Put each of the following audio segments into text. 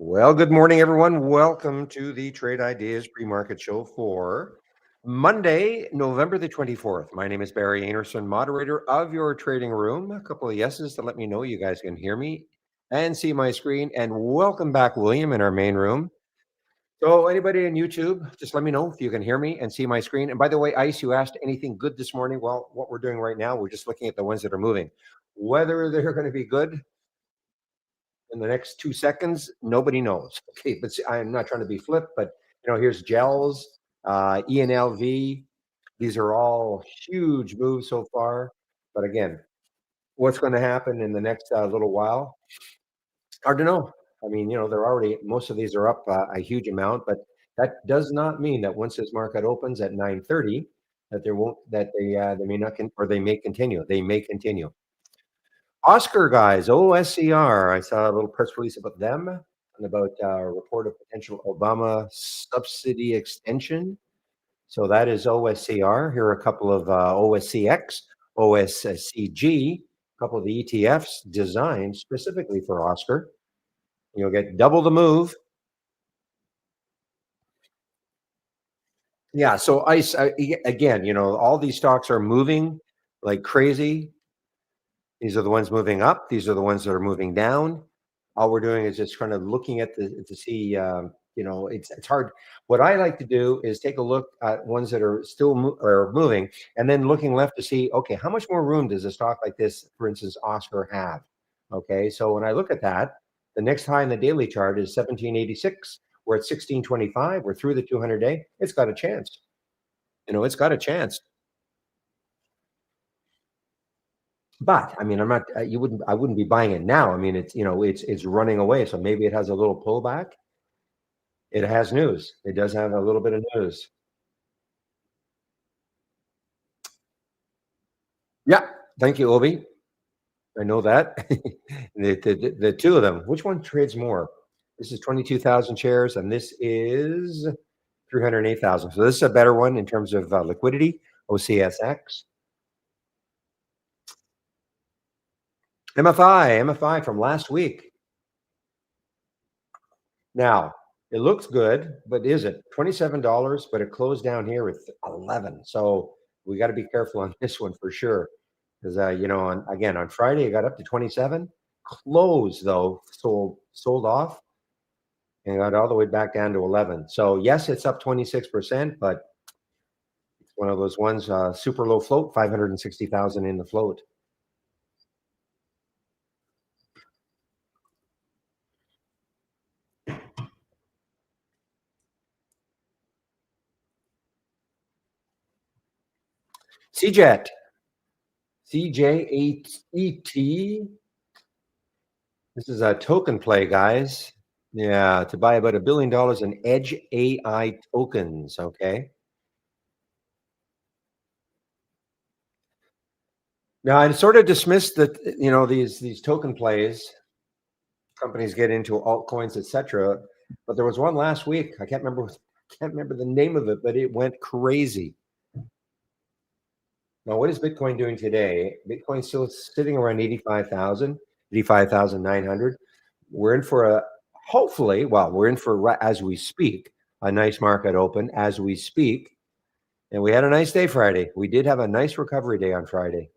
Well, good morning, everyone. Welcome to the Trade Ideas Pre-Market Show for Monday, November the 24th. My name is Barry Anderson, moderator of your trading room. A couple of yeses to let me know you guys can hear me and see my screen. And welcome back, William, in our main room. So anybody on YouTube, just let me know if you can hear me and see my screen. And by the way, Ice, you asked anything good this morning? Well, what we're doing right now, we're just looking at the ones that are moving. Whether they're going to be good in the next 2 seconds, nobody knows. Okay, but I'm not trying to be flip, but here's gels, ENLV. These are all huge moves so far. But again, what's going to happen in the next little while? Hard to know. I mean, they're already most of these are up a huge amount, but that does not mean that once this market opens at 9:30, that there won't that they may not or they may continue. They may continue. Oscar guys, OSCR. I saw a little press release about them and about a report of potential Obama subsidy extension. So that is OSCR. Here are a couple of OSCX, OSCG, a couple of the ETFs designed specifically for Oscar. You'll get double the move. Yeah. So ICE, again, all these stocks are moving like crazy. These are the ones moving up. These are the ones that are moving down. All we're doing is just kind of looking at to see. It's hard. What I like to do is take a look at ones that are still are moving, and then looking left to see, okay, how much more room does a stock like this, for instance, Oscar have? Okay, so when I look at that, the next high in the daily chart is 1786. We're at 1625. We're through the 200-day. It's got a chance. It's got a chance. But I mean, I'm not. I wouldn't be buying it now. I mean, it's running away. So maybe it has a little pullback. It has news. It does have a little bit of news. Yeah. Thank you, Obi. I know that. The two of them. Which one trades more? This is 22,000 shares, and this is 308,000. So this is a better one in terms of liquidity. OCSX. MFI from last week. Now, it looks good, but is it $27? But it closed down here with 11. So we got to be careful on this one for sure. Because on Friday it got up to 27. Closed though, sold off, and got all the way back down to 11. So yes, it's up 26%, but it's one of those ones super low float, 560,000 in the float. CJET. CJET. This is a token play, guys. Yeah, to buy about $1 billion in edge AI tokens. Okay. Now I sort of dismissed that these token plays. Companies get into altcoins, etc. But there was one last week. I can't remember the name of it, but it went crazy. Now, what is Bitcoin doing today? Bitcoin's still sitting around 85,000, 85,900. We're in for we're in for, as we speak, a nice market open as we speak. And we had a nice day Friday. We did have a nice recovery day on Friday.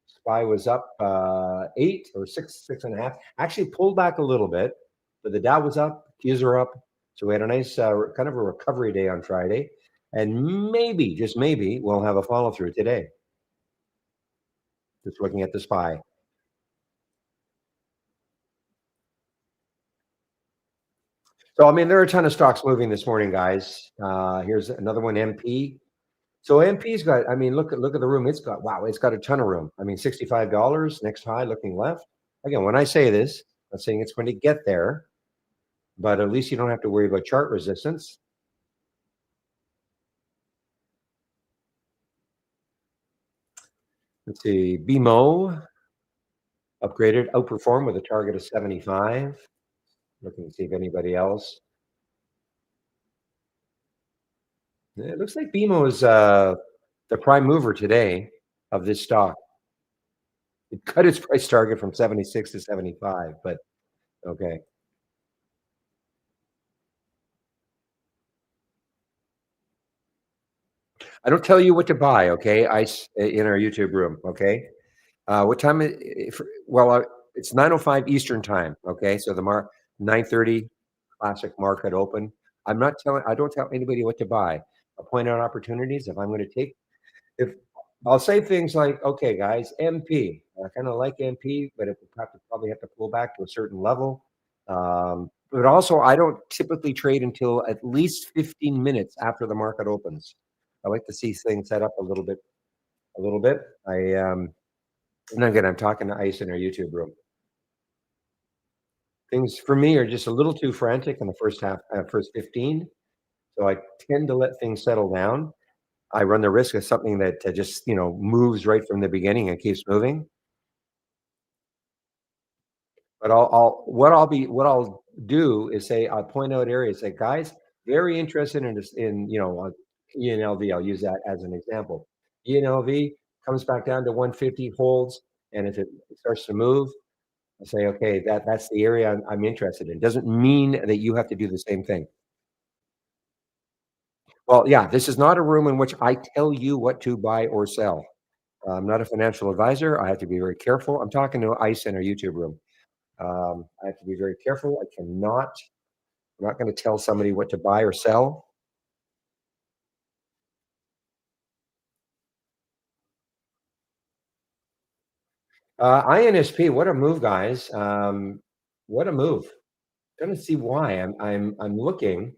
SPY was up 8 or 6.5. Actually pulled back a little bit, but the Dow was up, Qs are up. So we had a nice kind of a recovery day on Friday. And maybe, just maybe, we'll have a follow through today. Just looking at the SPY. So, I mean, there are a ton of stocks moving this morning, guys. Here's another one, MP. So MP's got, I mean, look at the room. It's got a ton of room. I mean, $65, next high looking left. Again, when I say this, I'm saying it's going to get there, but at least you don't have to worry about chart resistance. Let's see, BMO upgraded, outperformed with a target of 75. Looking to see if anybody else. It looks like BMO is the prime mover today of this stock. It cut its price target from 76 to 75, but okay. I don't tell you what to buy, okay? In our YouTube room, okay? What time well, it's 9:05 Eastern Time, okay? So 9:30 classic market open. I don't tell anybody what to buy. I'll point out opportunities if I'm gonna take if I'll say things like, "Okay, guys, MP. I kinda like MP, but if we probably have to pull back to a certain level." But also, I don't typically trade until at least 15 minutes after the market opens. I like to see things set up a little bit. And again, I'm talking to Ice in our YouTube room. Things for me are just a little too frantic in the first 15. So I tend to let things settle down. I run the risk of something that just, moves right from the beginning and keeps moving. But what I'll do is say, I'll point out areas, say, guys, very interested in this, ENLV. I'll use that as an example. ENLV comes back down to 150, holds, and if it starts to move, I say, okay, that's the area I'm interested in. Doesn't mean that you have to do the same thing. Well, yeah, this is not a room in which I tell you what to buy or sell. I'm not a financial advisor. I have to be very careful. I'm talking to Ice in our YouTube room. I have to be very careful. I'm not going to tell somebody what to buy or sell. INSP, what a move, guys. What a move. Gonna see why. I'm looking.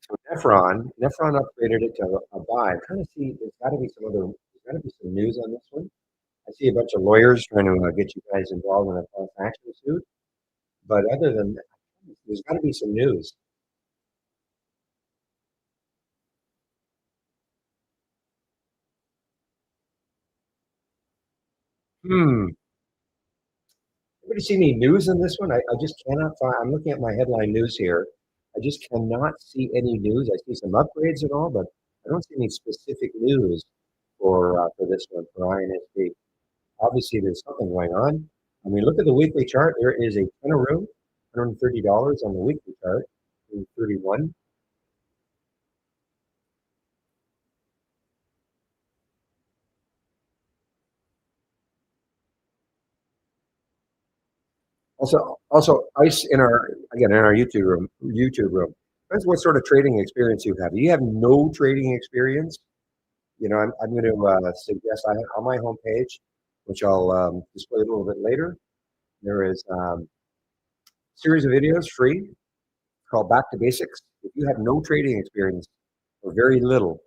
So Nephron upgraded it to a buy. I'm trying to see. There's got to be some news on this one. I see a bunch of lawyers trying to get you guys involved in a class action suit. But other than that, there's got to be some news. Hmm. Anybody see any news on this one? I just cannot find. I'm looking at my headline news here. I just cannot see any news. I see some upgrades and all, but I don't see any specific news for this one for INSP. Obviously, there's something going on. I mean, look at the weekly chart. There is a ton of room, $130 on the weekly chart, 31. Also, Ice in our YouTube room. Depends what sort of trading experience you have. You have no trading experience. I'm going to suggest on my homepage, which I'll display a little bit later. There is a series of videos free called Back to Basics. If you have no trading experience or very little,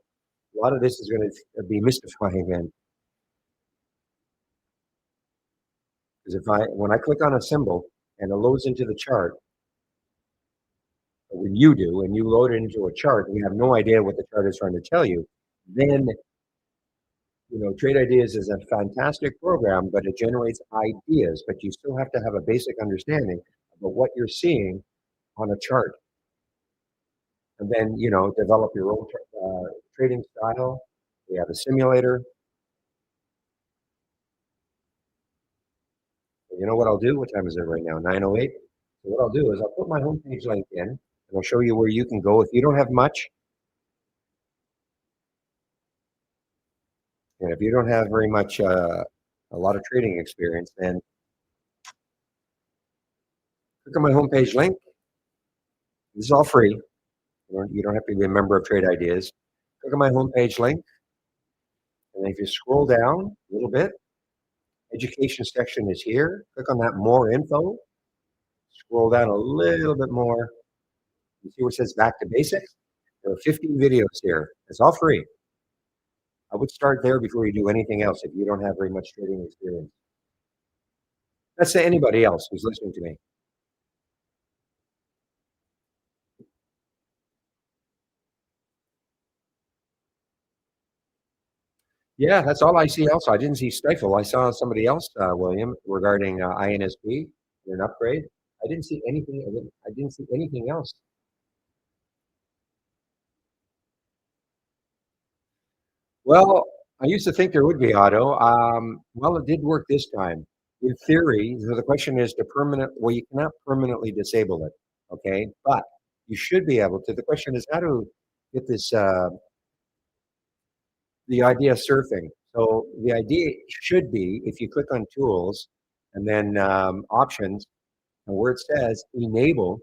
a lot of this is going to be mystifying then. Because when I click on a symbol and it loads into the chart, when you do, and you load it into a chart, and you have no idea what the chart is trying to tell you, then Trade Ideas is a fantastic program, but it generates ideas, but you still have to have a basic understanding about what you're seeing on a chart, and then develop your own trading style. We have a simulator. You know what I'll do? What time is it right now? 9:08. So what I'll do is I'll put my homepage link in, and I'll show you where you can go if you don't have much, and if you don't have very much, a lot of trading experience, then click on my homepage link. This is all free. You don't have to be a member of Trade Ideas. Click on my homepage link, and if you scroll down a little bit, education section is here. Click on that more info. Scroll down a little bit more. You see where it says back to basics? There are 15 videos here. It's all free. I would start there before you do anything else if you don't have very much trading experience. That's to anybody else who's listening to me. Yeah, that's all I see also. I didn't see Stifle. I saw somebody else, William, regarding INSP, an upgrade. I didn't see anything. I didn't see anything else. Well, I used to think there would be auto. Well, it did work this time. In theory, so the question is to permanent. Well, you cannot permanently disable it. Okay, but you should be able to. The question is how to get this the idea of surfing. So the idea should be if you click on tools and then options, and where it says enable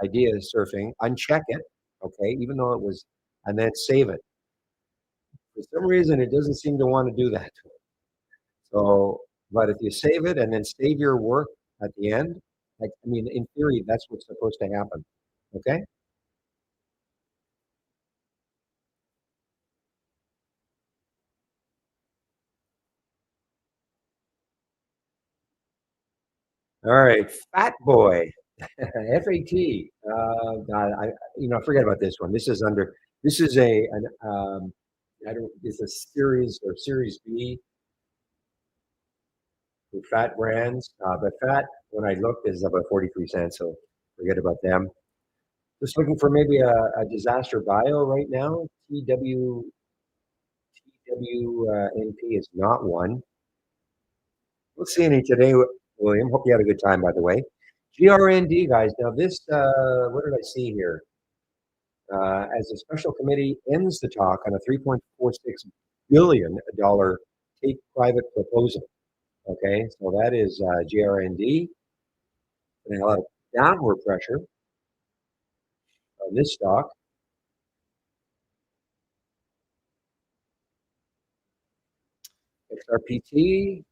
idea surfing, uncheck it, okay, even though it was, and then save it. For some reason, it doesn't seem to want to do that. So, but if you save it and then save your work at the end, like, I mean, in theory, that's what's supposed to happen. Okay. All right. Fat boy. FAT. God, I forget about this one. This is under, this is I don't, it's a series or series B for fat brands. But fat, when I looked, is about 43 cents. So forget about them. Just looking for maybe a disaster bio right now. TWNP is not one. Let's see any today, William. Hope you had a good time, by the way. GRND, guys. Now, this, what did I see here? As the special committee ends the talk on a $3.46 billion take private proposal. Okay, so that is GRND, putting a lot of downward pressure on this stock. XRPT,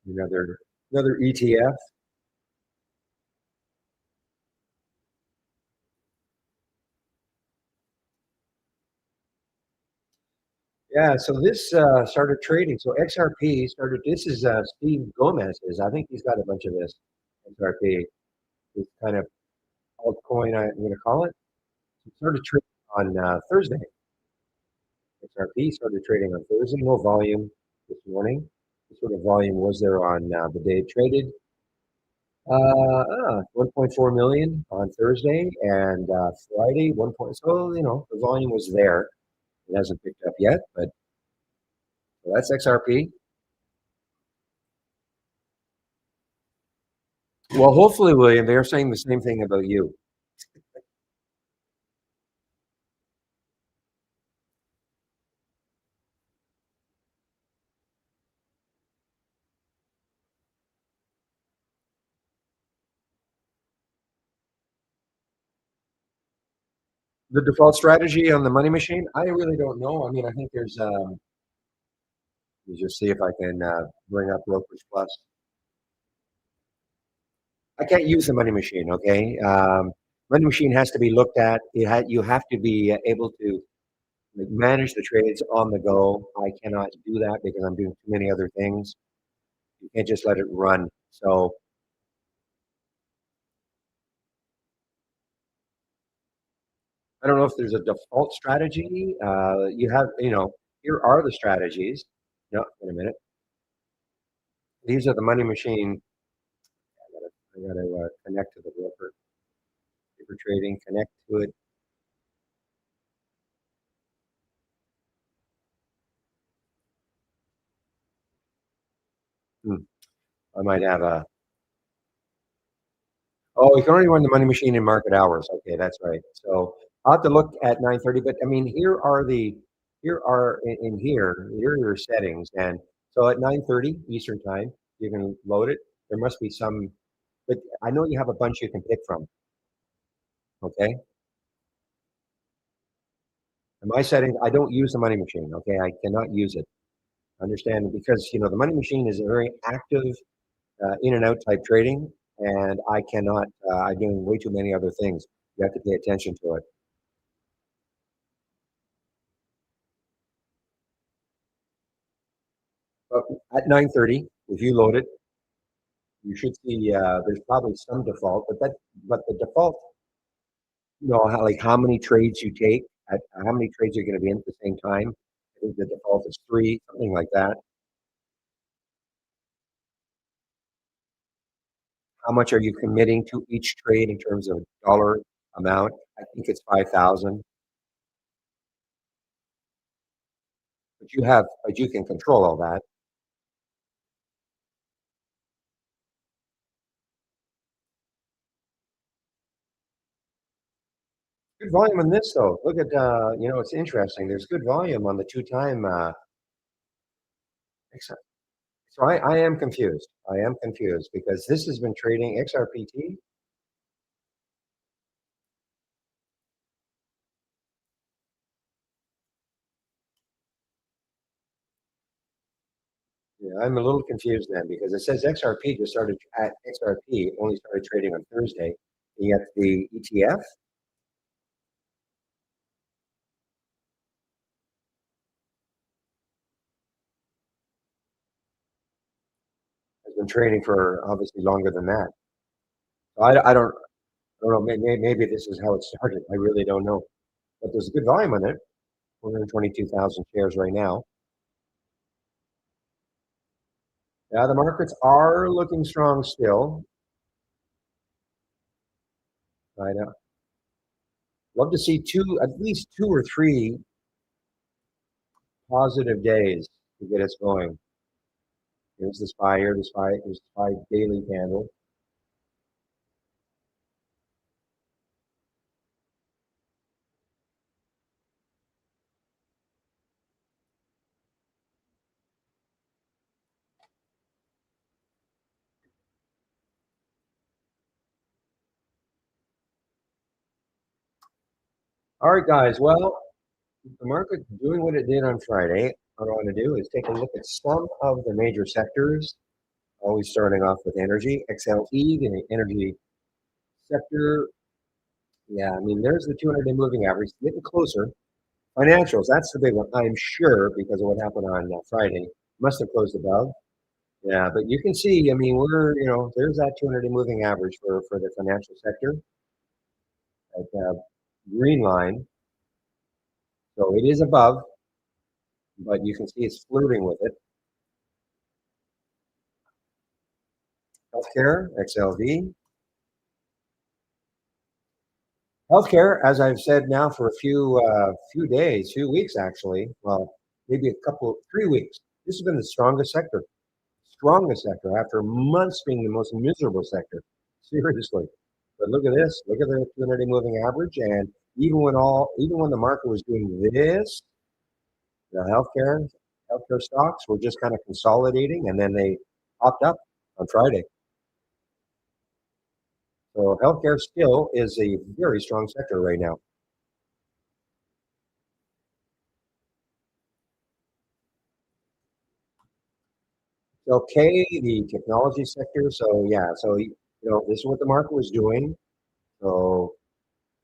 another ETF. Yeah, so this started trading. So XRP started. This is Steve Gomez's. I think he's got a bunch of this XRP. This kind of altcoin, I'm going to call it. It started trading on Thursday. XRP started trading on Thursday. No volume this morning. What sort of volume was there on the day it traded? 1.4 million on Thursday and Friday 1 point. So the volume was there. It hasn't picked up yet, but so that's XRP. Well, hopefully, William, they are saying the same thing about you. The default strategy on the money machine, I really don't know. I mean, I think there's. Let me just see if I can bring up Brokerage Plus. I can't use the money machine. Okay, money machine has to be looked at. You have to be able to manage the trades on the go. I cannot do that because I'm doing too many other things. You can't just let it run. So I don't know if there's a default strategy. Here are the strategies. No, wait a minute. These are the money machine. I gotta connect to the broker. Paper trading, connect to it. Hmm, I might have a. Oh, you can only run the money machine in market hours. Okay, that's right. So I'll have to look at 9:30. But I mean, here are your settings, and so at 9:30 Eastern time, you can load it. There must be some, but I know you have a bunch you can pick from. Okay, in my settings, I don't use the money machine. Okay, I cannot use it. Understand because the money machine is a very active in and out type trading, and I cannot. I'm doing way too many other things. You have to pay attention to it. But at 9:30, if you load it, you should see there's probably some default, but the default, how many trades you take, at how many trades you're going to be in at the same time. I think the default is three, something like that. How much are you committing to each trade in terms of dollar amount? I think it's 5,000. But you can control all that. Good volume on this though. Look at, it's interesting. There's good volume on the two-time. So I am confused. I am confused because this has been trading XRPT. Yeah, I'm a little confused then because it says XRP just started at XRP only started trading on Thursday, and yet the ETF has been trading for obviously longer than that. So I don't know. Maybe this is how it started. I really don't know. But there's a good volume on it. 122,000 shares right now. Yeah, the markets are looking strong still. I'd love to see at least two or three positive days to get us going. Here's the SPY, here's the SPY daily candle. All right, guys. Well, the market doing what it did on Friday. What I want to do is take a look at some of the major sectors. Always starting off with energy, XLE, the energy sector. Yeah, I mean, there's the 200-day moving average, getting closer. Financials, that's the big one, I'm sure, because of what happened on Friday. Must have closed above. Yeah, but you can see, I mean, there's that 200-day moving average for the financial sector, at green line. So it is above, but you can see it's flirting with it. Healthcare, XLV. Healthcare, as I've said now for a few days, few weeks actually. Well, maybe 3 weeks. This has been the strongest sector after months being the most miserable sector. Seriously. But look at this. Look at the 200-day moving average, and even when the market was doing this, the healthcare stocks were just kind of consolidating, and then they popped up on Friday. So healthcare still is a very strong sector right now. Okay, the technology sector. So yeah, this is what the market was doing. So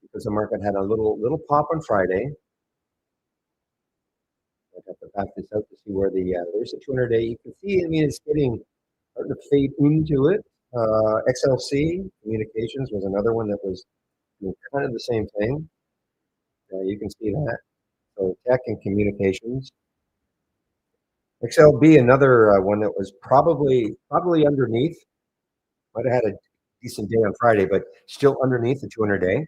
because the market had a little pop on Friday, I have to back this out to see where there's the 200-day. You can see, I mean, it's starting to fade into it. XLC Communications was another one that was, kind of the same thing. You can see that. So tech and communications. XLB, another one that was probably underneath. Might have had a decent day on Friday, but still underneath the 200-day.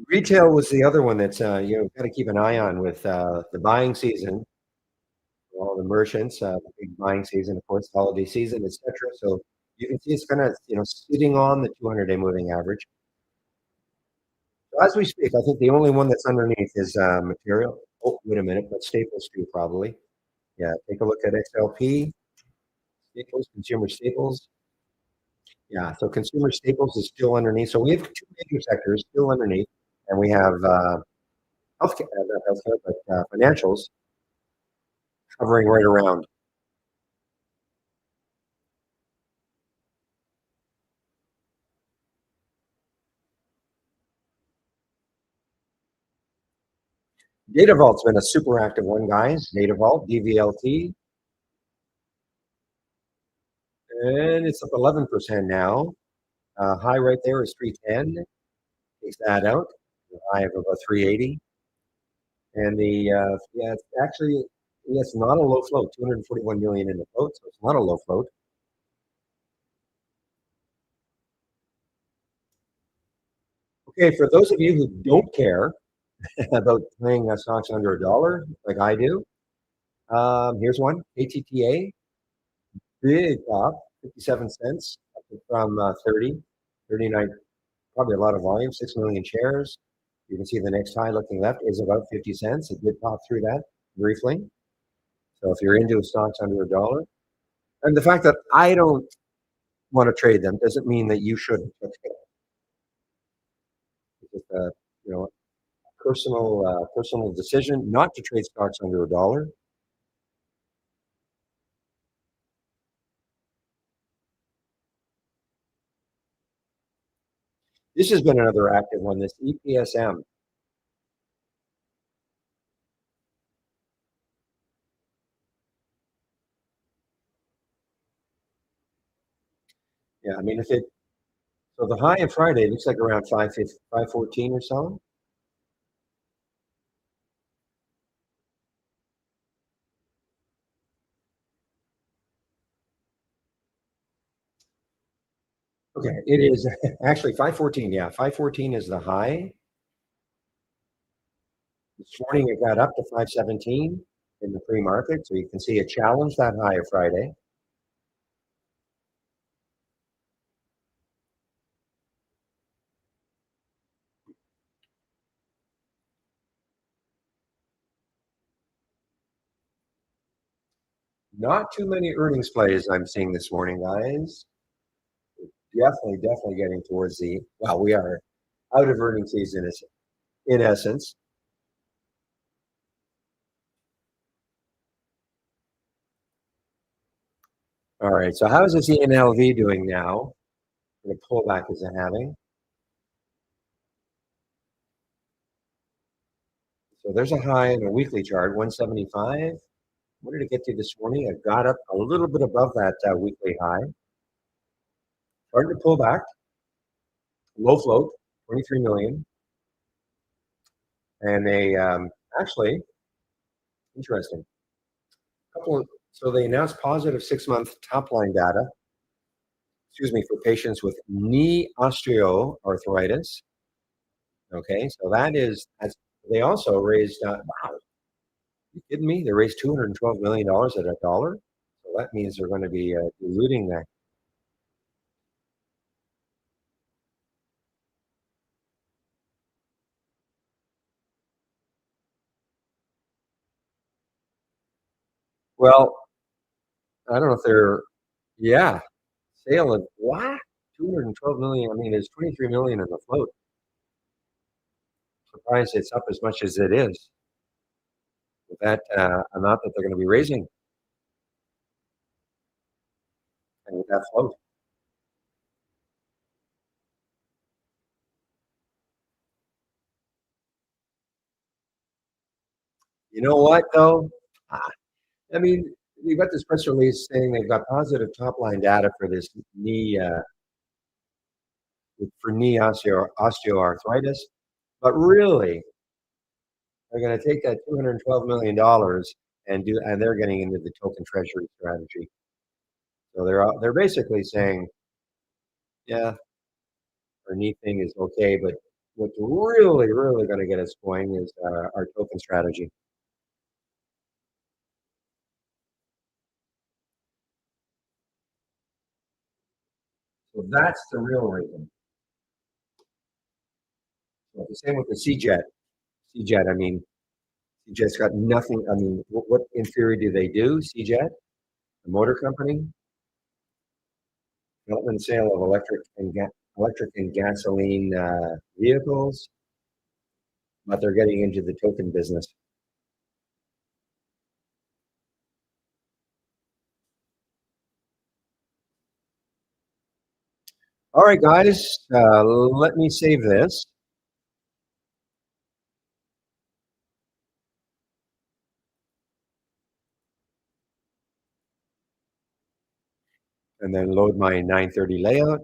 Retail was the other one that's got to keep an eye on with the buying season. All the merchants, the big buying season, of course, holiday season, etc. So you can see it's kind of sitting on the 200-day moving average. So as we speak, I think the only one that's underneath is material. Oh, wait a minute, but Staples too, probably. Yeah, take a look at XLP, Staples, consumer staples. Yeah, so consumer staples is still underneath. So we have two major sectors still underneath, and we have healthcare, not healthcare, but financials hovering right around. Data Vault's been a super active one, guys. Data Vault, DVLT, and it's up 11% now. High right there is 310. Takes that out. A high of about 380. And it's actually, yeah, it's not a low float. 241 million in the float, so it's not a low float. Okay, for those of you who don't care about playing stocks under a dollar, like I do, here's one: ATTA. Big pop, 57 cents up from 30, 39, probably a lot of volume, 6 million shares. You can see the next high looking left is about 50 cents. It did pop through that briefly. So if you're into stocks under a dollar, and the fact that I don't want to trade them doesn't mean that you shouldn't. It's just a you know personal decision not to trade stocks under a dollar. This has been another active one. This EPSM. Yeah, I mean if it so the high on Friday looks like around 514 or so. Okay, it is actually 514. Yeah, 514 is the high. This morning it got up to 517 in the pre-market, so you can see it challenged that high of Friday. Not too many earnings plays I'm seeing this morning, guys. Definitely getting towards the well, we are out of earnings season in essence. All right, so how is this ENLV doing now? The pullback is it having? So there's a high in the weekly chart, 175. What did it get to this morning? It got up a little bit above that weekly high. Starting to pull back. Low float, 23 million. And they actually, interesting. So they announced positive 6-month top line data, excuse me, for patients with knee osteoarthritis. Okay, so they also raised, wow, you kidding me? They raised $212 million at a dollar. So that means they're going to be diluting that. Well, I don't know if they're, yeah, sale of what? 212 million. I mean, there's 23 million in the float. Surprised it's up as much as it is with that amount that they're going to be raising and with that float. You know what, though? Ah, I mean, you got this press release saying they've got positive top line data for this knee for knee osteoarthritis, but really, they're going to take that $212 million and they're getting into the token treasury strategy. So they're basically saying, yeah, our knee thing is okay, but what's really going to get us going is our token strategy. So that's the real reason. So the same with the CJET. CJET, I mean, CJET's got nothing. I mean, what in theory do they do? CJET, the motor company, development and sale of electric and gasoline vehicles, but they're getting into the token business. All right, guys, let me save this and then load my 930 layout.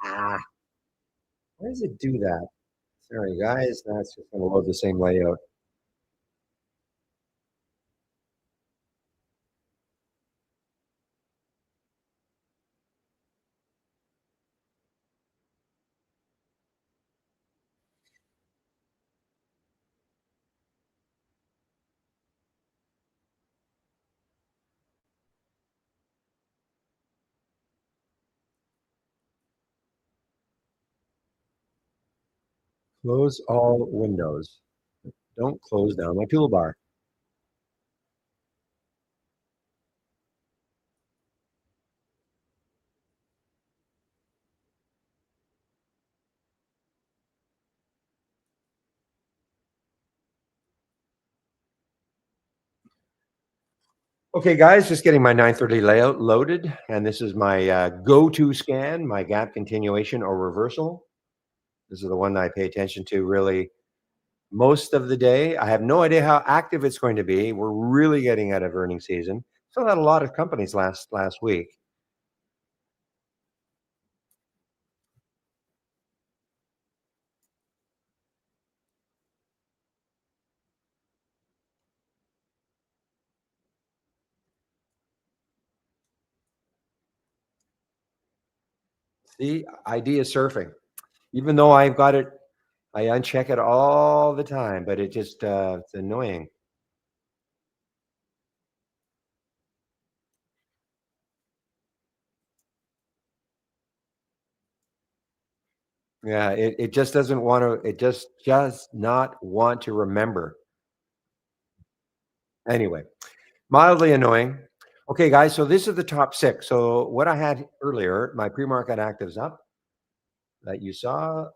Ah, why does it do that? Sorry, guys, that's just going to load the same layout. Close all windows. Don't close down my toolbar. Okay, guys, just getting my 930 layout loaded, and this is my go-to scan, my gap continuation or reversal. This is the one that I pay attention to really most of the day. I have no idea how active it's going to be. We're really getting out of earnings season. Still had a lot of companies last week. See, idea surfing. Even though I've got it, I uncheck it all the time, but it just it's annoying. Yeah, it just doesn't want to. It just does not want to remember. Anyway, mildly annoying. Okay, guys, so this is the top 6. So what I had earlier, my pre-market actives up that you saw,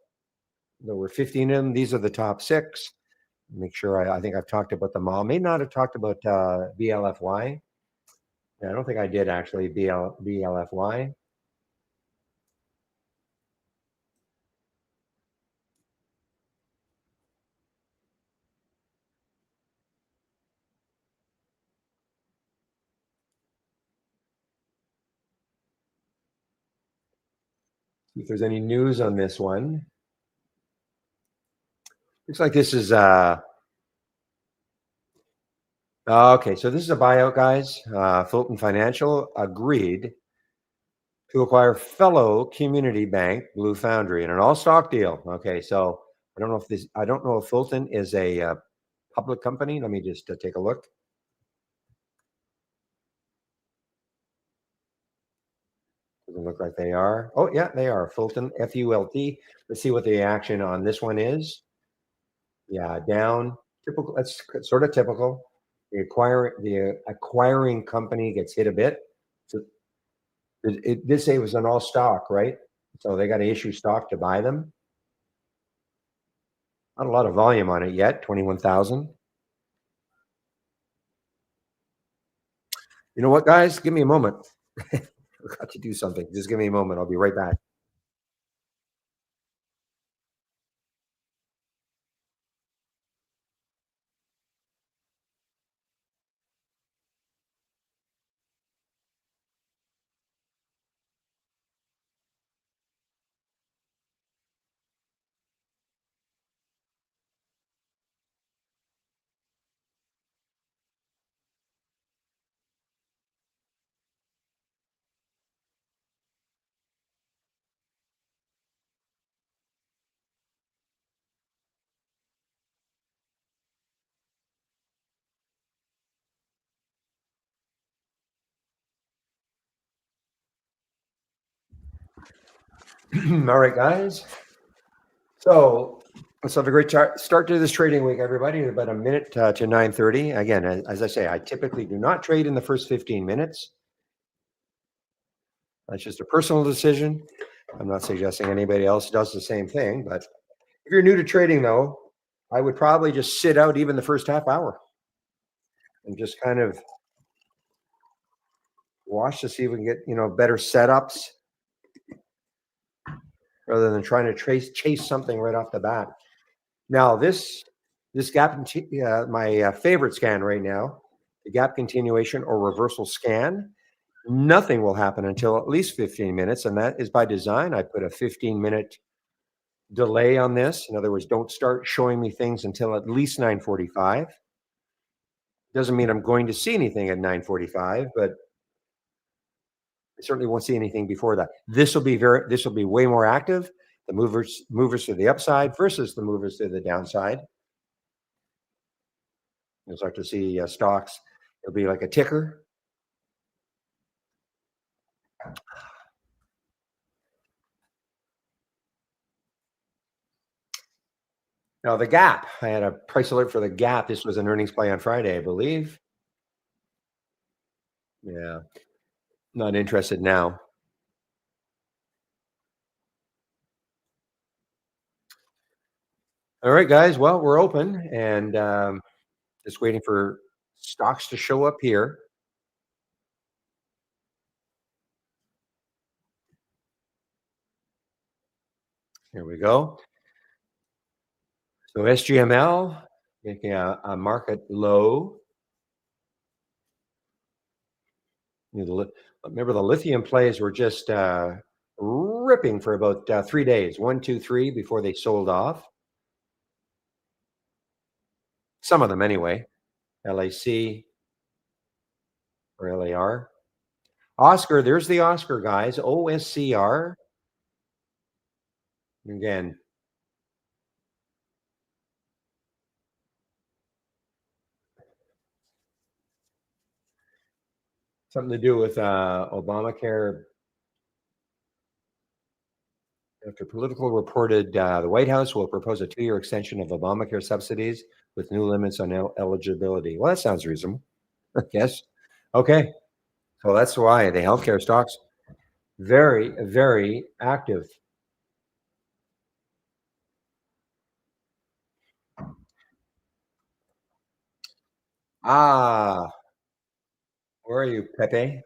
there were 15 of them. These are the top 6. Make sure I think I've talked about them all. May not have talked about BLFY. Yeah, I don't think I did actually BLFY. If there's any news on this one. Looks like this is okay. So this is a buyout, guys. Fulton Financial agreed to acquire fellow community bank Blue Foundry in an all-stock deal. Okay, so I don't know if Fulton is a public company. Let me just take a look. Doesn't look like they are. Oh yeah, they are Fulton FULT. Let's see what the action on this one is. Yeah, down. Typical. That's sort of typical. The acquiring company gets hit a bit. So it did say it was an all stock, right? So they got to issue stock to buy them. Not a lot of volume on it yet. 21,000. You know what, guys? Give me a moment. I got to do something. Just give me a moment. I'll be right back. All right, guys. So let's have a great start to this trading week, everybody. About a minute to 9:30. Again, as I say, I typically do not trade in the first 15 minutes. That's just a personal decision. I'm not suggesting anybody else does the same thing. But if you're new to trading, though, I would probably just sit out even the first half hour and just kind of watch to see if we can get better setups rather than trying to chase something right off the bat. Now this my favorite scan right now, the gap continuation or reversal scan. Nothing will happen until at least 15 minutes, and that is by design. I put a 15-minute delay on this. In other words, don't start showing me things until at least 9:45. Doesn't mean I'm going to see anything at 9:45, but I certainly won't see anything before that. This will be way more active. The movers to the upside versus the movers to the downside. You'll start to see stocks. It'll be like a ticker. Now the Gap, I had a price alert for the Gap. This was an earnings play on Friday, I believe. Yeah, not interested now. All right, guys. Well, we're open and just waiting for stocks to show up here. Here we go. So SGML making a market low. You know, remember the lithium plays were just ripping for about 3 days, 1, 2, 3, before they sold off. Some of them anyway. LAC or LAR. Oscar, there's the Oscar guys. OSCR. Again, something to do with Obamacare. After political reported, the White House will propose a 2-year extension of Obamacare subsidies with new limits on eligibility. Well, that sounds reasonable. Yes. Okay. So that's why the healthcare stocks very, very active. Ah, where are you, Pepe?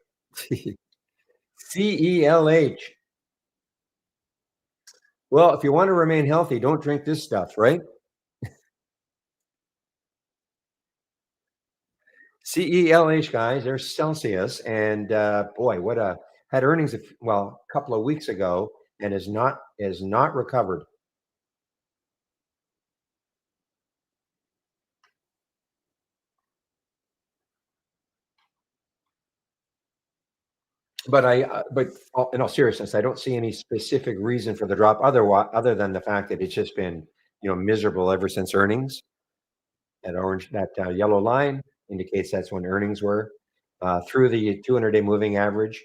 CELH. Well, if you want to remain healthy, don't drink this stuff, right? CELH guys, there's Celsius, and boy, what a had earnings well a couple of weeks ago, and is not recovered. But in all seriousness, I don't see any specific reason for the drop other than the fact that it's just been miserable ever since earnings. That yellow line indicates that's when earnings were through the 200-day moving average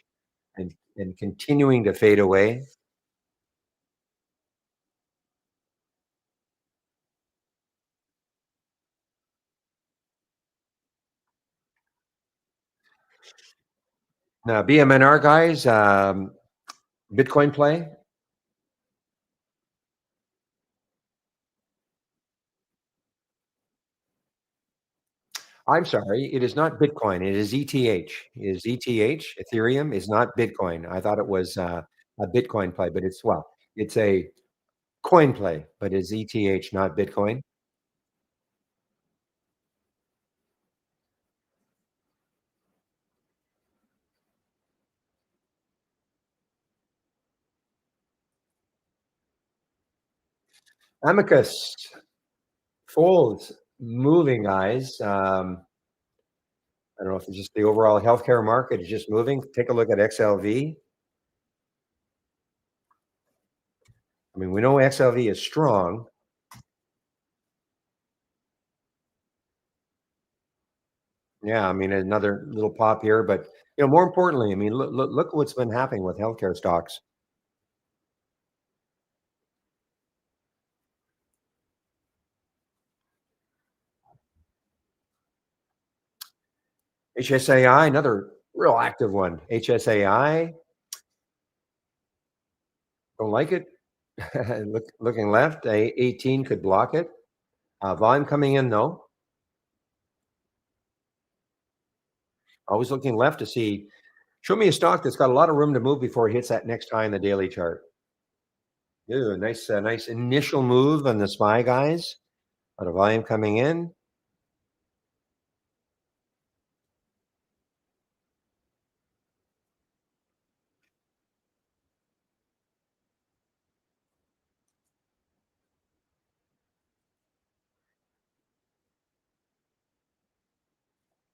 and continuing to fade away. Now, BMNR guys, Bitcoin play. I'm sorry, it is not Bitcoin. It is ETH. It is ETH. Ethereum is not Bitcoin. I thought it was a Bitcoin play, but it's a coin play, but it's ETH, not Bitcoin. Amicus folds moving, guys. I don't know if it's just the overall healthcare market is just moving. Take a look at XLV. I mean, we know XLV is strong. Yeah, I mean, another little pop here, but more importantly, I mean, look what's been happening with healthcare stocks. HSAI, another real active one. HSAI, don't like it. Looking left, a 18 could block it. Volume coming in though. Always looking left to see. Show me a stock that's got a lot of room to move before it hits that next high in the daily chart. Ooh, nice initial move on the SPY guys. A lot of volume coming in.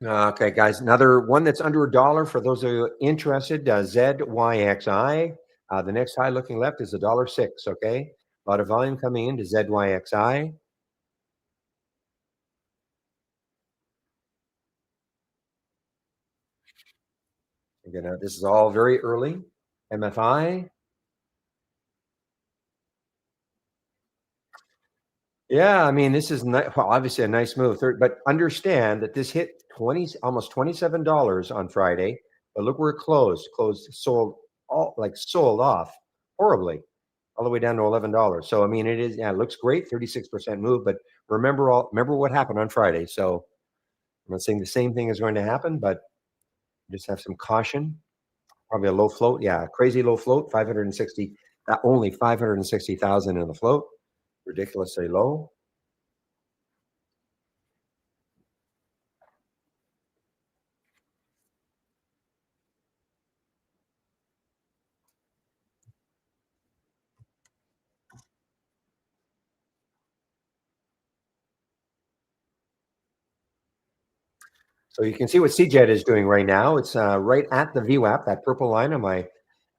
Okay, guys, another one that's under a dollar for those of you interested. ZYXI. The next high looking left is $1.06. Okay, a lot of volume coming into ZYXI. Again, this is all very early. MFI. Yeah, I mean, this is well, obviously a nice move, but understand that this hit 20, almost $27 on Friday. But look where it closed. Closed, sold all like sold off horribly, all the way down to $11. So I mean, it is, yeah, it looks great, 36% move. But remember what happened on Friday. So I'm not saying the same thing is going to happen, but just have some caution. Probably a low float. Yeah, crazy low float, 560, only 560,000 in the float. Ridiculously low. So you can see what CJET is doing right now. It's right at the VWAP, that purple line on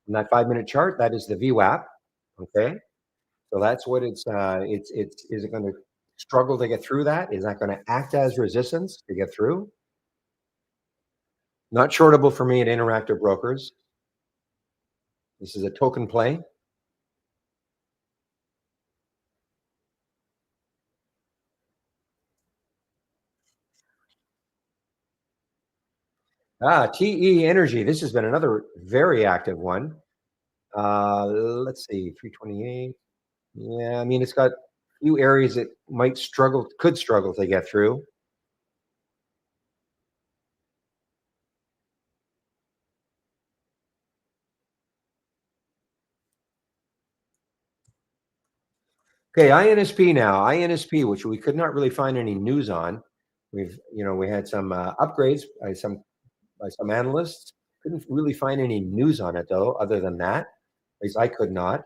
that 5 minute chart. That is the VWAP. Okay, so that's what it's. Is it going to struggle to get through that? Is that going to act as resistance to get through? Not shortable for me at Interactive Brokers. This is a token play. TE Energy. This has been another very active one. Let's see, 328. Yeah, I mean, it's got a few areas that could struggle to get through. Okay, INSP now. INSP, which we could not really find any news on. We had some upgrades by some analysts. Couldn't really find any news on it though. Other than that, at least I could not.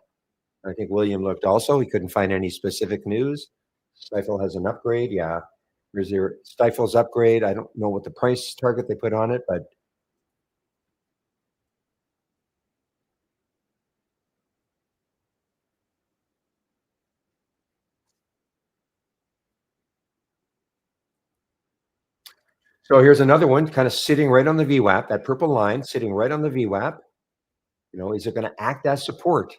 I think William looked also. He couldn't find any specific news. Stifle has an upgrade. Yeah, there's your Stifle's upgrade. I don't know what the price target they put on it, but so here's another one, kind of sitting right on the VWAP. That purple line sitting right on the VWAP. Is it going to act as support?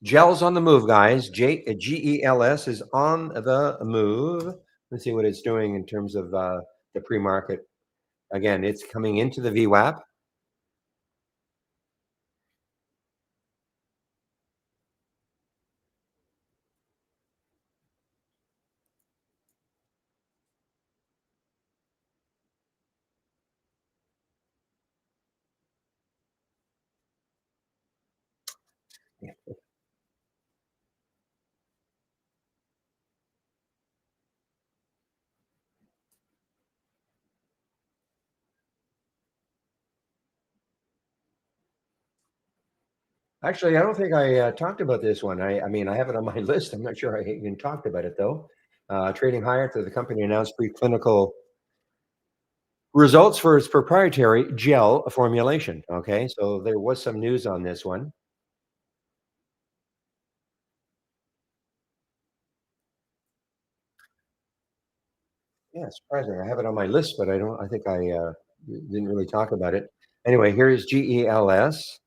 Gel's on the move, guys. GELS is on the move. Let's see what it's doing in terms of the pre-market. Again, it's coming into the VWAP. Actually, I don't think I talked about this one. I mean, I have it on my list. I'm not sure I even talked about it though. Trading higher to the company announced preclinical results for its proprietary gel formulation. Okay, so there was some news on this one. Yeah, surprising. I have it on my list, but I don't. I think I didn't really talk about it. Anyway, here is GELS.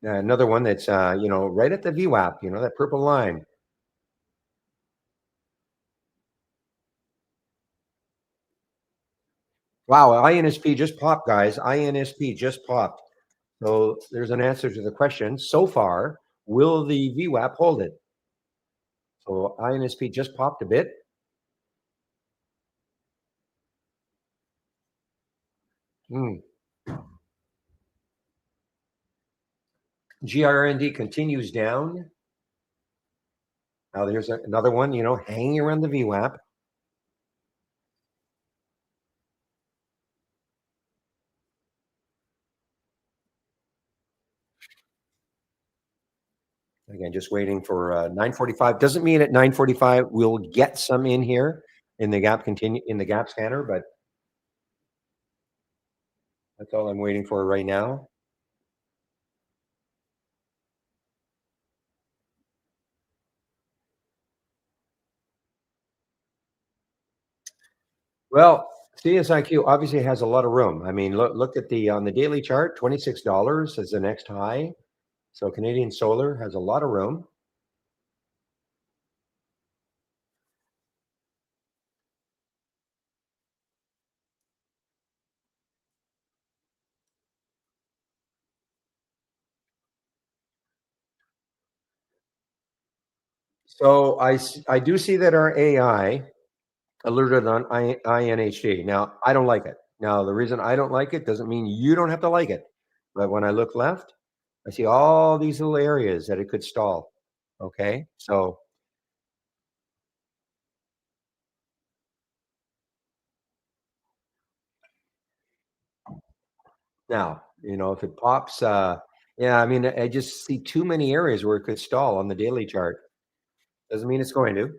Another one that's right at the VWAP. That purple line. Wow, INSP just popped, guys. INSP just popped. So there's an answer to the question. So far, will the VWAP hold it? So INSP just popped a bit. Hmm. GRND continues down. Now there's another one, hanging around the VWAP. Again, just waiting for 9:45. Doesn't mean at 9:45 we'll get some in here in the gap scanner, but that's all I'm waiting for right now. Well, CSIQ obviously has a lot of room. I mean, look at the on the daily chart, $26 is the next high. So Canadian Solar has a lot of room. So I do see that our AI alerted on INHD. Now, I don't like it. Now, the reason I don't like it doesn't mean you don't have to like it. But when I look left, I see all these little areas that it could stall. Okay. So now, if it pops, yeah, I mean, I just see too many areas where it could stall on the daily chart. Doesn't mean it's going to.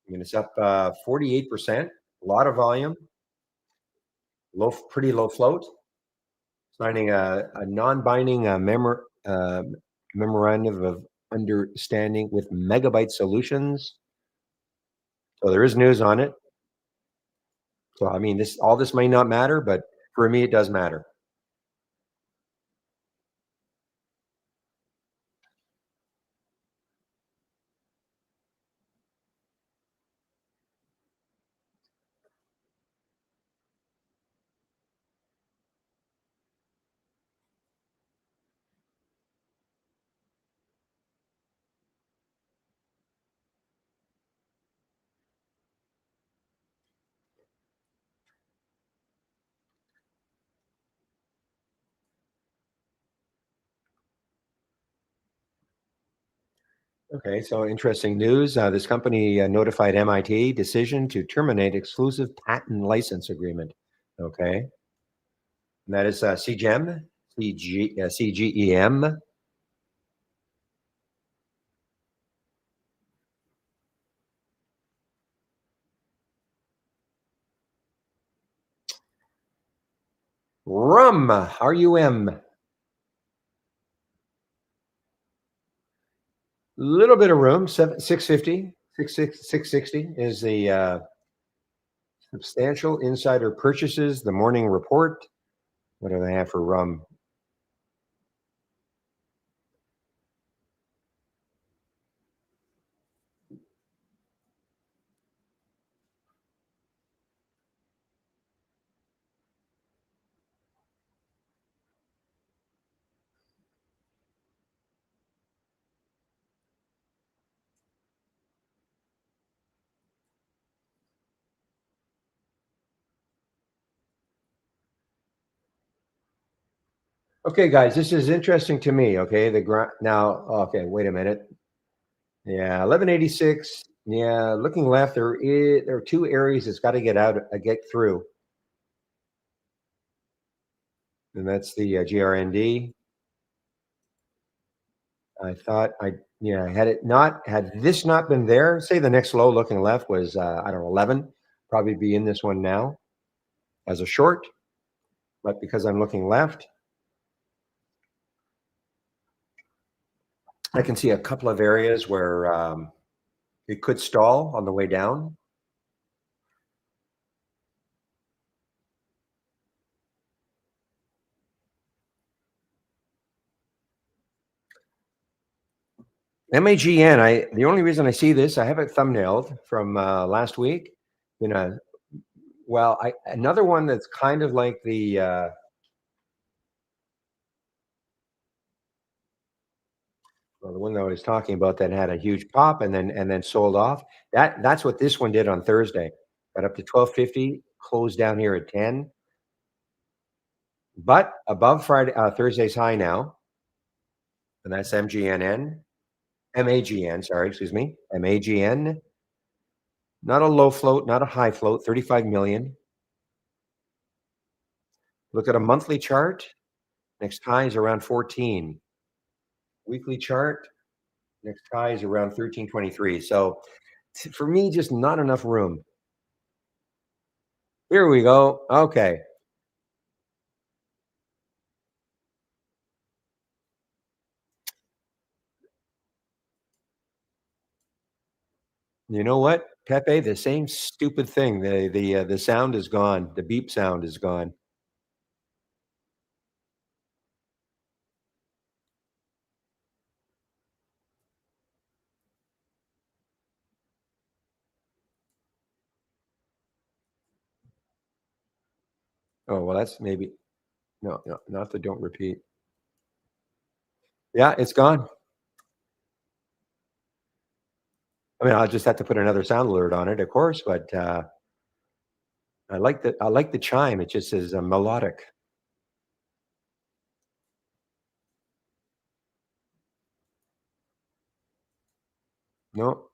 I mean, it's up 48%, a lot of volume, pretty low float. Signing a non-binding memorandum of understanding with Megabyte Solutions. So there is news on it. So I mean, this may not matter, but for me, it does matter. Okay, so interesting news. This company notified MIT decision to terminate exclusive patent license agreement. Okay, and that is CGEM, CGEM. RUM, RUM. Little bit of room, 650, 660 is the substantial insider purchases, the morning report. What do they have for rum? Okay, guys, this is interesting to me. Okay, the now. Okay, wait a minute. Yeah, 1186. Yeah, looking left, there are two areas it's got to get through, and that's the GRND. I thought yeah, had this not been there, say the next low looking left was I don't know 11, probably be in this one now as a short, but because I'm looking left, I can see a couple of areas where it could stall on the way down. MAGN, the only reason I see this, I have it thumbnailed from last week. You know, well, another one that's kind of like the one that I was talking about that had a huge pop and then sold off. That's what this one did on Thursday. Got up to 1250, closed down here at 10, but above Thursday's high now, and that's MAGN. Sorry, excuse me, MAGN. Not a low float, not a high float. 35 million. Look at a monthly chart. Next high is around 14. Weekly chart. Next high is around 1323. So for me, just not enough room. Here we go. Okay. You know what, Pepe? The same stupid thing. The sound is gone. The beep sound is gone. Oh, well, that's maybe no, no, not the don't repeat. Yeah, it's gone. I mean, I'll just have to put another sound alert on it, of course, but, I like the chime. It just is, melodic. No.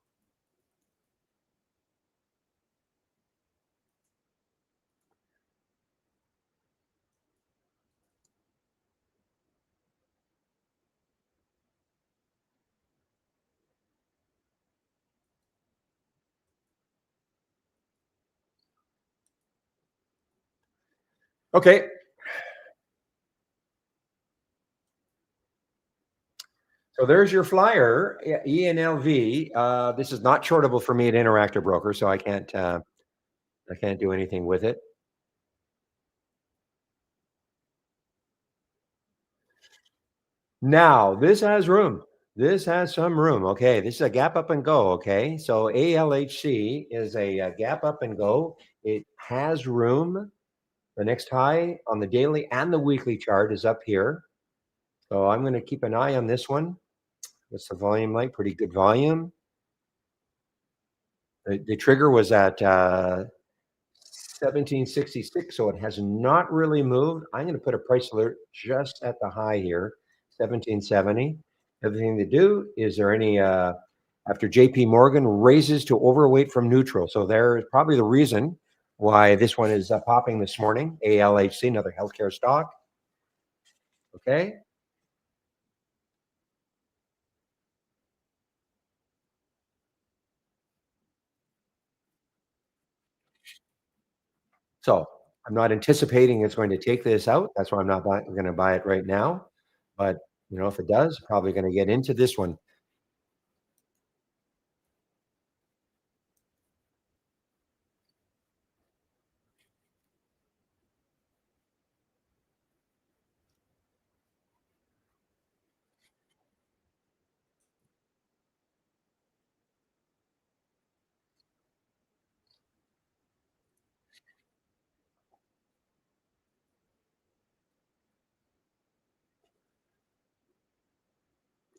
Okay, so there's your flyer, ENLV. This is not shortable for me at Interactive Broker, so I can't do anything with it. Now, this has room. This has some room. Okay, this is a gap up and go. Okay, so ALHC is a, gap up and go. It has room. The next high on the daily and the weekly chart is up here. So I'm going to keep an eye on this one. What's the volume like? Pretty good volume. The trigger was at 1766, so it has not really moved. I'm going to put a price alert just at the high here, 1770. Everything to do is there any after JP Morgan raises to overweight from neutral. So there is probably the reason why this one is popping this morning. ALHC, another healthcare stock. Okay. So I'm not anticipating it's going to take this out. That's why I'm not going to buy it right now. But if it does, probably going to get into this one.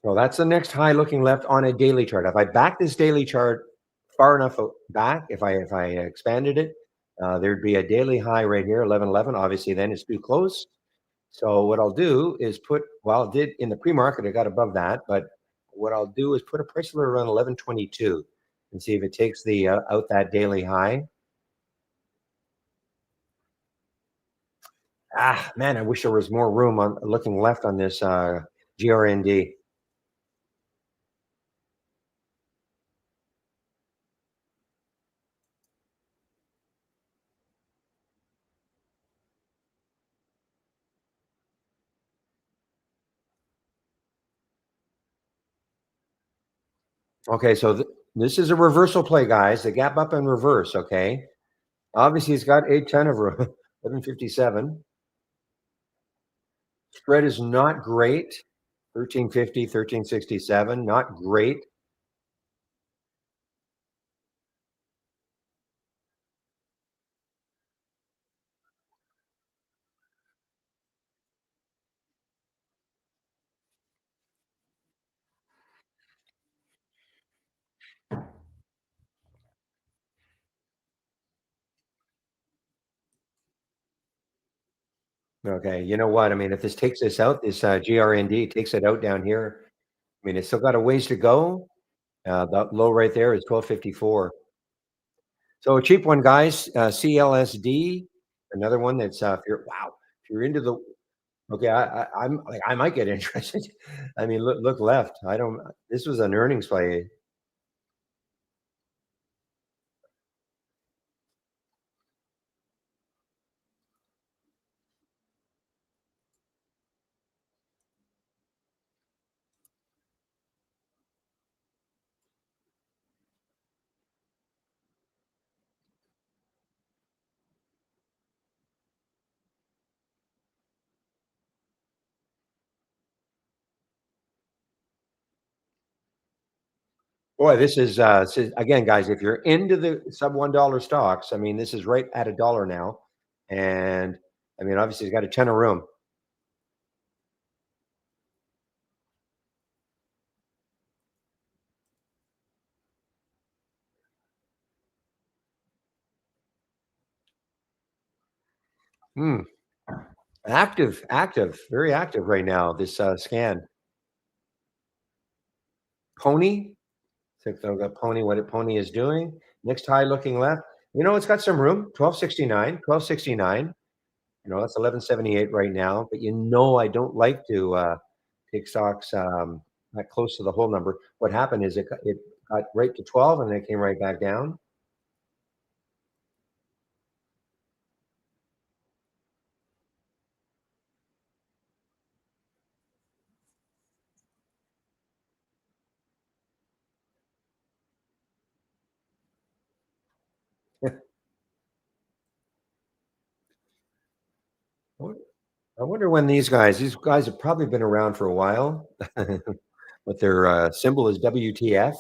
So that's the next high looking left on a daily chart. If I back this daily chart far enough back, if I expanded it, there'd be a daily high right here, 1111. Obviously, then it's too close. So what I'll do is well, it did in the pre-market, it got above that, but what I'll do is put a price alert around 1122 and see if it takes the out that daily high. Man, I wish there was more room on looking left on this GRND. Okay, so this is a reversal play, guys. The gap up and reverse. Okay, obviously it's got 810 of room, 1157. Spread is not great. 1350, 1367, not great. Okay, you know what? I mean, if this takes this out, this GRND takes it out down here. I mean, it's still got a ways to go. The low right there is 1254. So a cheap one, guys. CLSD, another one that's if you're into the okay, I'm like I might get interested. I mean, look left. I don't. This was an earnings play. Boy, this is again, guys, if you're into the sub $1 stocks, I mean, this is right at a dollar now, and, I mean, obviously, it's got a ton of room. Hmm, very active right now, this, scan. Pony, take a look at Pony, what Pony is doing. Next high looking left. You know, it's got some room, 1269, 1269. You know, that's 1178 right now, but you know I don't like to, take stocks, that close to the whole number. What happened is it got right to 12 and then it came right back down. What I wonder when these guys have probably been around for a while, but their, symbol is WTF.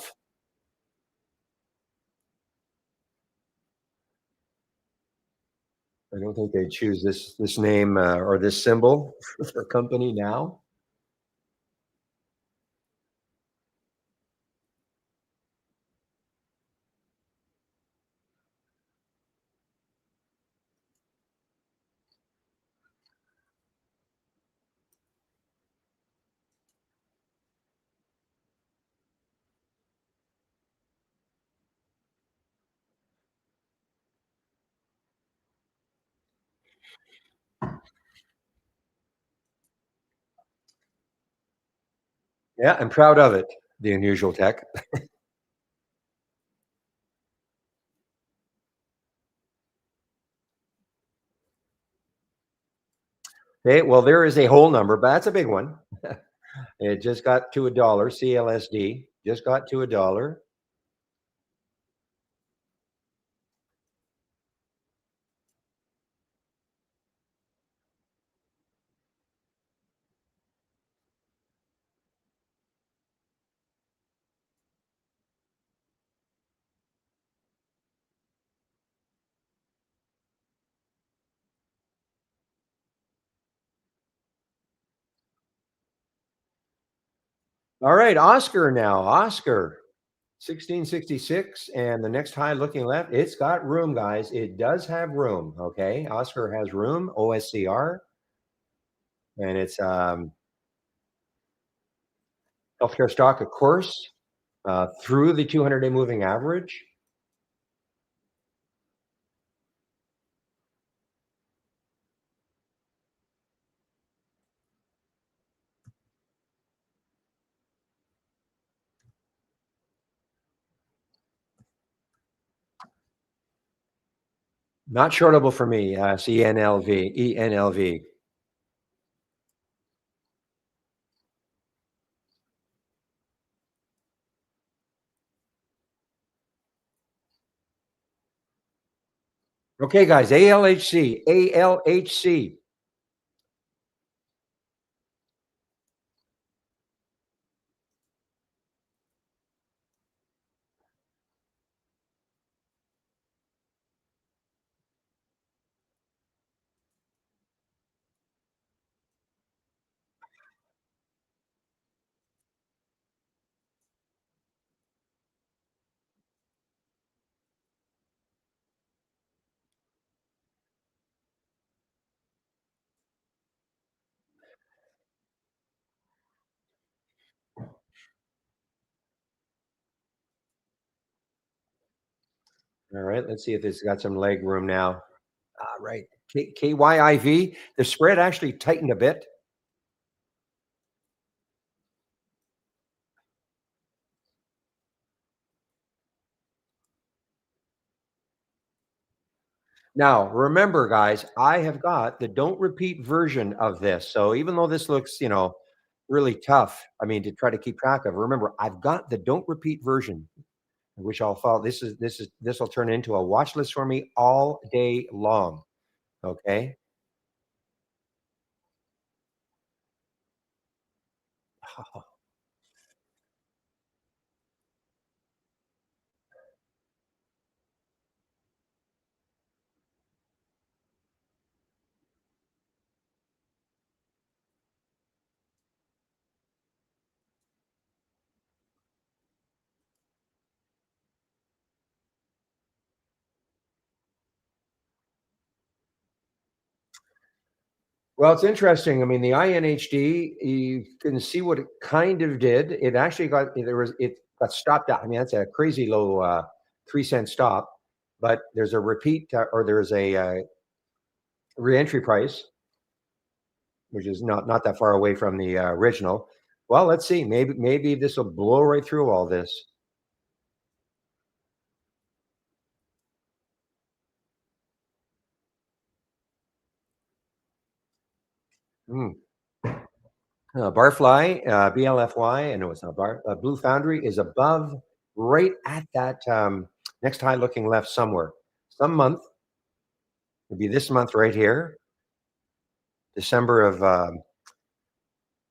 I don't think they choose this name, or this symbol for their company now. Yeah, I'm proud of it, the unusual tech. Okay, well, there is a whole number, but that's a big one. It just got to a dollar, CLSD, just got to a dollar. All right, Oscar now. Oscar, 1666, and the next high looking left. It's got room, guys. It does have room. Okay. Oscar has room, OSCR, and it's healthcare stock, of course, through the 200-day moving average. Not shortable for me. CNLV, ENLV. Okay, guys, ALHC, ALHC. All right, let's see if it's got some leg room now. Right. KYIV, the spread actually tightened a bit. Now, remember, guys, I have got the don't repeat version of this. So even though this looks, really tough, I mean, to try to keep track of, remember, I've got the don't repeat version, which I'll follow. This will turn into a watch list for me all day long. Okay. Well, it's interesting. I mean, the INHD, you can see what it kind of did. It actually it got stopped out. I mean, that's a crazy low 3 cent stop, but there's a repeat or there's a reentry price, which is not that far away from the original. Well, let's see. Maybe this will blow right through all this. Mm. Barfly, BLFY, no, it's not Bar. Blue Foundry is above, right at that next high, looking left somewhere. Some month, it'd be this month right here, December of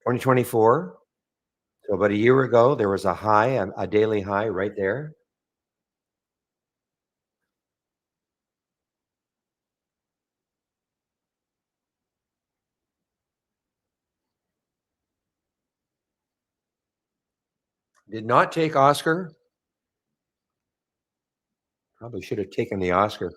2024. So about a year ago, there was a high, a daily high right there. Did not take Oscar. Probably should have taken the Oscar.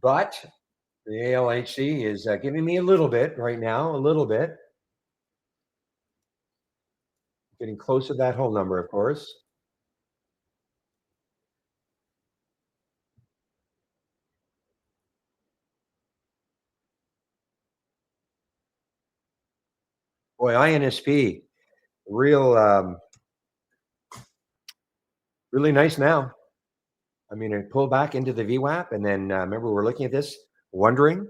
But the ALHC is giving me a little bit right now, a little bit. Getting close to that whole number, of course. Boy, INSP, real, really nice now. I mean, it pulled back into the VWAP, and then remember we're looking at this, wondering,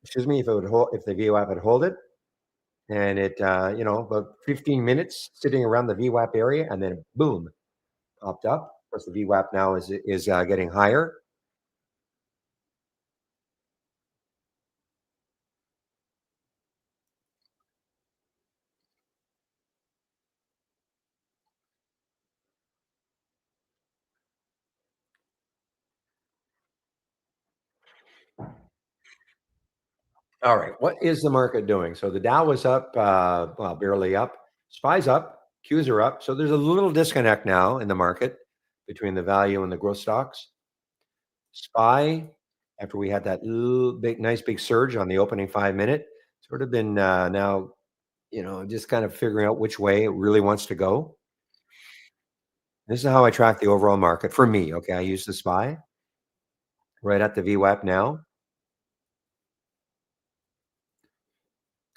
excuse me, if it would hold, if the VWAP would hold it, and it, about 15 minutes sitting around the VWAP area, and then boom, popped up. Of course, the VWAP now is getting higher. All right, what is the market doing? So the Dow was up, well, barely up. SPY's up, Qs are up. So there's a little disconnect now in the market between the value and the growth stocks. SPY, after we had that little big, nice big surge on the opening 5 minute, sort of been now, just kind of figuring out which way it really wants to go. This is how I track the overall market for me. Okay, I use the SPY right at the VWAP now.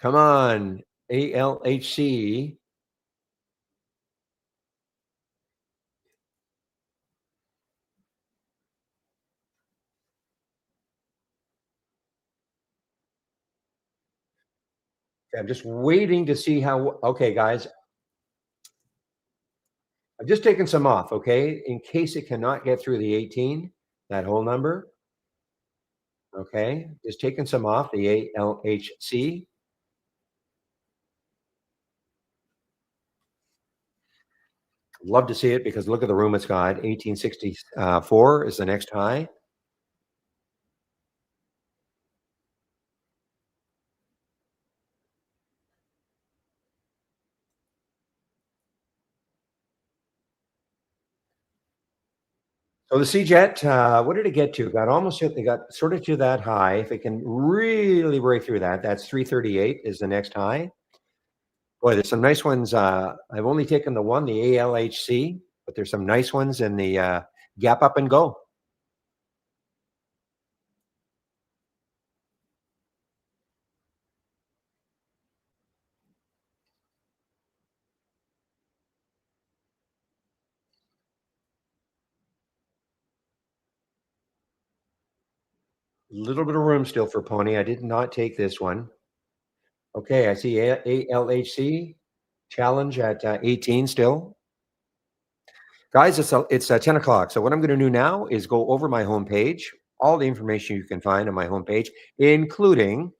Come on, ALHC. I'm just waiting to see how. Okay, guys, I've just taken some off. Okay, in case it cannot get through the 18, that whole number. Okay, just taking some off the ALHC. Love to see it because look at the room it's got. 1864 is the next high. So the CJET, what did it get to? Got almost hit. They got sort of to that high. If it can really break through that, that's 338 is the next high. Boy, there's some nice ones. I've only taken the one, the ALHC, but there's some nice ones in the gap up and go. Little bit of room still for Pony. I did not take this one. Okay, I see ALHC challenge at 18 still. Guys, it's 10 o'clock. So what I'm going to do now is go over my homepage, all the information you can find on my homepage, including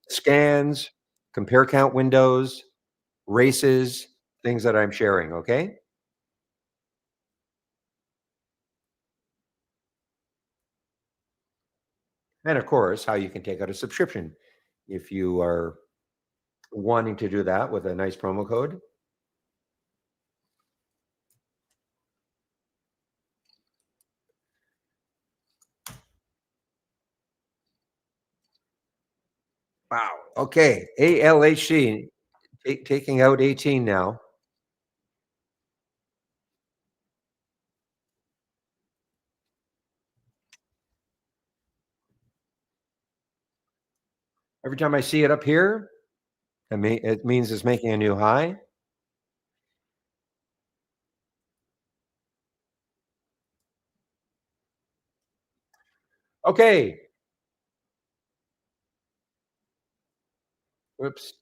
scans, compare count windows, races, things that I'm sharing. Okay. And of course, how you can take out a subscription if you are wanting to do that with a nice promo code. Wow. Okay. ALHC taking out 18 now. Every time I see it up here, it means it's making a new high. Okay. Whoops.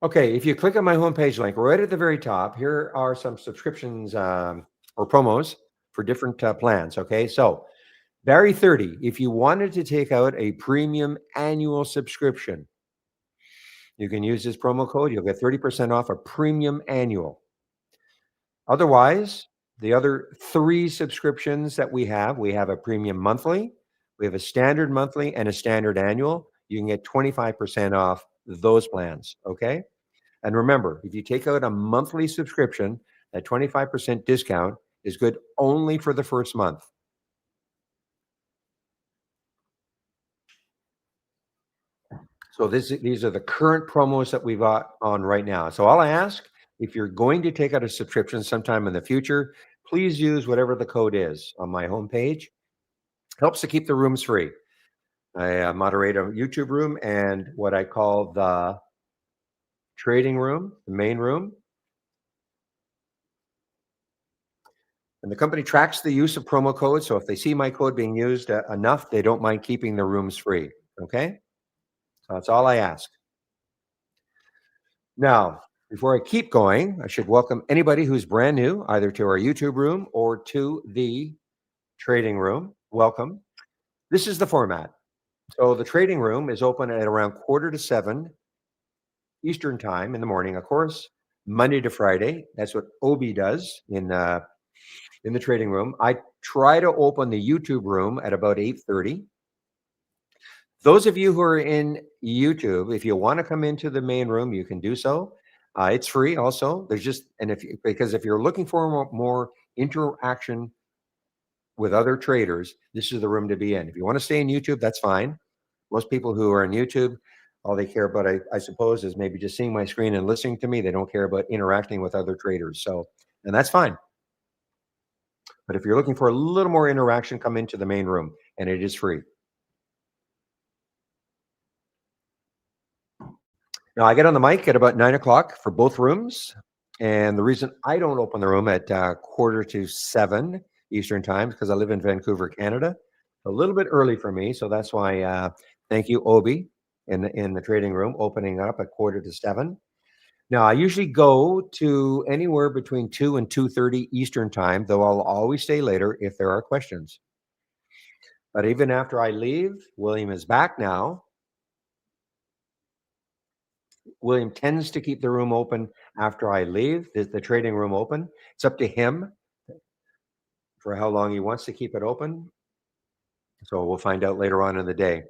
Okay, if you click on my homepage link right at the very top, here are some subscriptions or promos for different plans. Okay, so Barry 30, if you wanted to take out a premium annual subscription, you can use this promo code. You'll get 30% off a premium annual. Otherwise, the other three subscriptions that we have a premium monthly, we have a standard monthly, and a standard annual. You can get 25% off those plans. Okay. And remember, if you take out a monthly subscription, that 25% discount is good only for the first month. So these are the current promos that we've got on right now. So all I ask, if you're going to take out a subscription sometime in the future, please use whatever the code is on my homepage. Helps to keep the rooms free. I moderate a YouTube room and what I call the trading room, the main room. And the company tracks the use of promo codes. So if they see my code being used enough, they don't mind keeping the rooms free. Okay. So that's all I ask. Now, before I keep going, I should welcome anybody who's brand new, either to our YouTube room or to the trading room. Welcome. This is the format. So the trading room is open at around 6:45 Eastern time in the morning, of course, Monday to Friday. That's what Obi does in the trading room. I try to open the YouTube room at about 8:30. Those of you who are in YouTube, if you want to come into the main room, you can do so. It's free also. There's just and if you, because if you're looking for more interaction with other traders, this is the room to be in. If you want to stay in YouTube, that's fine. Most people who are on YouTube, all they care about, I suppose, is maybe just seeing my screen and listening to me. They don't care about interacting with other traders. So, and that's fine. But if you're looking for a little more interaction, come into the main room, and it is free. Now, I get on the mic at about 9 o'clock for both rooms. And the reason I don't open the room at 6:45 Eastern time is because I live in Vancouver, Canada. A little bit early for me. So that's why thank you, Obi, in the trading room, opening up at 6:45. Now, I usually go to anywhere between 2 and 2:30 Eastern time, though I'll always stay later if there are questions. But even after I leave, William is back now. William tends to keep the room open after I leave, the trading room open. It's up to him for how long he wants to keep it open. So we'll find out later on in the day.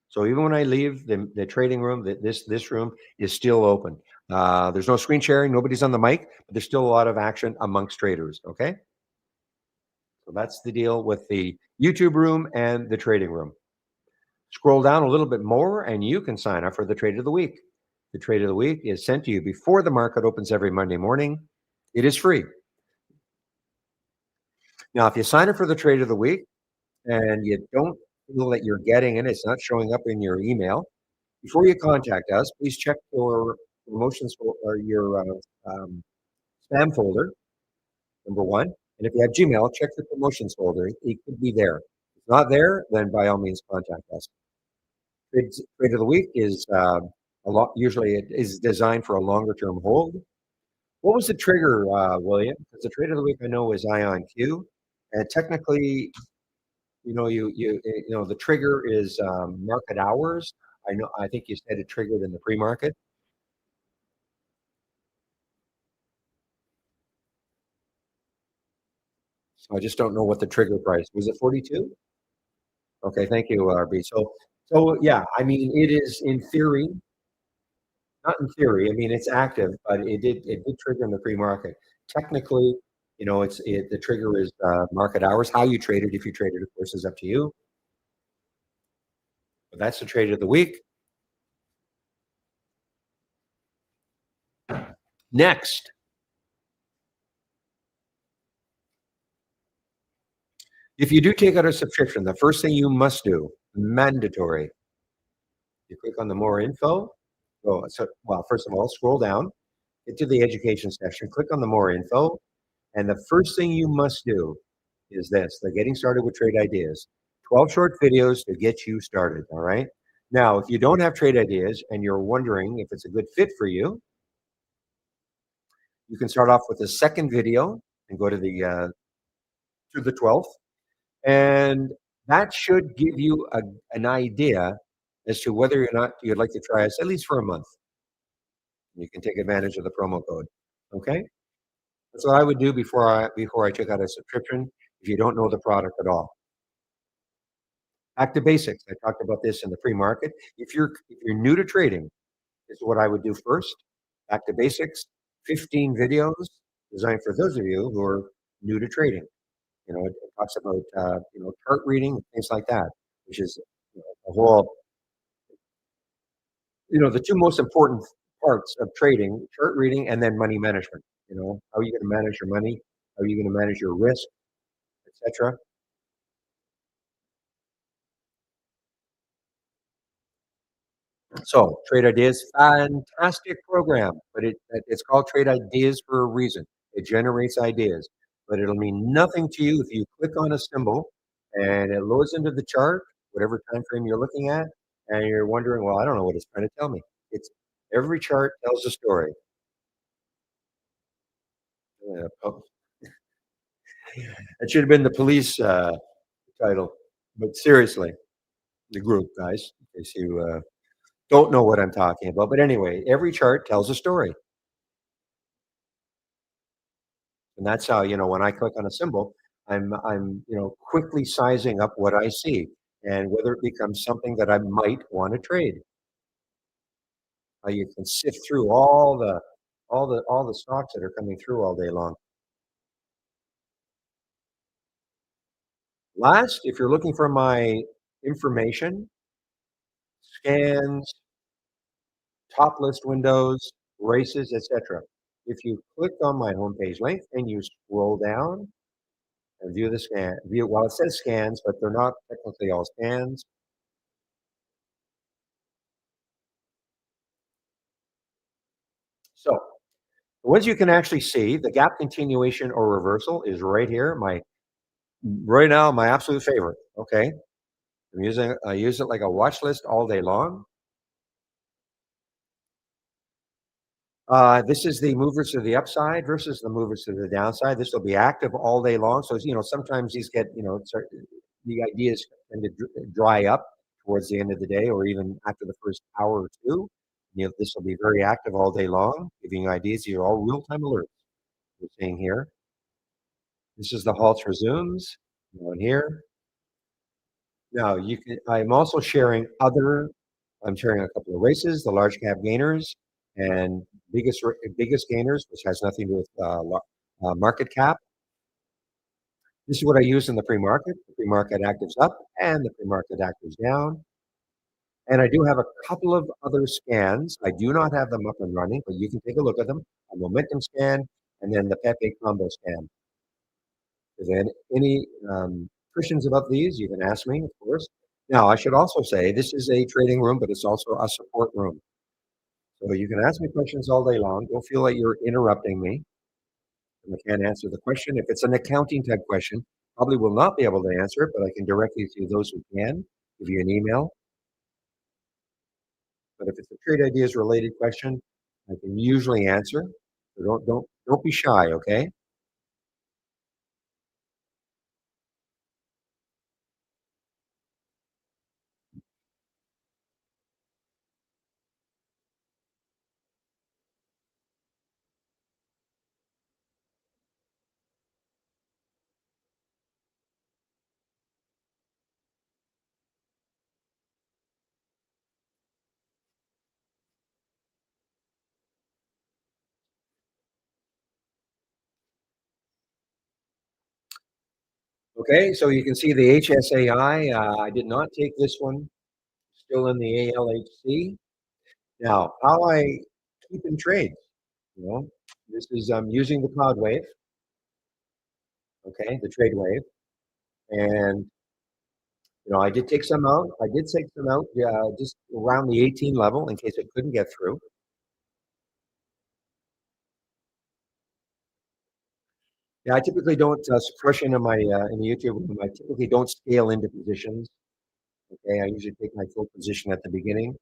So even when I leave the trading room, this room is still open. There's no screen sharing, nobody's on the mic, but there's still a lot of action amongst traders. Okay, so that's the deal with the YouTube room and the trading room. Scroll down a little bit more, and you can sign up for the trade of the week. The trade of the week is sent to you before the market opens every Monday morning. It is free. Now, if you sign up for the trade of the week and you don't feel that you're getting it, it's not showing up in your email, before you contact us, please check your promotions or your spam folder, number one. And if you have Gmail, check the promotions folder. It could be there. If it's not there, then by all means contact us. Trade of the week is a lot. Usually, it is designed for a longer term hold. What was the trigger, William? Because the trade of the week I know is Ion Q, and technically, the trigger is market hours. I know. I think you said it triggered in the pre-market. So I just don't know what the trigger price was. It 42? Okay, thank you, RB. So yeah, I mean, it is in theory, not in theory. I mean, it's active, but it did trigger in the pre-market. Technically, the trigger is market hours. How you trade it, if you trade it, of course, is up to you. But that's the trade of the week. Next, if you do take out a subscription, the first thing you must do, mandatory, you click on the more info. Well, first of all, scroll down, get to the education section, click on the more info, and the first thing you must do is this, the getting started with trade ideas. 12 short videos to get you started, all right? Now, if you don't have trade ideas and you're wondering if it's a good fit for you, you can start off with the second video and go to the 12th, and that should give you an idea as to whether or not you'd like to try us at least for a month. You can take advantage of the promo code. Okay? That's what I would do before I took out a subscription if you don't know the product at all. Back to basics. I talked about this in the pre-market. If you're new to trading, this is what I would do first. Back to basics. 15 videos designed for those of you who are new to trading. It talks about chart reading and things like that, which is a whole. The two most important parts of trading: chart reading and then money management. How are you going to manage your money? How are you going to manage your risk, etc. So, Trade Ideas, fantastic program, but it's called Trade Ideas for a reason. It generates ideas, but it'll mean nothing to you if you click on a symbol and it loads into the chart, whatever time frame you're looking at, and you're wondering, well, I don't know what it's trying to tell me. It's every chart tells a story. Oh, it should have been the police title, but seriously, the group guys, in case you don't know what I'm talking about. But anyway, every chart tells a story. And that's how, when I click on a symbol, I'm quickly sizing up what I see and whether it becomes something that I might want to trade. You can sift through all the stocks that are coming through all day long. Last, if you're looking for my information, scans, top list windows, races, etc. If you click on my homepage link and you scroll down and view the scan, well, it says scans, but they're not technically all scans. So the ones you can actually see, the gap continuation or reversal is right here. Right now, my absolute favorite. Okay. I use it like a watch list all day long. This is the movers to the upside versus the movers to the downside. This will be active all day long. So, sometimes these get, the ideas tend to dry up towards the end of the day or even after the first hour or two. This will be very active all day long, giving you ideas. These are all real-time alerts we're seeing here. This is the halts resumes down here. Now I'm also sharing I'm sharing a couple of races, the large cap gainers and biggest gainers, which has nothing to do with market cap. This is what I use in the pre-market. The pre-market actives up and the pre-market actives down. And I do have a couple of other scans. I do not have them up and running, but you can take a look at them. A momentum scan and then the Pepe combo scan. If there any questions about these, you can ask me, of course. Now, I should also say this is a trading room, but it's also a support room. So you can ask me questions all day long. Don't feel like you're interrupting me. And I can't answer the question. If it's an accounting type question, probably will not be able to answer it, but I can direct you to those who can, give you an email. But if it's a trade ideas related question, I can usually answer. So don't be shy, okay? Okay, so you can see the HSAI. I did not take this one. Still in the ALHC. Now, how I keep in trade, you know, this is using the cloud wave, okay, the trade wave, and I did take some out. I did take some out just around the 18 level in case it couldn't get through. Yeah, I typically don't crush into my in the YouTube room. I typically don't scale into positions. Okay, I usually take my full position at the beginning.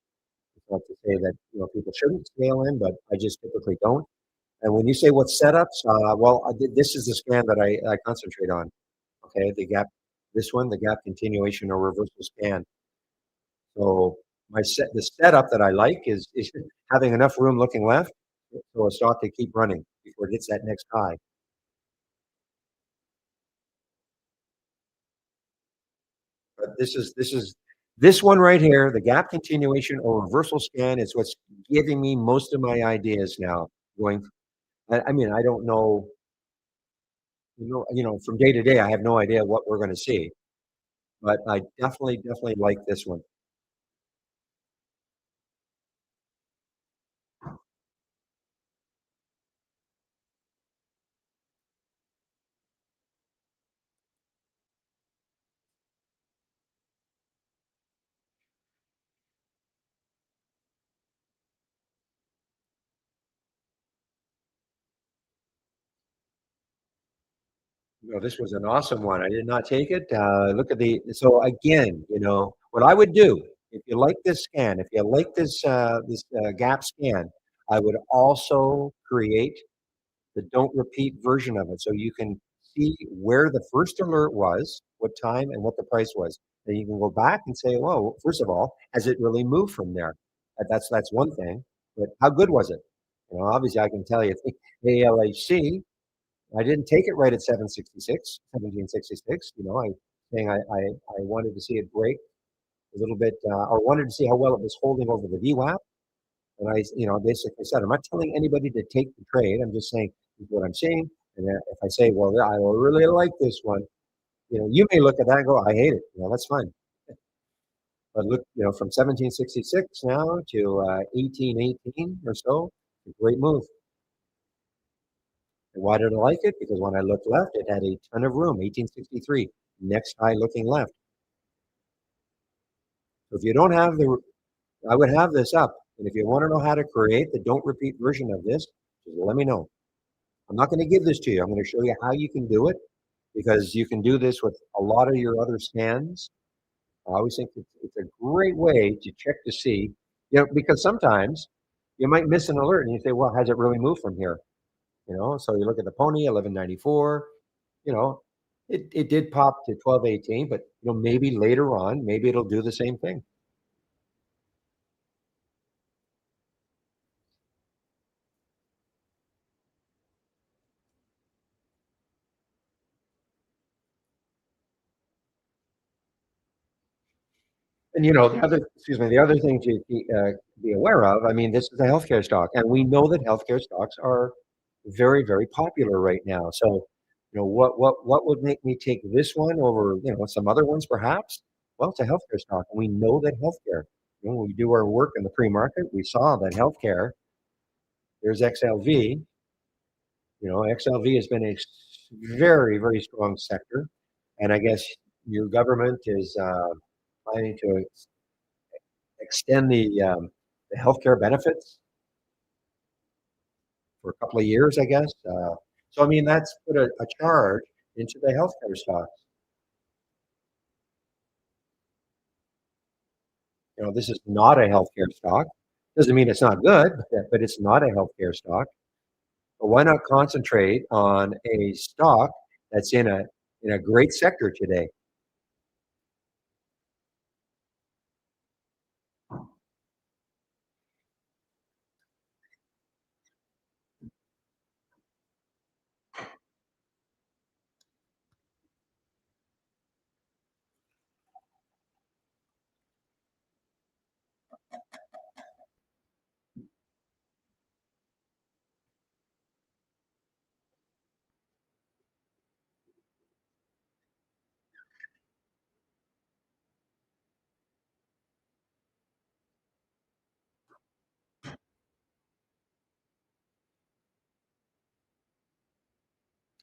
It's not to say that people shouldn't scale in, but I just typically don't. And when you say what setups, well, this is the scan that I concentrate on. Okay, the gap, this one, the gap continuation or reversal scan. So the setup that I like is having enough room looking left so a stock to keep running before it hits that next high. But this one right here, the gap continuation or reversal scan is what's giving me most of my ideas now. Going, I mean, I don't know, from day to day, I have no idea what we're going to see, but I definitely like this one. This was an awesome one. I did not take it. Look at so again, what I would do if you like this scan, if you like this gap scan, I would also create the don't repeat version of it so you can see where the first alert was, what time, and what the price was. Then you can go back and say, well, first of all, has it really moved from there? That's one thing. But how good was it? Obviously, I can tell you, ALHC, I didn't take it right at 766, 1766. I saying I wanted to see it break a little bit, or wanted to see how well it was holding over the VWAP. And basically said, I'm not telling anybody to take the trade. I'm just saying this is what I'm seeing. And then if I say, well, I really like this one, you may look at that and go, I hate it. That's fine. But look, from 1766 now to 1818 or so, a great move. And why did I like it? Because when I looked left, it had a ton of room, 1863, next high looking left. So if you don't have I would have this up. And if you want to know how to create the don't repeat version of this, just let me know. I'm not going to give this to you. I'm going to show you how you can do it because you can do this with a lot of your other scans. I always think it's a great way to check to see, because sometimes you might miss an alert and you say, well, has it really moved from here? So you look at the pony, 1194, you know, it did pop to 1218, but maybe later on, maybe it'll do the same thing. And the other thing to be aware of, I mean, this is a healthcare stock, and we know that healthcare stocks are very, very popular right now. So, what would make me take this one over, some other ones perhaps? Well, it's a healthcare stock, and we know that healthcare. When we do our work in the pre-market, we saw that healthcare. There's XLV. XLV has been a very, very strong sector, and I guess your government is planning to extend the healthcare benefits for a couple of years, I guess. So, I mean, that's put a charge into the healthcare stocks. This is not a healthcare stock. Doesn't mean it's not good, but it's not a healthcare stock. But why not concentrate on a stock that's in a great sector today?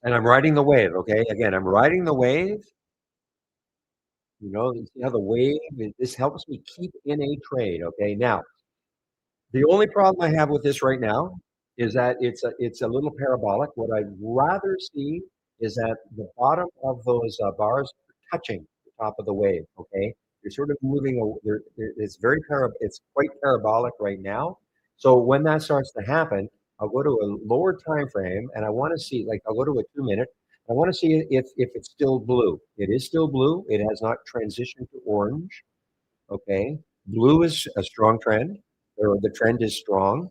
and I'm riding the wave, okay? Again, I'm riding the wave, you see how the wave, this helps me keep in a trade, okay? Now, the only problem I have with this right now is that it's a little parabolic. What I'd rather see is that the bottom of those bars touching the top of the wave. Okay, you're sort of moving. It's it's quite parabolic right now. So when that starts to happen, I'll go to a lower time frame, and I want to see, like, I'll go to a 2 minute. I want to see if it's still blue. It is still blue. It has not transitioned to orange. Okay. Blue is a strong trend, or the trend is strong.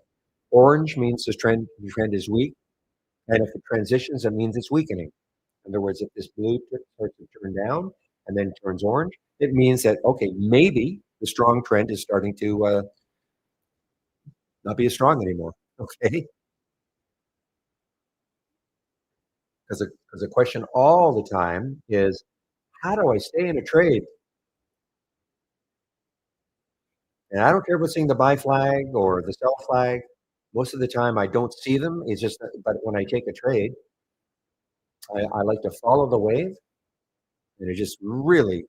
Orange means the trend is weak. And if it transitions, it means it's weakening. In other words, if this blue starts to turn down and then turns orange, it means that, okay, maybe the strong trend is starting to not be as strong anymore. Okay. Because the question all the time is, how do I stay in a trade? And I don't care if it's seeing the buy flag or the sell flag. Most of the time, I don't see them. It's just, but when I take a trade, I like to follow the wave, and it just really,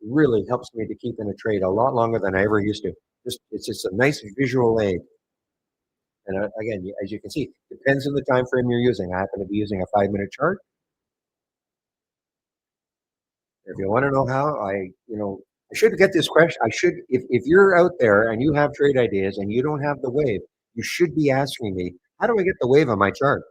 really helps me to keep in a trade a lot longer than I ever used to. It's just a nice visual aid. And again, as you can see, depends on the time frame you're using. I happen to be using a 5 minute chart. If you want to know how, I should get this question. I should, if you're out there and you have trade ideas and you don't have the wave, you should be asking me, how do I get the wave on my chart?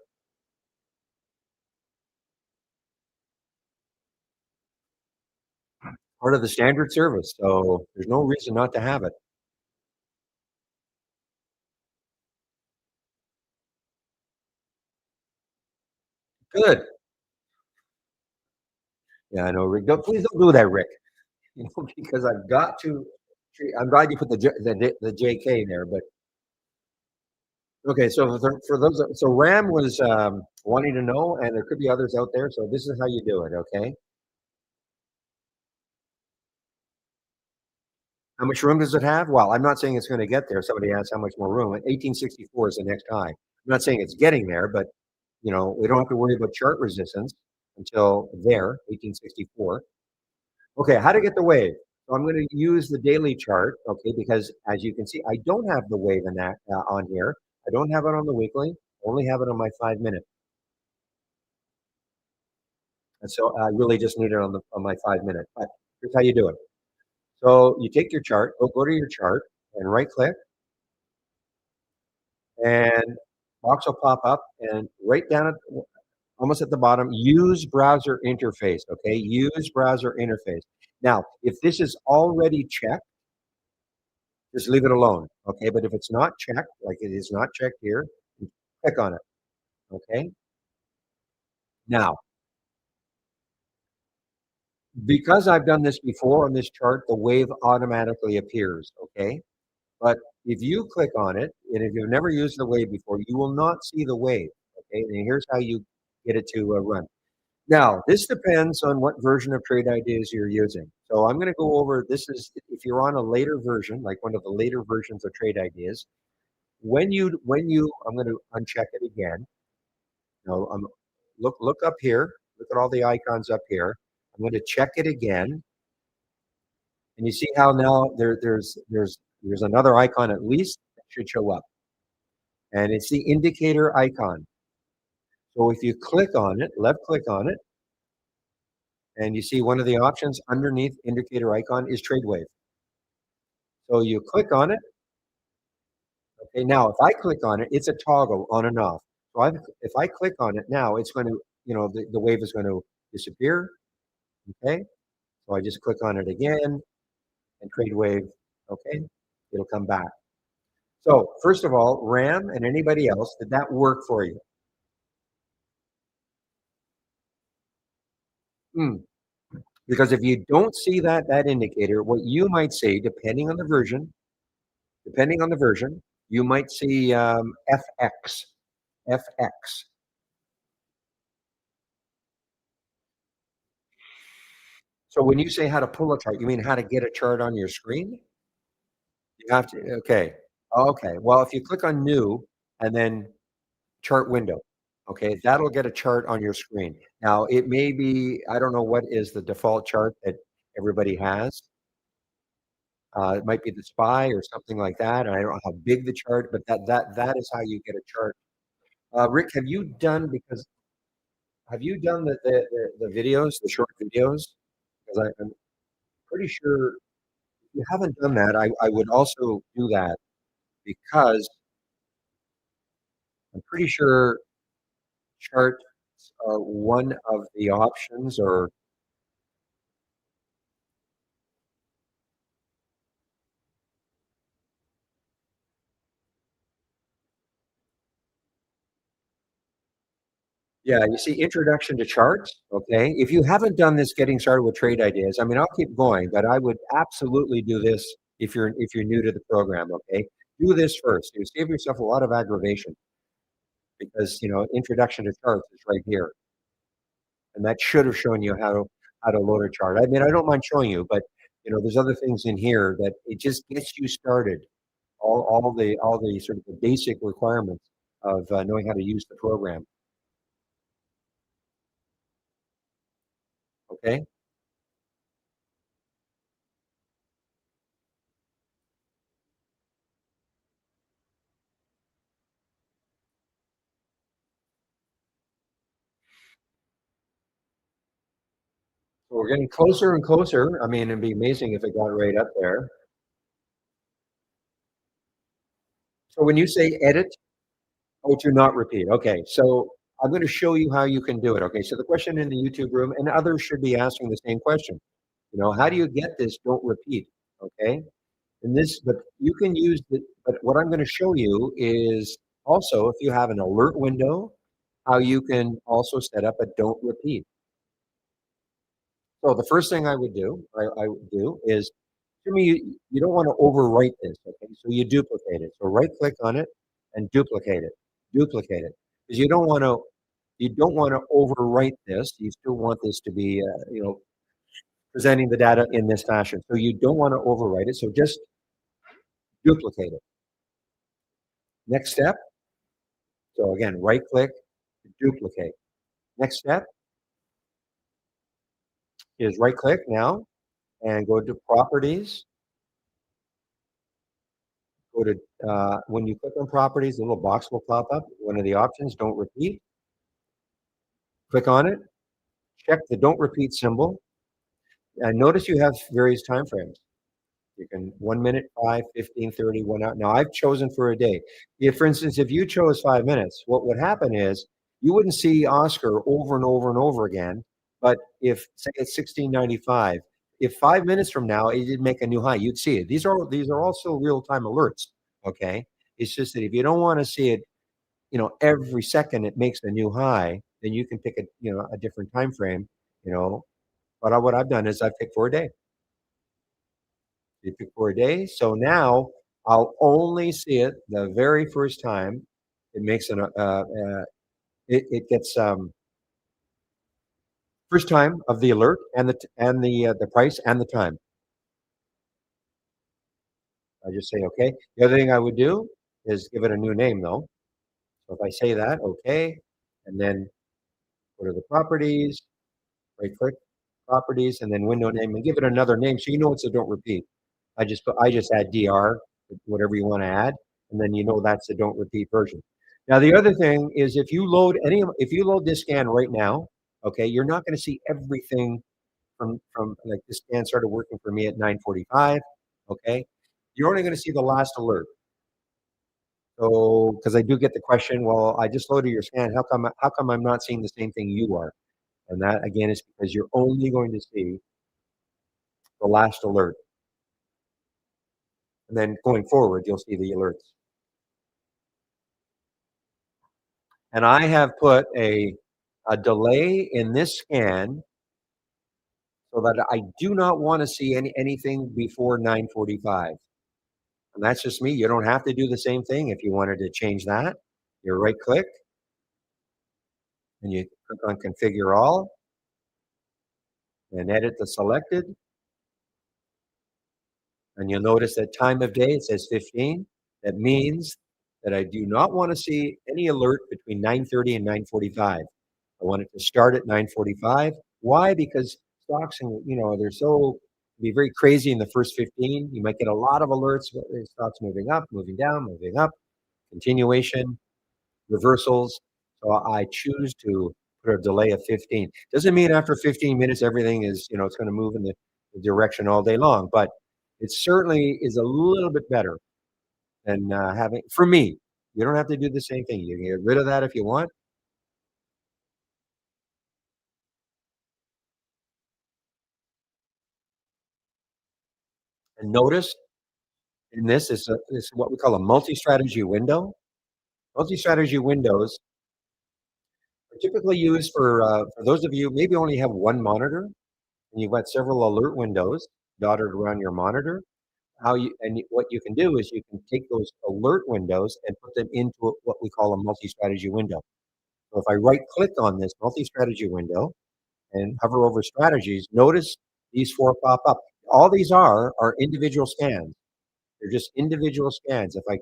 Part of the standard service. So there's no reason not to have it. Good. Yeah, I know, Rick. Please don't do that, Rick. Because I've got to. I'm glad you put the JK there, but okay. So for those, so Ram was wanting to know, and there could be others out there. So this is how you do it. Okay. How much room does it have? Well, I'm not saying it's going to get there. Somebody asked how much more room. 1864 is the next high. I'm not saying it's getting there, but we don't have to worry about chart resistance until there, 1864. Okay, how to get the wave. So I'm going to use the daily chart, okay, because as you can see, I don't have the wave in that on here. I don't have it on the weekly. I only have it on my 5 minute. And so I really just need it on my 5 minute. But here's how you do it. So you take your chart, go to your chart and right click, and box will pop up, and right down at almost at the bottom, use browser interface. Okay, use browser interface. Now, if this is already checked, just leave it alone. Okay, but if it's not checked, like it is not checked here, click on it. Okay. Now, because I've done this before on this chart, the wave automatically appears. Okay. But if you click on it, and if you've never used the wave before, you will not see the wave. Okay. And here's how you get it to run. Now, this depends on what version of Trade Ideas you're using. So I'm going to go over, this is if you're on a later version, like one of the later versions of Trade Ideas, I'm going to uncheck it again. Now, look up here. Look at all the icons up here. I'm going to check it again, and you see how now there's another icon at least that should show up, and it's the indicator icon. So if you click on it, left click on it, and you see one of the options underneath indicator icon is trade wave. So you click on it. Okay, now if I click on it, it's a toggle on and off. So if I click on it now, it's going to, the wave is going to disappear. Okay, so I just click on it again and trade wave. Okay, it'll come back. So first of all, Ram and anybody else, did that work for you? Hmm. Because if you don't see that indicator, what you might see, depending on the version, you might see FX. FX. So when you say how to pull a chart, you mean how to get a chart on your screen? You have to, okay. Okay. Well, if you click on new and then chart window, Okay, that'll get a chart on your screen. Now, it may be, I don't know what is the default chart that everybody has. It might be the SPY or something like that, and I don't know how big the chart, but that is how you get a chart. Rick, have you done the videos, the short videos? Because I'm pretty sure if you haven't done that, I would also do that because I'm pretty sure charts are one of the options or yeah, you see introduction to charts, okay? If you haven't done this getting started with trade ideas, I mean, I'll keep going, but I would absolutely do this if you're new to the program, okay? Do this first. You save yourself a lot of aggravation because, introduction to charts is right here. And that should have shown you how to load a chart. I mean, I don't mind showing you, but there's other things in here that it just gets you started. All the sort of the basic requirements of knowing how to use the program. Okay. So we're getting closer and closer. I mean, it'd be amazing if it got right up there. So when you say edit, oh, to not repeat. Okay. So I'm going to show you how you can do it. Okay. So the question in the YouTube room, and others should be asking the same question. How do you get this? Don't repeat. Okay. And this, but you can use the, but what I'm going to show you is also if you have an alert window, how you can also set up a don't repeat. So the first thing I would do is, to me, you don't want to overwrite this, okay? So you duplicate it. So right click on it and duplicate it, because you don't want to overwrite this. You still want this to be, presenting the data in this fashion. So you don't want to overwrite it. So just duplicate it. Next step. So again, right click, duplicate. Next step is right click now and go to properties. Go to when you click on properties, a little box will pop up. One of the options, don't repeat. Click on it. Check the don't repeat symbol. And notice you have various time frames. You can 1 minute, 5, 15, 30, 1 hour. Now I've chosen for a day. If, for instance, if you chose 5 minutes, what would happen is you wouldn't see Oscar over and over and over again. But if say it's 1695, if 5 minutes from now it did make a new high, you'd see it. These are also real time alerts. Okay. It's just that if you don't want to see it, every second it makes a new high, then you can pick a different time frame, you know. But what I've done is I've picked for a day. You pick for a day. So now I'll only see it the very first time it makes it gets first time of the alert and the price and the time. I just say okay. The other thing I would do is give it a new name though. So if I say that, okay, and then go to the properties, right click, properties, and then window name, and give it another name so you know it's a don't repeat. I just add DR, whatever you want to add, and then that's the don't repeat version. Now the other thing is if you load this scan right now, okay, you're not going to see everything from like this scan started working for me at 9:45. Okay, you're only going to see the last alert. So because I do get the question, well, I just loaded your scan. How come I'm not seeing the same thing you are? And that again is because you're only going to see the last alert. And then going forward, you'll see the alerts. And I have put a delay in this scan so that I do not want to see anything before 9:45. And that's just me. You don't have to do the same thing if you wanted to change that. You right click and you click on configure all and edit the selected. And you'll notice that time of day, it says 15. That means that I do not want to see any alert between 9:30 and 9:45. I want it to start at 9:45. Why? Because stocks and they're so be very crazy in the first 15. You might get a lot of alerts. Stocks moving up, moving down, moving up, continuation, reversals. So I choose to put a delay of 15. Doesn't mean after 15 minutes everything is it's going to move in the direction all day long, but it certainly is a little bit better than having. For me, you don't have to do the same thing. You can get rid of that if you want. And notice in this is what we call a multi-strategy window. Multi-strategy windows are typically used for those of you maybe only have one monitor and you've got several alert windows dotted around your monitor. What you can do is you can take those alert windows and put them into what we call a multi-strategy window. So if I right-click on this multi-strategy window and hover over strategies, notice these four pop up. All these are individual scans. They're just individual scans. If I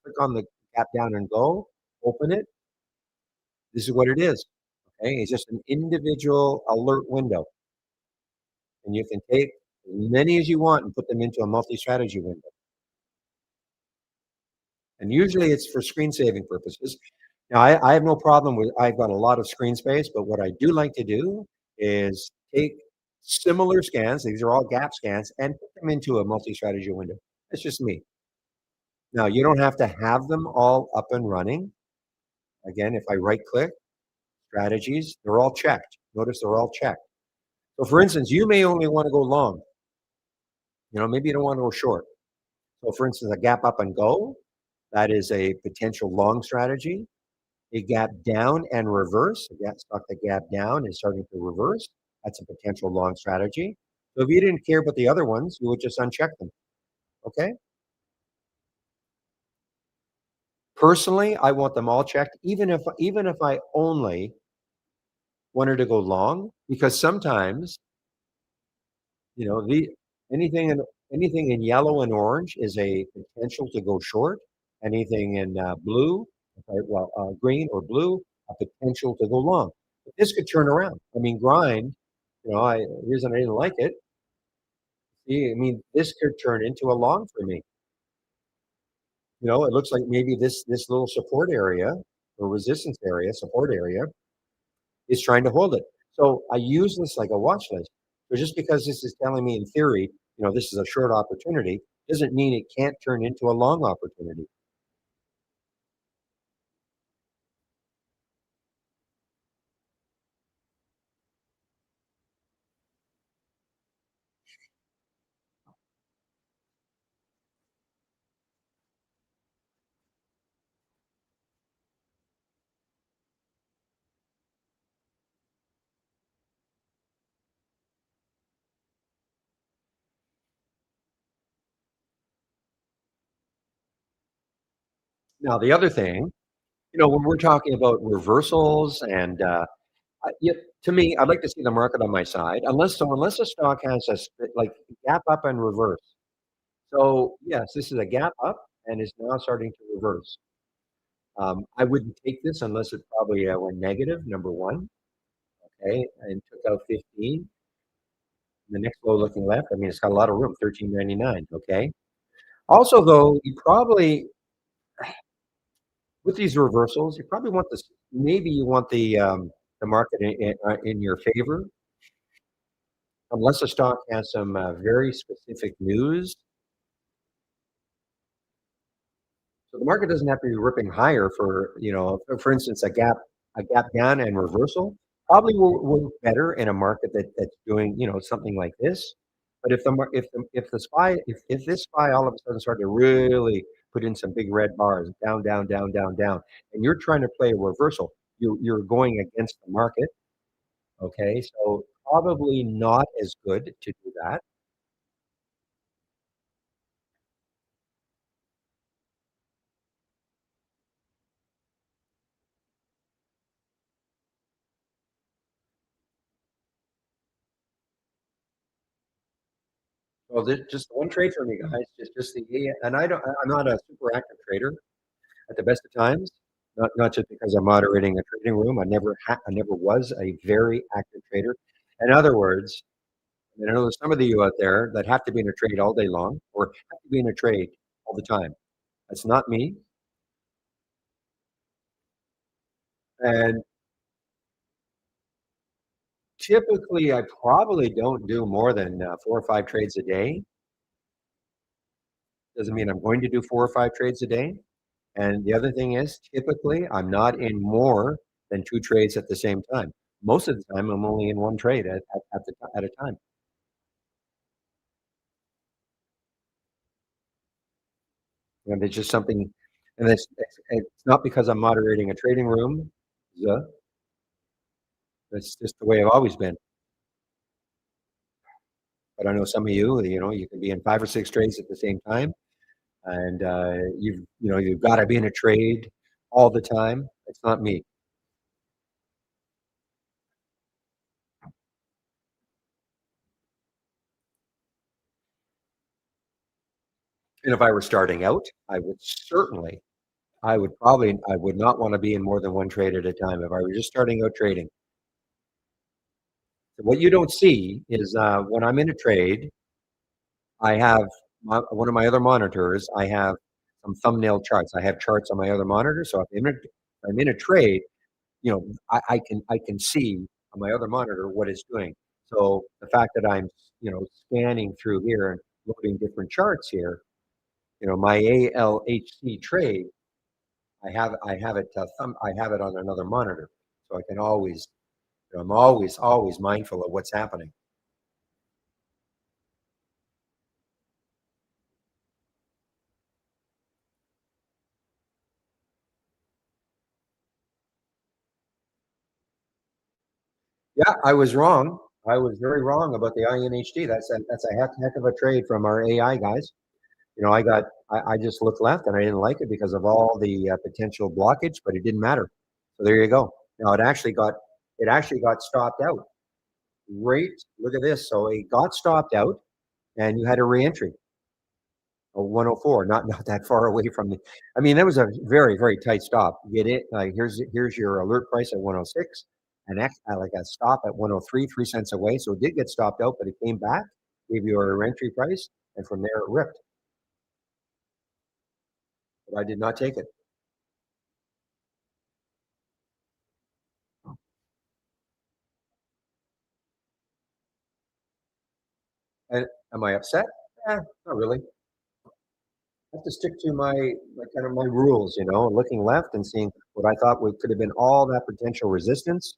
click on the tap down and go, open it, this is what it is. Okay, it's just an individual alert window, and you can take as many as you want and put them into a multi-strategy window. And usually it's for screen saving purposes. Now I have no problem with. I've got a lot of screen space, but what I do like to do is take similar scans. These are all gap scans, and put them into a multi-strategy window. That's just me. Now you don't have to have them all up and running. Again, if I right click strategies, they're all checked. Notice they're all checked. So for instance, you may only want to go long. Maybe you don't want to go short. So for instance, a gap up and go, that is a potential long strategy. A gap down and reverse, a gap stock that gap down is starting to reverse. That's a potential long strategy. So if you didn't care about the other ones, you would just uncheck them. Okay. Personally, I want them all checked, even if I only wanted to go long, because sometimes the anything in anything in yellow and orange is a potential to go short. Anything in blue, green or blue, a potential to go long. But this could turn around. I mean, grind. The reason I didn't like it. See, I mean, this could turn into a long for me. It looks like maybe this little support area or resistance area, support area, is trying to hold it. So I use this like a watch list. So just because this is telling me in theory, this is a short opportunity, doesn't mean it can't turn into a long opportunity. Now, the other thing, when we're talking about reversals and yeah, to me, I'd like to see the market on my side, unless the stock has like gap up and reverse. So yes, this is a gap up and is now starting to reverse. I wouldn't take this unless it probably went negative. Number one, okay, and took out 15. The next low looking left. I mean, it's got a lot of room. 13.99. Okay. Also, though, you probably with these reversals, you probably want this. Maybe you want the market in your favor, unless the stock has some very specific news. So the market doesn't have to be ripping higher for instance, a gap down and reversal probably will work better in a market that's doing, something like this. But if this spy all of a sudden started to really put in some big red bars, down, down, down, down, down, and you're trying to play a reversal, you're going against the market. Okay, so probably not as good to do that. Well, just one trade for me, guys. Just the and I'm not a super active trader. at the best of times, not just because I'm moderating a trading room. I never was a very active trader. In other words, and I know there's some of you out there that have to be in a trade all day long or have to be in a trade all the time. That's not me. And typically, I probably don't do more than 4 or 5 trades a day. Doesn't mean I'm going to do 4 or 5 trades a day. And the other thing is, typically, I'm not in more than 2 trades at the same time. Most of the time, I'm only in one trade at a time. And it's just something, and it's not because I'm moderating a trading room. Yeah, that's just the way I've always been. But I know some of you, you can be in 5 or 6 trades at the same time, and you've got to be in a trade all the time. It's not me. And if I were starting out, I would not want to be in more than one trade at a time if I were just starting out trading. So what you don't see is when I'm in a trade, I have one of my other monitors. I have some thumbnail charts. I have charts on my other monitor. So I'm in a trade, I can see on my other monitor what it's doing. So the fact that I'm scanning through here and loading different charts here, my ALHC trade, I have it on another monitor, so I can always I'm always mindful of what's happening. Yeah, I was wrong. I was very wrong about the INHD. That's a heck of a trade from our AI guys. I just looked left and I didn't like it because of all the potential blockage, but it didn't matter. So there you go. Now it actually got stopped out. Great. Look at this. So it got stopped out and you had a reentry. 104, not that far away from the. I mean, that was a very tight stop. Get it? Like here's your alert price at 106, and like a stop at 103, 3 cents away. So it did get stopped out, but it came back, gave you a entry price, and from there it ripped. But I did not take it. And am I upset? Not really. I have to stick to my kind of my rules, looking left and seeing what I thought could have been all that potential resistance.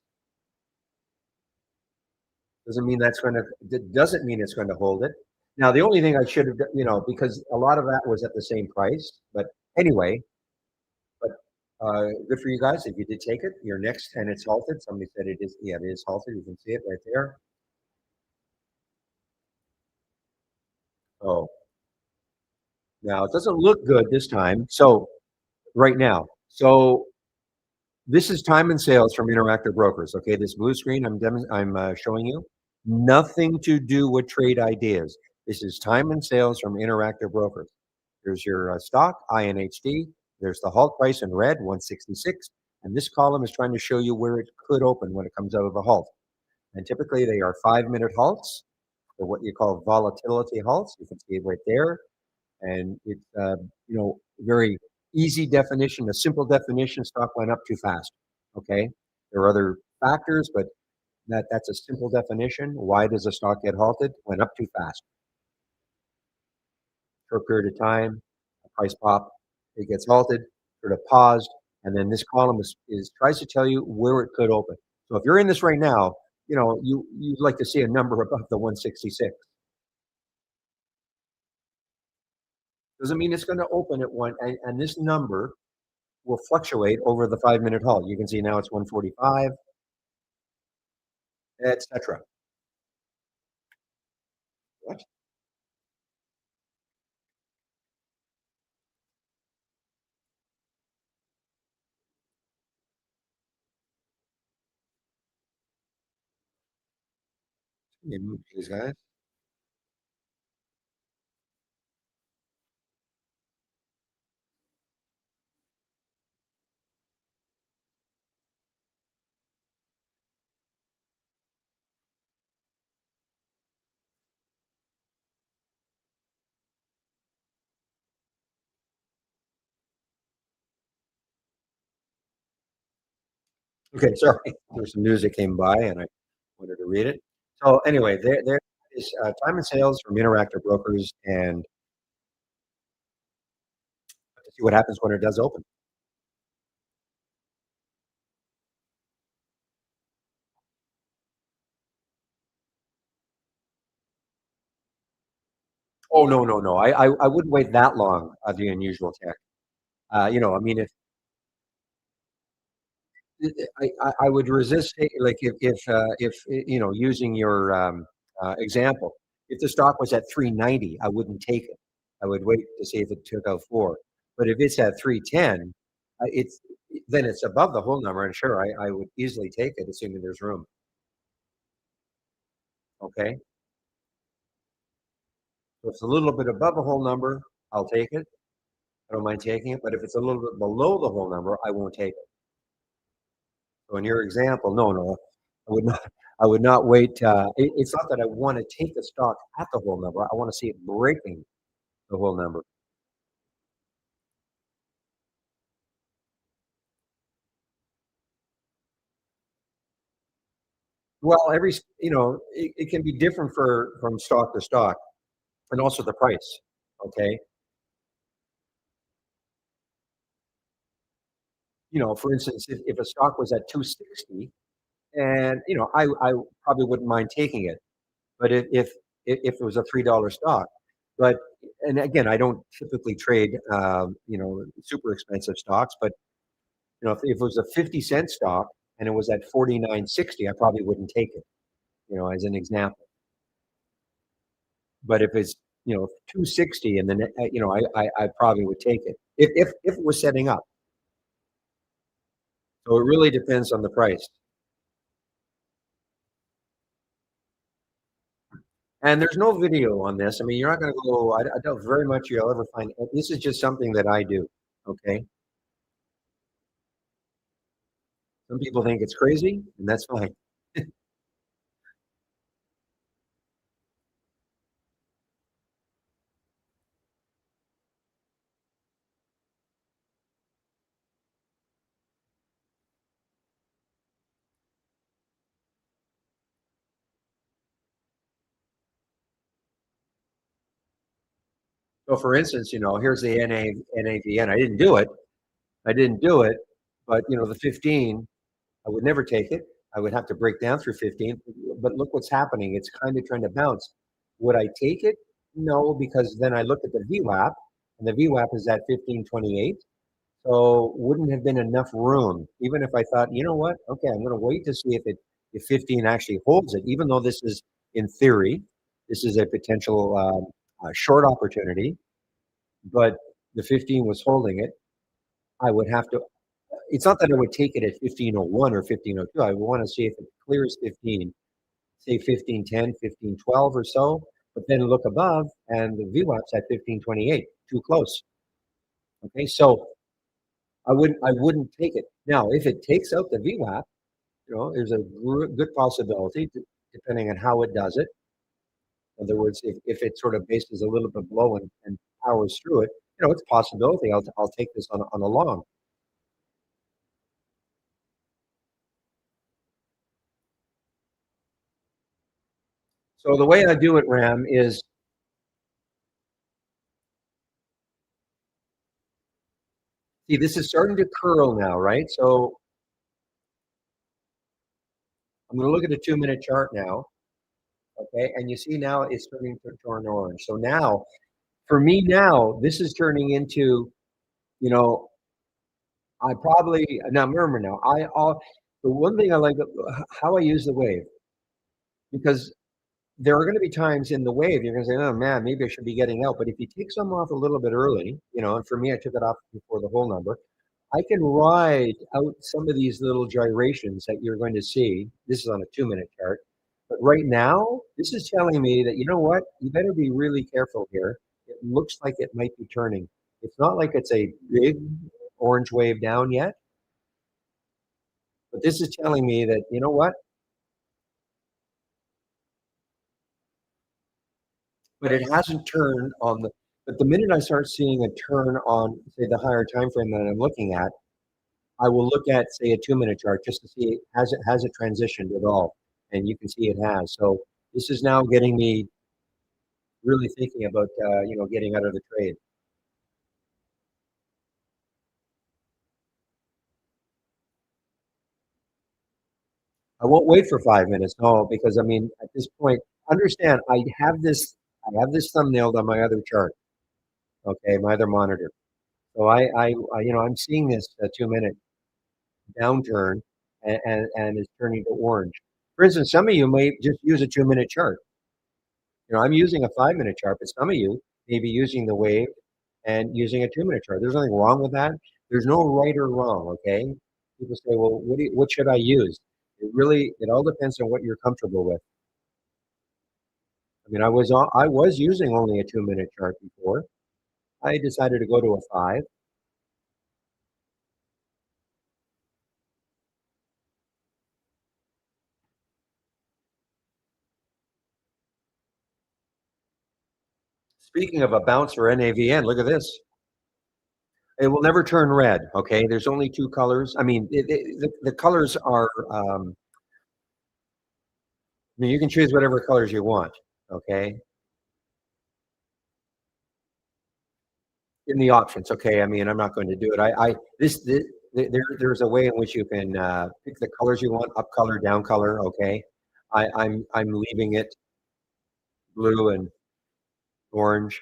Doesn't mean it's going to hold it. Now, the only thing I should have, because a lot of that was at the same price. But anyway, but good for you guys if you did take it. You're next, and it's halted. Somebody said it is. Yeah, it is halted. You can see it right there. Oh, now it doesn't look good this time. So right now, so this is time and sales from Interactive Brokers. Okay, this blue screen I'm showing you, nothing to do with trade ideas. This is time and sales from Interactive Brokers. There's your stock, INHD. There's the halt price in red, 166. And this column is trying to show you where it could open when it comes out of the halt. And typically they are 5-minute halts, or what you call volatility halts. You can see it right there. And it's, very easy definition, a simple definition, stock went up too fast. Okay. There are other factors, but that's a simple definition. Why does a stock get halted? Went up too fast. Short period of time, a price pop, it gets halted, sort of paused, and then this column is tries to tell you where it could open. So if you're in this right now, you'd like to see a number above the 166. Doesn't mean it's going to open at one, and this number will fluctuate over the 5-minute halt. You can see now it's 145, etc. What? These guys. Okay, sorry. There's some news that came by, and I wanted to read it. So anyway, there is time and sales from Interactive Brokers, and to see what happens when it does open. Oh no, no, no. I wouldn't wait that long. The unusual tech. I mean, I would resist like if using your example, if the stock was at 390, I wouldn't take it. I would wait to see if it took out four. But if it's at 310, it's then it's above the whole number, and sure, I would easily take it, assuming there's room. Okay, so if it's a little bit above the whole number, I'll take it. I don't mind taking it. But if it's a little bit below the whole number, I won't take it. So in your example, no, no, I would not. I would not wait. It's not that I want to take the stock at the whole number. I want to see it breaking the whole number. Well, it can be different from stock to stock, and also the price. Okay, for instance, if a stock was at 260, and I probably wouldn't mind taking it. But if it was a $3 stock, but and again, I don't typically trade super expensive stocks, but if it was a 50-cent stock and it was at 49.60, I probably wouldn't take it, as an example. But if it's 260 and then I probably would take it if it was setting up. So it really depends on the price. And there's no video on this. I mean, you're not going to go. I doubt very much you'll ever find. This is just something that I do. Okay. Some people think it's crazy, and that's fine. So, for instance, here's the NAVN. I didn't do it. I didn't do it, but the 15, I would never take it. I would have to break down through 15. But look what's happening. It's kind of trying to bounce. Would I take it? No, because then I look at the VWAP, and the VWAP is at 1528. So wouldn't have been enough room, even if I thought, you know what? Okay, I'm going to wait to see if 15 actually holds it, even though this is in theory, this is a potential short opportunity, but the 15 was holding it. I would have to. It's not that I would take it at 1501 or 1502. I would want to see if it clears 15, say 1510, 1512 or so, but then look above and the VWAP's at 1528, too close. Okay, so I wouldn't take it. Now, if it takes out the VWAP, there's a good possibility, depending on how it does it. In other words, if it sort of bases a little bit below and powers through it, it's a possibility. I'll take this on a long. So the way I do it, Ram, is see this is starting to curl now, right? So I'm going to look at a 2-minute chart now, okay? And you see now it's turning to turn orange. So now, for me now, this is turning into, you know, I probably now remember now. The one thing I like how I use the wave because there are going to be times in the wave you're going to say, "Oh man, maybe I should be getting out." But if you take some off a little bit early, and for me, I took it off before the whole number. I can ride out some of these little gyrations that you're going to see. This is on a 2-minute chart, but right now, this is telling me that you know what, you better be really careful here. It looks like it might be turning. It's not like it's a big orange wave down yet. But this is telling me that, you know what? But it hasn't turned on but the minute I start seeing a turn on, say, the higher time frame that I'm looking at, I will look at, say, a 2-minute chart just to see has it transitioned at all, and you can see it has. So this is now getting me really thinking about getting out of the trade. I won't wait for 5 minutes, no, because I mean at this point, understand I have this thumbnailed on my other chart, okay, my other monitor. So I'm seeing this 2-minute downturn, and it's turning to orange. For instance, some of you may just use a 2-minute chart. I'm using a 5-minute chart, but some of you may be using the wave and using a 2-minute chart. There's nothing wrong with that. There's no right or wrong. Okay. People say, well, what should I use? It all depends on what you're comfortable with. I mean, I was using only a 2-minute chart before. I decided to go to a 5. Speaking of a bouncer NAVN, look at this. It will never turn red. Okay, there's only two colors. I mean, the colors are. I mean, you can choose whatever colors you want. Okay, in the options. Okay, I mean, I'm not going to do it. There's a way in which you can pick the colors you want, up color, down color. Okay, I'm leaving it blue and orange.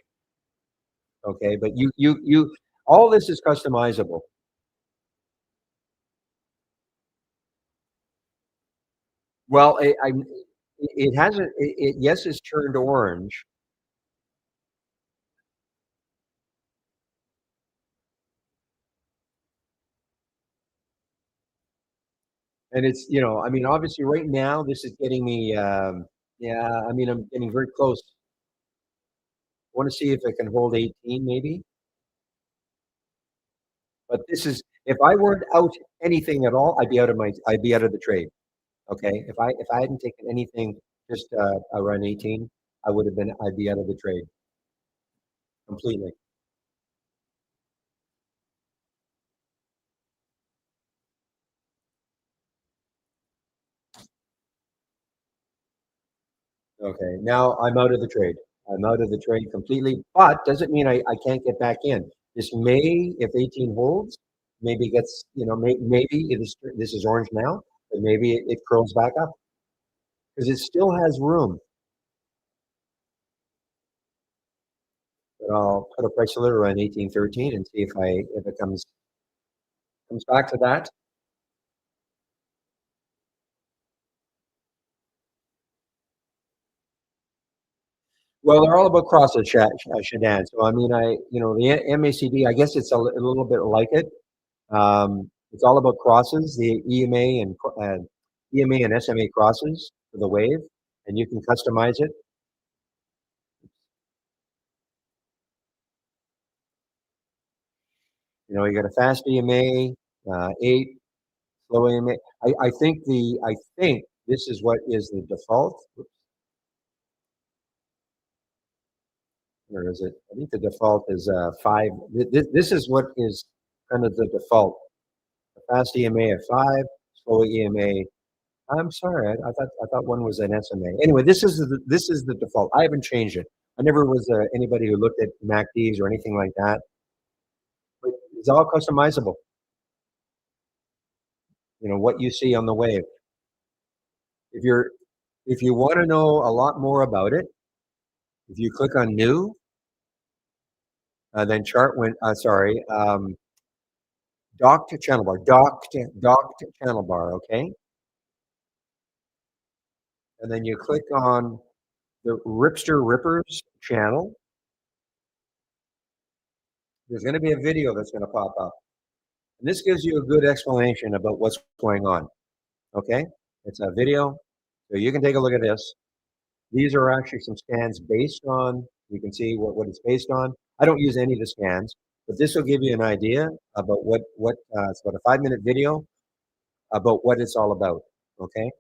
Okay, but you all this is customizable. Well, it hasn't. Yes, it's turned orange. And I mean, obviously, right now, this is getting me. Yeah, I mean, I'm getting very close. I want to see if it can hold 18, maybe. But if I weren't out anything at all, I'd be out of the trade. Okay, if I hadn't taken anything just around 18, I'd be out of the trade completely. Okay, now I'm out of the trade. I'm out of the trade completely, but doesn't mean I can't get back in. This may, if 18 holds, maybe gets, maybe this is orange now, but maybe it curls back up because it still has room. But I'll put a price alert around 1813 and see if it comes back to that. Well, they're all about crosses, Shadan. So I mean, the MACD, I guess it's a little bit like it. It's all about crosses, the EMA and SMA crosses for the wave, and you can customize it. You got a fast EMA, 8, slow EMA. I think this is what is the default. Or is it? I think the default is 5. This is what is kind of the default. A fast EMA at 5, slow EMA. I'm sorry, I thought one was an SMA. Anyway, this is the default. I haven't changed it. I never was anybody who looked at MACDs or anything like that. But it's all customizable. What you see on the wave. If you're if you want to know a lot more about it, if you click on New, then chart went. Sorry, docked channel bar, docked channel bar. Okay, and then you click on the Ripster Rippers channel. There's going to be a video that's going to pop up. And this gives you a good explanation about what's going on. Okay? It's a video. So you can take a look at this. These are actually some scans based on, you can see what it's based on. I don't use any of the scans, but this will give you an idea about it's about a 5-minute video about what it's all about. Okay?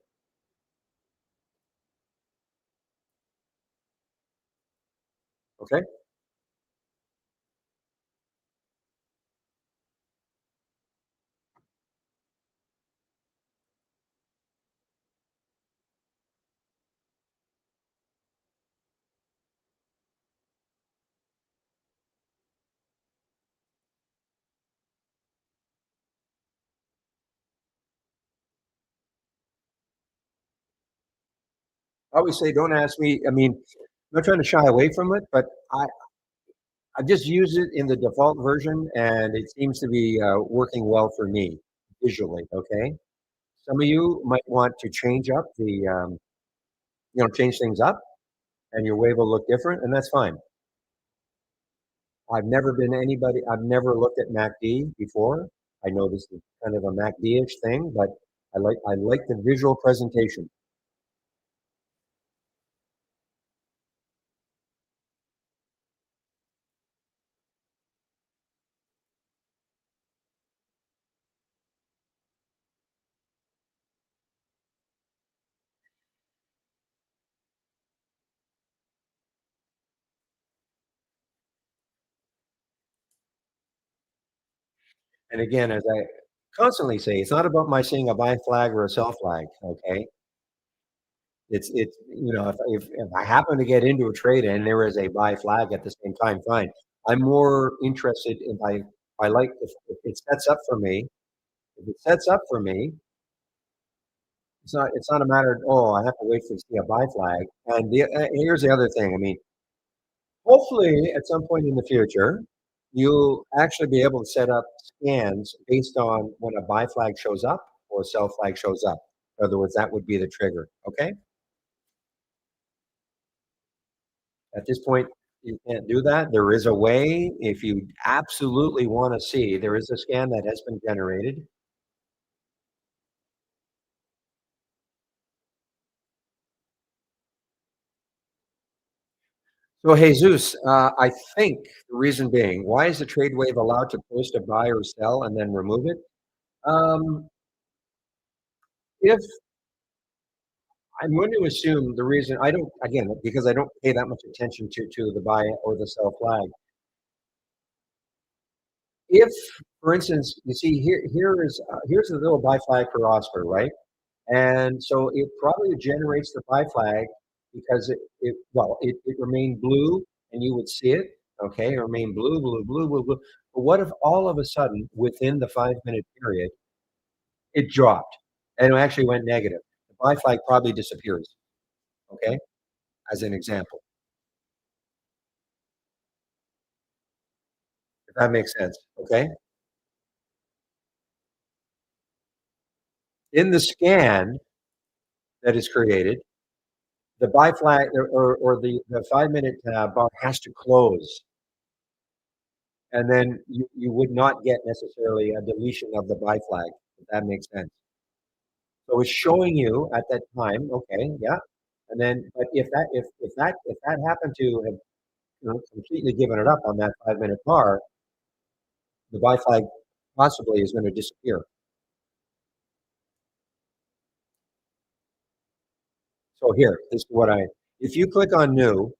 Okay? I always say, don't ask me. I mean, I'm not trying to shy away from it, but I just use it in the default version, and it seems to be working well for me visually. Okay, some of you might want to change up change things up, and your wave will look different, and that's fine. I've never been anybody. I've never looked at MACD before. I know this is kind of a MACD-ish thing, but I like the visual presentation. And again, as I constantly say, it's not about my seeing a buy flag or a sell flag. Okay, if I happen to get into a trade and there is a buy flag at the same time, fine. I'm more interested if I like if it sets up for me. If it sets up for me, it's not a matter of, oh, I have to wait for to see a buy flag. And here's the other thing. I mean, hopefully at some point in the future, you'll actually be able to set up scans based on when a buy flag shows up or a sell flag shows up. In other words, that would be the trigger. Okay. At this point, you can't do that. There is a way, if you absolutely want to see, there is a scan that has been generated. So, Jesus, I think the reason being, why is the trade wave allowed to post a buy or sell and then remove it? Um, if I'm going to assume the reason I don't, again, because I don't pay that much attention to the buy or the sell flag. If, for instance, you see here's the little buy flag for Oscar, right? And so it probably generates the buy flag because it remained blue and you would see it. Okay, it remained blue, blue, blue, blue, blue. But what if all of a sudden, within the 5 minute period, it dropped and it actually went negative? The buy flag probably disappears. Okay, as an example, if that makes sense. Okay, in the scan that is created, the buy flag or the 5 minute bar has to close, and then you would not get necessarily a deletion of the buy flag, if that makes sense. So it's showing you at that time, okay, yeah, and then but if that happened to have completely given it up on that 5 minute bar, the buy flag possibly is going to disappear. So here, this is what I. If you click on new,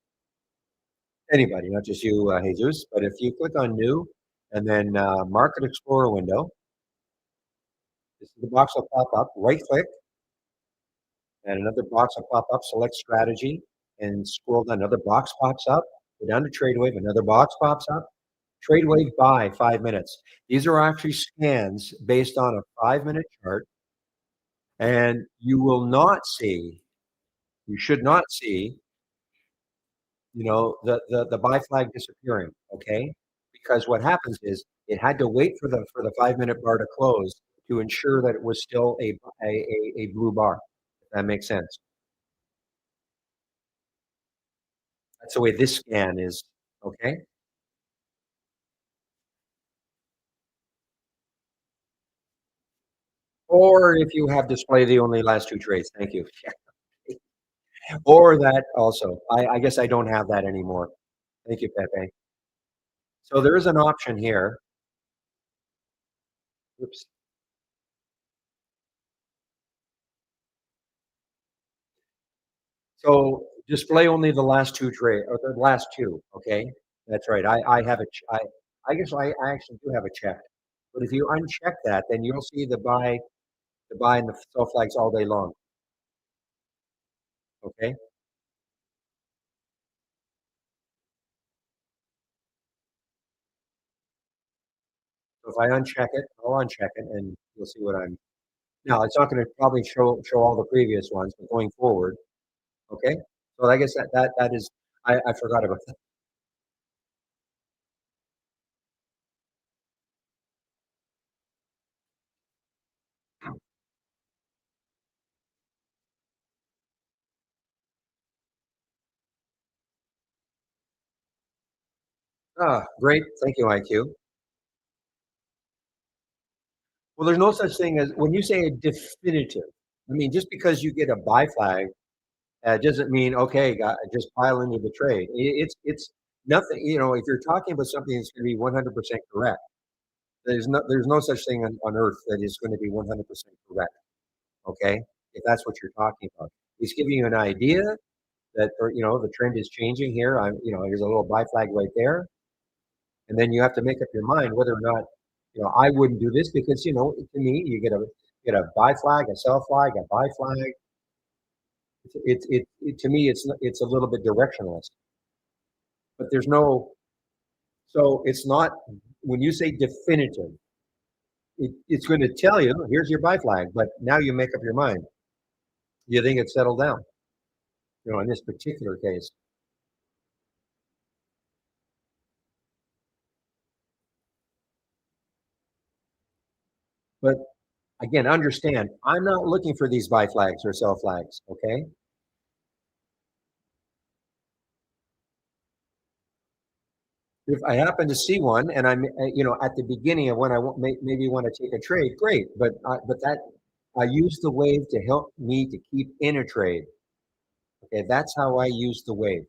anybody, not just you, Jesus, but if you click on new and then Market Explorer window, this is the box will pop up. Right click, and another box will pop up. Select strategy, and scroll down. Another box pops up. Go down to Trade Wave. Another box pops up. Trade Wave buy 5 minutes. These are actually scans based on a 5 minute chart, and you will not see. You should not see the buy flag disappearing, okay? Because what happens is it had to wait for the 5 minute bar to close to ensure that it was still a blue bar. If that makes sense. That's the way this scan is, okay? Or if you have display the only last two trades, thank you. Or that also. I guess I don't have that anymore. Thank you, Pepe. So there is an option here. Oops. So display only the last two trade or the last two. Okay, that's right. I have a I guess I actually do have a check. But if you uncheck that, then you'll see the buy and the sell flags all day long. Okay, so if I uncheck it, I'll uncheck it, and you'll see what I'm. Now it's not going to probably show all the previous ones, but going forward, Okay? So I guess that is I forgot about that. Ah, great. Thank you, IQ. Well, there's no such thing as when you say a definitive, I mean, just because you get a buy flag, doesn't mean, okay, just pile into the trade. It's nothing, if you're talking about something that's going to be 100% correct, there's no such thing on earth that is going to be 100% correct. Okay? If that's what you're talking about. He's giving you an idea that, or, the trend is changing here. Here's a little buy flag right there. And then you have to make up your mind whether or not, I wouldn't do this because, to me, you get a buy flag, a sell flag, a buy flag. To me, it's a little bit directionless, but there's no, so it's not, when you say definitive, it's going to tell you, here's your buy flag, but now you make up your mind. You think it's settled down, in this particular case. But again, understand, I'm not looking for these buy flags or sell flags. Okay. If I happen to see one and I'm, at the beginning of when I maybe want to take a trade, great. But that I use the wave to help me to keep in a trade. Okay, that's how I use the wave.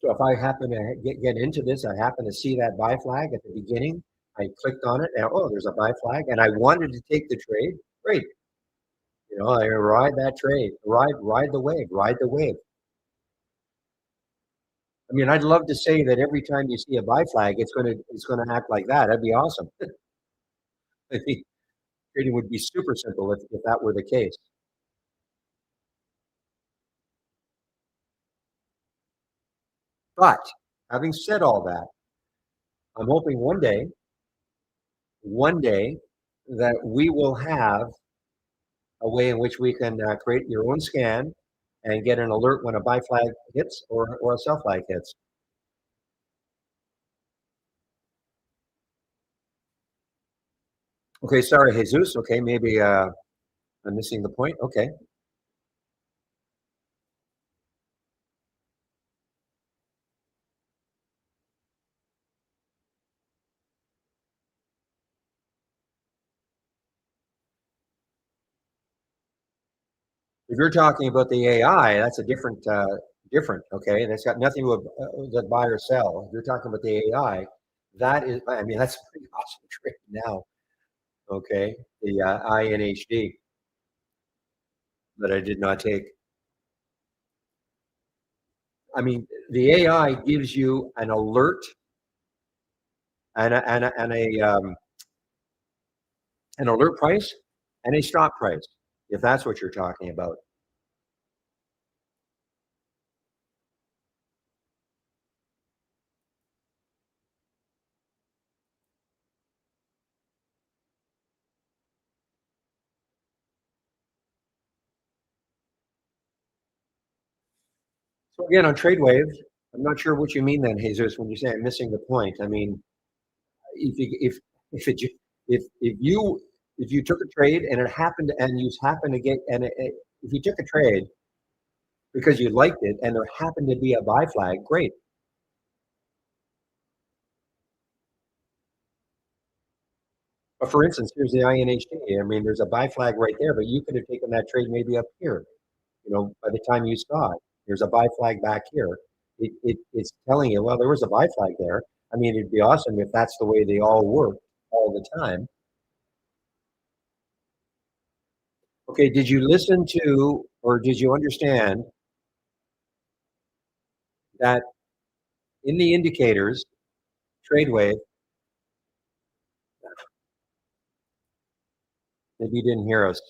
So if I happen to get into this, I happen to see that buy flag at the beginning. I clicked on it, and oh, there's a buy flag, and I wanted to take the trade. Great, I ride that trade, ride the wave, ride the wave. I mean, I'd love to say that every time you see a buy flag, it's gonna act like that. That'd be awesome. I think trading would be super simple if that were the case. But having said all that, I'm hoping one day, that we will have a way in which we can create your own scan and get an alert when a buy flag hits or a sell flag hits. Okay, sorry, Jesus. Okay, maybe I'm missing the point. Okay. If you're talking about the AI, that's a different. Okay, that's got nothing to do with buy or sell. If you're talking about the AI, that is, I mean, that's a pretty awesome trade now. Okay, the INHD that I did not take. I mean, the AI gives you an alert and an alert price and a stop price, if that's what you're talking about. So again, on TradeWave, I'm not sure what you mean then, Jesus, when you say I'm missing the point. I mean, if you, if it, ju- if you took a trade and it happened and you happened to get if you took a trade because you liked it and there happened to be a buy flag, great. But for instance, here's the INHD. I mean, there's a buy flag right there, but you could have taken that trade maybe up here. By the time you saw it, there's a buy flag back here. It's telling you, well, there was a buy flag there. I mean, it'd be awesome if that's the way they all work all the time. Okay, did you listen to or did you understand that in the indicators, TradeWave, maybe you didn't hear us.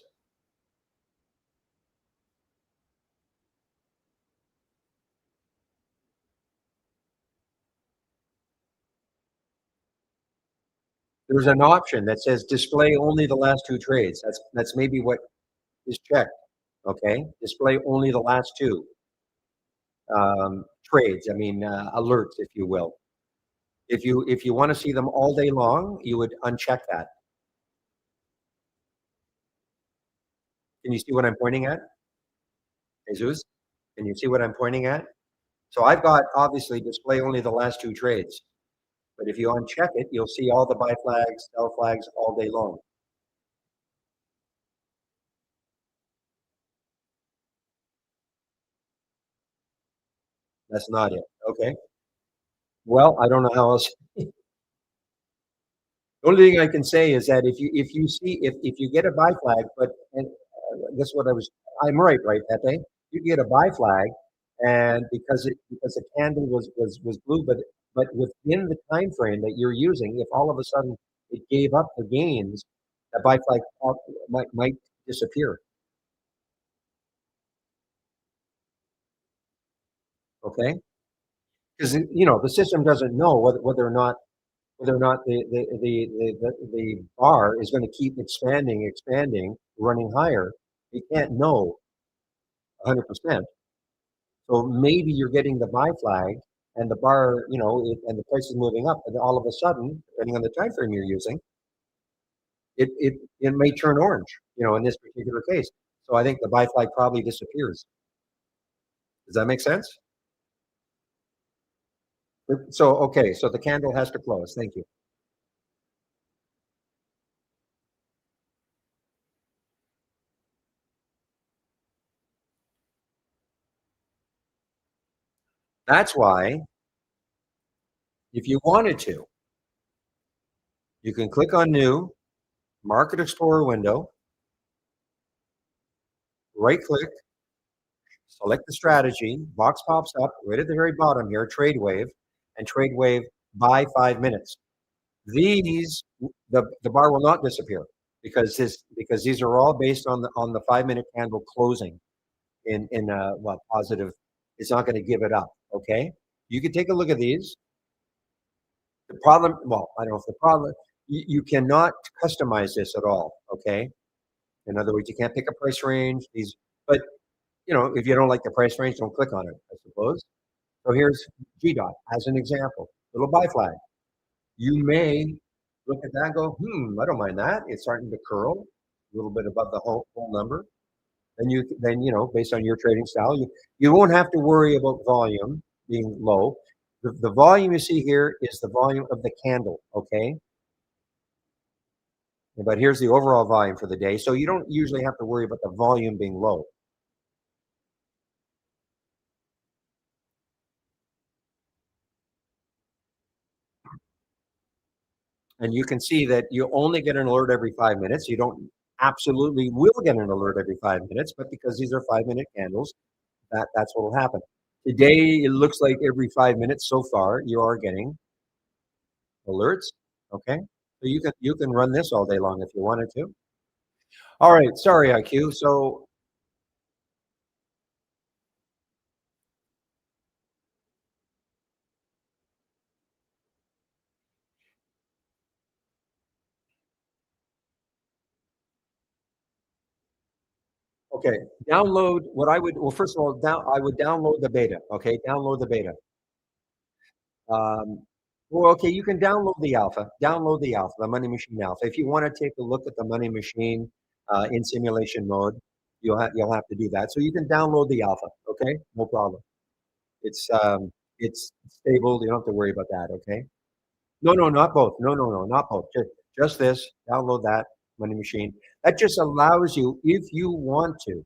there's an option that says display only the last two trades. That's maybe what is checked. Okay, display only the last two trades. I mean alerts, if you will. If you want to see them all day long, you would uncheck that. Can you see what I'm pointing at, Jesus? Can you see what I'm pointing at? So I've got obviously display only the last two trades. But if you uncheck it, you'll see all the buy flags, sell flags all day long. That's not it. Okay. Well, I don't know how else. The only thing I can say is that if you see if you get a buy flag, but and that's what I'm right, Pepe. You get a buy flag, and because the candle was blue, but within the time frame that you're using, if all of a sudden it gave up the gains, that buy flag might disappear. Okay, because the system doesn't know whether or not the bar is going to keep expanding, running higher. You can't know 100%. So maybe you're getting the buy flag and the bar, and the price is moving up, and all of a sudden, depending on the time frame you're using, it may turn orange, in this particular case. So I think the buy flag probably disappears. Does that make sense? So okay, so the candle has to close. Thank you. That's why, if you wanted to, you can click on New, Market Explorer window, right click, select the strategy, box pops up right at the very bottom here, Trade Wave, and Trade Wave by 5 minutes. The bar will not disappear because these are all based on the 5 minute candle closing in positive. It's not going to give it up. Okay, you can take a look at these. The problem, well, I don't know if the problem, you cannot customize this at all. Okay, in other words, you can't pick a price range. But if you don't like the price range, don't click on it, I suppose. So here's GDOT as an example, little buy flag. You may look at that and go, I don't mind that. It's starting to curl a little bit above the whole number. Then based on your trading style, you won't have to worry about volume being low. The volume you see here is the volume of the candle, okay? But here's the overall volume for the day. So you don't usually have to worry about the volume being low. And you can see that you only get an alert every 5 minutes. You don't absolutely will get an alert every 5 minutes, but because these are 5 minute candles, that's what will happen. Today, it looks like every 5 minutes so far, you are getting alerts. Okay. So you can run this all day long if you wanted to. All right. Sorry, IQ. So okay, download what I would. Well, first of all, I would download the beta. Okay, download the beta. Um, well, okay, you can download the alpha. Download the alpha, the Money Machine alpha. If you want to take a look at the Money Machine in simulation mode, you'll have to do that. So you can download the alpha. Okay, no problem. It's stable. You don't have to worry about that. Okay. No, no, not both. No, not both. Just this. Download that Money Machine. That just allows you, if you want to,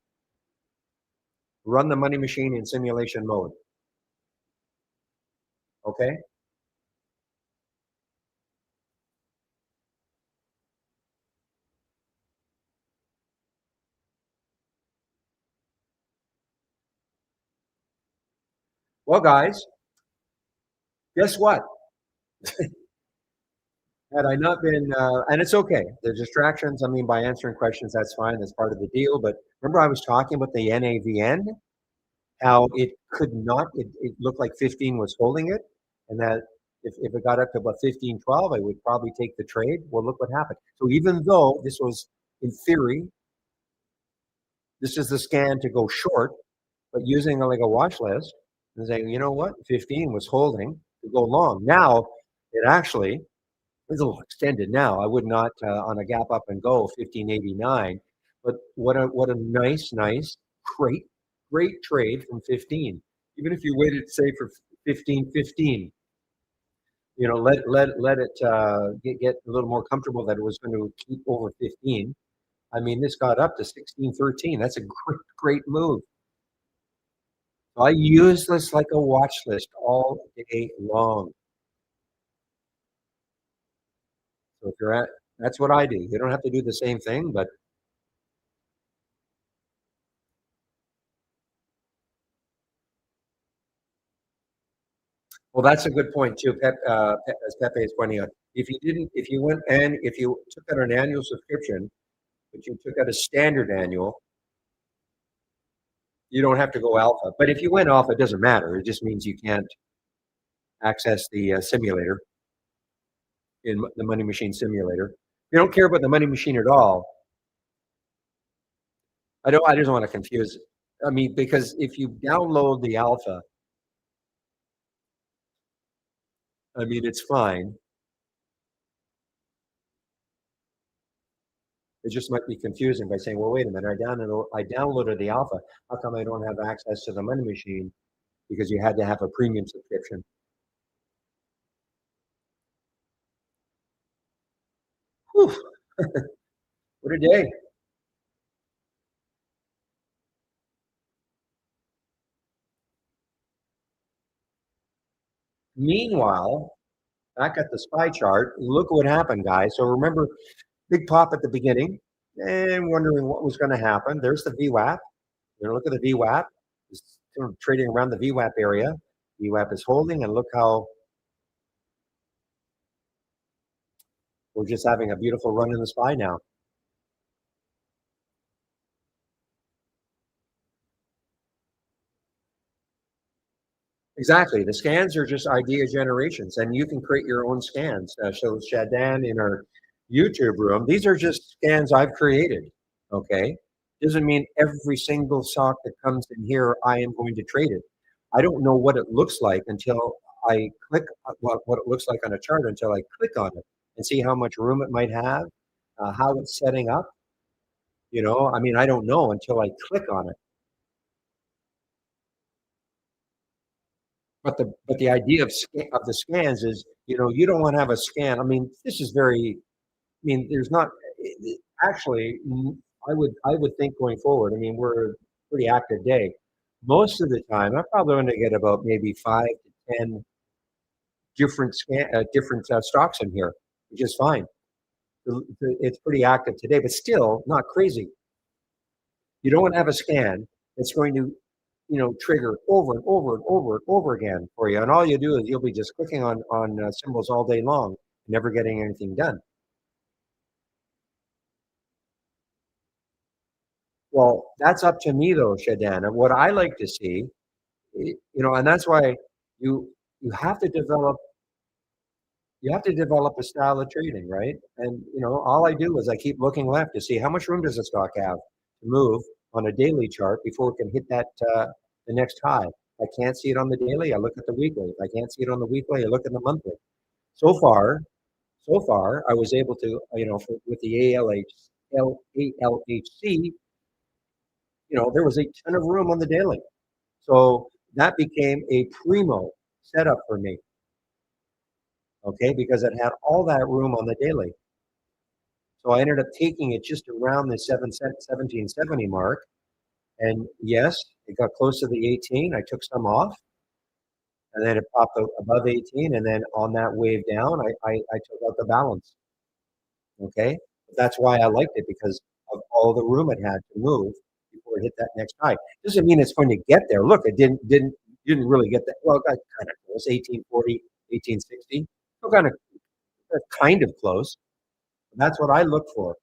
run the Money Machine in simulation mode. Okay. Well, guys, guess what? Had I not been, and it's okay. The distractions. I mean, by answering questions, that's fine. That's part of the deal. But remember, I was talking about the NAVN, how it could not. It looked like 15 was holding it, and that If it got up to about 15.12, I would probably take the trade. Well, look what happened. So even though this was, in theory, this is the scan to go short, but using like a watch list and saying, you know what, 15 was holding to go long. Now it actually is a little extended now. I would not on a gap up and go 15.89, but what a nice, great trade from 15. Even if you waited, say, for 15.15, let it get a little more comfortable that it was going to keep over 15. I mean, this got up to 16.13. That's a great move. I use this like a watch list all day long. So if you're at, that's what I do. You don't have to do the same thing, but well, that's a good point too. As Pepe is pointing out, if you went and if you took out an annual subscription, but you took out a standard annual, you don't have to go alpha. But if you went alpha, it doesn't matter. It just means you can't access the simulator in the money machine simulator. If you don't care about the money machine at all, I don't. I just want to confuse. I mean, because if you download the alpha, I mean, it's fine. It just might be confusing by saying, well, wait a minute, I downloaded the alpha. How come I don't have access to the money machine? Because you had to have a premium subscription. Whew, what a day. Meanwhile, back at the SPY chart, look what happened, guys. So remember, big pop at the beginning and wondering what was going to happen. There's the VWAP. Look at the VWAP. It's sort of trading around the VWAP area. VWAP is holding, and look how we're just having a beautiful run in the SPY now. Exactly. The scans are just idea generations, and you can create your own scans. So Shadan in our YouTube room, these are just scans I've created. Okay. Doesn't mean every single stock that comes in here, I am going to trade it. I don't know what it looks like until I click what it looks like on a chart until I click on it and see how much room it might have, how it's setting up. I mean, I don't know until I click on it. But the idea of the scans is, you don't want to have a scan. I mean, this is very. I mean, there's not actually. I would think going forward. I mean, we're a pretty active day. Most of the time, I'm probably going to get about maybe 5 to 10 different stocks in here, which is fine. It's pretty active today, but still not crazy. You don't want to have a scan that's going to trigger over and over and over and over again for you. And all you do is you'll be just clicking on symbols all day long, never getting anything done. Well, that's up to me though, Shadan. And what I like to see, and that's why you you have to develop you have to develop a style of trading, right? And all I do is I keep looking left to see how much room does the stock have to move on a daily chart before it can hit that the next high. I can't see it on the daily. I look at the weekly. If I can't see it on the weekly, I look at the monthly. So far, I was able to, with the ALHC, there was a ton of room on the daily. So that became a primo setup for me, okay, because it had all that room on the daily. So I ended up taking it just around the 1770 mark. And yes, it got close to the 18. I took some off, and then it popped above 18. And then on that wave down, I took out the balance. Okay. That's why I liked it, because of all the room it had to move before it hit that next high. Doesn't mean it's going to get there. Look, it didn't really get that. Well, it got kind of close, 1840, 1860. So kind of close. That's what I look for.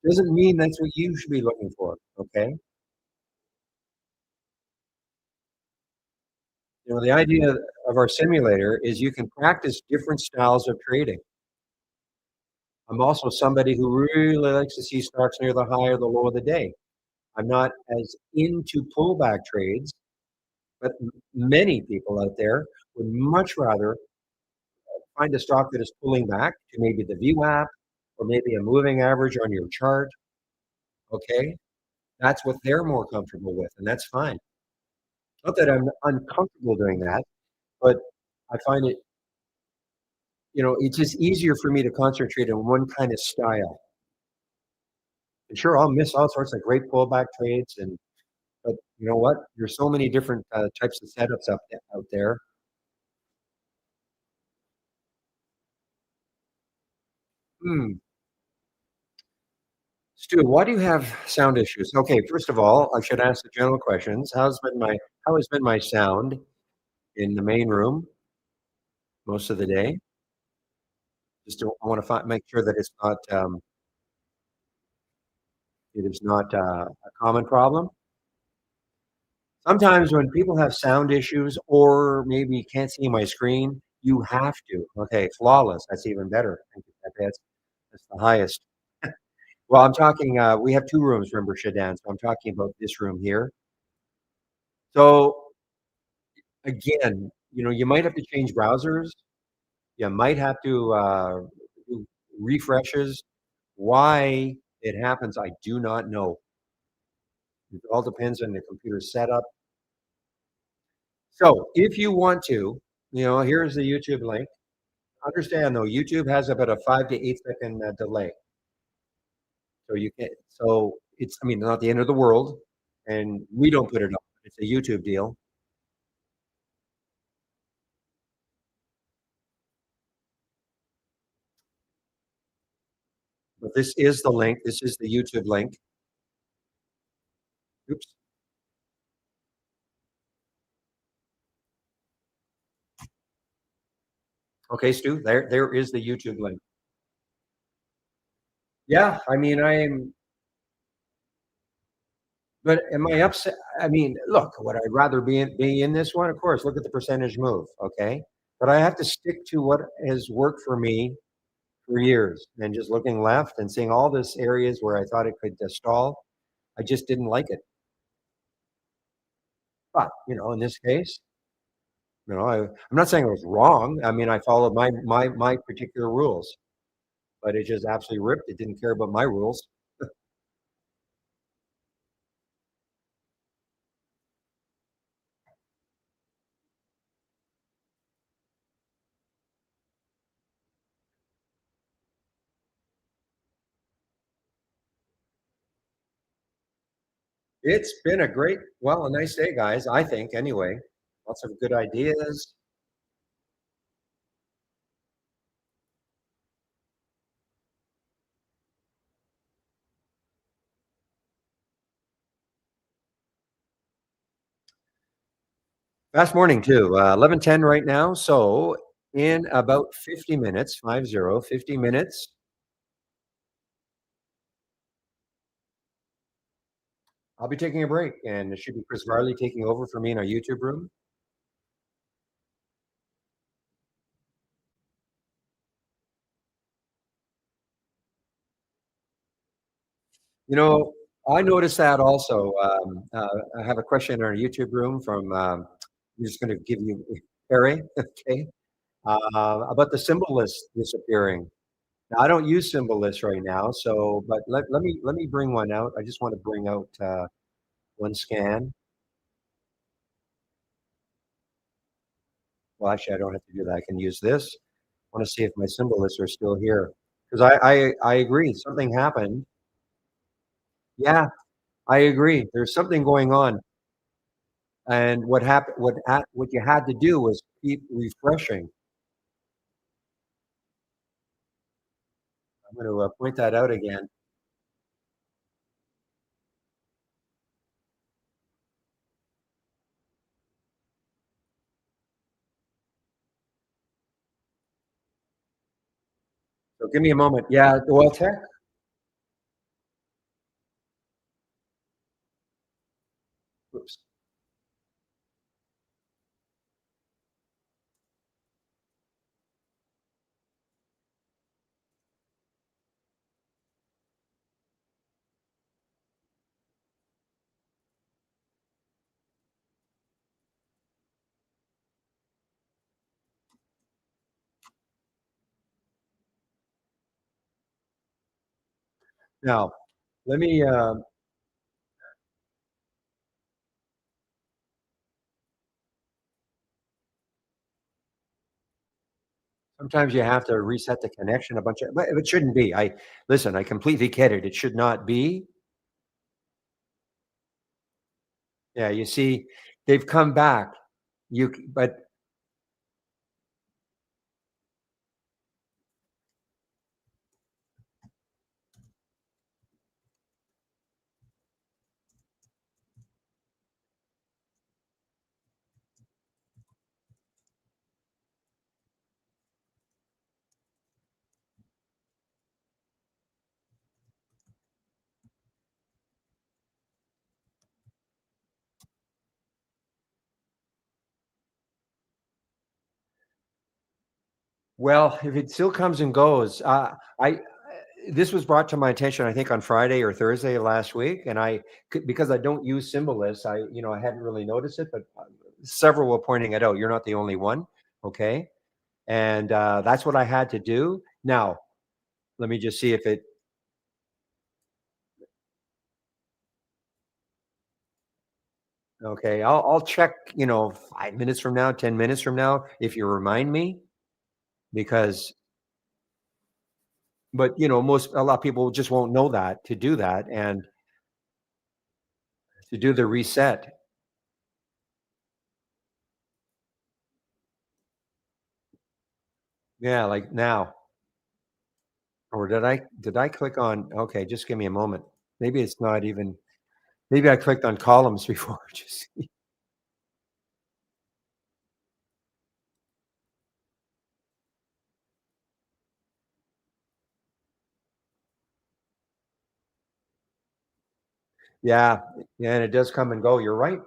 Doesn't mean that's what you should be looking for. Okay. The idea of our simulator is you can practice different styles of trading. I'm also somebody who really likes to see stocks near the high or the low of the day. I'm not as into pullback trades, but many people out there would much rather find a stock that is pulling back to maybe the VWAP or maybe a moving average on your chart. Okay, that's what they're more comfortable with, and that's fine. Not that I'm uncomfortable doing that, but I find it, it's just easier for me to concentrate on one kind of style. And sure, I'll miss all sorts of great pullback trades, but you know what? There's so many different types of setups out there. Hmm. Stu, why do you have sound issues? Okay, first of all, I should ask the general questions. How has been my sound in the main room most of the day? I want to make sure that it is not a common problem. Sometimes when people have sound issues or maybe you can't see my screen, you have to. Okay, flawless. That's even better. Thank you. That's the highest. Well, I'm talking. We have two rooms, remember, Shadan. So I'm talking about this room here. So again, you might have to change browsers. You might have to do refreshes. Why it happens, I do not know. It all depends on the computer setup. So if you want to, here's the YouTube link. Understand though, YouTube has about a 5 to 8 second delay. So you can, so it's, I mean, not the end of the world, and we don't put it up. It's a YouTube deal. But this is the link. This is the YouTube link. Oops. Okay, Stu, there is the YouTube link. Yeah, I mean, but am I upset? I mean, look, would I rather be in this one? Of course, look at the percentage move, okay? But I have to stick to what has worked for me for years. And just looking left and seeing all these areas where I thought it could stall, I just didn't like it. But in this case, I'm not saying it was wrong. I mean, I followed my particular rules, but it just absolutely ripped. It didn't care about my rules. It's been a nice day, guys. I think anyway. Lots of good ideas. Fast morning too. 11:10 right now. So in about 50 minutes, 50 minutes, I'll be taking a break, and it should be Chris Varley taking over for me in our YouTube room. You know, I noticed that also. I have a question in our YouTube room from. I'm just going to give you Harry, okay, about the symbol list disappearing. Now, I don't use symbol lists right now, so but let me bring one out. I just want to bring out one scan. Well, actually, I don't have to do that. I can use this. I want to see if my symbol lists are still here because I agree. Something happened. Yeah, I agree. There's something going on. And what happened? What you had to do was keep refreshing. I'm going to point that out again. So give me a moment. Yeah, well, tech. Oops. Now, let me, sometimes you have to reset the connection a bunch of but it shouldn't be. I listen, I completely get it. It should not be. Yeah, you see, they've come back. But well, if it still comes and goes, I this was brought to my attention, I think on Friday or Thursday of last week, and because I don't use Symbolist, I hadn't really noticed it, but several were pointing it out. You're not the only one, okay? And that's what I had to do. Now, let me just see if it. Okay, I'll check. 5 minutes from now, 10 minutes from now, if you remind me, because but most a lot of people just won't know that to do that and to do the reset. Yeah, like now. Or did I click on okay, just give me a moment. Maybe it's not even maybe I clicked on columns before. Just yeah, yeah, and it does come and go. You're right.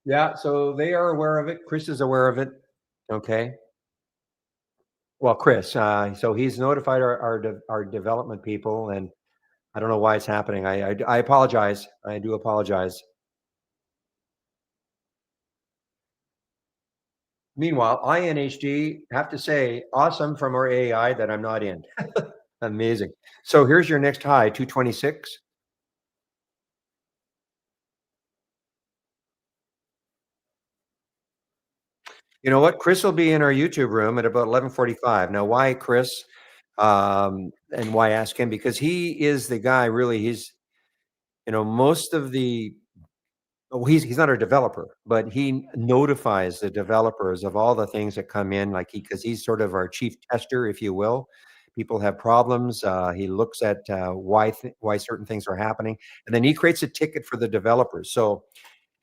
Yeah, so they are aware of it. Chris is aware of it. Okay. Well, Chris, so he's notified our development people, and I don't know why it's happening. I apologize. I do apologize. Meanwhile, I NHD have to say, awesome from our AI that I'm not in. Amazing. So here's your next high, 226. You know what? Chris will be in our YouTube room at about 11:45. Now, why Chris? And why ask him? Because he is the guy. Really, most of the. Oh, he's not a developer, but he notifies the developers of all the things that come in, like because he's sort of our chief tester, if you will. People have problems. He looks at why certain things are happening, and then he creates a ticket for the developers. So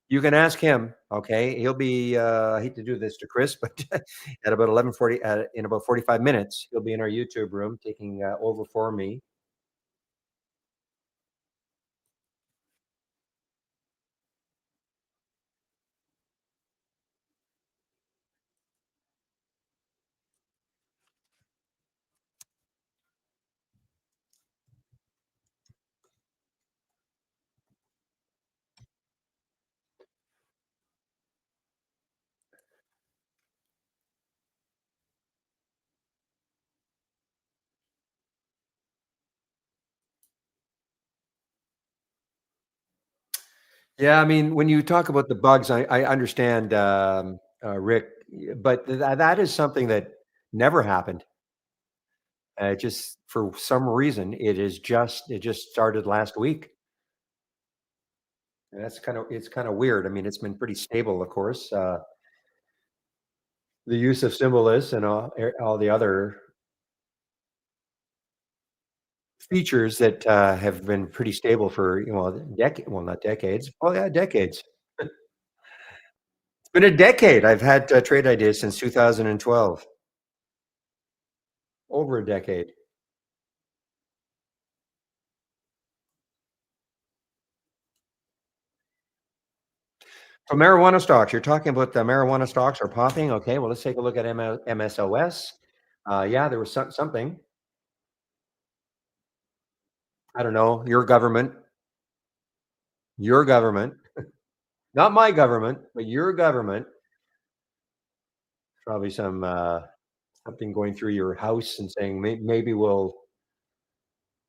you can ask him, okay? He'll be, I hate to do this to Chris, but at about 11:40, in about 45 minutes, he'll be in our YouTube room taking over for me. Yeah, I mean, when you talk about the bugs, I understand, Rick, but that is something that never happened. Just for some reason, it just started last week. And it's kind of weird. I mean, it's been pretty stable, of course. The use of Symbolist and all the other features that, have been pretty stable for, not decades. Oh, yeah, decades. It's been a decade. I've had trade ideas since 2012, over a decade. So marijuana stocks, you're talking about the marijuana stocks are popping. Okay, well, let's take a look at MSOS. Yeah, there was something. I don't know. Your government, not my government, but your government. Probably something going through your house and saying maybe we'll.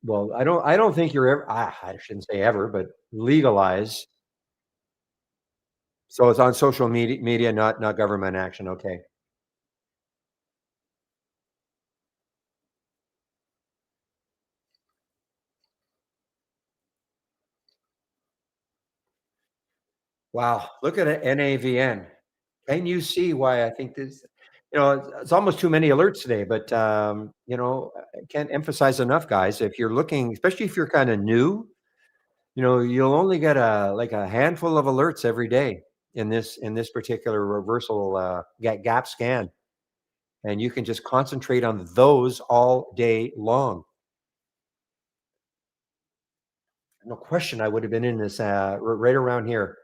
Well, I don't think you're ever. I shouldn't say ever, but legalize. So it's on social media, not government action. Okay. Wow, look at it, NAVN. Can you see why I think this, it's almost too many alerts today, but, I can't emphasize enough, guys, if you're looking, especially if you're kinda new, you'll only get a handful of alerts every day in this particular reversal, gap scan, and you can just concentrate on those all day long. No question, I would have been in this, right around here.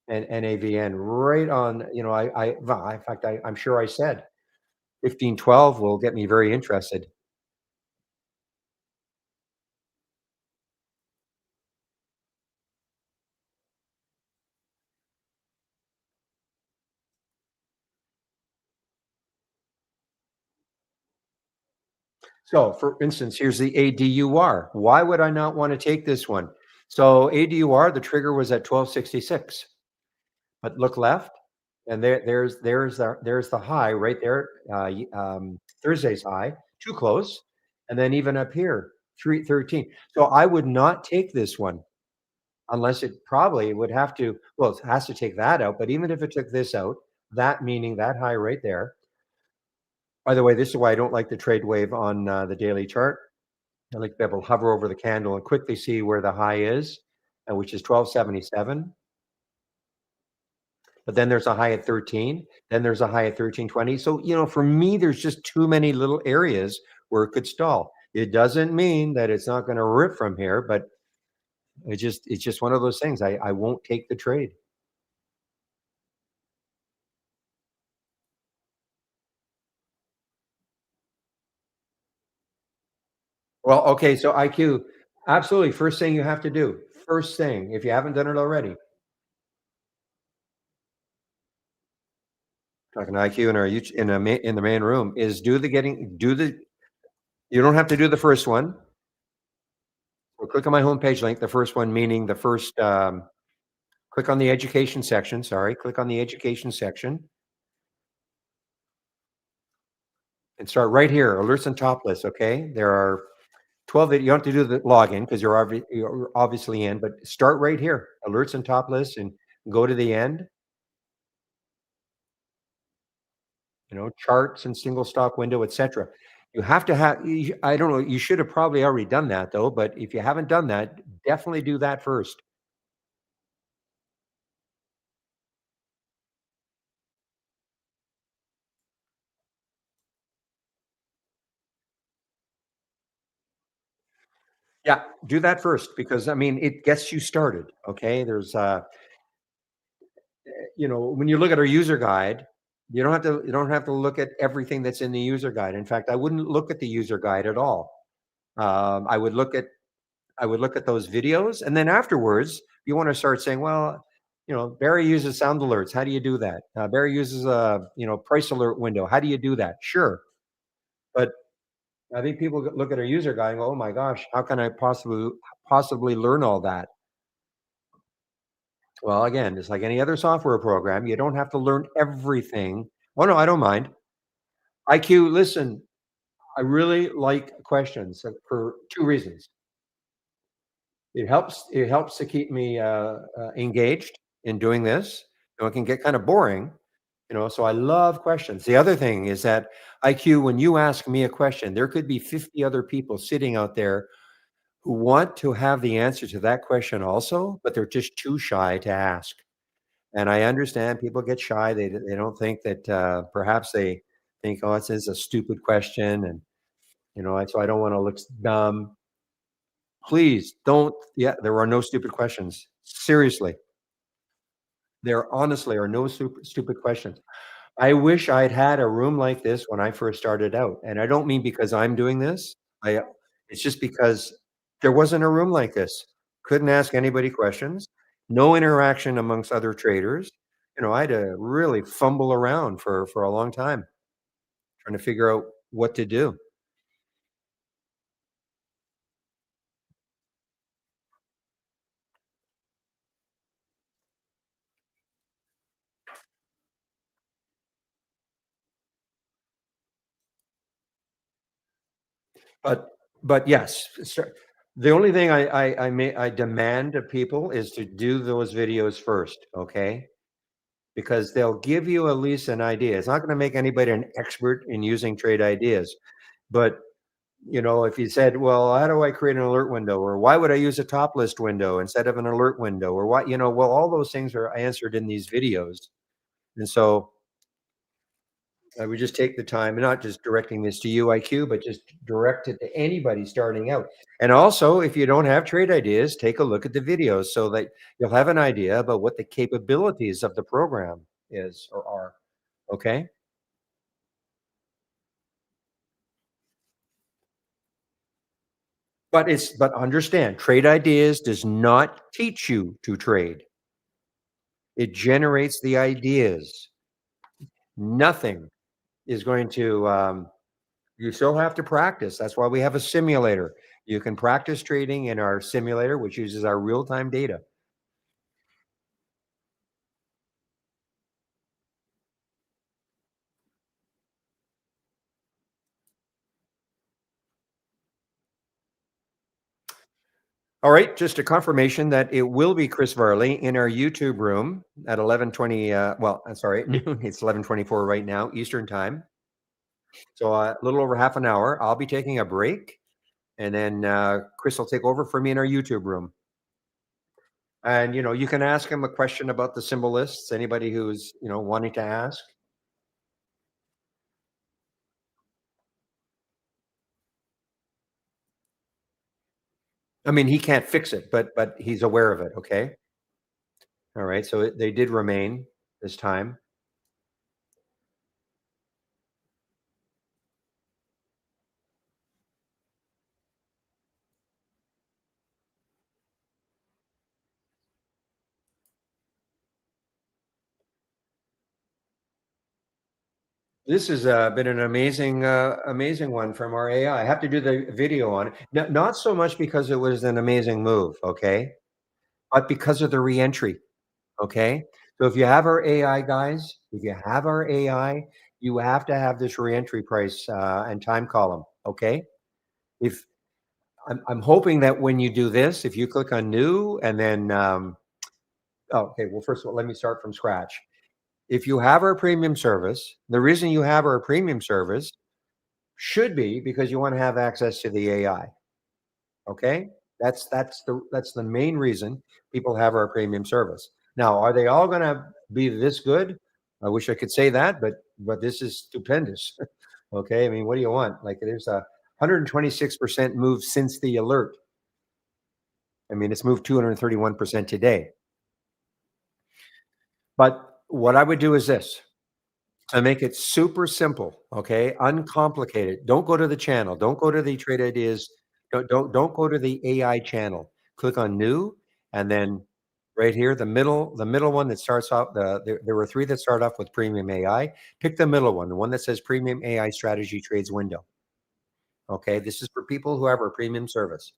And NAVN right on, well, in fact, I'm sure I said 1512 will get me very interested. So, for instance, here's the ADUR. Why would I not want to take this one? So, ADUR, the trigger was at 1266, but look left, and there's the high right there. Thursday's high, too close, and then even up here, 313. So, I would not take this one. Unless it probably would have to, well, it has to take that out, but even if it took this out, that meaning that high right there. By the way, this is why I don't like the trade wave on the daily chart. I like to be able to hover over the candle and quickly see where the high is, which is 1277. But then there's a high at 13. Then there's a high at 1320. So, for me, there's just too many little areas where it could stall. It doesn't mean that it's not going to rip from here, but it's just one of those things. I won't take the trade. Well, okay, so IQ, absolutely. First thing you have to do, first thing, if you haven't done it already, talking to IQ in our in the main room, is do the. You don't have to do the first one. So click on my homepage link. The first one meaning the first. Click on the education section. Sorry, click on the education section and start right here. Alerts and top lists. Okay, there are 12 that you don't have to do the login because you're obviously in, but start right here. Alerts and top lists and go to the end. Charts and single stock window, etc. You have to have, I don't know, you should have probably already done that though, but if you haven't done that, definitely do that first. Yeah, do that first because I mean it gets you started. Okay. When you look at our user guide, you don't have to look at everything that's in the user guide. In fact, I wouldn't look at the user guide at all. I would look at those videos, and then afterwards, you want to start saying, "Well, Barry uses sound alerts. How do you do that? Barry uses a price alert window. How do you do that?" Sure, but I think people look at a user guide and go, "Oh my gosh, how can I possibly learn all that?" Well, again, it's like any other software program. You don't have to learn everything. Oh no, I don't mind. IQ, listen, I really like questions for two reasons. It helps to keep me, engaged in doing this. It can get kind of boring, so I love questions. The other thing is that IQ, when you ask me a question, there could be 50 other people sitting out there who want to have the answer to that question also, but they're just too shy to ask. And I understand people get shy. They don't think that, perhaps they think, "Oh, this is a stupid question," and, so I don't wanna look dumb. Please don't, yeah, there are no stupid questions. Seriously, there honestly are no stupid questions. I wish I'd had a room like this when I first started out, and I don't mean because I'm doing this. I It's just because there wasn't a room like this. Couldn't ask anybody questions, no interaction amongst other traders. I had to really fumble around for a long time trying to figure out what to do. But but yes, the only thing I demand of people is to do those videos first, okay? Because they'll give you at least an idea. It's not gonna make anybody an expert in using trade ideas, but, if you said, "Well, how do I create an alert window?" Or, "Why would I use a top list window instead of an alert window?" Or, "What," well, all those things are answered in these videos, and so I would just take the time, and not just directing this to you, IQ, but just direct it to anybody starting out. And also, if you don't have trade ideas, take a look at the videos so that you'll have an idea about what the capabilities of the program is or are. Okay? But understand, trade ideas does not teach you to trade. It generates the ideas. Nothing is going to you still have to practice. That's why we have a simulator. You can practice trading in our simulator, which uses our real-time data. All right, just a confirmation that it will be Chris Varley in our YouTube room at 11:20. Well, I'm sorry, at noon. It's 11:24 right now, Eastern time. So a little over half an hour. I'll be taking a break, and then Chris will take over for me in our YouTube room. And you can ask him a question about the symbol lists. Anybody who's wanting to ask. I mean, he can't fix it, but he's aware of it. Okay. All right. So they did remain this time. This has been an amazing one from our AI. I have to do the video on it. Not so much because it was an amazing move, okay, but because of the reentry, okay. So if you have our AI, guys, if you have our AI, you have to have this reentry price and time column, okay. If I'm hoping that when you do this, if you click on new and then, oh, okay. Well, first of all, let me start from scratch. If you have our premium service, the reason you have our premium service should be because you want to have access to the AI. Okay, that's the main reason people have our premium service. Now, are they all going to be this good? I wish I could say that, but this is stupendous. Okay, I mean, what do you want? Like, there's a 126% move since the alert. I mean, it's moved 231% today. But what I would do is this. To make it super simple, okay, uncomplicated. Don't go to the channel. Don't go to the Trade Ideas. Don't go to the AI channel. Click on New, and then right here, the middle one that starts off. There were three that start off with Premium AI. Pick the middle one, the one that says Premium AI Strategy Trades Window. Okay, this is for people who have our premium service.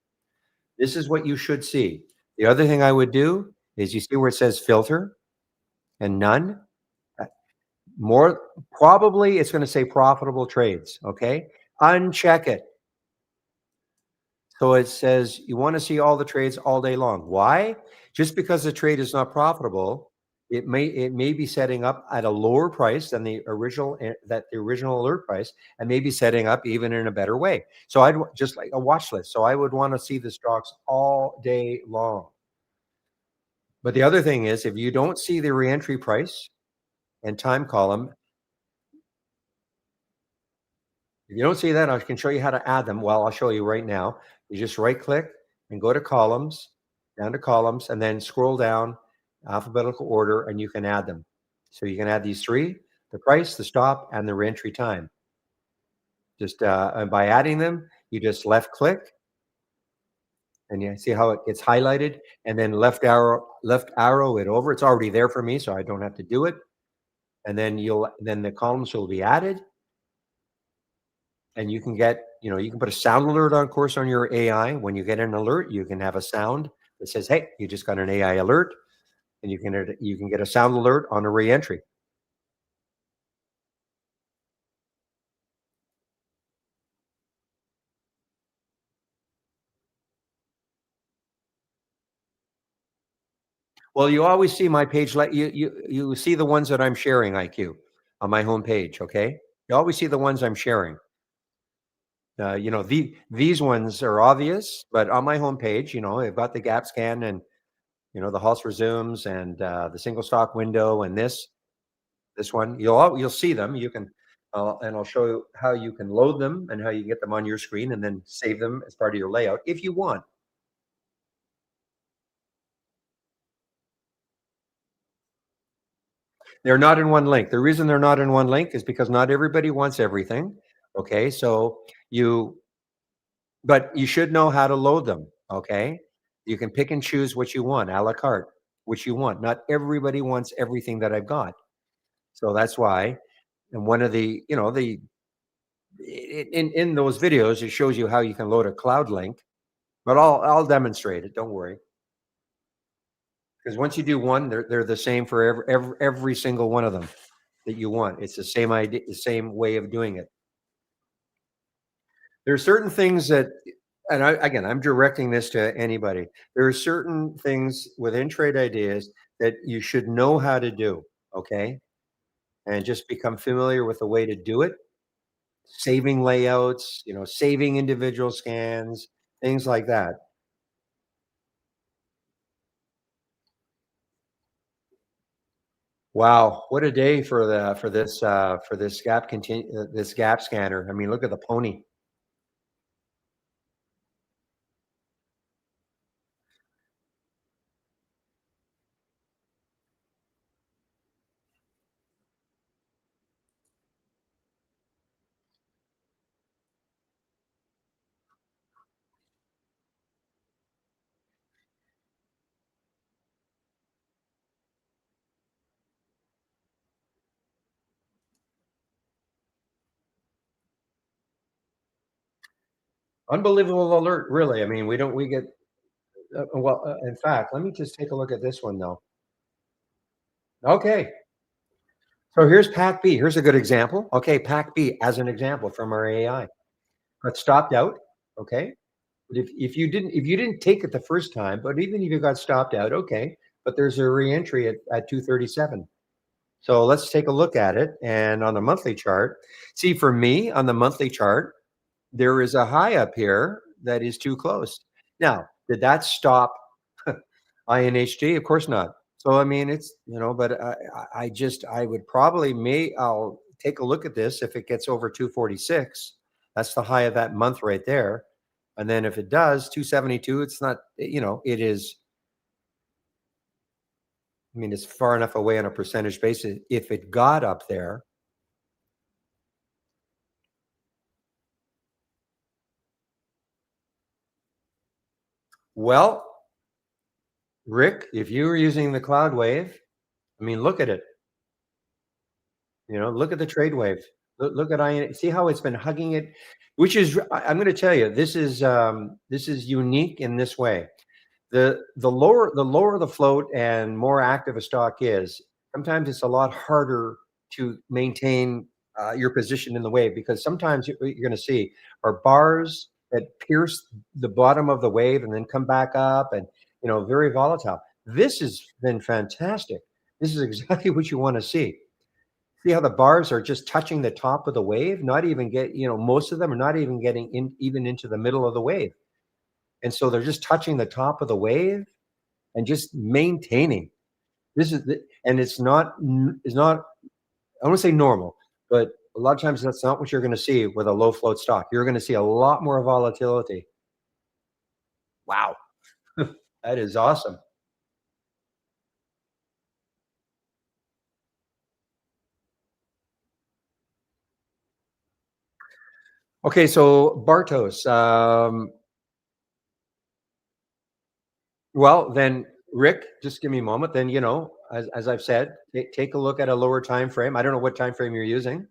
This is what you should see. The other thing I would do is you see where it says Filter and None. More probably, it's gonna say profitable trades, okay? Uncheck it. So it says you wanna see all the trades all day long. Why? Just because the trade is not profitable, it may be setting up at a lower price than the original alert price, and maybe setting up even in a better way. So just like a watch list. So I would wanna see the stocks all day long. But the other thing is, if you don't see the reentry price and time column, if you don't see that, I can show you how to add them. Well, I'll show you right now. You just right click and go to columns, down to columns, and then scroll down alphabetical order, and you can add them. So you can add these three: the price, the stop, and the reentry time. Just and by adding them, you just left click, and you see how it gets highlighted, and then left arrow it over. It's already there for me, so I don't have to do it. And then the columns will be added, and you can get, you can put a sound alert on course on your AI. When you get an alert, you can have a sound that says, hey, you just got an AI alert, and you can get a sound alert on a reentry. Well, you always see my page, like you see the ones that I'm sharing, IQ, on my homepage. Okay, you always see the ones I'm sharing. These ones are obvious, but on my homepage, I've got the gap scan, and the Halls resumes, and the single stock window, and this one. You'll see them. You can, and I'll show you how you can load them and how you get them on your screen, and then save them as part of your layout if you want. They're not in one link. The reason they're not in one link is because not everybody wants everything. Okay, so you but you should know how to load them. Okay, you can pick and choose what you want, a la carte, which you want. Not everybody wants everything that I've got. So that's why. And one of the, the in those videos, it shows you how you can load a cloud link. But I'll demonstrate it. Don't worry, because once you do one, they're the same for every single one of them that you want. It's the same idea, the same way of doing it. There are certain things that, and again, I'm directing this to anybody. There are certain things within trade ideas that you should know how to do. Okay, and just become familiar with the way to do it. Saving layouts, saving individual scans, things like that. Wow, what a day for this this gap scanner. I mean, look at the pony. Unbelievable alert, really. I mean, we get in fact, let me just take a look at this one though. Okay, so here's Pack B. Here's a good example. Okay, Pack B as an example from our AI. Got stopped out. Okay, but if you didn't take it the first time, but even if you got stopped out, okay, but there's a reentry at 237. So let's take a look at it. And on the monthly chart, see, for me on the monthly chart, there is a high up here that is too close. Now, did that stop INHG? Of course not. So I mean, it's, but I would probably I'll take a look at this if it gets over 246. That's the high of that month right there. And then if it does 272, it's not, it is, I mean, it's far enough away on a percentage basis. If it got up there, well, Rick, if you were using the cloud wave, I mean, look at it. Look at the trade wave. Look at IN. See how it's been hugging it, which is, I'm going to tell you, this is unique in this way. The lower the float and more active a stock is, sometimes it's a lot harder to maintain your position in the wave, because sometimes what you're going to see are bars that pierce the bottom of the wave and then come back up, and very volatile. This has been fantastic. This is exactly what you want to see. See how the bars are just touching the top of the wave, not even most of them are not even getting in even into the middle of the wave. And so they're just touching the top of the wave. and just maintaining. This is the, and it's not, I want to say normal, but a lot of times that's not what you're going to see with a low float stock. You're going to see a lot more volatility. Wow, that is awesome. Okay, so Bartos, well, then Rick, just give me a moment. Then, as I've said, take a look at a lower time frame. I don't know what time frame you're using.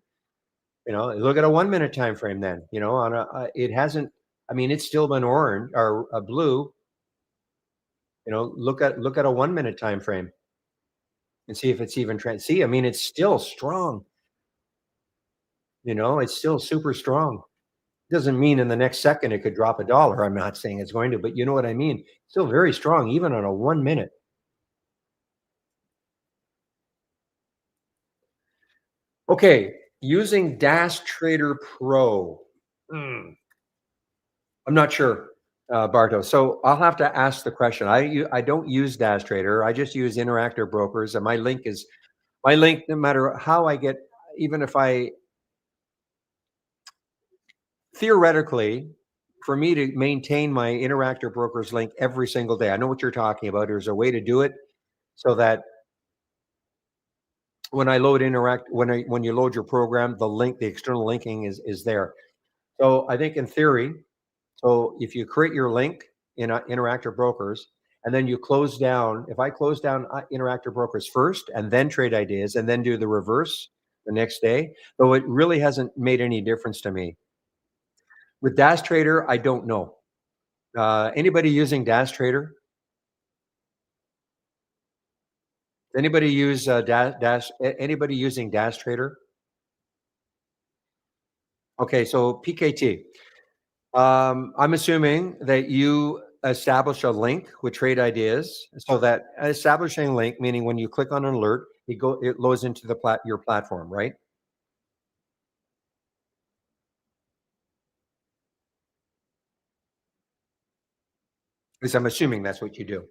Look at a 1 minute time frame. Then, on a it hasn't. I mean, it's still been orange or a blue. Look at a 1 minute time frame and see if it's even trend. See, I mean, it's still strong. It's still super strong. Doesn't mean in the next second it could drop a dollar. I'm not saying it's going to, but you know what I mean. Still very strong, even on a 1 minute. Okay, using Dash Trader Pro. Hmm, I'm not sure, Barto. So I'll have to ask the question. I don't use Dash Trader. I just use Interactive Brokers, and my link. No matter how I get, even if I theoretically, for me to maintain my Interactive Brokers link every single day. I know what you're talking about. There's a way to do it so that when I load interact when you load your program, the external linking is there. So I think in theory, so if you create your link in Interactive Brokers and then you close down, if I close down Interactive Brokers first and then Trade Ideas and then do the reverse the next day, though it really hasn't made any difference to me. With Dash Trader, I don't know. Anybody using Dash Trader? Anybody use Anybody using Dash Trader? Okay, so PKT. I'm assuming that you establish a link with Trade Ideas, so that establishing a link, meaning when you click on an alert, it loads into your platform, right? Because I'm assuming that's what you do.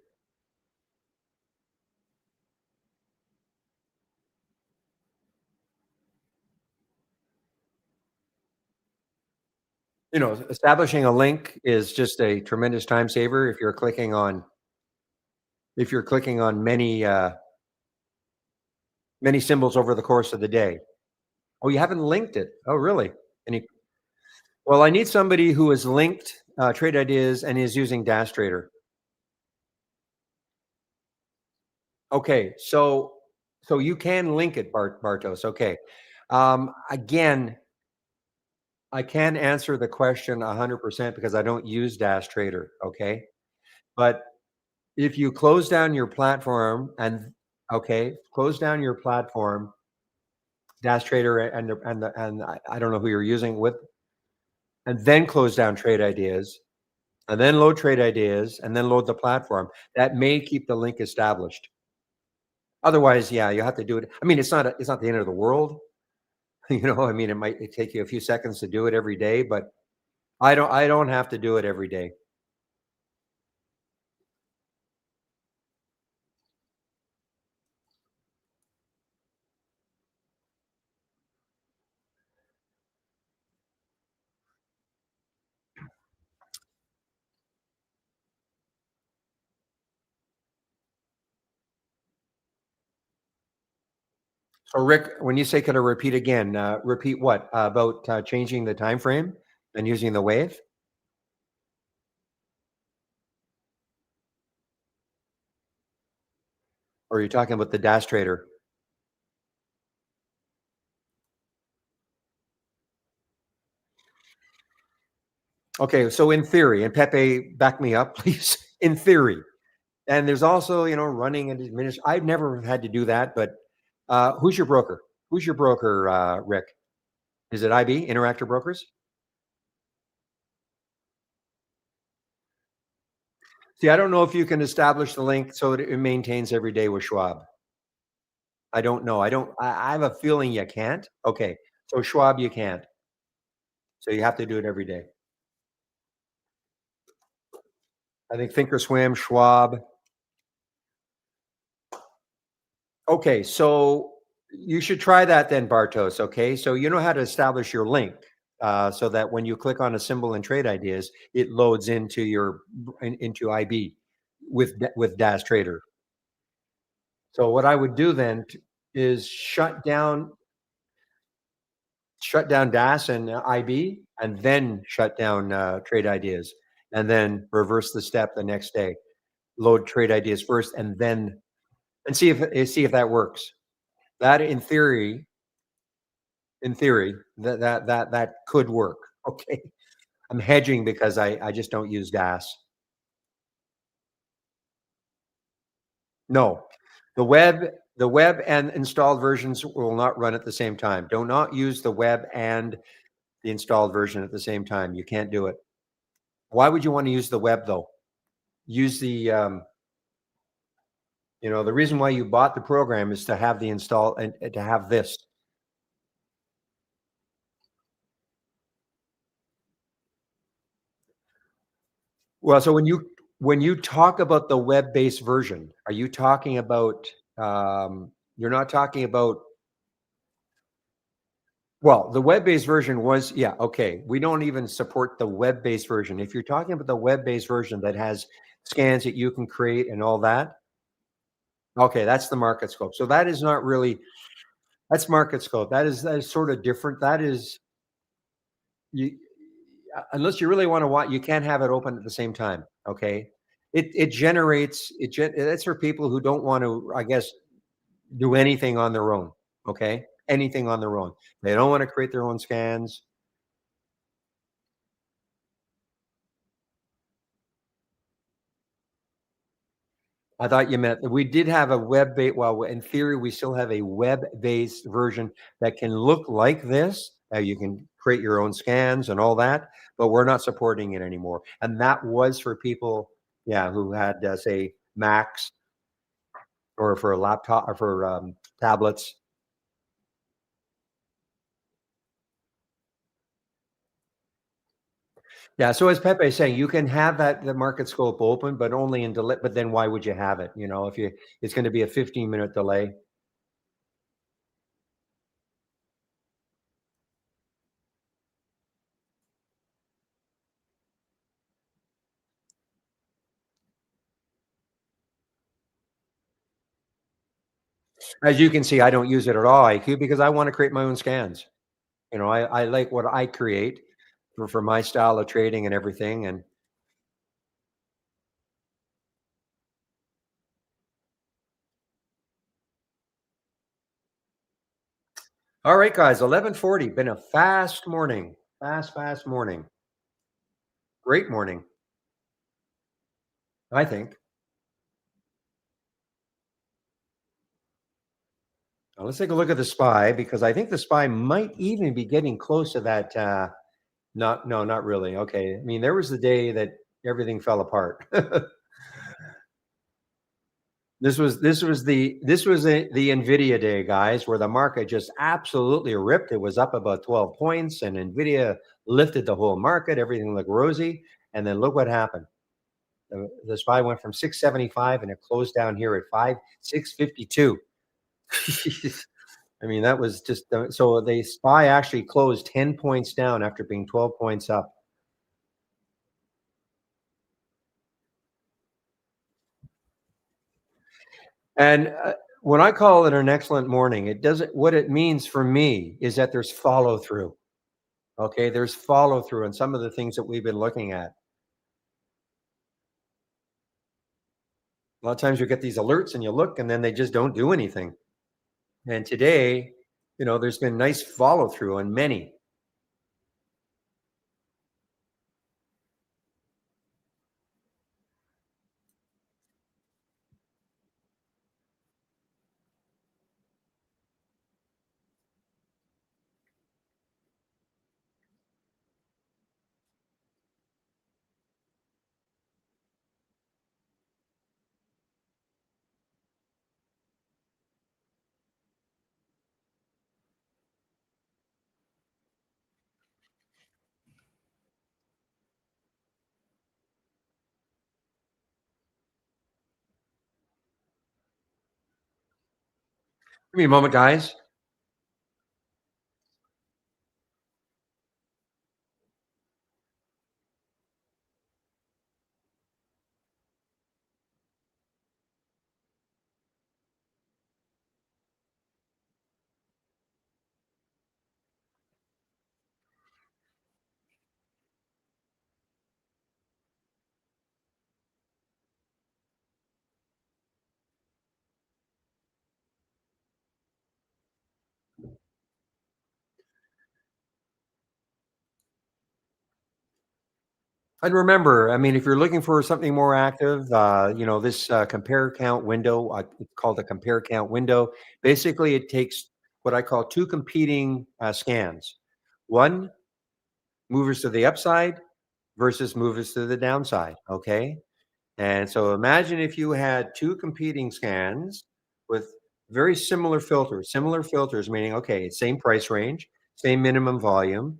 Establishing a link is just a tremendous time saver if you're clicking on many symbols over the course of the day. Oh, you haven't linked it. Oh, really? Any Well, I need somebody who has linked Trade Ideas and is using Dash Trader. Okay, so you can link it, Bartos. Okay. Again, I can answer the question 100% because I don't use Dash Trader. Okay, but if you close down your platform and close down your platform, Dash Trader and I don't know who you're using with, and then close down Trade Ideas, and then load Trade Ideas, and then load the platform. That may keep the link established. Otherwise, yeah, you have to do it. I mean, it's not the end of the world. I mean, it take you a few seconds to do it every day, but I don't have to do it every day. So, Rick, when you say, "Can I repeat again?" Repeat what about changing the time frame and using the wave, or are you talking about the Dash Trader? Okay, so in theory, and Pepe, back me up, please. In theory, and there's also running and administration. I've never had to do that, but who's your broker? Who's your broker, Rick? Is it IB Interactive Brokers? See, I don't know if you can establish the link so that it maintains every day with Schwab. I don't know. I have a feeling you can't. Okay. So Schwab, you can't. So you have to do it every day. I think Thinkorswim, Schwab. Okay, so you should try that then, Bartos. Okay, so you know how to establish your link, so that when you click on a symbol in Trade Ideas, it loads into into IB with DAS Trader. So what I would do then is shut down DAS and IB, and then shut down Trade Ideas, and then reverse the step the next day. Load Trade Ideas first, and then and see if that works. That in theory, that could work. Okay, I'm hedging because I just don't use DAS. No, the web and installed versions will not run at the same time. Do not use the web and the installed version at the same time. You can't do it. Why would you want to use the web though? Use the reason why you bought the program is to have the install and to have this. Well, so when you talk about the web-based version, are you talking about you're not talking about well, the web-based version was yeah, okay. We don't even support the web-based version. If you're talking about the web-based version that has scans that you can create and all that, okay, that's the market scope. So that is not really that's market scope. That is sort of different. That is you unless you really want to watch, you can't have it open at the same time. Okay. It generates that's for people who don't want to, I guess, do anything on their own. Okay. Anything on their own. They don't want to create their own scans. I thought you meant we did have a web based. Well, in theory, we still have a web based version that can look like this. You can create your own scans and all that, but we're not supporting it anymore. And that was for people, yeah, who had, say, Macs or for a laptop or for tablets. Yeah. So as Pepe is saying, you can have that the market scope open, but only in delay. But then why would you have it? If it's going to be a 15-minute delay. As you can see, I don't use it at all, IQ, because I want to create my own scans. I like what I create for my style of trading and everything. And all right, guys, 11:40. Been a fast morning, fast morning, great morning. I think. Now, let's take a look at the spy because I think the spy might even be getting close to that. Not no, not really. Okay, I mean there was the day that everything fell apart. This was the NVDA day, guys, where the market just absolutely ripped. It was up about 12 points, and NVIDIA lifted the whole market. Everything looked rosy, and then look what happened. The SPY went from 675, and it closed down here at 652. I mean, that was just so the SPY actually closed 10 points down after being 12 points up. And when I call it an excellent morning, it doesn't. What it means for me is that there's follow through. Okay, there's follow through on some of the things that we've been looking at. A lot of times you get these alerts and you look and then they just don't do anything. And today, there's been nice follow through on many. Give me a moment, guys. And remember, I mean, if you're looking for something more active, this compare count window, it's called a compare count window. Basically, it takes what I call two competing scans. One movers to the upside versus movers to the downside. Okay. And so imagine if you had two competing scans with very similar filters, meaning, okay, same price range, same minimum volume,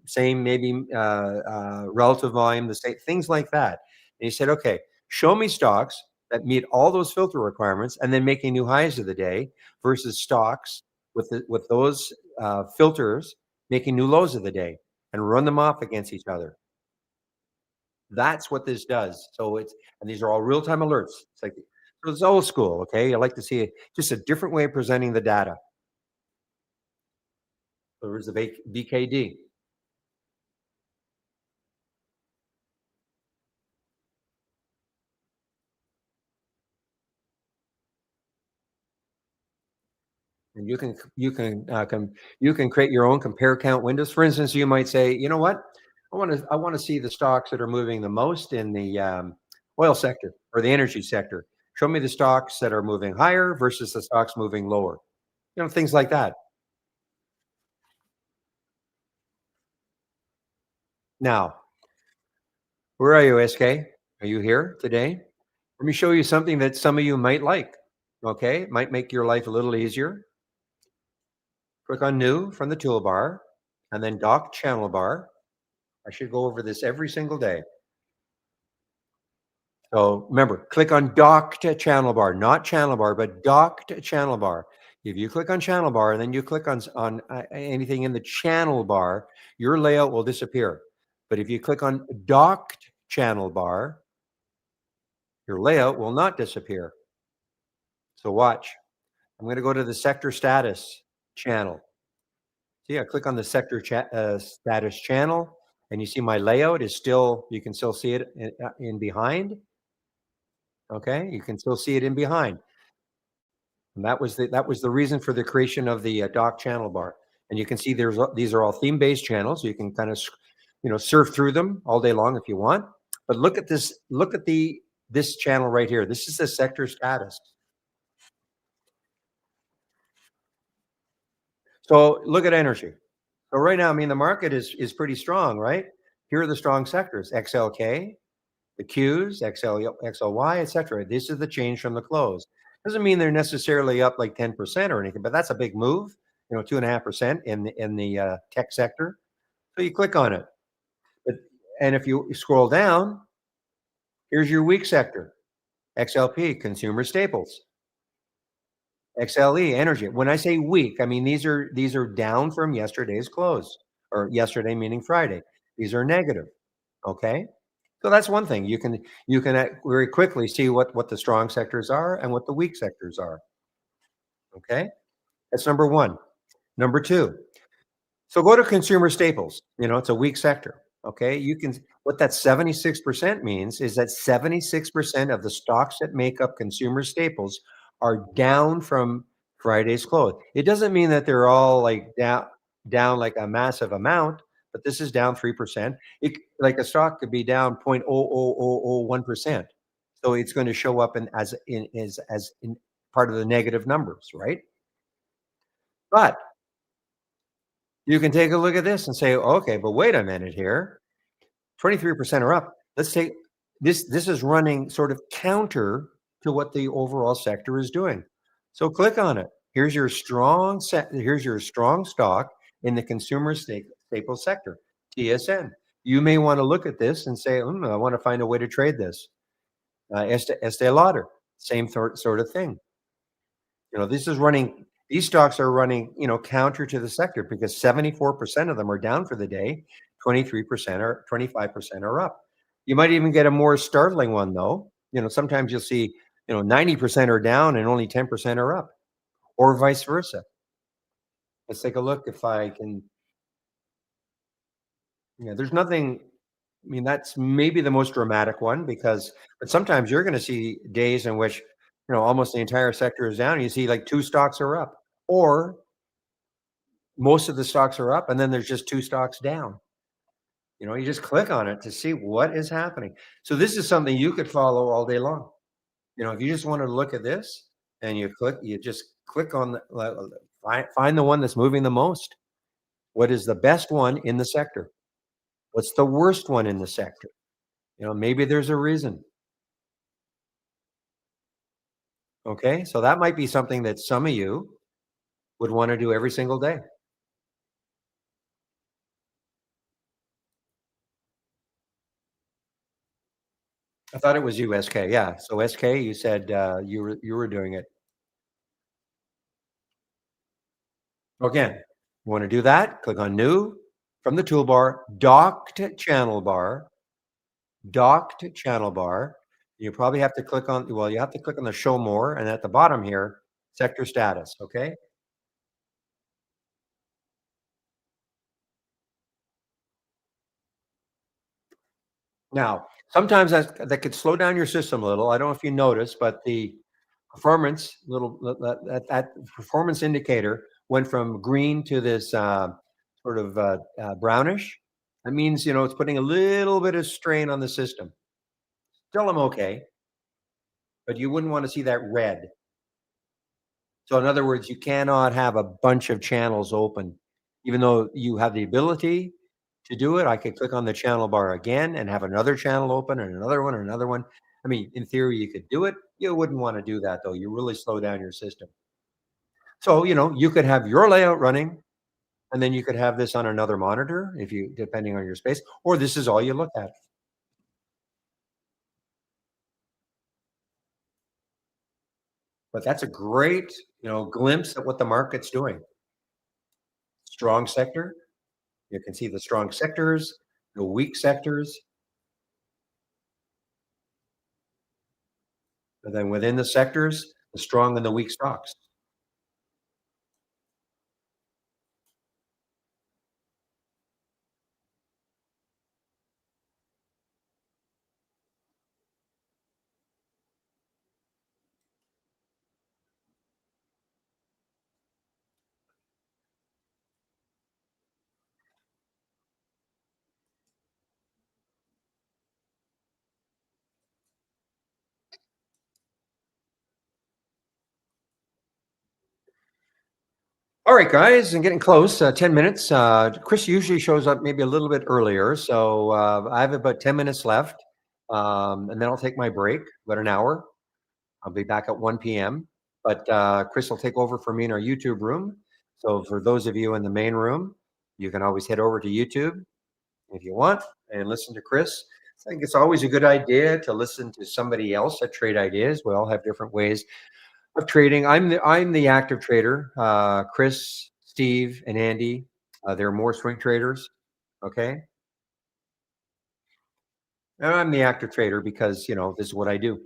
same maybe relative volume, the same things like that. And he said, okay, show me stocks that meet all those filter requirements and then making new highs of the day versus stocks with those filters making new lows of the day and run them off against each other. That's what this does. So it's and these are all real time alerts. It's like so it's old school. Okay, I like to see just a different way of presenting the data. So there's the BKD. And you can create your own compare count windows. For instance, you might say, you know what, I want to see the stocks that are moving the most in the oil sector or the energy sector. Show me the stocks that are moving higher versus the stocks moving lower. Things like that. Now, where are you, SK? Are you here today? Let me show you something that some of you might like. Okay, it might make your life a little easier. Click on New from the toolbar, and then Dock Channel Bar. I should go over this every single day. So remember, click on docked channel bar, not channel bar, but docked channel bar. If you click on channel bar and then you click on anything in the channel bar, your layout will disappear. But if you click on docked channel bar, your layout will not disappear. So watch. I'm going to go to the sector status channel. So yeah, click on the status channel, and you see my layout is still. You can still see it in behind. Okay, you can still see it in behind. And that was the reason for the creation of the dock channel bar. And you can see these are all theme-based channels. So you can kind of surf through them all day long if you want. But look at this. Look at this channel right here. This is the sector status. So look at energy. So right now, I mean, the market is pretty strong, right? Here are the strong sectors: XLK, the Qs, XLY, etc. This is the change from the close. Doesn't mean they're necessarily up like 10% or anything, but that's a big move. 2.5% in the tech sector. So you click on it, but and if you scroll down, here's your weak sector: XLP, consumer staples; XLE, energy. When I say weak, I mean these are down from yesterday's close, or yesterday meaning Friday. These are negative. Okay. So that's one thing. You can very quickly see what the strong sectors are and what the weak sectors are. Okay, that's number one. Number two. So go to consumer staples. It's a weak sector. Okay, you can. What that 76% means is that 76% of the stocks that make up consumer staples are down from Friday's close. It doesn't mean that they're all like down like a massive amount, but this is down 3%. Like a stock could be down 0.00001%. So it's going to show up as in part of the negative numbers, right? But you can take a look at this and say, okay, but wait a minute here. 23% are up. Let's take this is running sort of counter to what the overall sector is doing. So click on it. Here's your strong stock in the consumer staple sector, TSN. You may want to look at this and say, I want to find a way to trade this. Estee Lauder, same sort of thing. This is running these stocks are running, counter to the sector because 74% of them are down for the day, 23% or 25% are up. You might even get a more startling one though. Sometimes you'll see, 90% are down and only 10% are up, or vice versa. Let's take a look if I can. Yeah, there's nothing. I mean, that's maybe the most dramatic one because, but sometimes you're going to see days in which, almost the entire sector is down. And you see like two stocks are up, or most of the stocks are up, and then there's just two stocks down. You just click on it to see what is happening. So this is something you could follow all day long. If you just wanted to look at this and you just click on find the one that's moving the most. What is the best one in the sector? What's the worst one in the sector? Maybe there's a reason. Okay, so that might be something that some of you would want to do every single day. I thought it was USK. Yeah. So SK, you said you were doing it. Again, you want to do that? Click on New from the toolbar, docked channel bar. You probably have to click on. Well, you have to click on the Show More, and at the bottom here, sector status. Okay. Now, sometimes that could slow down your system a little. I don't know if you noticed, but the performance little that performance indicator went from green to this sort of brownish. That means it's putting a little bit of strain on the system. Still, I'm okay, but you wouldn't want to see that red. So, in other words, you cannot have a bunch of channels open, even though you have the ability to do it. I could click on the channel bar again and have another channel open and another one and another one. I mean, in theory, you could do it. You wouldn't want to do that though. You really slow down your system. So, you could have your layout running and then you could have this on another monitor if you, depending on your space, or this is all you look at. But that's a great, glimpse at what the market's doing. Strong sector. You can see the strong sectors, the weak sectors, and then within the sectors, the strong and the weak stocks. All right, guys, and getting close. 10 minutes. Chris usually shows up maybe a little bit earlier, so I have about 10 minutes left, and then I'll take my break, about an hour. I'll be back at 1 p.m. But Chris will take over for me in our YouTube room. So for those of you in the main room, you can always head over to YouTube if you want and listen to Chris. I think it's always a good idea to listen to somebody else at Trade Ideas. We all have different ways of trading. I'm the active trader. Chris, Steve, and Andy. They're more swing traders. Okay, and I'm the active trader because this is what I do.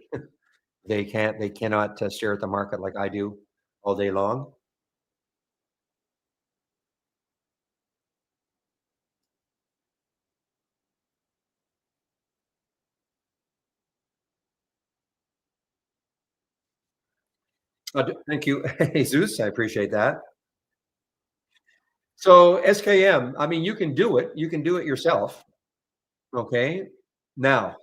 They cannot stare at the market like I do all day long. Thank you, Jesus. I appreciate that. So SKM, I mean, you can do it. You can do it yourself. Okay. Now,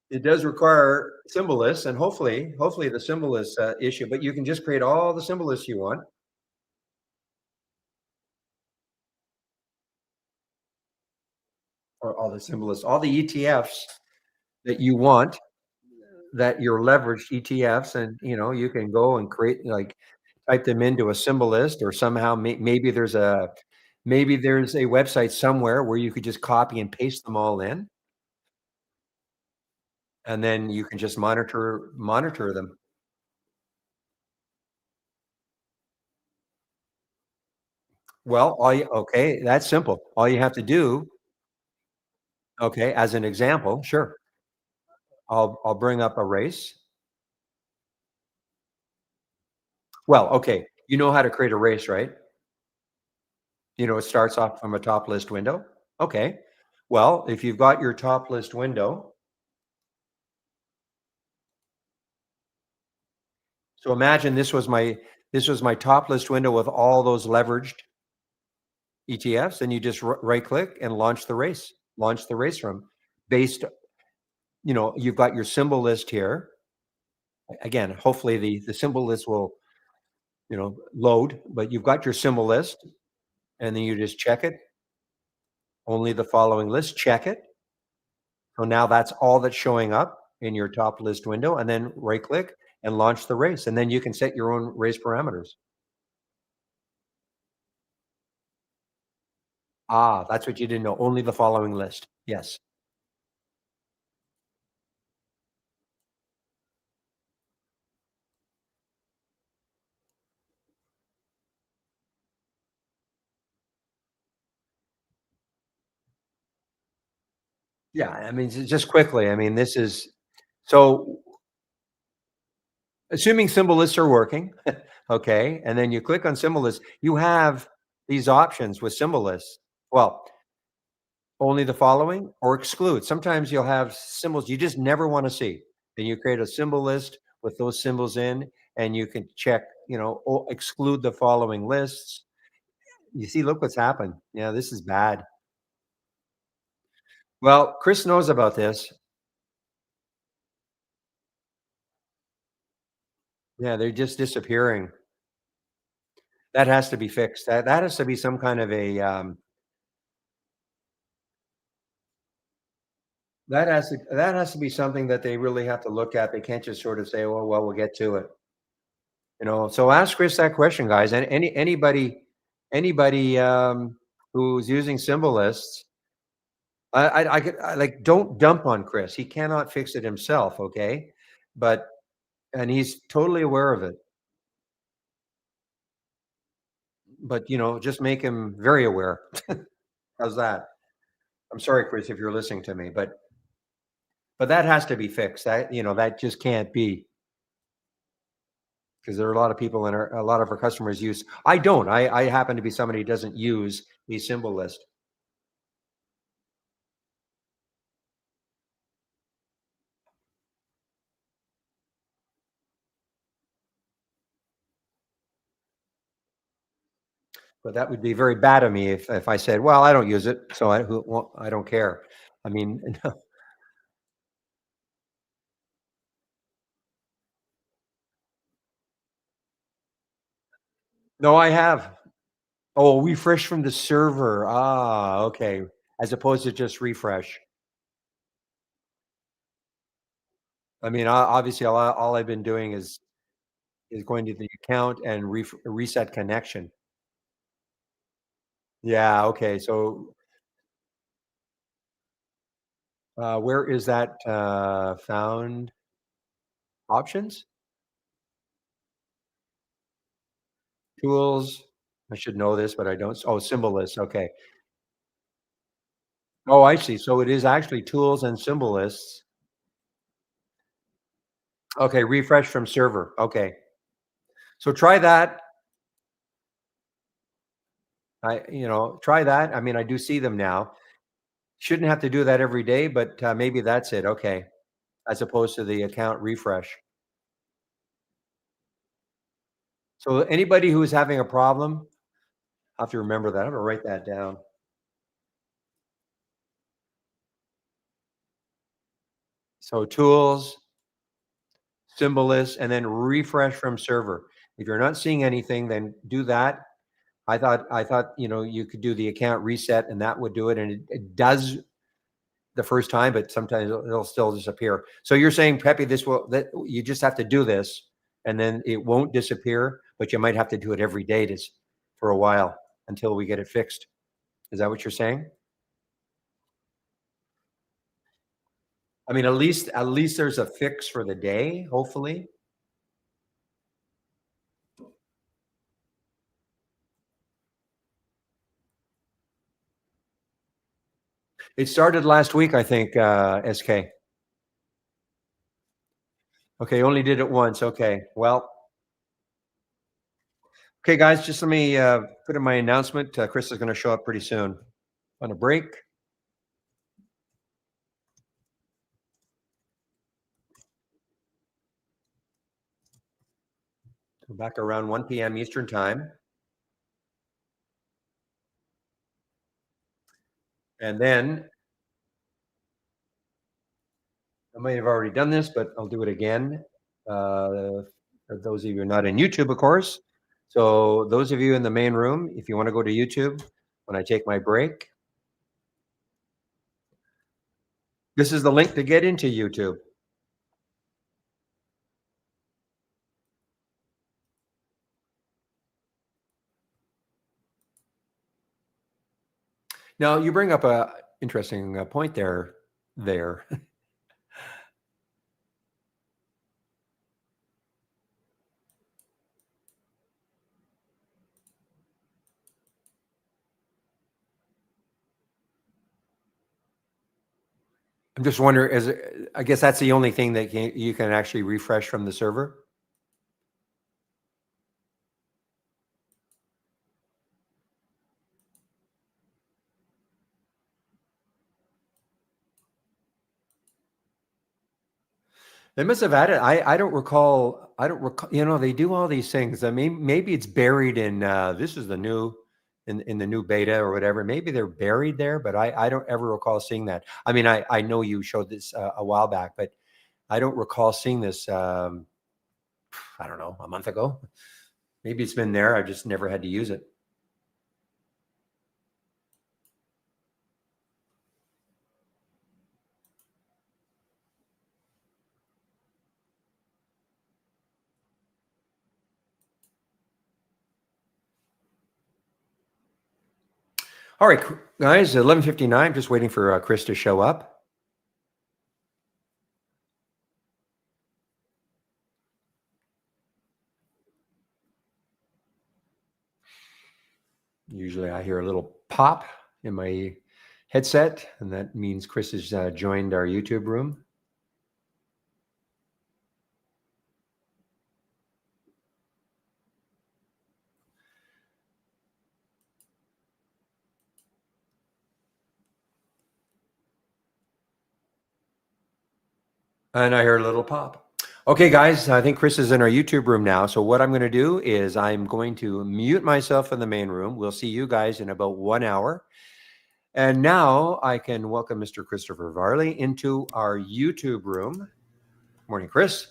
it does require symbol lists, and hopefully the symbol list issue. But you can just create all the symbol lists you want, or all the symbol lists, all the ETFs that you want, that you're leveraged ETFs, and you can go and create like type them into a symbol list, or somehow maybe there's a website somewhere where you could just copy and paste them all in, and then you can just monitor them. Well, all you okay, that's simple. All you have to do, okay, as an example, sure. I'll bring up a race. Well, okay, you know how to create a race, right? You know, it starts off from a top list window. Okay. Well, if you've got your top list window, so imagine this was my top list window with all those leveraged ETFs, and you just right click and launch the race. Launch the race from based, you've got your symbol list here. Again, hopefully the symbol list will, load, but you've got your symbol list, and then you just check it. Only the following list, check it. So now that's all that's showing up in your top list window, and then right click and launch the race. And then you can set your own race parameters. Ah, that's what you didn't know. Only the following list. Yes. Yeah. I mean, just quickly, I mean, this is so assuming symbol lists are working, okay, and then you click on symbol lists, you have these options with symbol lists. Well, only the following or exclude. Sometimes you'll have symbols you just never want to see. And you create a symbol list with those symbols in, and you can check, exclude the following lists. You see, look what's happened. Yeah, this is bad. Well, Chris knows about this. Yeah, they're just disappearing. That has to be fixed. That has to be some kind of a that has to be something that they really have to look at. They can't just sort of say, well, we'll get to it. So ask Chris that question, guys. And anybody who's using symbol lists, like don't dump on Chris. He cannot fix it himself. Okay, but and he's totally aware of it. But just make him very aware. How's that? I'm sorry, Chris, if you're listening to me, but that has to be fixed. That just can't be because there are a lot of people in a lot of our customers use. I don't. I happen to be somebody who doesn't use the symbol list. But that would be very bad of me if I said, "Well, I don't use it, so I don't care." I mean, no, I have. Oh, refresh from the server. Ah, okay. As opposed to just refresh. I mean, obviously, all I've been doing is going to the account and reset connection. Yeah. Okay. So, where is that found? Options, tools. I should know this, but I don't. Oh, symbol list. Okay. Oh, I see. So it is actually tools and symbol lists. Okay, refresh from server. Okay. So try that. Try that. I mean, I do see them now. Shouldn't have to do that every day, but maybe that's it. Okay. As opposed to the account refresh. So anybody who's having a problem, I have to remember that. I'm gonna write that down. So tools, symbol list, and then refresh from server. If you're not seeing anything, then do that. I thought you could do the account reset and that would do it, and it does the first time, but sometimes it'll still disappear. So you're saying, Peppy, that you just have to do this, and then it won't disappear, but you might have to do it every day for a while until we get it fixed. Is that what you're saying? I mean, at least there's a fix for the day, hopefully. It started last week, I think, SK. Okay, only did it once. Okay, well, okay, guys, just let me put in my announcement. Chris is going to show up pretty soon. On a break. So back around 1 p.m. Eastern time. And then I might have already done this, but I'll do it again. For those of you who are not in YouTube, of course. So those of you in the main room, if you want to go to YouTube when I take my break, this is the link to get into YouTube. Now, you bring up a interesting point there. I'm just wondering, I guess that's the only thing that you can actually refresh from the server. They must have added. I don't recall. I don't recall. You know, they do all these things. I mean, maybe it's buried in. This is the new, in the new beta or whatever. Maybe they're buried there, but I don't ever recall seeing that. I mean, I know you showed this a while back, but I don't recall seeing this. I don't know, a month ago. Maybe it's been there. I just never had to use it. All right, guys, 11:59. Just waiting for Chris to show up. Usually I hear a little pop in my headset, and that means Chris has joined our YouTube room. And I heard a little pop. Okay, guys, I think Chris is in our YouTube room now. So what I'm going to do is I'm going to mute myself in the main room. We'll see you guys in about 1 hour. And now I can welcome Mr. Christopher Varley into our YouTube room. Morning, Chris.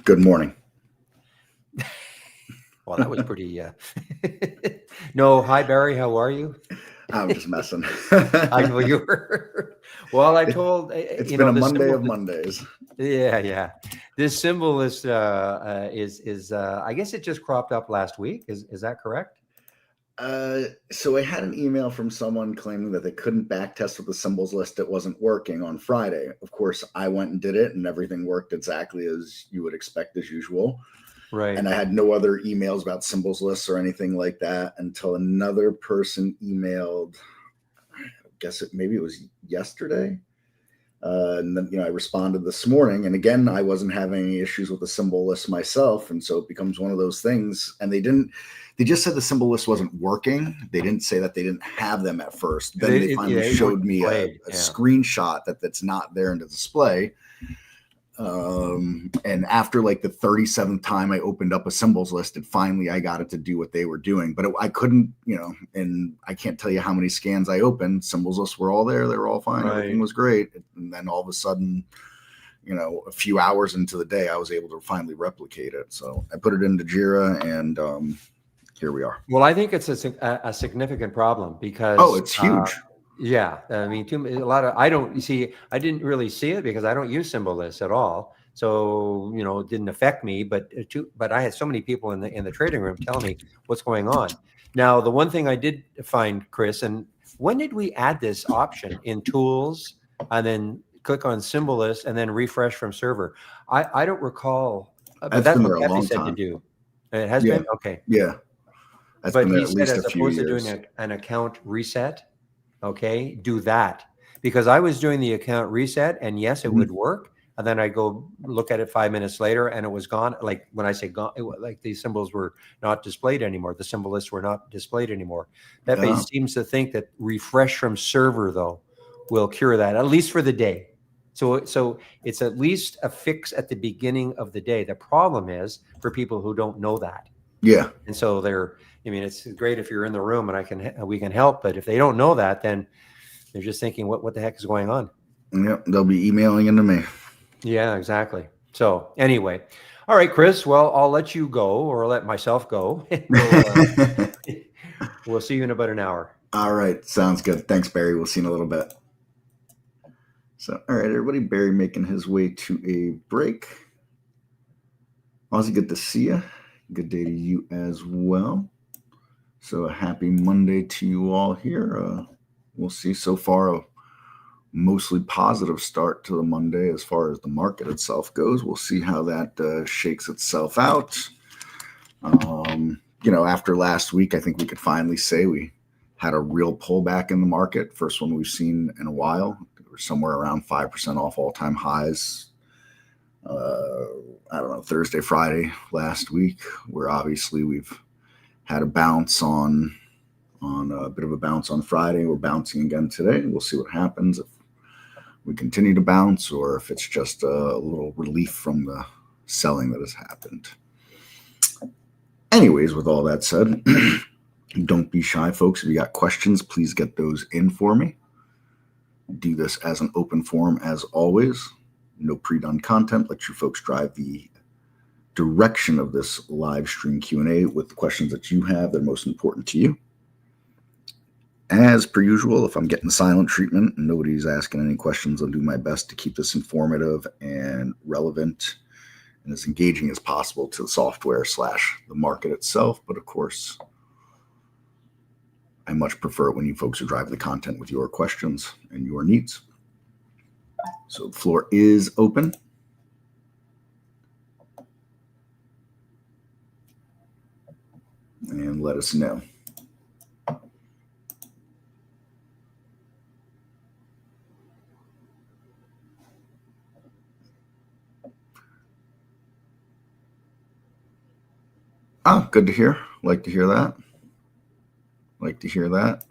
Good morning. Well, that was pretty. No, hi, Barry. How are you? I'm just messing. I know you were. Well, I told it's been a Monday of Mondays. Yeah. This symbol is I guess it just cropped up last week. Is that correct? So I had an email from someone claiming that they couldn't backtest with the symbols list. It wasn't working on Friday. Of course, I went and did it, and everything worked exactly as you would expect as usual. Right. And I had no other emails about symbols lists or anything like that until another person emailed. I guess maybe it was yesterday. And then, I responded this morning, and again, I wasn't having any issues with the symbol list myself. And so it becomes one of those things. And they just said the symbol list wasn't working. They didn't say that they didn't have them at first. Then they finally showed me a screenshot that's not there in the display. And after like the 37th time I opened up a symbols list, I got it to do what they were doing, but I couldn't, and I can't tell you how many scans I opened. Symbols lists were all there. They were all fine. Right. Everything was great. And then all of a sudden, a few hours into the day, I was able to finally replicate it. So I put it into Jira, and here we are. Well, I think it's a significant problem because it's huge. Yeah, I mean, I didn't really see it because I don't use symbol lists at all. So, it didn't affect me, but I had so many people in the trading room telling me what's going on. Now, the one thing I did find, Chris, and when did we add this option in tools and then click on symbol list and then refresh from server? I don't recall, but that's what Kathy said to do. It has been? Okay. Yeah. But he said as opposed to doing an account reset, okay, do that. because I was doing the account reset, and yes, it Mhm. would work. And then I go look at it 5 minutes later, and it was gone. Like when I say gone, like these symbols were not displayed anymore. The symbol lists were not displayed anymore. Pepe Yeah. seems to think that refresh from server though will cure that, at least for the day. So it's at least a fix at the beginning of the day. The problem is for people who don't know that, Yeah. and so they're. I mean, it's great if you're in the room and we can help, but if they don't know that, then they're just thinking, what the heck is going on? Yep. They'll be emailing into me. Yeah, exactly. So anyway, all right, Chris. Well, I'll let you go, or let myself go. We'll see you in about an hour. All right. Sounds good. Thanks, Barry. We'll see you in a little bit. So, all right, everybody. Barry making his way to a break. Ozzy, good to see you. Good day to you as well. So, a happy Monday to you all here. We'll see. So far, a mostly positive start to the Monday as far as the market itself goes. We'll see how that shakes itself out. After last week, I think we could finally say we had a real pullback in the market. First one we've seen in a while. We're somewhere around 5% off all-time highs. I don't know, Thursday, Friday last week, where obviously we've had a bounce on a bit of a bounce on Friday. We're bouncing again today. We'll see what happens if we continue to bounce or if it's just a little relief from the selling that has happened. Anyways, with all that said, don't be shy, folks. If you got questions, please get those in for me. Do this as an open forum as always. No pre-done content. Let you folks drive the direction of this live stream Q&A with the questions that you have that are most important to you. As per usual, if I'm getting silent treatment and nobody's asking any questions, I'll do my best to keep this informative and relevant and as engaging as possible to the software / the market itself. But of course, I much prefer it when you folks are driving the content with your questions and your needs. So the floor is open. And let us know. Oh, good to hear. Like to hear that. Like to hear that.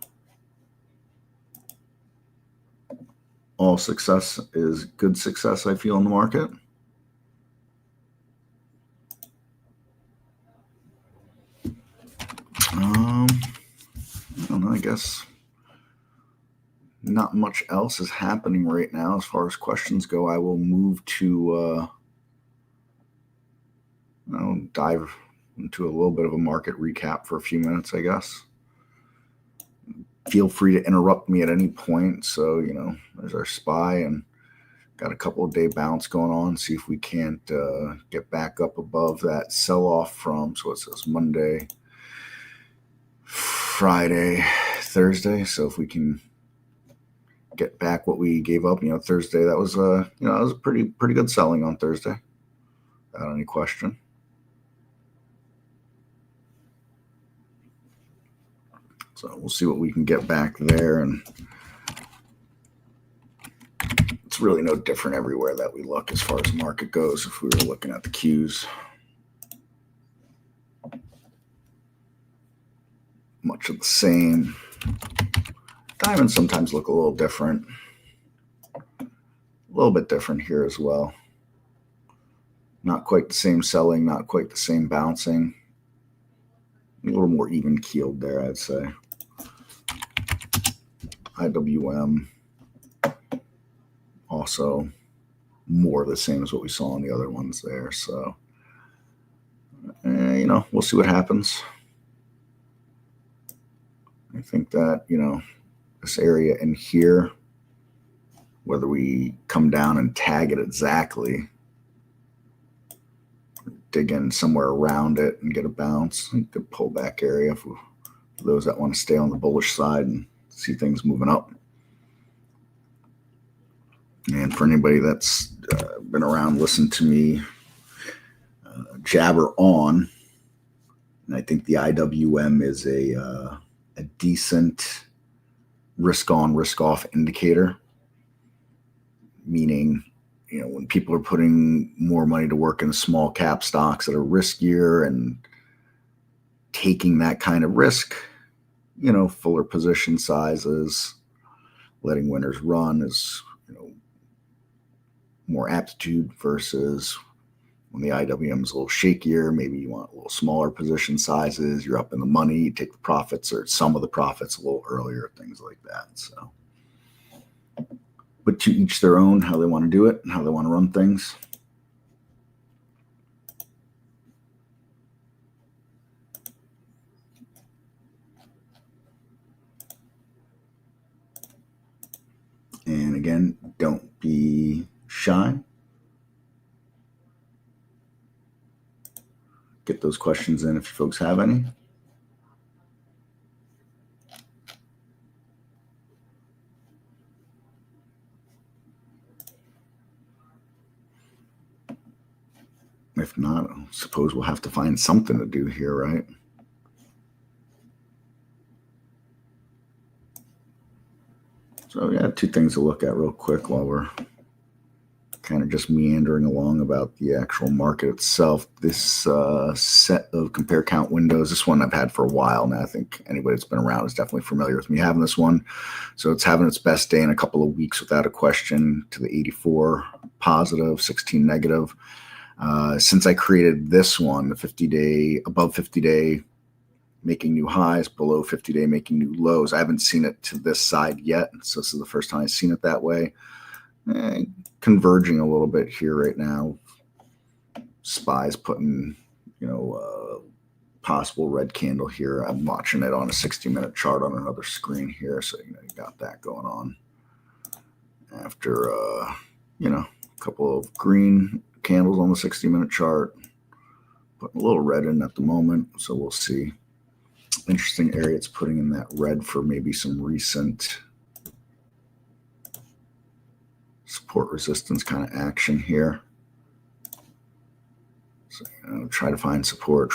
All success is good success, I feel, in the market. I don't know, I guess not much else is happening right now as far as questions go. I will move to dive into a little bit of a market recap for a few minutes, I guess. Feel free to interrupt me at any point. So, there's our SPY and got a couple of day bounce going on. See if we can't get back up above that sell-off from, so it says Monday, Friday, Thursday. So if we can get back what we gave up, Thursday, that was that was a pretty good selling on Thursday, without any question. So we'll see what we can get back there, and it's really no different everywhere that we look as far as the market goes. If we were looking at the Qs, much of the same. Diamonds sometimes look a little different. A little bit different here as well. Not quite the same selling, not quite the same bouncing. A little more even keeled there, I'd say. IWM also more the same as what we saw on the other ones there. So, we'll see what happens. I think that, this area in here, whether we come down and tag it exactly, dig in somewhere around it and get a bounce, a good pullback area for those that want to stay on the bullish side and see things moving up. And for anybody that's been around, listen to me jabber on, and I think the IWM is a decent risk on, risk off indicator. meaning, when people are putting more money to work in small cap stocks that are riskier and taking that kind of risk, fuller position sizes, letting winners run is, more aptitude versus when the IWM is a little shakier. Maybe you want a little smaller position sizes. You're up in the money, you take the profits or some of the profits a little earlier, things like that. So, but to each their own, how they want to do it and how they want to run things. And again, don't be shy. Get those questions in if you folks have any. If not, I suppose we'll have to find something to do here, right? So yeah, two things to look at real quick while we're kind of just meandering along about the actual market itself. This set of compare count windows, this one I've had for a while now. I think anybody that's been around is definitely familiar with me having this one. So it's having its best day in a couple of weeks without a question, to the 84 positive, 16 negative. Since I created this one, the 50-day, above 50-day, making new highs, below 50-day, making new lows. I haven't seen it to this side yet. So this is the first time I've seen it that way. Converging a little bit here right now. SPY's putting, possible red candle here. I'm watching it on a 60-minute chart on another screen here. So, you got that going on. After, a couple of green candles on the 60-minute chart. Putting a little red in at the moment. So we'll see. Interesting area it's putting in that red for maybe some recent support resistance kind of action here. So, try to find support.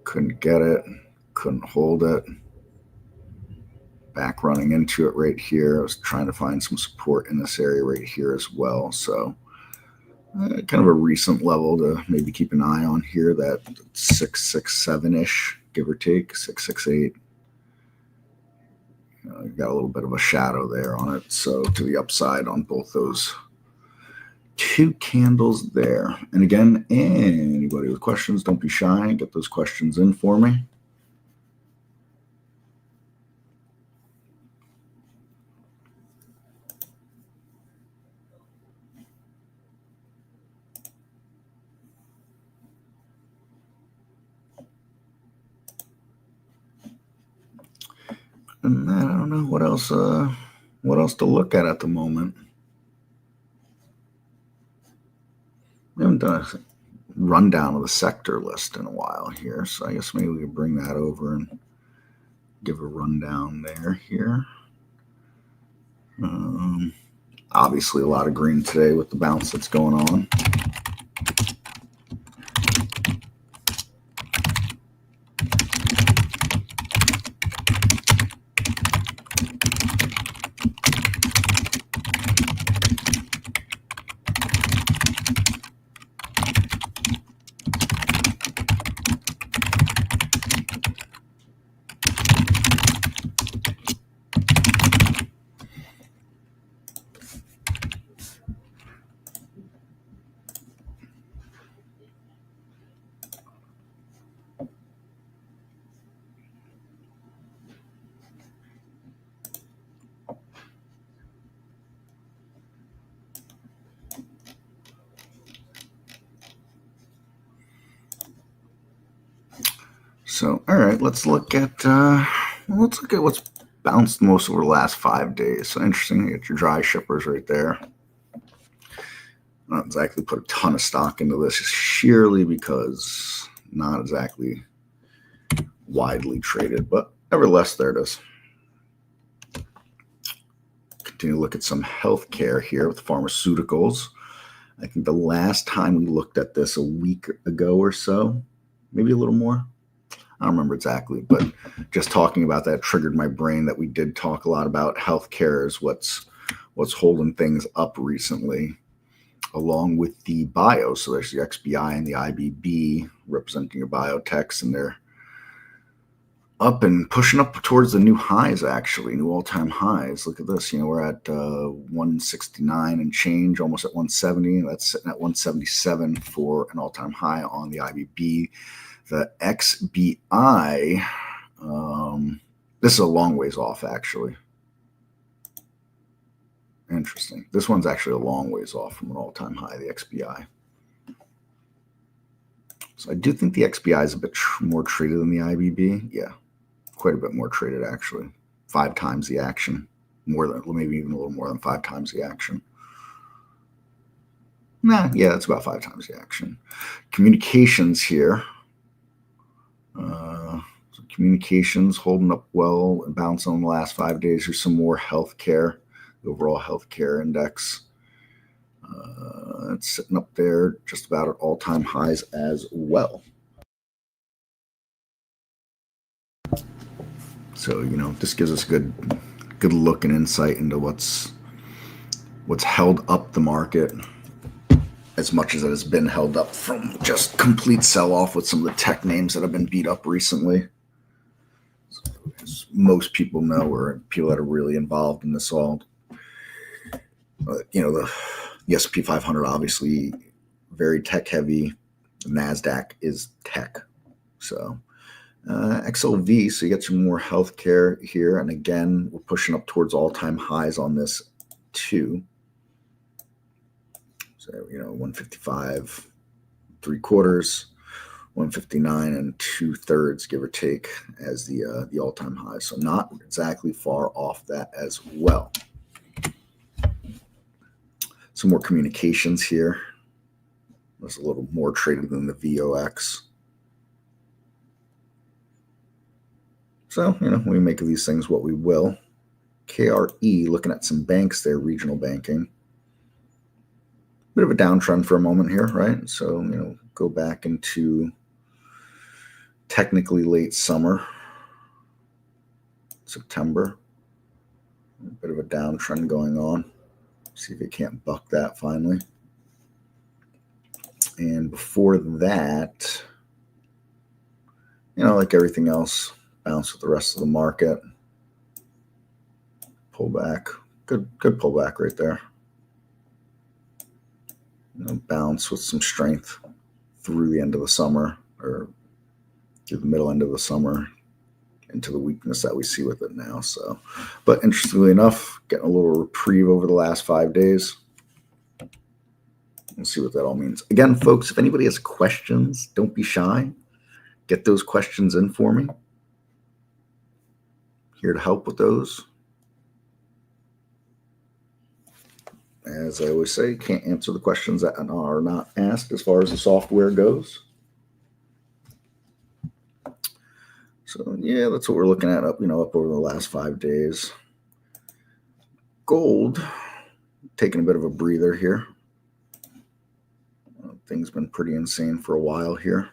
Couldn't get it. Couldn't hold it. Back running into it right here. I was trying to find some support in this area right here as well. So kind of a recent level to maybe keep an eye on here, that 667-ish, give or take, 668. You got a little bit of a shadow there on it. So to the upside on both those two candles there. And again, anybody with questions, don't be shy. Get those questions in for me. And I don't know what else to look at the moment. We haven't done a rundown of the sector list in a while here, so I guess maybe we could bring that over and give a rundown there here. Obviously a lot of green today with the bounce that's going on. So, all right, let's look at what's bounced most over the last 5 days. So interesting, you get your dry shippers right there. Not exactly put a ton of stock into this, sheerly because not exactly widely traded, but nevertheless, there it is. Continue to look at some healthcare here with pharmaceuticals. I think the last time we looked at this a week ago or so, maybe a little more. I don't remember exactly, but just talking about that triggered my brain that we did talk a lot about healthcare is what's what's holding things up recently, along with the bio. So there's the XBI and the IBB representing your biotechs, and they're up and pushing up towards the new highs, actually, new all-time highs. Look at this. We're at 169 and change, almost at 170. That's sitting at 177 for an all-time high on the IBB. The XBI, this is a long ways off, actually. Interesting. This one's actually a long ways off from an all-time high, the XBI. So I do think the XBI is a bit more traded than the IBB. Yeah, quite a bit more traded, actually. 5 times the action. More than, maybe even a little more than 5 times the action. Yeah, it's about 5 times the action. Communications here. So communications holding up well and bouncing on the last 5 days. Here's some more healthcare. The overall healthcare index. It's sitting up there just about at all-time highs as well. So, this gives us good look and insight into what's held up the market, as much as it has been held up from just complete sell-off with some of the tech names that have been beat up recently. So, as most people know, or people that are really involved in this all, the S&P 500 obviously very tech heavy. The NASDAQ is tech. So XLV, so you get some more healthcare here. And again, we're pushing up towards all-time highs on this too. So, 155 3/4, 159 and 2/3, give or take, as the all-time high. So not exactly far off that as well. Some more communications here. That's a little more traded than the VOX. So, we make of these things what we will. KRE, looking at some banks there, regional banking. Bit of a downtrend for a moment here, right? So, go back into technically late summer, September. A bit of a downtrend going on. See if it can't buck that finally. And before that, like everything else, bounce with the rest of the market. Pullback. Good pullback right there. Bounce with some strength through the end of the summer, or through the middle end of the summer, into the weakness that we see with it now. So, but interestingly enough, getting a little reprieve over the last 5 days. We'll see what that all means. Again, folks, if anybody has questions, don't be shy. Get those questions in for me. Here to help with those. As I always say, can't answer the questions that are not asked as far as the software goes. So yeah, that's what we're looking at up over the last 5 days. Gold taking a bit of a breather here. Things been pretty insane for a while here.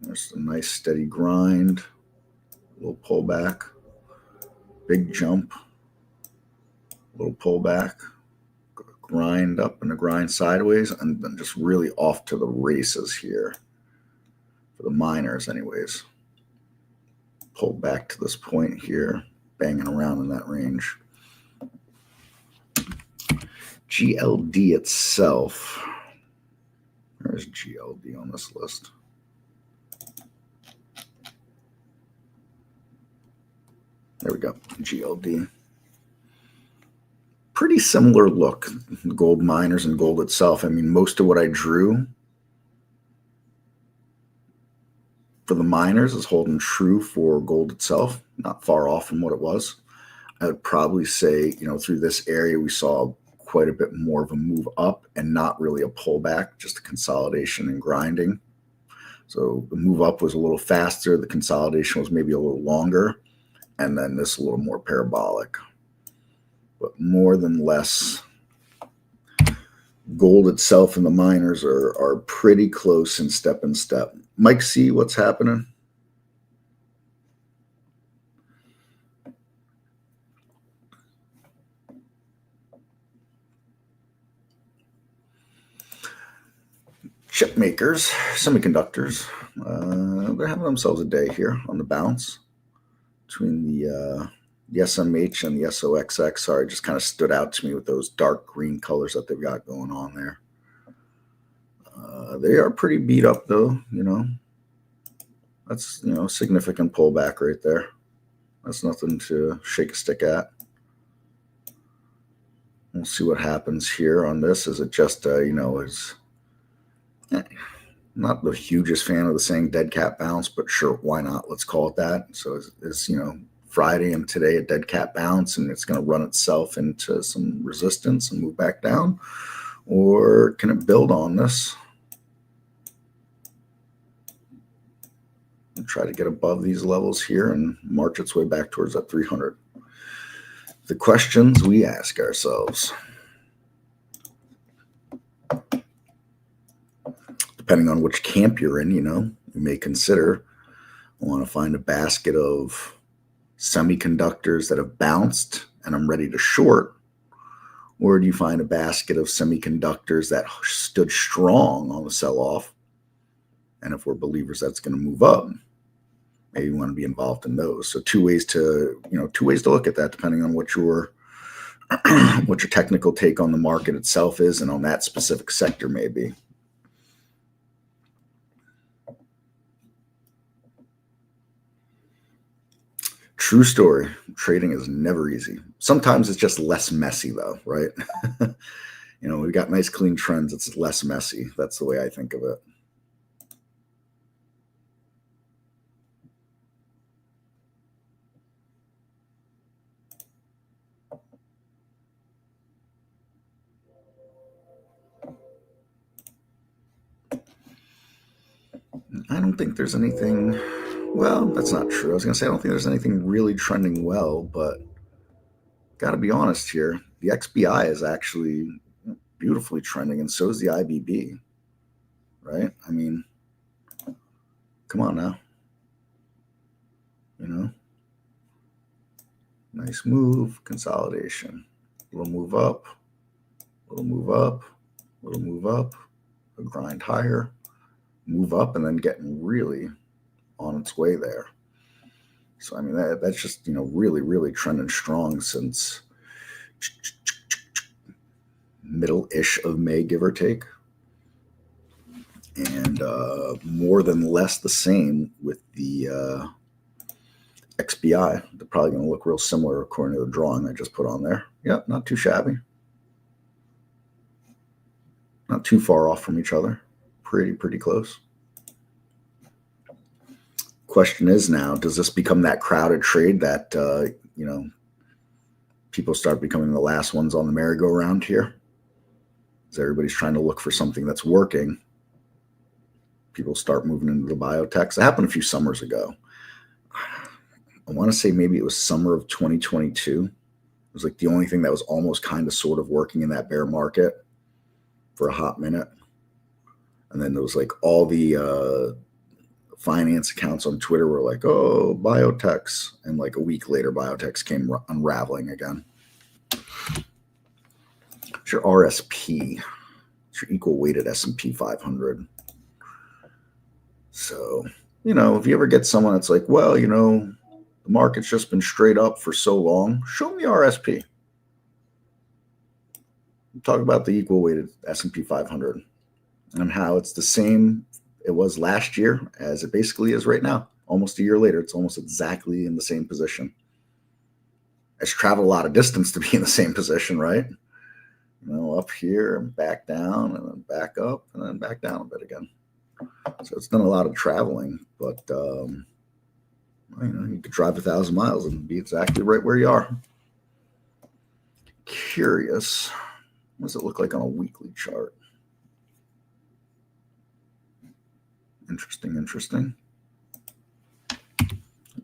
There's a nice steady grind, a little pullback, big jump, a little pullback, grind up and a grind sideways, and then just really off to the races here for the miners anyways. Pull back to this point here, banging around in that range. GLD itself, there's GLD on this list. There we go, GLD. Pretty similar look, gold miners and gold itself. I mean, most of what I drew for the miners is holding true for gold itself, not far off from what it was. I would probably say, through this area, we saw quite a bit more of a move up and not really a pullback, just a consolidation and grinding. So the move up was a little faster. The consolidation was maybe a little longer. And then this a little more parabolic. But more than less, gold itself and the miners are pretty close in step. Mike, see what's happening? chip makers, semiconductors, they're having themselves a day here on the bounce between the SMH and the SOXX. Sorry, just kind of stood out to me with those dark green colors that they've got going on there. They are pretty beat up though, That's, significant pullback right there. That's nothing to shake a stick at. We'll see what happens here on this. Is it just, is not the hugest fan of the saying dead cat bounce, but sure, why not? Let's call it that. So is Friday and today a dead cat bounce, and it's going to run itself into some resistance and move back down, or can it build on this and try to get above these levels here and march its way back towards that 300? The questions we ask ourselves. Depending on which camp you're in, you may consider, I want to find a basket of semiconductors that have bounced and I'm ready to short, or do you find a basket of semiconductors that stood strong on the sell-off, and if we're believers that's going to move up, maybe you want to be involved in those. So two ways to look at that, depending on what your technical take on the market itself is and on that specific sector may be. True story. Trading is never easy. Sometimes it's just less messy though, right? We've got nice clean trends. It's less messy. That's the way I think of it. I don't think there's anything, well, that's not true. I was going to say, I don't think there's anything really trending well, but got to be honest here. The XBI is actually beautifully trending, and so is the IBB, right? I mean, come on now. Nice move, consolidation. Little move up, little move up, little move up, a grind higher, move up, and then getting really on its way there. So, I mean, that's just, really, really trending strong since middle-ish of May, give or take. And more than less the same with the XBI. They're probably going to look real similar according to the drawing I just put on there. Yep, not too shabby. Not too far off from each other. Pretty close. Question is now, does this become that crowded trade that, people start becoming the last ones on the merry-go-round here? As everybody's trying to look for something that's working, people start moving into the biotechs. It happened a few summers ago. I want to say maybe it was summer of 2022. It was like the only thing that was almost kind of sort of working in that bear market for a hot minute. And then there was like all the finance accounts on Twitter were like, oh, biotechs. And like a week later, biotechs came unraveling again. It's your RSP. It's your equal weighted S&P 500. So, if you ever get someone that's like, well, the market's just been straight up for so long, show me RSP. Talk about the equal weighted S&P 500 and how it's the same it was last year as it basically is right now. Almost a year later, it's almost exactly in the same position. It's traveled a lot of distance to be in the same position, right? Up here and back down and then back up and then back down a bit again. So it's done a lot of traveling, but you could drive 1,000 miles and be exactly right where you are. Curious, what does it look like on a weekly chart? Interesting.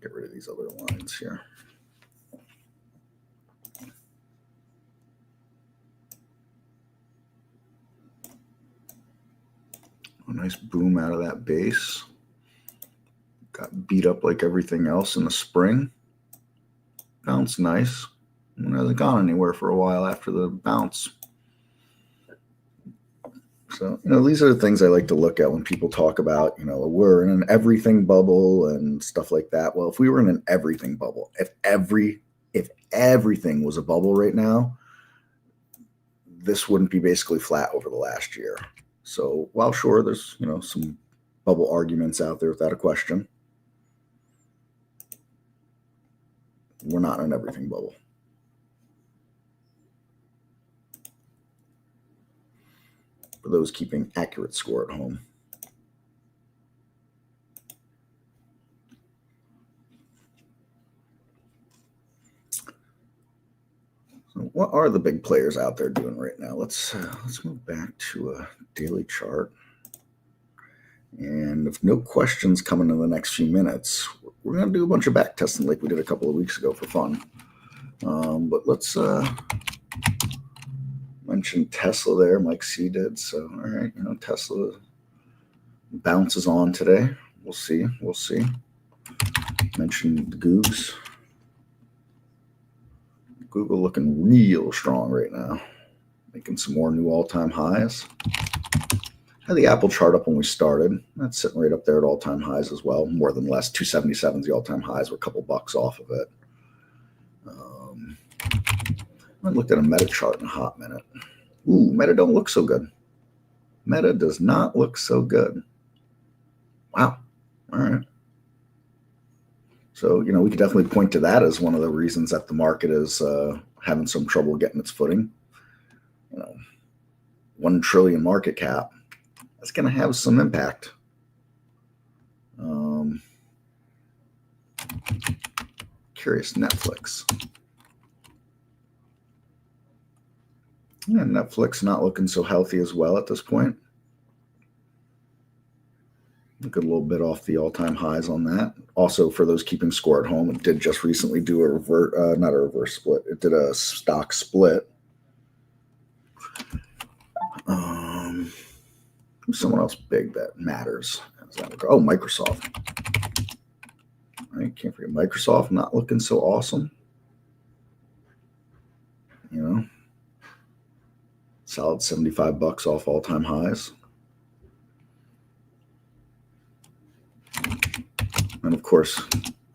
Get rid of these other lines here. A nice boom out of that base. Got beat up like everything else in the spring. Bounce nice. And hasn't gone anywhere for a while after the bounce. So, these are the things I like to look at when people talk about, we're in an everything bubble and stuff like that. Well, if we were in an everything bubble, if everything was a bubble right now, this wouldn't be basically flat over the last year. So while sure, there's, some bubble arguments out there without a question, we're not in an everything bubble. For those keeping accurate score at home. So what are the big players out there doing right now? Let's move back to a daily chart. And if no questions coming in the next few minutes, we're going to do a bunch of back testing like we did a couple of weeks ago for fun. But let's mention Tesla there. Mike C did. So, all right, Tesla bounces on today. We'll see. Mentioned the Googs. Google looking real strong right now. Making some more new all-time highs. Had the Apple chart up when we started. That's sitting right up there at all-time highs as well. More than less. 277 is the all-time highs. We're a couple bucks off of it. I looked at a Meta chart in a hot minute. Ooh, Meta don't look so good. Meta does not look so good. Wow. All right. So, we could definitely point to that as one of the reasons that the market is having some trouble getting its footing. 1 trillion market cap. That's going to have some impact. Curious, Netflix. Yeah, Netflix not looking so healthy as well at this point. Look a little bit off the all-time highs on that. Also, for those keeping score at home, it did just recently do not a reverse split. It did a stock split. Someone else big that matters. Oh, Microsoft. I can't forget Microsoft not looking so awesome. Solid 75 bucks off all-time highs. And of course,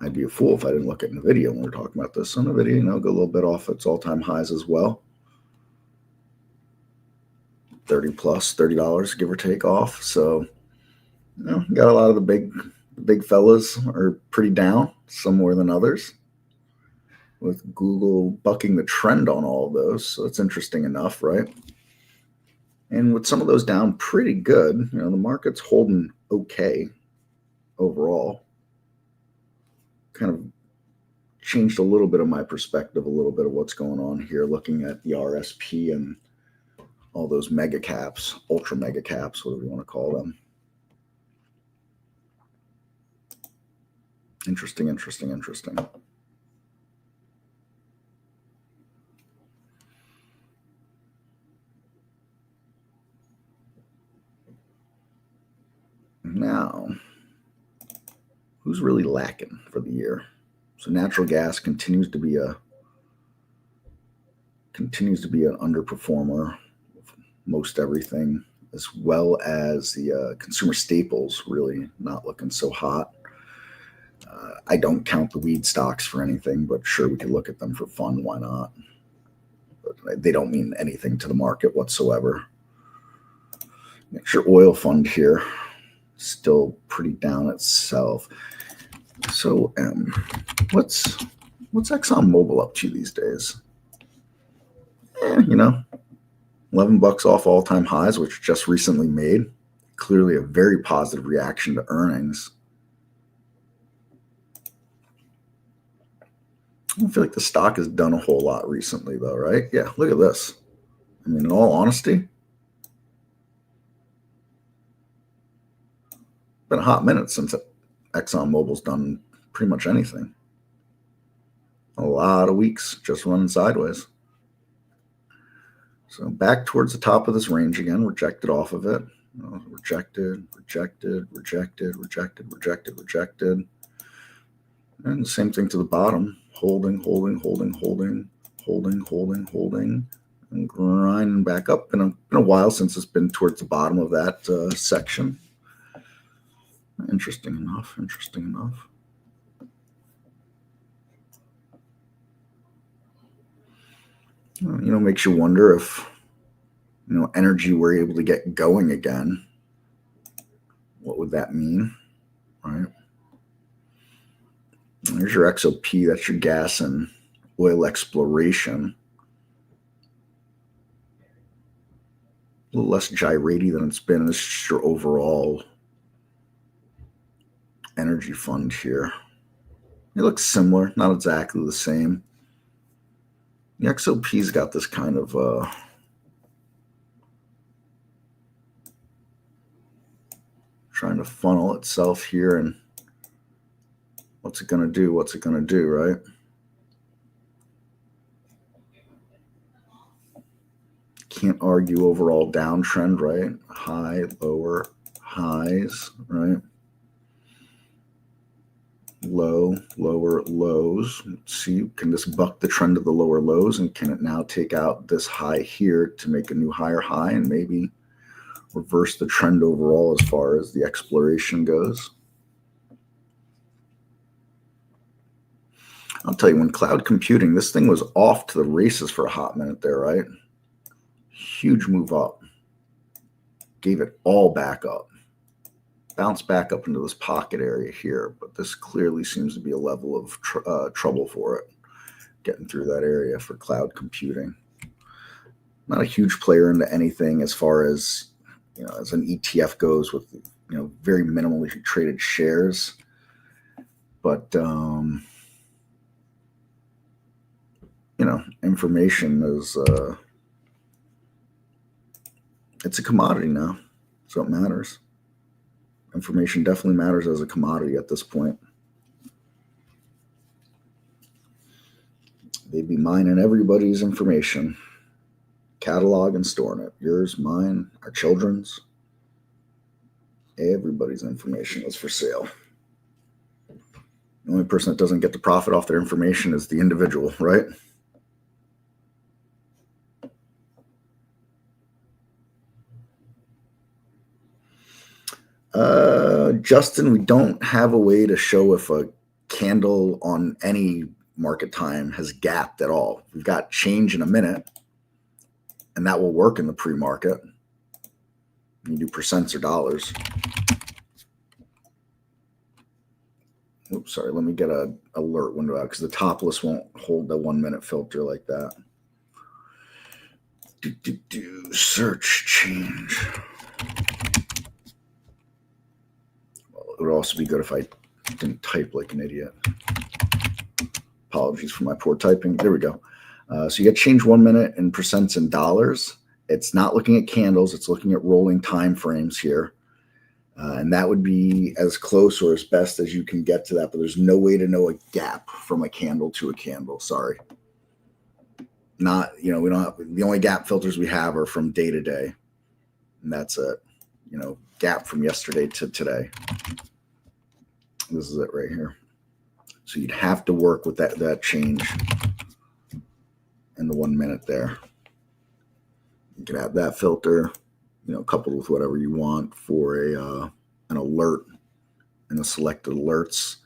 I'd be a fool if I didn't look at NVDA when we're talking about this. So NVDA, go a little bit off its all-time highs as well. $30, give or take off. So, got a lot of the big fellas are pretty down, some more than others, with Google bucking the trend on all of those. So it's interesting enough, right? And with some of those down pretty good, the market's holding okay overall. Kind of changed a little bit of my perspective, a little bit of what's going on here, looking at the RSP and all those mega caps, ultra mega caps, whatever you want to call them. Interesting. Now, who's really lacking for the year? So natural gas continues to be an underperformer of most everything, as well as the consumer staples really not looking so hot. I don't count the weed stocks for anything, but sure, we could look at them for fun. Why not? But they don't mean anything to the market whatsoever. Sure, oil fund here, still pretty down itself. So, what's ExxonMobil up to these days? 11 bucks off all-time highs, which just recently made. Clearly a very positive reaction to earnings. I don't feel like the stock has done a whole lot recently, though, right? Yeah, look at this. In all honesty, been a hot minute since ExxonMobil's done pretty much anything. A lot of weeks just running sideways. So back towards the top of this range again, rejected off of it. Rejected. And the same thing to the bottom. Holding. and grinding back up. Been a while since it's been towards the bottom of that section. Interesting enough. Interesting enough. Makes you wonder if, energy were able to get going again. What would that mean, right? There's your XOP. That's your gas and oil exploration. A little less gyratey than it's been. This is your overall energy fund here. It looks similar, not exactly the same. The XOP's got this kind of trying to funnel itself here, and what's it going to do? What's it going to do, right? Can't argue overall downtrend, right? High, lower, highs, right? Low, lower, lows. Let's see, can this buck the trend of the lower lows, and can it now take out this high here to make a new higher high and maybe reverse the trend overall as far as the exploration goes? I'll tell you, when cloud computing, this thing was off to the races for a hot minute there, right? Huge move up. Gave it all back up. Bounced back up into this pocket area here, but this clearly seems to be a level of trouble for it, getting through that area for cloud computing. Not a huge player into anything as far as, as an ETF goes, with, very minimally traded shares. But, information is, it's a commodity now, so it matters. Information definitely matters as a commodity at this point. They'd be mining everybody's information, catalog and storing it. Yours, mine, our children's. Everybody's information is for sale. The only person that doesn't get to profit off their information is the individual, right? Justin, we don't have a way to show if a candle on any market time has gapped at all. We've got change in a minute, and that will work in the pre-market. You do percents or dollars. Oops, sorry. Let me get a alert window out because the topless won't hold the 1 minute filter like that. Search change. It would also be good if I didn't type like an idiot. Apologies for my poor typing. There we go. So you get change 1 minute in percents and dollars. It's not looking at candles. It's looking at rolling time frames here. And that would be as close or as best as you can get to that. But there's no way to know a gap from a candle to a candle. Sorry. Not, we don't have, the only gap filters we have are from day to day. And that's it. Gap from yesterday to today. This is it right here. So you'd have to work with that change in the 1 minute there. You can have that filter, coupled with whatever you want for an alert and the selected alerts.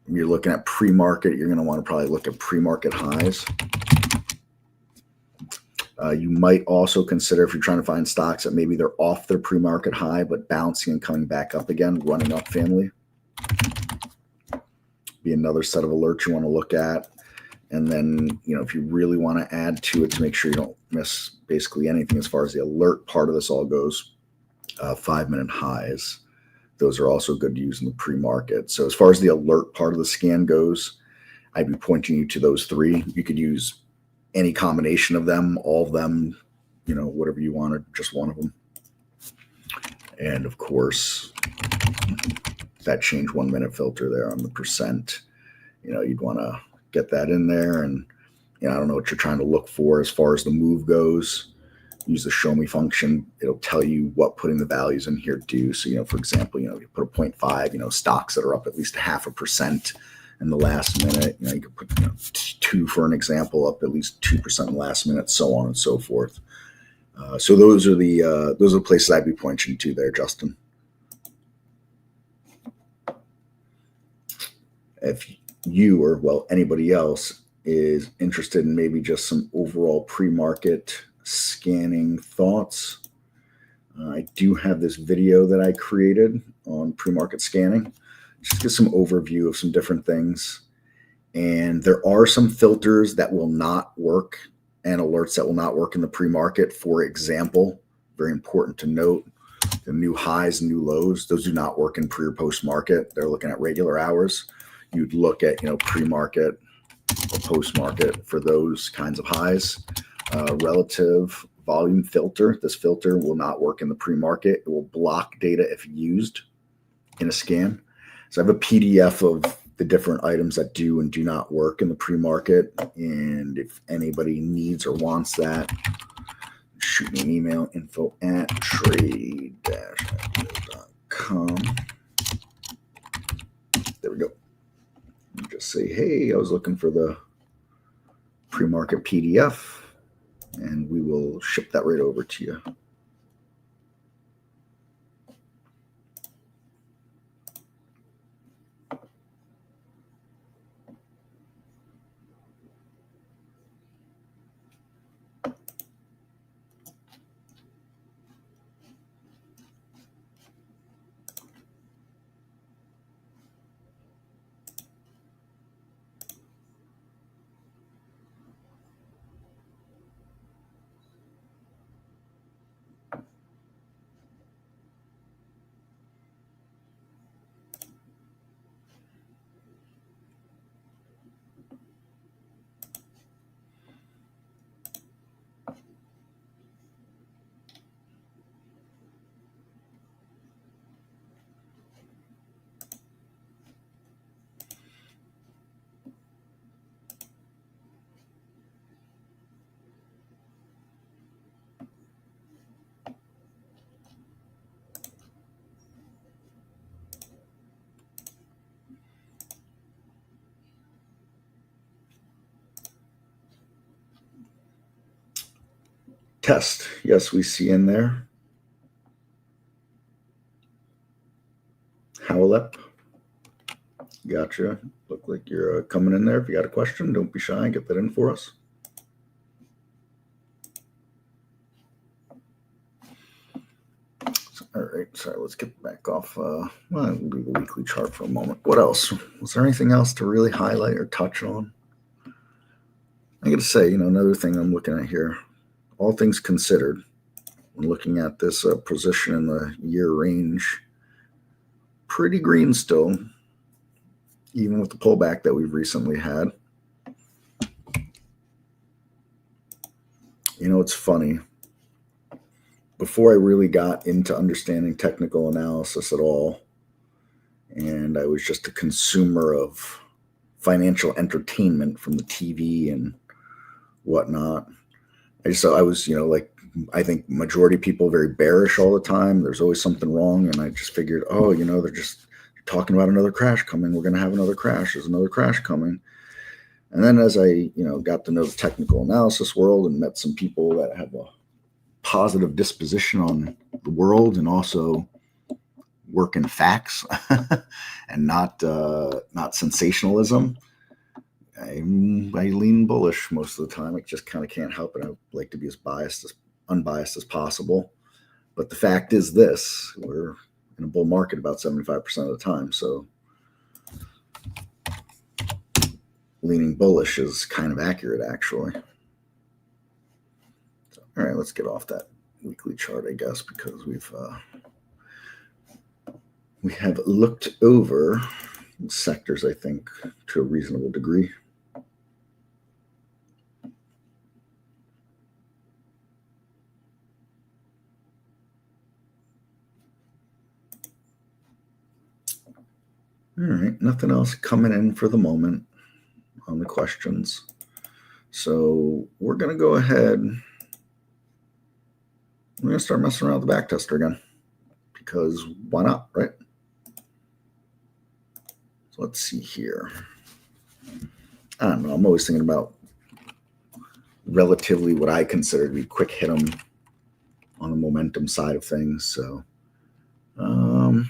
You're looking at pre-market. You're going to want to probably look at pre-market highs. You might also consider, if you're trying to find stocks that maybe they're off their pre-market high, but bouncing and coming back up again, running up family. Be another set of alerts you want to look at. And then, if you really want to add to it to make sure you don't miss basically anything as far as the alert part of this all goes, 5 minute highs. Those are also good to use in the pre-market. So as far as the alert part of the scan goes, I'd be pointing you to those three. You could use any combination of them, all of them, whatever you wanted, just one of them. And of course, that change 1 minute filter there on the percent, you'd want to get that in there. And, I don't know what you're trying to look for as far as the move goes. Use the show me function. It'll tell you what putting the values in here do. So, for example, you put a 0.5, stocks that are up at least 0.5%, in the last minute. You could put 2 for an example, up at least 2% in the last minute, so on and so forth. So those are the places I'd be pointing to there, Justin. If you or anybody else is interested in maybe just some overall pre-market scanning thoughts, I do have this video that I created on pre-market scanning. Just get some overview of some different things. And there are some filters that will not work and alerts that will not work in the pre-market. For example, very important to note, the new highs and new lows, those do not work in pre or post market. They're looking at regular hours. You'd look at pre-market or post-market for those kinds of highs. Relative volume filter. This filter will not work in the pre-market. It will block data if used in a scan. So I have a PDF of the different items that do and do not work in the pre-market. And if anybody needs or wants that, shoot me an email, info@trade-ideas.com. There we go. Just say, hey, I was looking for the pre-market PDF, and we will ship that right over to you. Test. Yes, we see in there. Howlep. Gotcha. Look like you're coming in there. If you got a question, don't be shy. Get that in for us. All right. Sorry, let's get back off. I'll leave the weekly chart for a moment. What else? Was there anything else to really highlight or touch on? I got to say, another thing I'm looking at here, all things considered, when looking at this position in the year range, pretty green still, even with the pullback that we've recently had. It's funny. Before I really got into understanding technical analysis at all, and I was just a consumer of financial entertainment from the TV and whatnot, I was, I think majority of people very bearish all the time. There's always something wrong. And I just figured, they're just talking about another crash coming. We're going to have another crash. There's another crash coming. And then as I, got to know the technical analysis world and met some people that have a positive disposition on the world and also work in facts and not sensationalism, I lean bullish most of the time. I just kind of can't help it. I like to be as unbiased as possible. But the fact is this, we're in a bull market about 75% of the time. So leaning bullish is kind of accurate, actually. So, all right, let's get off that weekly chart, I guess, because we have looked over sectors, I think, to a reasonable degree. All right, nothing else coming in for the moment on the questions. So we're going to go ahead. We're going to start messing around with the backtester again, because why not, right? So let's see here. I don't know. I'm always thinking about relatively what I consider to be quick hit 'em on the momentum side of things. So let's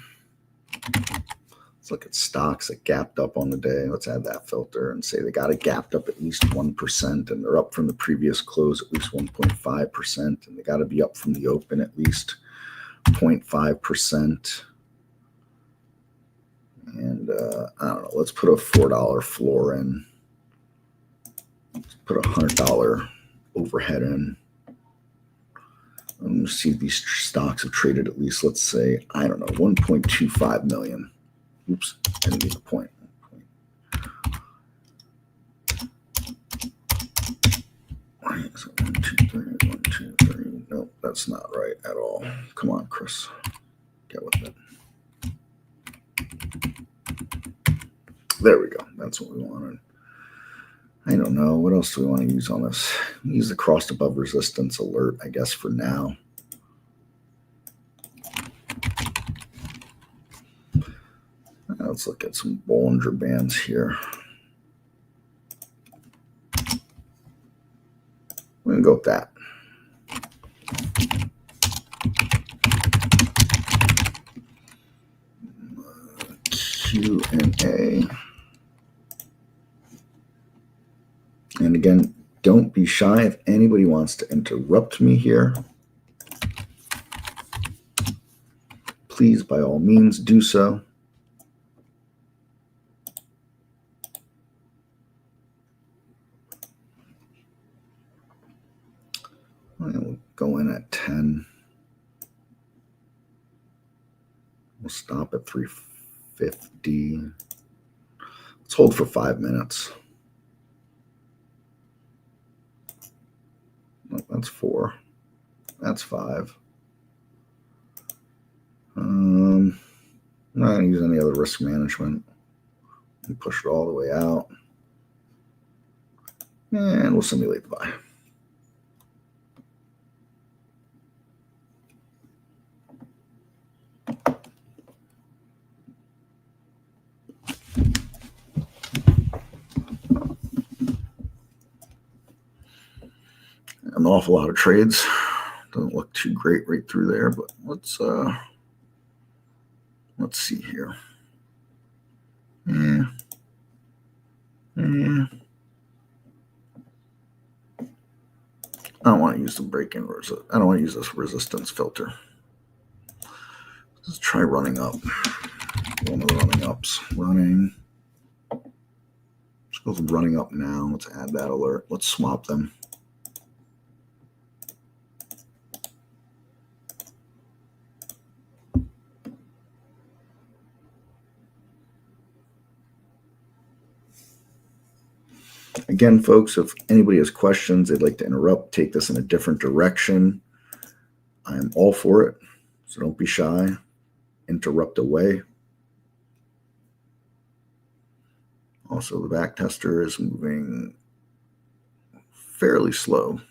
look at stocks that gapped up on the day. Let's add that filter and say they got it gapped up at least 1%, and they're up from the previous close at least 1.5%, and they got to be up from the open at least 0.5%. And I don't know, let's put a $4 floor in. Let's put a $100 overhead in. And see if these stocks have traded at least, let's say, I don't know, 1.25 million. Oops, I didn't get the point. So 1, 2, 3, 1, 2, 3. Nope, that's not right at all. Come on, Chris. Get with it. There we go. That's what we wanted. I don't know. What else do we want to use on this? Use the crossed above resistance alert, I guess, for now. Let's look at some Bollinger Bands here. We're going to go with that. Q&A. And again, don't be shy if anybody wants to interrupt me here. Please, by all means, do so. We'll go in at 10. We'll stop at 350. Let's hold for 5 minutes. Oh, that's 4. That's 5. I'm not going to use any other risk management. And push it all the way out. And we'll simulate the buy. An awful lot of trades. Doesn't look too great right through there, but let's see here. Yeah. I don't want to use the break-in. I don't want to use this resistance filter. Let's try running up. One of the running ups. Running. Let's go with running up now. Let's add that alert. Let's swap them. Again, folks, if anybody has questions, they'd like to interrupt, take this in a different direction, I am all for it. So don't be shy. Interrupt away. Also, the back tester is moving fairly slow.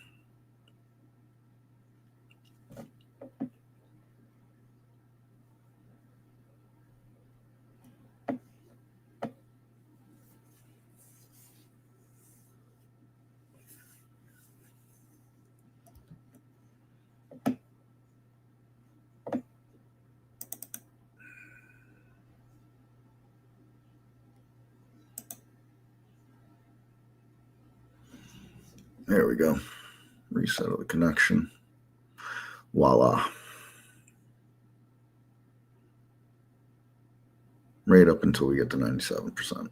There we go. Reset of the connection. Voila. Right up until we get to 97%.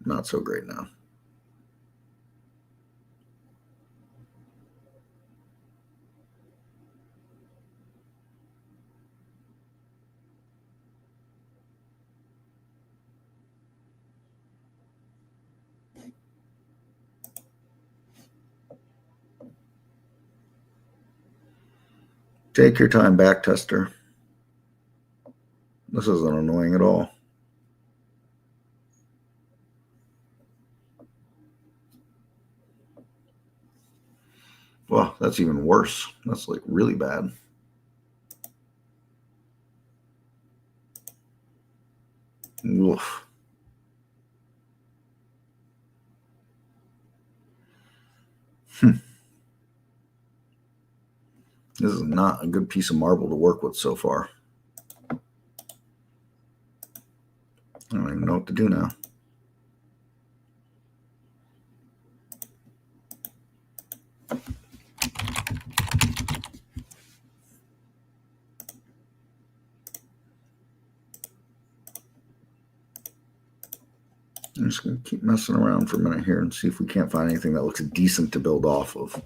Not so great now. Take your time, back tester. This isn't annoying at all. Well, that's even worse. That's like really bad. Oof. This is not a good piece of marble to work with so far. I don't even know what to do now. I'm just going to keep messing around for a minute here and see if we can't find anything that looks decent to build off of.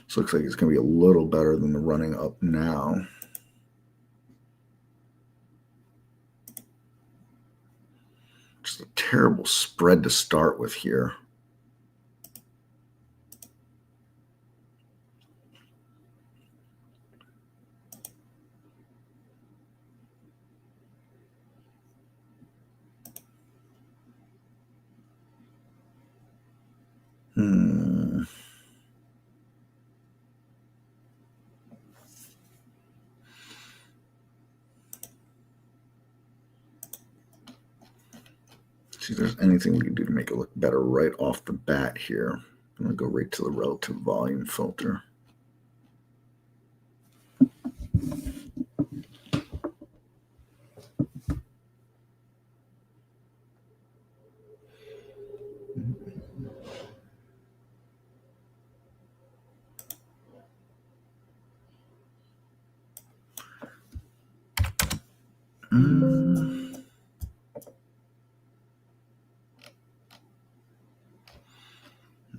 This looks like it's going to be a little better than the running up now. Just a terrible spread to start with here. See if there's anything we can do to make it look better right off the bat here. I'm going to go right to the relative volume filter.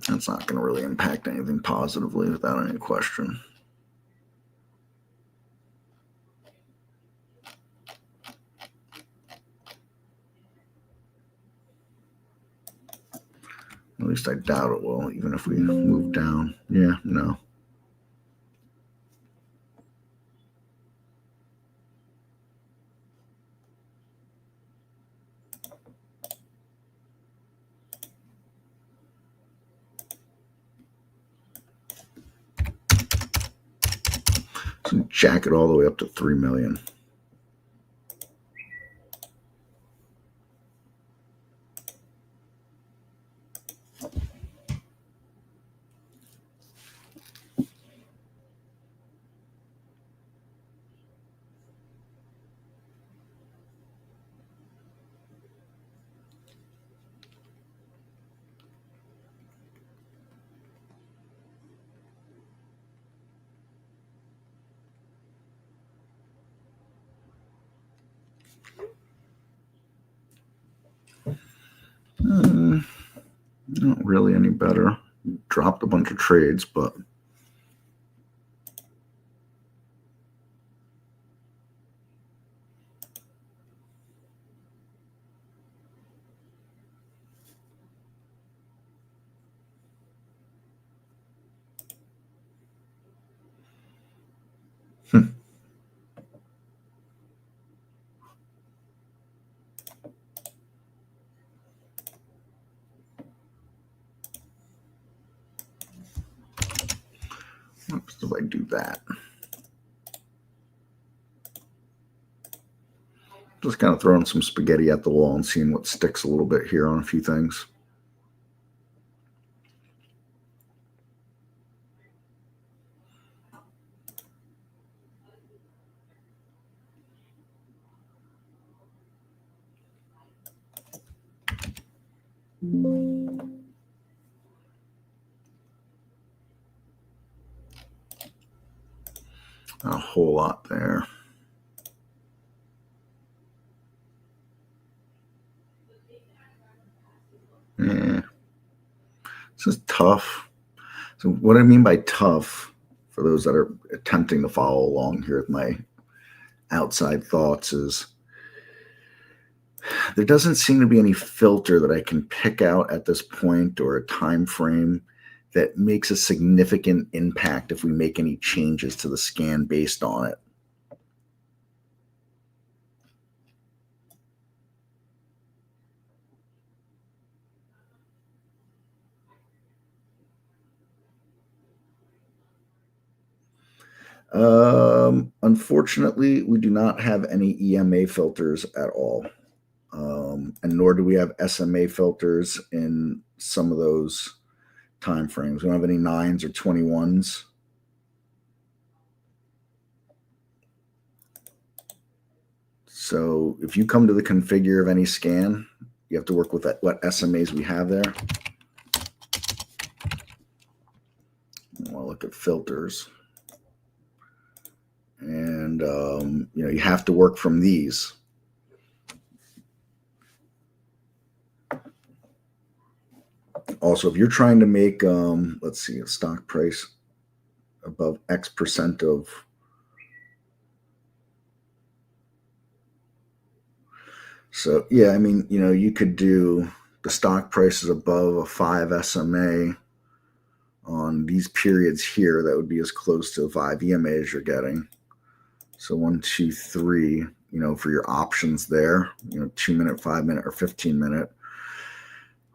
That's not going to really impact anything positively without any question. At least I doubt it will, even if we move down. Yeah, no. So jack it all the way up to 3 million. Not really any better. Dropped a bunch of trades, but what if I do that? Just kind of throwing some spaghetti at the wall and seeing what sticks a little bit here on a few things. Not a whole lot there. Yeah. This is tough. So what I mean by tough, for those that are attempting to follow along here with my outside thoughts, is there doesn't seem to be any filter that I can pick out at this point, or a time frame that makes a significant impact if we make any changes to the scan based on it. Unfortunately, we do not have any EMA filters at all. And nor do we have SMA filters in some of those time frames. We don't have any 9s or 21s. So if you come to the configure of any scan, you have to work with what SMAs we have there. We'll look at filters. And, you have to work from these. Also, if you're trying to make, let's see, a stock price above X percent of, so yeah, I mean, you could do the stock prices above a 5 SMA on these periods here. That would be as close to 5 EMA as you're getting. So 1, 2, 3, for your options there, 2 minute, 5 minute, or 15 minute.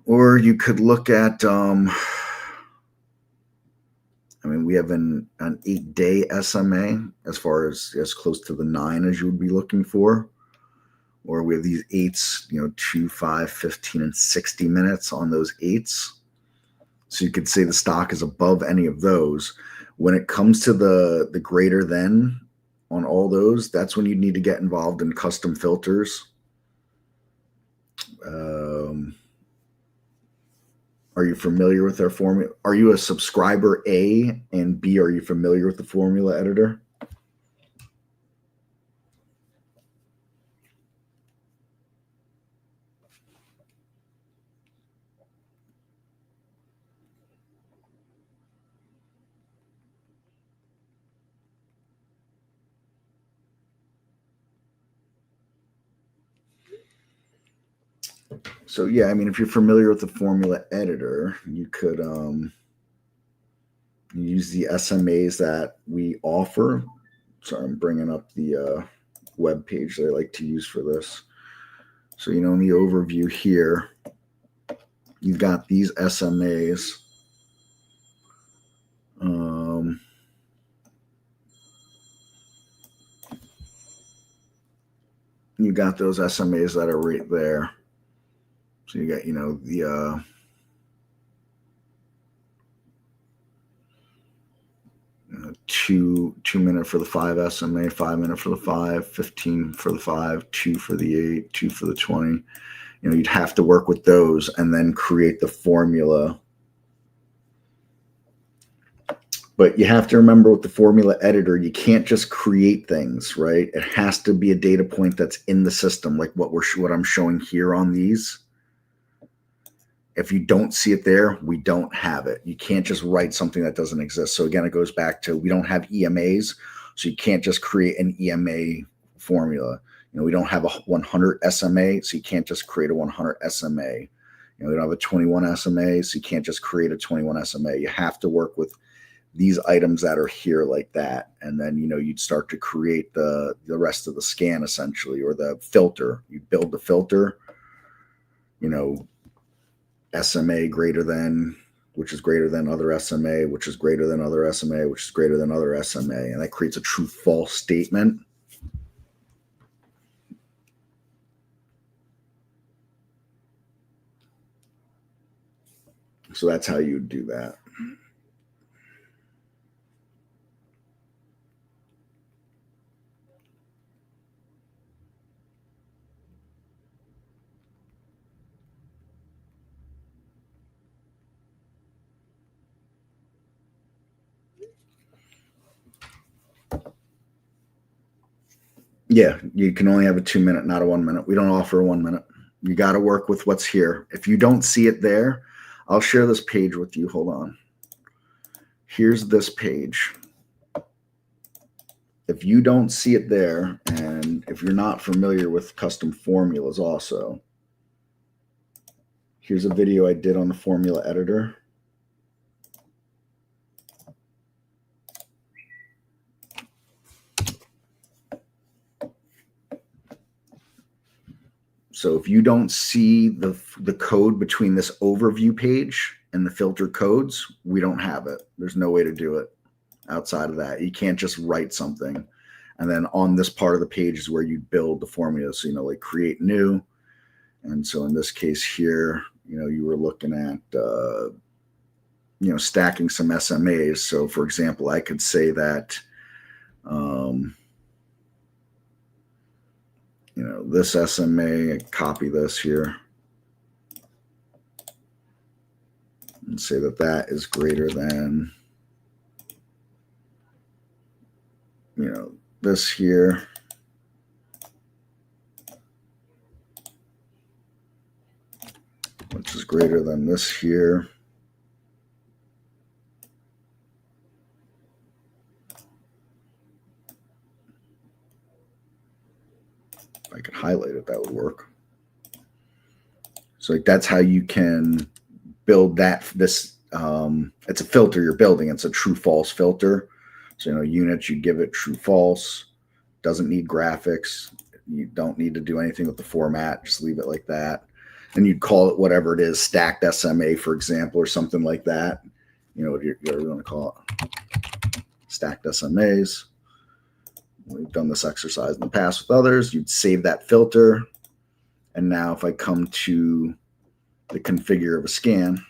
Or you could look at, we have an 8-day SMA as far as close to the 9 as you would be looking for. Or we have these 8s, 2, 5, 15, and 60 minutes on those 8s. So you could say the stock is above any of those. When it comes to the greater than on all those, that's when you need to get involved in custom filters. Are you familiar with our formula? Are you a subscriber A, and B, are you familiar with the formula editor? So yeah, if you're familiar with the formula editor, you could use the SMAs that we offer. Sorry, I'm bringing up the web page that I like to use for this. So, in the overview here, you've got these SMAs. You got those SMAs that are right there. So you got, the 2 minute for the 5 SMA, 5 minute for the 5, 15 for the 5, 2 for the 8, 2 for the 20. You'd have to work with those and then create the formula. But you have to remember with the formula editor, you can't just create things, right? It has to be a data point that's in the system, like what I'm showing here on these. If you don't see it there, we don't have it. You can't just write something that doesn't exist. So again, it goes back to we don't have EMAs, so you can't just create an EMA formula. We don't have a 100 SMA, so you can't just create a 100 SMA. We don't have a 21 SMA, so you can't just create a 21 SMA. You have to work with these items that are here like that. And then, you'd start to create the rest of the scan essentially, or the filter. You build the filter, SMA greater than, which is greater than other SMA, which is greater than other SMA, which is greater than other SMA. And that creates a true false statement. So that's how you do that. Yeah, you can only have a 2 minute, not a 1 minute. We don't offer a 1 minute. You got to work with what's here. If you don't see it there, I'll share this page with you. Hold on. Here's this page. If you don't see it there, and if you're not familiar with custom formulas also, here's a video I did on the formula editor. So if you don't see the code between this overview page and the filter codes, we don't have it. There's no way to do it. outside of that. You can't just write something. And then on this part of the page is where you build the formula. So, like create new. And so in this case here, you were looking at, stacking some SMAs. So for example, I could say that, this SMA, copy this here and say that that is greater than, this here. Which is greater than this here. If I could highlight it, that would work. So like that's how you can build this. It's a filter you're building. It's a true false filter. So, units, you give it true false. Doesn't need graphics. You don't need to do anything with the format. Just leave it like that. And you'd call it whatever it is, stacked SMA, for example, or something like that. What you want to call it. Stacked SMAs. We've done this exercise in the past with others. You'd save that filter. And now if I come to the configure of a scan,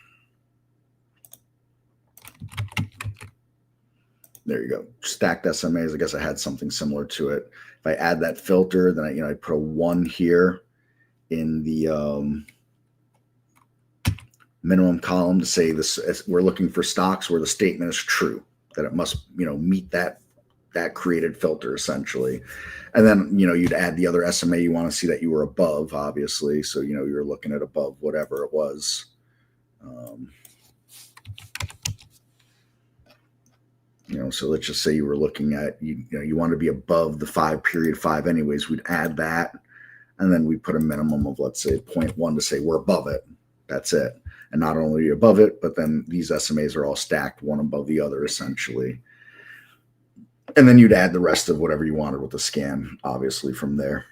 there you go. Stacked SMAs. I guess I had something similar to it. If I add that filter, then I put a 1 here in the minimum column to say this. We're looking for stocks where the statement is true, that it must meet that created filter essentially. And then you'd add the other SMA you want to see that you were above, obviously. So you're looking at above whatever it was. So let's just say you were looking at, you want to be above the 5 anyways. We'd add that. And then we put a minimum of, let's say 0.1 to say we're above it. That's it. And not only above it, but then these SMAs are all stacked one above the other essentially. And then you'd add the rest of whatever you wanted with the scan, obviously from there.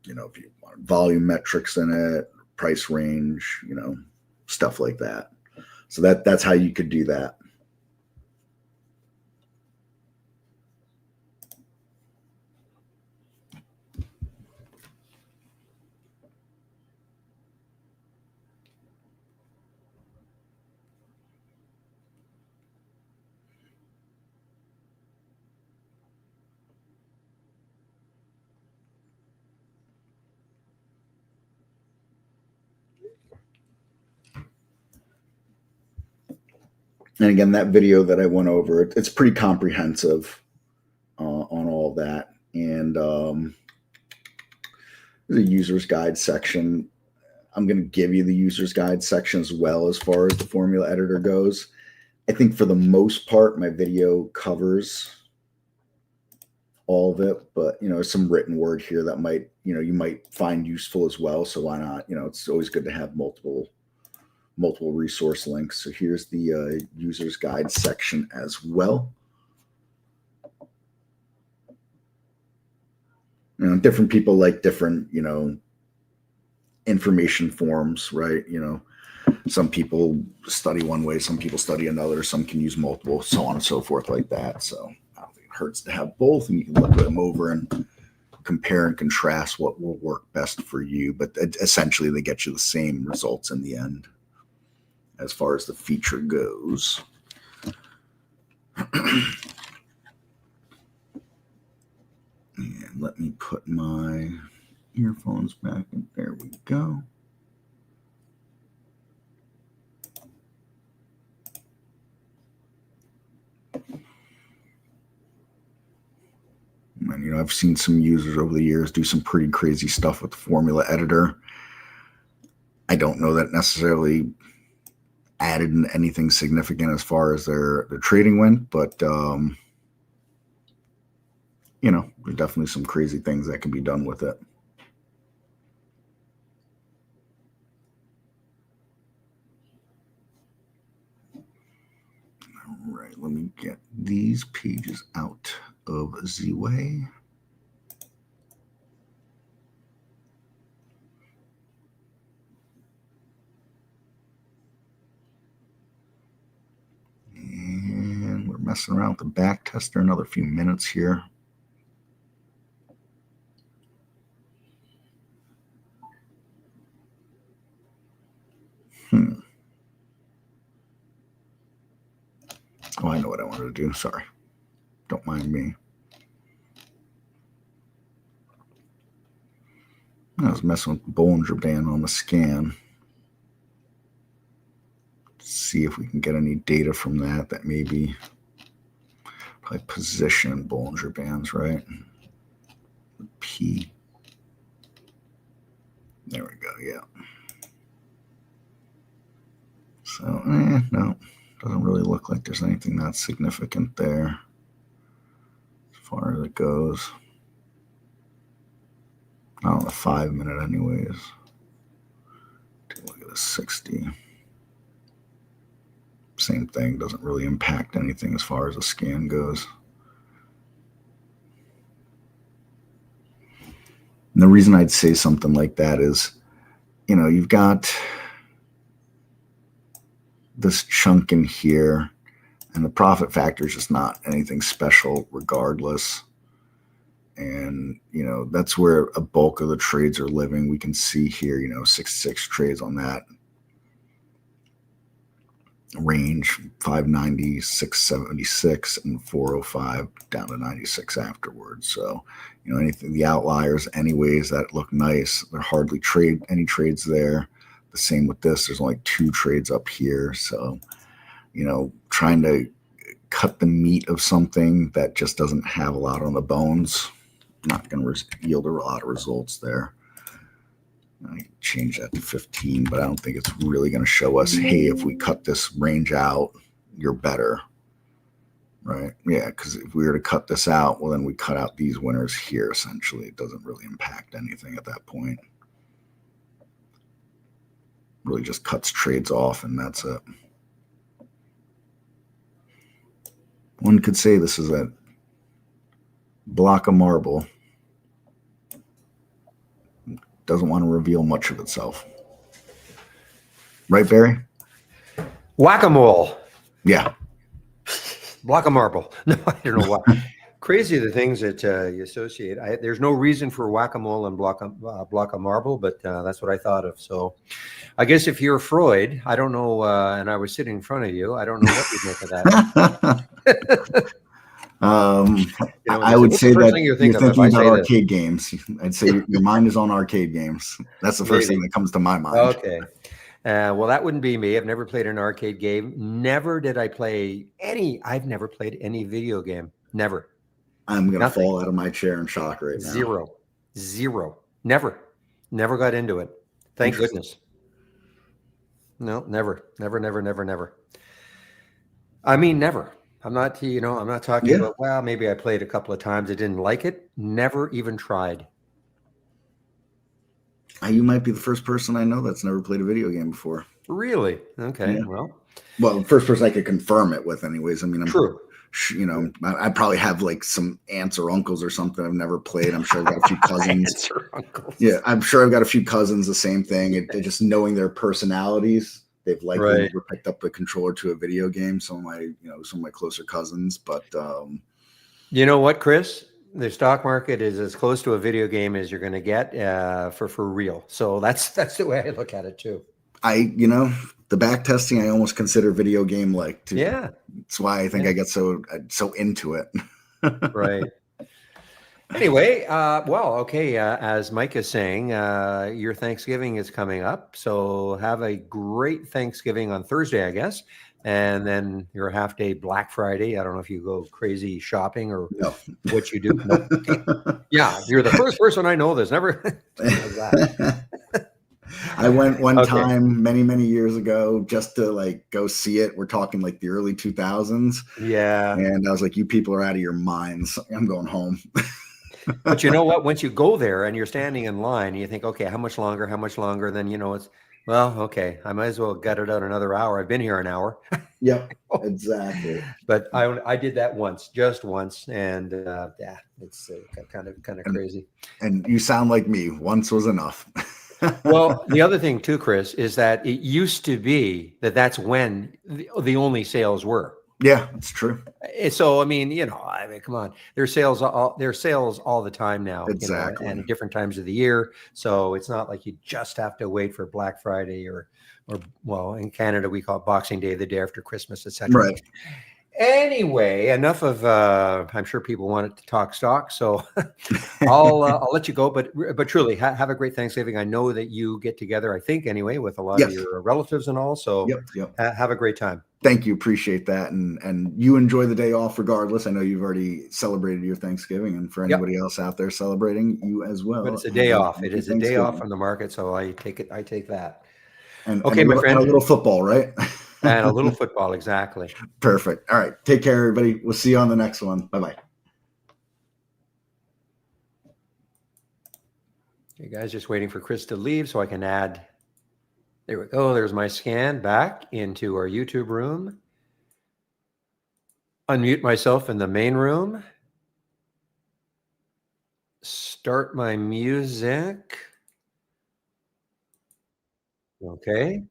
If you want volume metrics in it, price range, stuff like that. So that's how you could do that. And again, that video that I went over, it's pretty comprehensive on all that. And there's a user's guide section. I'm going to give you the user's guide section as well as far as the formula editor goes. I think for the most part, my video covers all of it, but some written word here that might, you might find useful as well. So why not? It's always good to have multiple resource links. So here's the user's guide section as well. Different people like different, information forms, right? Some people study one way, some people study another, some can use multiple, so on and so forth like that. So I don't think it hurts to have both, and you can look them over and compare and contrast what will work best for you. But essentially, they get you the same results in the end as far as the feature goes. And let me put my earphones back in. There we go. And, I've seen some users over the years do some pretty crazy stuff with the formula editor. I don't know that necessarily added anything significant as far as their trading went, but there's definitely some crazy things that can be done with it. All right, let me get these pages out of Z-Way. And we're messing around with the back tester another few minutes here. Oh, I know what I wanted to do. Sorry. Don't mind me. I was messing with the Bollinger Band on the scan. See if we can get any data from that. That may be probably position Bollinger Bands, right? P. There we go, yeah. So, no. Doesn't really look like there's anything that significant there as far as it goes. Not on the 5 minute anyways. Take a look at the 60. Same thing, doesn't really impact anything as far as the scan goes. And the reason I'd say something like that is, you've got this chunk in here, and the profit factor is just not anything special regardless. And, that's where a bulk of the trades are living. We can see here, 66 trades on that range, 590, 676, and 405 down to 96 afterwards. So, anything, the outliers anyways that look nice, there hardly any trades there. The same with this, there's only 2 trades up here. So, trying to cut the meat of something that just doesn't have a lot on the bones, not going to yield a lot of results there. I can change that to 15, but I don't think it's really going to show us, hey, if we cut this range out, you're better, right? Yeah, because if we were to cut this out, well, then we cut out these winners here, essentially. It doesn't really impact anything at that point. Really just cuts trades off, and that's it. One could say this is a block of marble. Doesn't want to reveal much of itself. Right, Barry? Whack-a-mole. Yeah. Block of marble. No, I don't know why. Crazy the things that you associate. There's no reason for whack-a-mole and block of marble, but that's what I thought of. So I guess if you're Freud, I don't know, and I was sitting in front of you, I don't know what you'd make of that. I would say that you're thinking about arcade games. I'd say your mind is on arcade games. That's the first thing that comes to my mind. Okay. Well, that wouldn't be me. I've never played an arcade game. Never did I play any. I've never played any video game. Never. I'm going to fall out of my chair in shock right now. Zero. Never got into it. Thank goodness. No, never. I mean, never. I'm not, I'm not talking about, well, maybe I played a couple of times. I didn't like it. Never even tried. You might be the first person I know that's never played a video game before. Really? Okay. Yeah. Well, the first person I could confirm it with anyways. I mean, true. I probably have like some aunts or uncles or something I've never played. I'm sure I've got a few cousins. Aunts or uncles. Yeah, I'm sure I've got a few cousins, the same thing. Just knowing their personalities. They've likely never picked up a controller to a video game. Some of my closer cousins, but you know what, Chris? The stock market is as close to a video game as you're going to get for real. So that's the way I look at it too. The back testing I almost consider video game like too. Yeah, that's why I think I get so into it. Right. Anyway, as Mike is saying, your Thanksgiving is coming up. So have a great Thanksgiving on Thursday, I guess. And then your half-day Black Friday. I don't know if you go crazy shopping or what you do. No. Okay. Yeah, you're the first person I know that's never like that. I went one time many, many years ago just to go see it. We're talking like the early 2000s. Yeah. And I was like, you people are out of your minds. I'm going home. But you know what? Once you go there and you're standing in line, you think, okay, how much longer? Then, it's, well, okay, I might as well gut it out another hour. I've been here an hour. Yep, exactly. But I did that just once. And it's kind of crazy. And you sound like me. Once was enough. Well, the other thing too, Chris, is that it used to be that's when the only sales were. Yeah, it's true. So I mean, I mean, come on, there's sales all the time now, and Exactly. at different times of the year. So it's not like you just have to wait for Black Friday or well, in Canada we call it Boxing Day, the day after Christmas, etc. Right. Anyway, enough of. I'm sure people wanted to talk stock, so I'll let you go. But truly, have a great Thanksgiving. I know that you get together. I think anyway with a lot of Yes. your relatives and all. So Yep. Yep. have a great time. Thank you. Appreciate that. And you enjoy the day off regardless. I know you've already celebrated your Thanksgiving, and for Yep. anybody else out there celebrating, you as But well it's a have day a off. It happy is a day off Thanksgiving. from the market, so I take it. I take that. And Okay, my a friend, little football, right? and a little football, exactly. Perfect. All right. Take care, everybody. We'll see you on the next one. Bye bye. You guys just waiting for Chris to leave so I can add. There we go. There's my scan back into our YouTube room. Unmute myself in the main room. Start my music. Okay.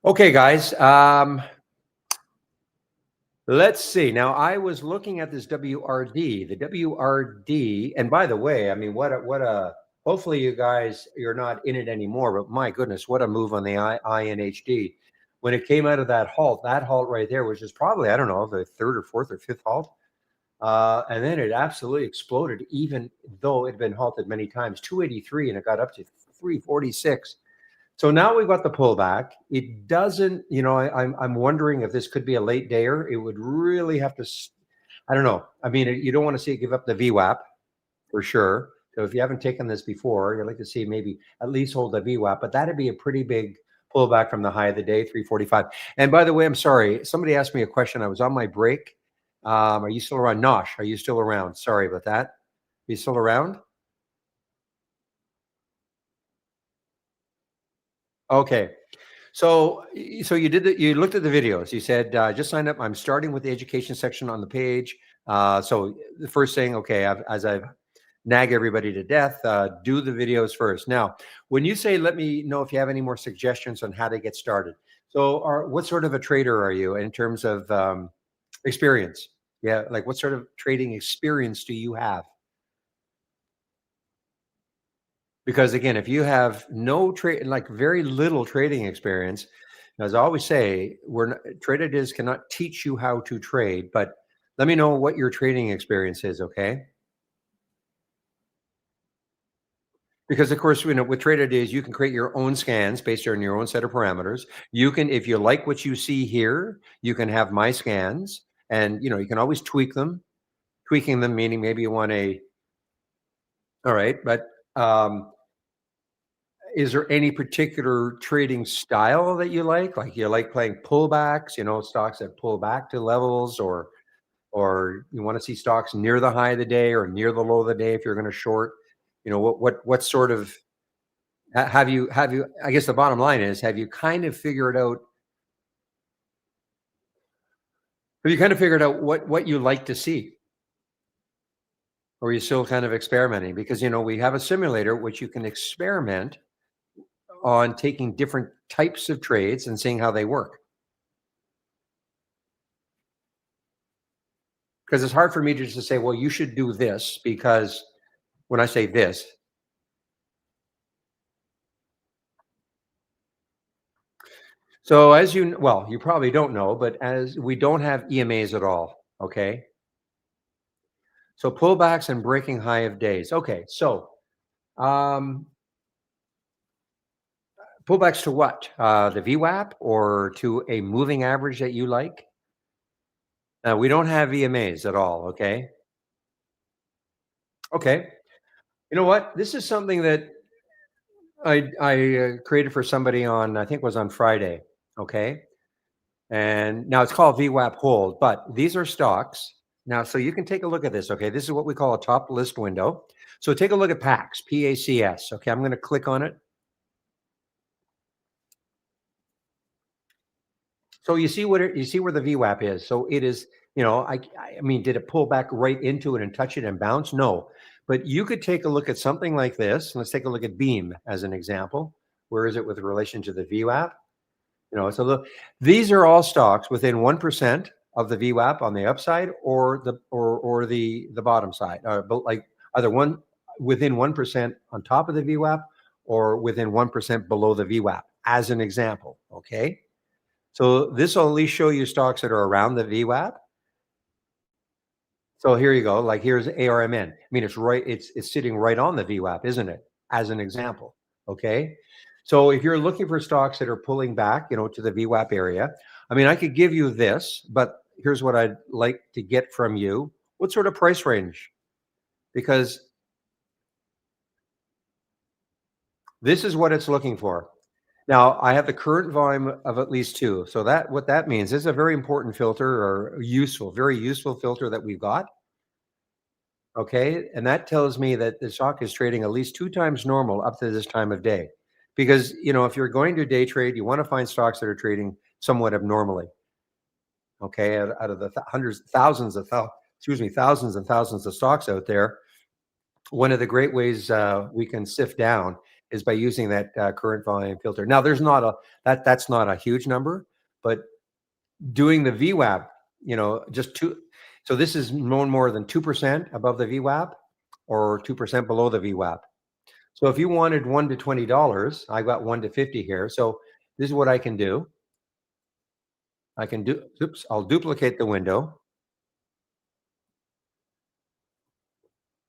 Okay, guys. Let's see. Now, I was looking at this WRD, the WRD, and by the way, I mean, hopefully you guys, you're not in it anymore, but my goodness, what a move on the INHD. When it came out of that halt right there, which is probably, I don't know, the third or fourth or fifth halt. And then it absolutely exploded, even though it had been halted many times, 283, and it got up to 346. So now we've got the pullback. It doesn't, I'm wondering if this could be a late dayer. It would really have to, I don't know. I mean, you don't want to see it give up the VWAP for sure. So if you haven't taken this before, you'd like to see maybe at least hold the VWAP, but that'd be a pretty big pullback from the high of the day, 345. And by the way, I'm sorry. Somebody asked me a question. I was on my break. Are you still around? Nosh, are you still around? Sorry about that. Are you still around? Okay. So you looked at the videos. You said, just sign up. I'm starting with the education section on the page. So the first thing, okay, as I've nag everybody to death, do the videos first. Now, when you say, let me know if you have any more suggestions on how to get started. So what sort of a trader are you in terms of experience? Yeah, like what sort of trading experience do you have? Because again, if you have no trade, like very little trading experience, as I always say, trade ideas cannot teach you how to trade, but let me know what your trading experience is, okay? Because of course, with trade ideas, you can create your own scans based on your own set of parameters. You can, if you like what you see here, you can have my scans, and you can always tweak them. Tweaking them meaning maybe you want all right, but is there any particular trading style that you like? Like you like playing pullbacks, stocks that pull back to levels, or you want to see stocks near the high of the day or near the low of the day if you're going to short? What sort of have you I guess the bottom line is, have you kind of figured out what you like to see? Or are you still kind of experimenting? Because we have a simulator which you can experiment on taking different types of trades and seeing how they work. Because it's hard for me to just say, well, you should do this, because when I say this, so as well, you probably don't know, but as we don't have EMAs at all. Okay. So pullbacks and breaking high of days. Okay. So um, pullbacks to what? The VWAP or to a moving average that you like? We don't have EMAs at all. Okay. Okay. You know what? This is something that I created for somebody on, I think it was on Friday. Okay. And now it's called VWAP hold, but these are stocks. Now, so you can take a look at this. Okay. This is what we call a top list window. So take a look at PACS, PACS. Okay. I'm going to click on it. So you see you see where the VWAP is. So it is, I mean, did it pull back right into it and touch it and bounce? No. But you could take a look at something like this. Let's take a look at Beam as an example. Where is it with relation to the VWAP? So these are all stocks within 1% of the VWAP on the upside or the bottom side, but like either within 1% on top of the VWAP or within 1% below the VWAP, as an example. Okay. So this will at least show you stocks that are around the VWAP. So here you go. Like here's ARMN. I mean, it's sitting right on the VWAP, isn't it? As an example. Okay. So if you're looking for stocks that are pulling back, to the VWAP area, I mean, I could give you this, but here's what I'd like to get from you. What sort of price range? Because this is what it's looking for. Now, I have the current volume of at least 2. So what that means is a very important filter or very useful filter that we've got. Okay. And that tells me that the stock is trading at least 2 times normal up to this time of day. Because, if you're going to day trade, you want to find stocks that are trading somewhat abnormally. Okay. Out of the thousands and thousands of stocks out there, one of the great ways we can sift down is by using that current volume filter. Now, that's not a huge number, but doing the VWAP, just two. So this is no more than 2% above the VWAP or 2% below the VWAP. So if you wanted $1 to $20, I got 1 to 50 here. So this is what I can do. I'll duplicate the window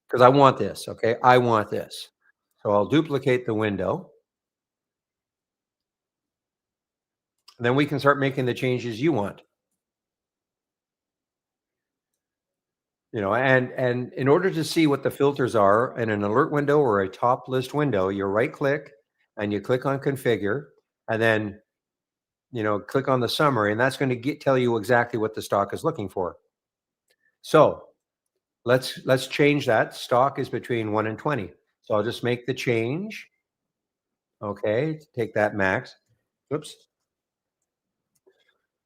because I want this. Okay. I want this. So I'll duplicate the window. And then we can start making the changes you want. And in order to see what the filters are in an alert window or a top list window, you right click and you click on configure and then, click on the summary, and that's going to tell you exactly what the stock is looking for. So let's change that. Stock is between 1 and 20. So I'll just make the change. Okay. Take that max. Oops.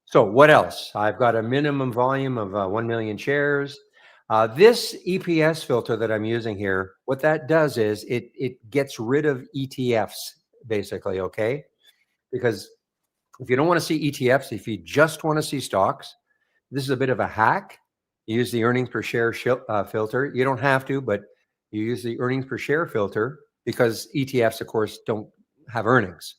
So what else? I've got a minimum volume of 1 million shares. This EPS filter that I'm using here, what that does is it gets rid of ETFs, basically, okay? Because if you don't want to see ETFs, if you just want to see stocks, this is a bit of a hack. You use the earnings per share filter. You don't have to, but you use the earnings per share filter because ETFs, of course, don't have earnings.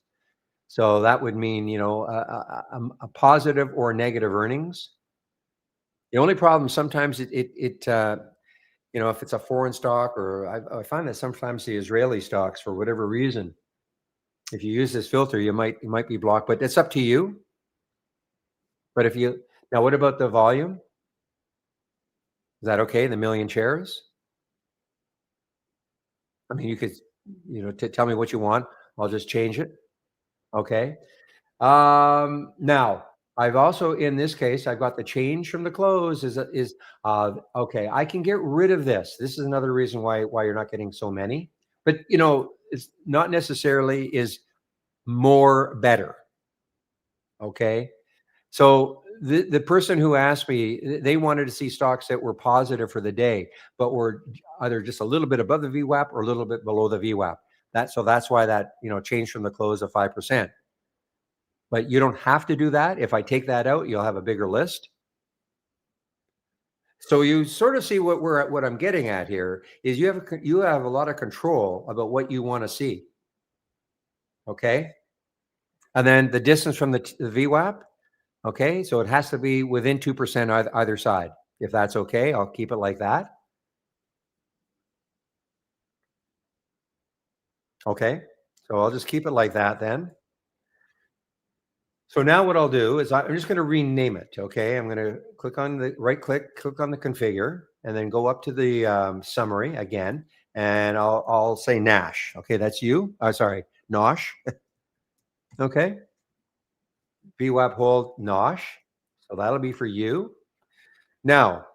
So that would mean, a positive or negative earnings. The only problem sometimes if it's a foreign stock, or I find that sometimes the Israeli stocks, for whatever reason, if you use this filter, you might be blocked, but it's up to you. But now what about the volume? Is that okay? The million shares? I mean, you could, tell me what you want. I'll just change it. Okay. Now I've also, in this case, I've got the change from the close okay. I can get rid of this. This is another reason why you're not getting so many, but it's not necessarily is more better. Okay. So the person who asked me, they wanted to see stocks that were positive for the day, but were either just a little bit above the VWAP or a little bit below the VWAP. That's why that, changed from the close of 5%. But you don't have to do that. If I take that out, you'll have a bigger list. So you sort of see what I'm getting at here is you have a lot of control about what you want to see. Okay. And then the distance from the VWAP. Okay. So it has to be within 2% either side. If that's okay, I'll keep it like that. Okay. So I'll just keep it like that then. So now what I'll do is I'm just going to rename it. Okay. I'm going to click on the click on the configure, and then go up to the summary again. And I'll say Nash. Okay. That's you. Sorry. Nosh. Okay. VWAP hold Nosh. So that'll be for you. Now,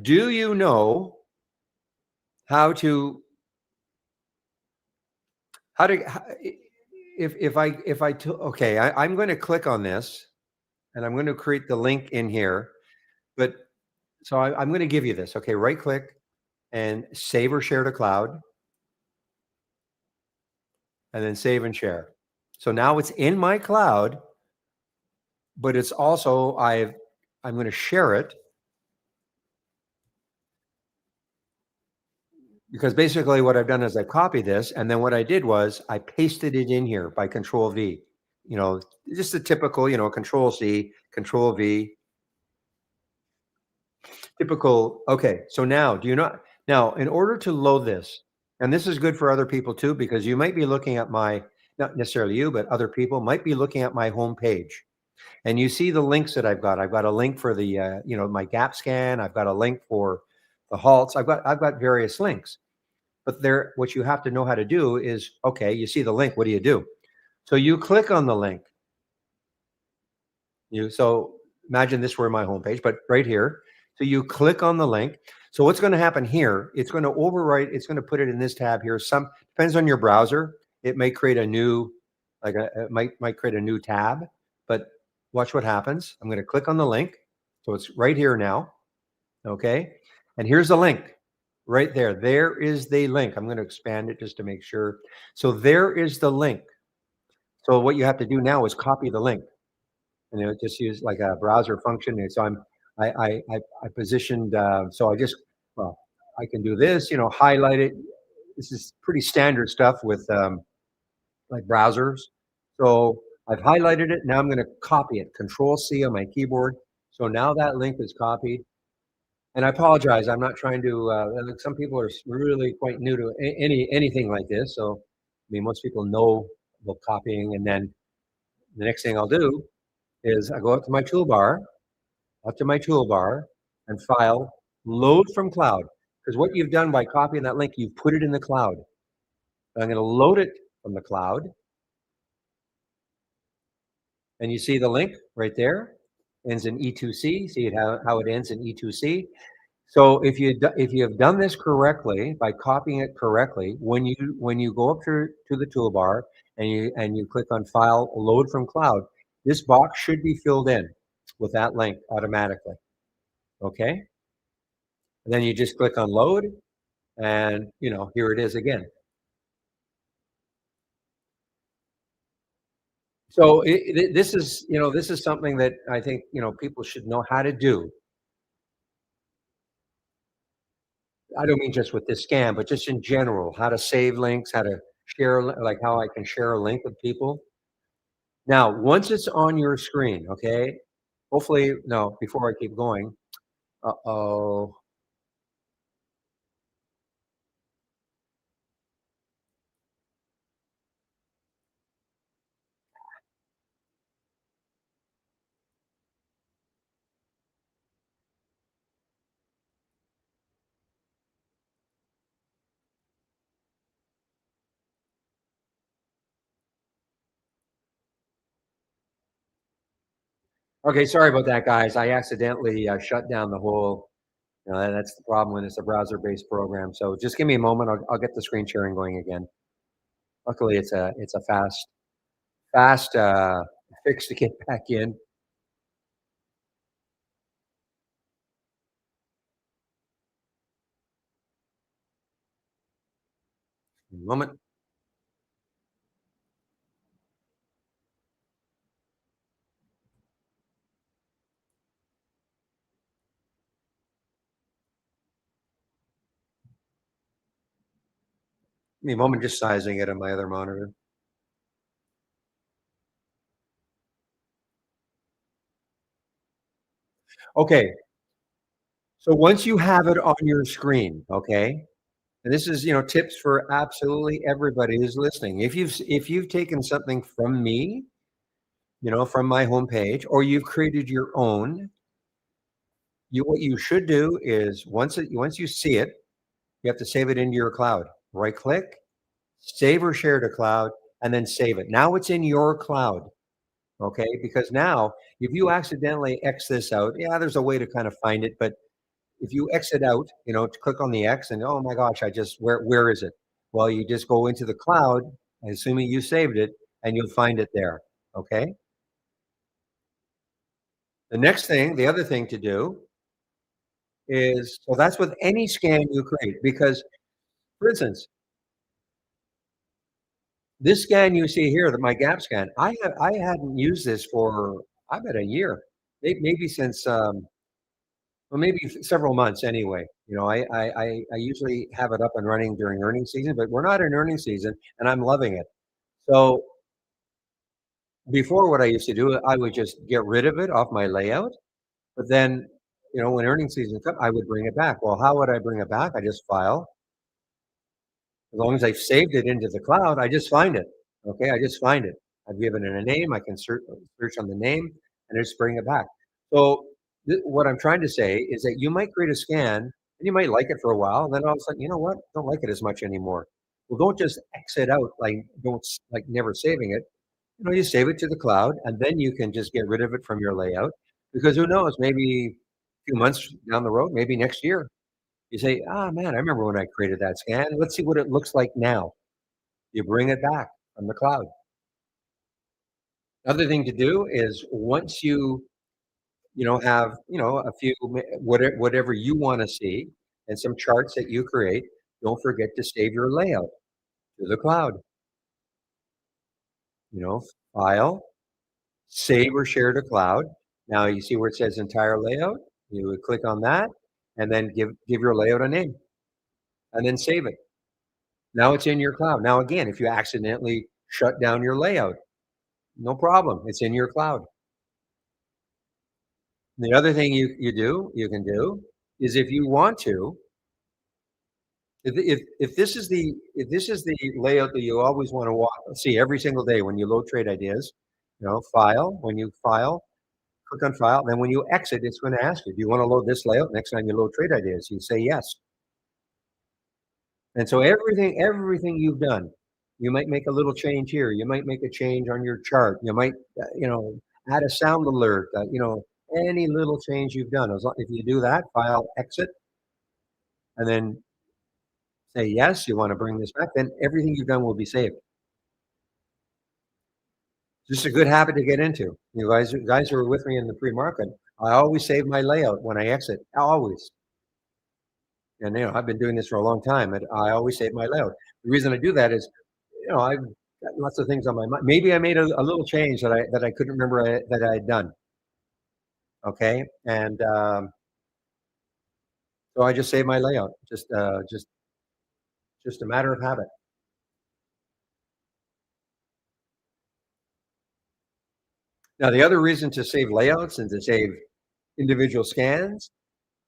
do you know how to okay, I'm going to click on this and I'm going to create the link in here. But so I'm going to give you this. Okay, right click and save or share to cloud, and then save and share. So now it's in my cloud, but it's also I'm going to share it, because basically what I've done is I copied this, and then what I did was I pasted it in here by Control V. You know, just a typical, Control C, Control V, typical. Okay, so now now in order to load this, and this is good for other people too, because you might be looking at not necessarily you, but other people might be looking at my home page, and you see the links that I've got. I've got a link for the my gap scan. I've got a link for the halts. I've got various links. But what you have to know how to do is, okay, you see the link. What do you do? So you click on the link. So imagine this were my homepage, but right here. So you click on the link. So what's going to happen here? It's going to overwrite. It's going to put it in this tab here. Some depends on your browser. It may create a new, it might create a new tab. But watch what happens. I'm going to click on the link. So it's right here now. Okay, and here's the link. Right there. There is the link. I'm going to expand it just to make sure. So there is the link. So what you have to do now is copy the link, and just use like a browser function. And so I positioned. So well, I can do this. Highlight it. This is pretty standard stuff with like browsers. So I've highlighted it. Now I'm going to copy it. Control C on my keyboard. So now that link is copied. And I apologize. I'm not trying to. Some people are really quite new to anything like this. So, I mean, most people know about copying. And then the next thing I'll do is I go up to my toolbar, and File, Load from Cloud. Because what you've done by copying that link, you've put it in the cloud. I'm going to load it from the cloud, and you see the link right there. Ends in E2C. See how it ends in E2C. So if you have done this correctly by copying it correctly, when you go up to the toolbar and you click on File, Load from Cloud, this box should be filled in with that link automatically. Okay, and then you just click on Load, and here it is again. So this is something that I think people should know how to do. I don't mean just with this scam, but just in general, how to save links, how to share, like how I can share a link with people. Now, once it's on your screen, okay, hopefully, no, before I keep going, uh-oh. Okay, sorry about that, guys. I accidentally shut down the whole, that's the problem when it's a browser-based program. So just give me a moment. I'll get the screen sharing going again. Luckily, it's a fast fix to get back in. Moment. Give me a moment, just sizing it on my other monitor. Okay, so once you have it on your screen, okay, and this is tips for absolutely everybody who's listening. If you've taken something from me, from my homepage, or you've created your own, what you should do is once you see it, you have to save it into your cloud. Right click, save or share to cloud, and then save it. Now it's in your cloud. Okay, because now if you accidentally X this out, yeah, there's a way to kind of find it, but if you exit out, to click on the X and oh my gosh, I just where is it? Well, you just go into the cloud, assuming you saved it, and you'll find it there. Okay. The other thing to do is so that's with any scan you create, because for instance, this scan you see here, my gap scan, I hadn't used this for I bet a year, maybe since well, maybe several months anyway. I usually have it up and running during earnings season, but we're not in earnings season, and I'm loving it. So before, what I used to do, I would just get rid of it off my layout. But then, when earnings season comes, I would bring it back. Well, how would I bring it back? I just file. As long as I've saved it into the cloud, I just find it. Okay, I just find it. I've given it a name. I can search on the name and just bring it back. So what I'm trying to say is that you might create a scan and you might like it for a while, and then all of a sudden, you know what? Don't like it as much anymore. Well, don't just exit out, like don't like never saving it. You save it to the cloud, and then you can just get rid of it from your layout. Because who knows? Maybe a few months down the road, maybe next year, you say, "Ah, man, I remember when I created that scan. Let's see what it looks like now." You bring it back from the cloud. Other thing to do is once have a few whatever you want to see and some charts that you create, don't forget to save your layout to the cloud. File, save or share to cloud. Now you see where it says entire layout. You would click on that and then give your layout a name and then save it. Now it's in your cloud. Now again, if you accidentally shut down your layout, no problem. It's in your cloud. The other thing you can do is if you want to, if this is the layout that you always want to see every single day when you load trade ideas, file. When you file, click on file. Then when you exit, it's going to ask you, do you want to load this layout next time you load trade ideas? You say yes. And so everything you've done, you might make a little change here. You might make a change on your chart. You might, add a sound alert. Any little change you've done. If you do that, file, exit, and then say yes, you want to bring this back, then everything you've done will be saved. Just a good habit to get into. You guys who are with me in the pre-market, I always save my layout when I exit. Always. And I've been doing this for a long time, and I always save my layout. The reason I do that is, I've got lots of things on my mind. Maybe I made a little change that I couldn't remember that I had done. Okay, and so I just save my layout. Just a matter of habit. Now, the other reason to save layouts and to save individual scans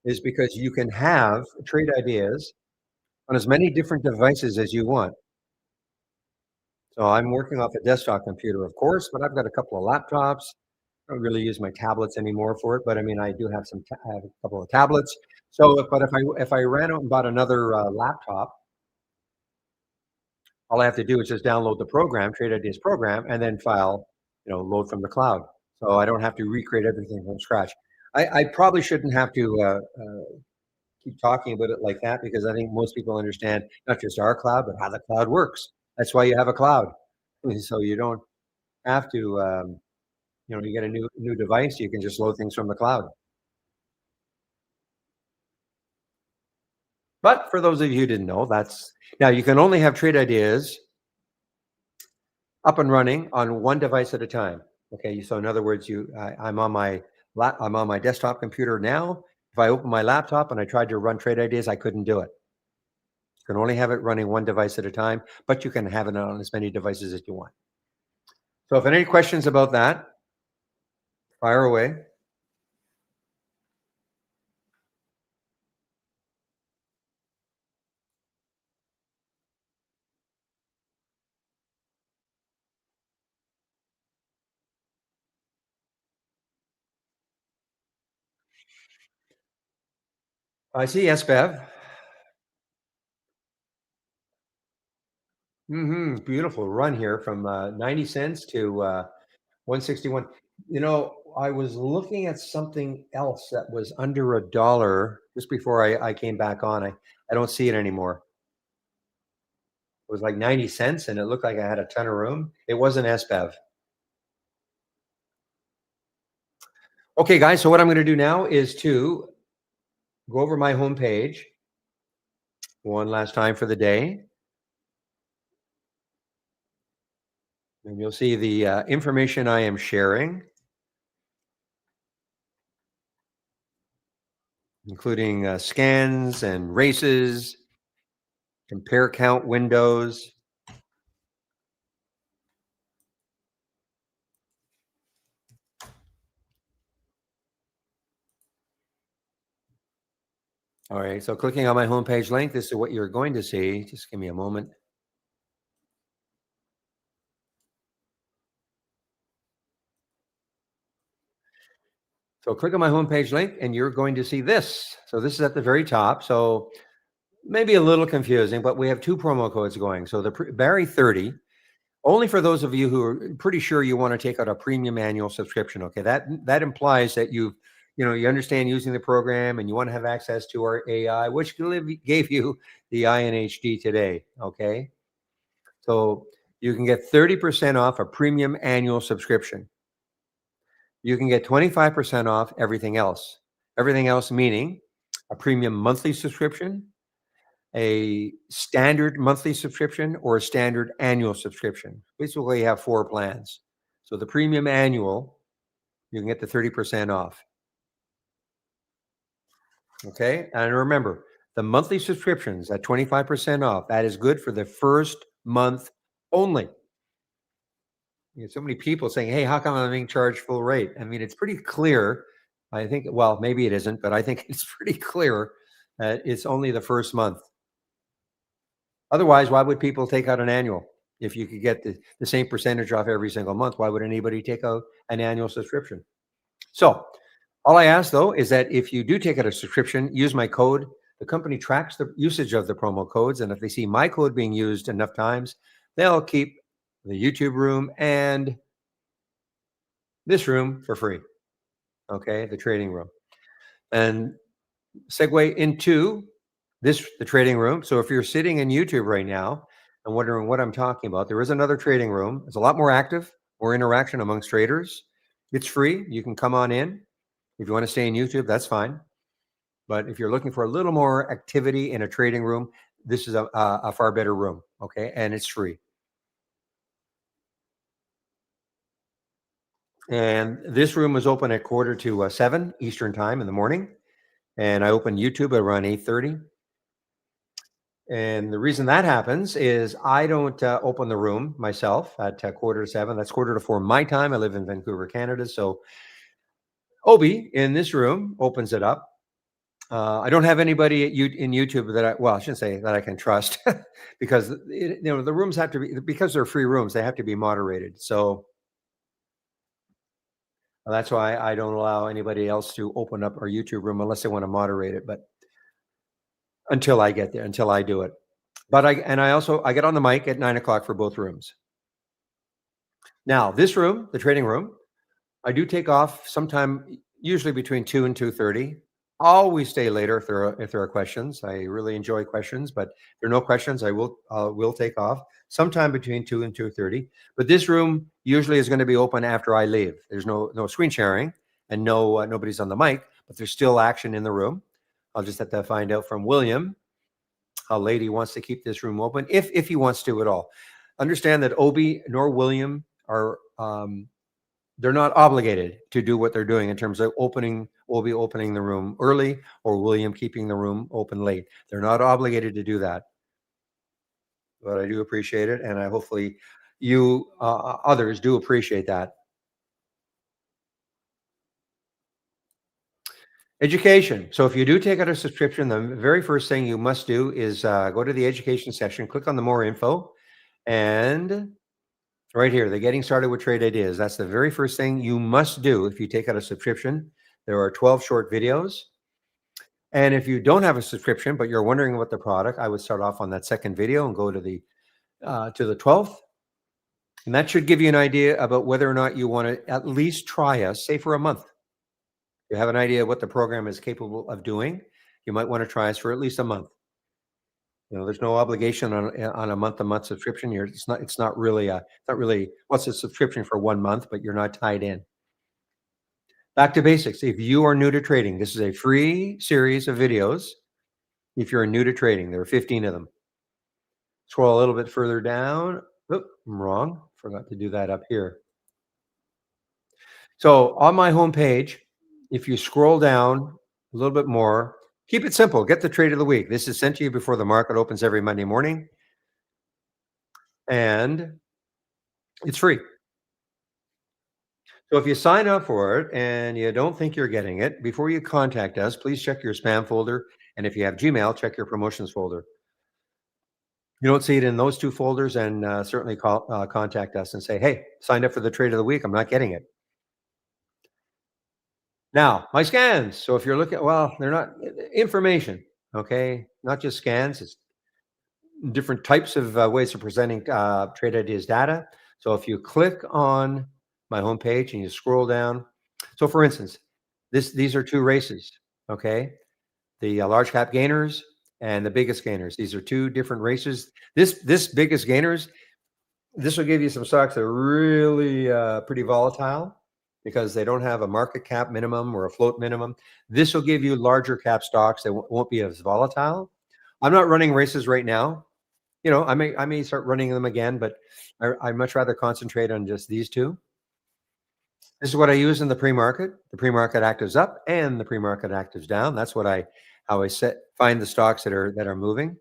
is because you can have trade ideas on as many different devices as you want. So I'm working off a desktop computer, of course, but I've got a couple of laptops. I don't really use my tablets anymore for it, but I mean, I do have I have a couple of tablets. So, but if I ran out and bought another laptop, all I have to do is just download the program, Trade Ideas program, and then file, load from the cloud. So I don't have to recreate everything from scratch. I probably shouldn't have to keep talking about it like that because I think most people understand not just our cloud, but how the cloud works. That's why you have a cloud. So you don't have to, you get a new device, you can just load things from the cloud. But for those of you who didn't know, that's now you can only have trade ideas up and running on one device at a time. Okay, so in other words, I'm on my desktop computer now. If I open my laptop and I tried to run trade ideas, I couldn't do it. You can only have it running one device at a time, but you can have it on as many devices as you want. So if any questions about that, fire away. I see, yes, Bev. Beautiful run here from 90 cents to 161. I was looking at something else that was under a dollar just before I came back on. I don't see it anymore. It was like 90 cents and it looked like I had a ton of room. It wasn't SBEV. Okay, guys. So what I'm going to do now is to go over my homepage one last time for the day. And you'll see the information I am sharing, including scans and races, compare count windows. All right, so clicking on my homepage link, this is what you're going to see. Just give me a moment. So click on my homepage link and you're going to see this. So this is at the very top. So maybe a little confusing, but we have two promo codes going. So the Barry 30, only for those of you who are pretty sure you want to take out a premium annual subscription. Okay, that implies that you understand using the program and you want to have access to our AI, which gave you the INHD today. Okay, so you can get 30% off a premium annual subscription. You can get 25% off everything else. Everything else meaning a premium monthly subscription, a standard monthly subscription, or a standard annual subscription. Basically, you have four plans. So the premium annual, you can get the 30% off. Okay. And remember, the monthly subscriptions at 25% off, that is good for the first month only. You know, so many people saying, hey, how come I'm being charged full rate? I mean, it's pretty clear. I think, well, maybe it isn't, but I think it's pretty clear that it's only the first month. Otherwise, why would people take out an annual? If you could get the same percentage off every single month, why would anybody take out an annual subscription? So all I ask though is that if you do take out a subscription, use my code. The company tracks the usage of the promo codes. And if they see my code being used enough times, they'll keep the YouTube room and this room for free. Okay, the trading room. And segue into the trading room. So if you're sitting in YouTube right now and wondering what I'm talking about, there is another trading room. It's a lot more active, more interaction amongst traders. It's free. You can come on in. If you want to stay in YouTube, that's fine. But if you're looking for a little more activity in a trading room, this is a far better room. Okay, and it's free. And this room was open at 6:45 Eastern time in the morning. And I opened YouTube at around 8:30. And the reason that happens is I don't open the room myself at 6:45. That's 6:45 my time. I live in Vancouver, Canada. So Obi in this room opens it up. I don't have anybody in YouTube that I shouldn't say that I can trust because the rooms have to be, because they're free rooms, they have to be moderated. So that's why I don't allow anybody else to open up our YouTube room unless they want to moderate it. But until I get there, until I do it. But I get on the mic at 9 o'clock for both rooms. Now, this room, the trading room, I do take off sometime, usually between 2 and 2:30. Always stay later if there are questions. I really enjoy questions, but if there are no questions, I will take off sometime between 2 and 2:30. But this room usually is going to be open after I leave. There's no screen sharing and nobody's on the mic, but there's still action in the room. I'll just have to find out from William how late he wants to keep this room open, if he wants to at all. Understand that Obi nor William are they're not obligated to do what they're doing in terms of Obi opening the room early or William keeping the room open late. They're not obligated to do that. But I do appreciate it, and I hopefully you others do appreciate that. Education. So if you do take out a subscription, the very first thing you must do is go to the education section, click on the more info, and right here, the getting started with trade ideas. That's the very first thing you must do if you take out a subscription. There are 12 short videos. And if you don't have a subscription, but you're wondering about the product, I would start off on that second video and go to the to the 12th. And that should give you an idea about whether or not you want to at least try us, say for a month. You have an idea what the program is capable of doing. You might want to try us for at least a month. There's no obligation on a month-to-month subscription. It's not really what's a subscription for 1 month, but you're not tied in. Back to basics. If you are new to trading, this is a free series of videos. If you're new to trading, there are 15 of them. Scroll a little bit further down. Oop, I'm wrong. Forgot to do that up here. So on my homepage, if you scroll down a little bit more, keep it simple. Get the trade of the week. This is sent to you before the market opens every Monday morning, and it's free. So if you sign up for it and you don't think you're getting it, before you contact us, please check your spam folder. And if you have Gmail, check your promotions folder. You don't see it in those two folders, and certainly contact us and say, hey, signed up for the trade of the week. I'm not getting it. Now, my scans. So if you're looking, well, they're not information, okay? Not just scans, it's different types of ways of presenting trade ideas data. So if you click on my homepage and you scroll down, so for instance, these are two races, okay? The large cap gainers and the biggest gainers. These are two different races. This biggest gainers, this will give you some stocks that are really pretty volatile because they don't have a market cap minimum or a float minimum. This will give you larger cap stocks that won't be as volatile. I'm not running races right now. I may start running them again, but I'd much rather concentrate on just these two. This is what I use in the pre-market. The pre-market actives up and the pre-market actives down. That's how I find the stocks that are moving.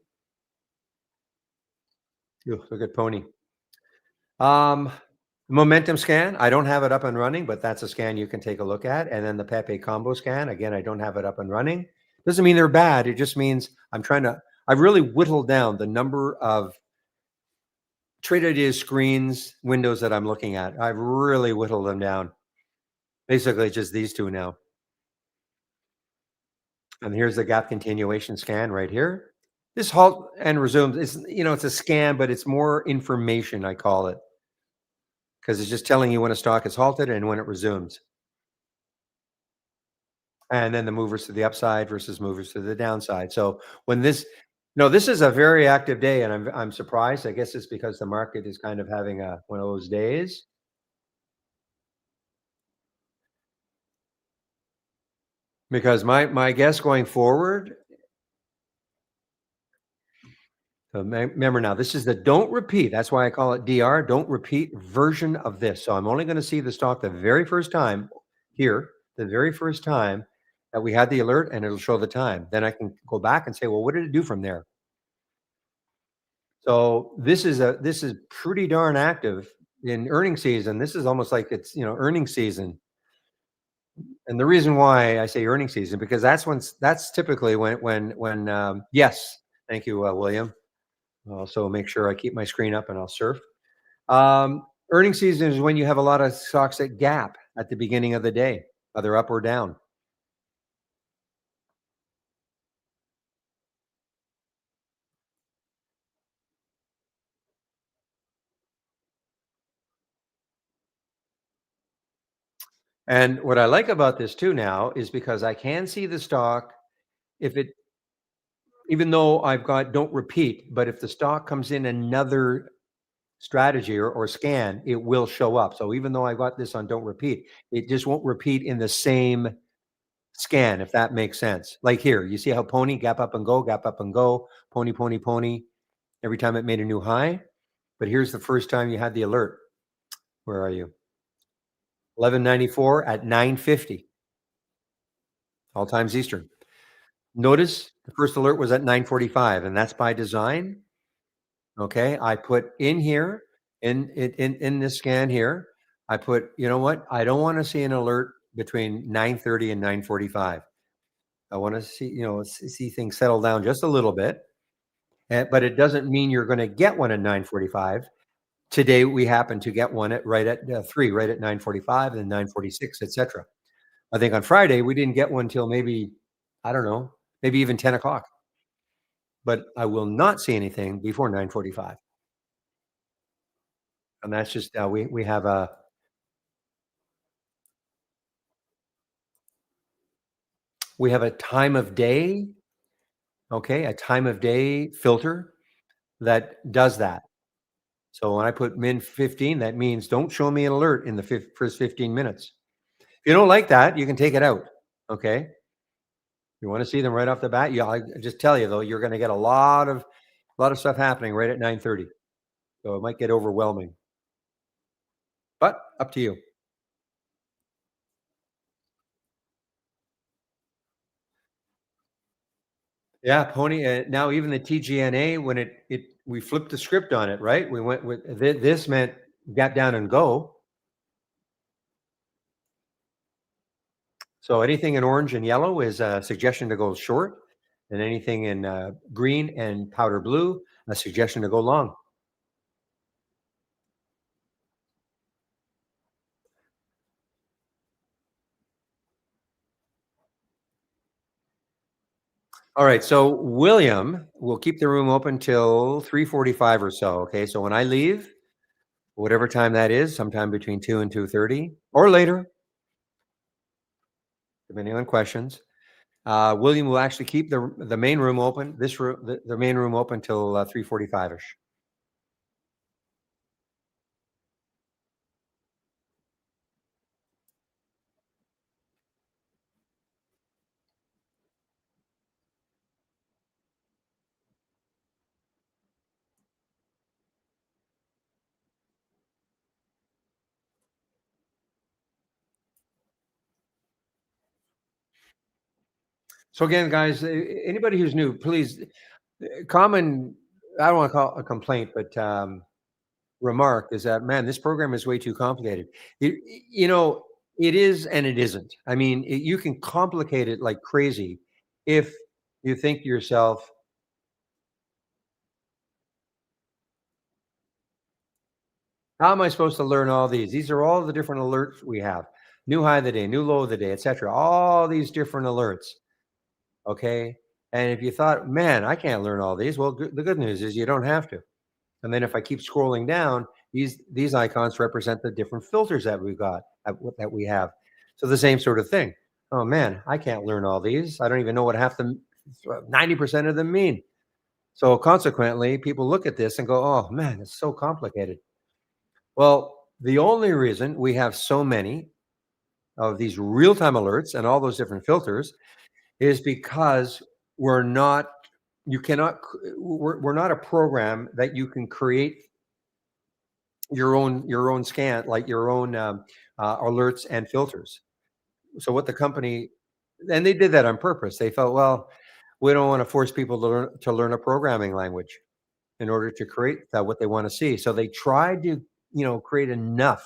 Ooh, look at Pony. Momentum scan. I don't have it up and running, but that's a scan you can take a look at. And then the Pepe combo scan. Again, I don't have it up and running. Doesn't mean they're bad. It just means I've really whittled down the number of trade ideas screens windows that I'm looking at. I've really whittled them down. Basically, just these two now. And here's the gap continuation scan right here. This halt and resumes is, it's a scan, but it's more information, I call it, because it's just telling you when a stock is halted and when it resumes. And then the movers to the upside versus movers to the downside. So when this is a very active day, and I'm surprised. I guess it's because the market is kind of having one of those days. Because my guess going forward, remember now, this is the don't repeat. That's why I call it DR, don't repeat version of this. So I'm only going to see the stock the very first time here, the very first time that we had the alert, and it'll show the time. Then I can go back and say, well, what did it do from there? So this is pretty darn active in earnings season. This is almost like it's earnings season. And the reason why I say earnings season, because that's typically when yes, thank you, William. I'll also make sure I keep my screen up and I'll surf. Earnings season is when you have a lot of stocks that gap at the beginning of the day, either up or down. And what I like about this too now is because I can see the stock even though I've got don't repeat, but if the stock comes in another strategy or scan, it will show up. So even though I got this on don't repeat, it just won't repeat in the same scan, if that makes sense. Like here, you see how Pony gap up and go, Pony, Pony, Pony, every time it made a new high. But here's the first time you had the alert. Where are you? 1194 at 950. All times Eastern. Notice the first alert was at 945, and that's by design. Okay, I put in here in this scan here, I put, you know what? I don't want to see an alert between 9:30 and 9:45. I want to see things settle down just a little bit. But it doesn't mean you're going to get one at 9:45. Today we happen to get one right at 3, right at 9:45, and 9:46, etc. I think on Friday we didn't get one till maybe, I don't know, maybe even 10 o'clock. But I will not see anything before 9:45. And that's just, we have a time of day, okay, a time of day filter that does that. So when I put min 15, that means don't show me an alert in the first 15 minutes. If you don't like that, you can take it out. Okay. You want to see them right off the bat? Yeah, I just tell you though, you're going to get a lot of stuff happening right at 9:30. So it might get overwhelming, but up to you. Yeah, Pony. Now even the TGNA, when we flipped the script on it, right? We went with this meant get down and go. So anything in orange and yellow is a suggestion to go short, and anything in green and powder blue, a suggestion to go long. All right. So William will keep the room open till 3:45 or so. Okay. So when I leave, whatever time that is, sometime between 2 and 2:30 or later, depending on questions. William will actually keep the main room open. This room, the main room open till 3:45 ish. So again, guys, anybody who's new, please common. I don't want to call it a complaint, but remark is that man, this program is way too complicated. It, you know, it is and it isn't. I mean, you can complicate it like crazy if you think to yourself, how am I supposed to learn all these? These are all the different alerts we have. New high of the day, new low of the day, etc. All these different alerts. Okay. And if you thought, man, I can't learn all these, well, the good news is you don't have to. And then if I keep scrolling down, these icons represent the different filters that we've got that we have. So the same sort of thing. Oh man, I can't learn all these. I don't even know what 90% of them mean. So consequently, people look at this and go, "Oh man, it's so complicated." Well, the only reason we have so many of these real-time alerts and all those different filters is because we're not you cannot we're not a program that you can create your own scan, like your own alerts and filters. So what the company, and they did that on purpose. They felt, well, we don't want to force people to learn a programming language in order to create what they want to see. So they tried to create enough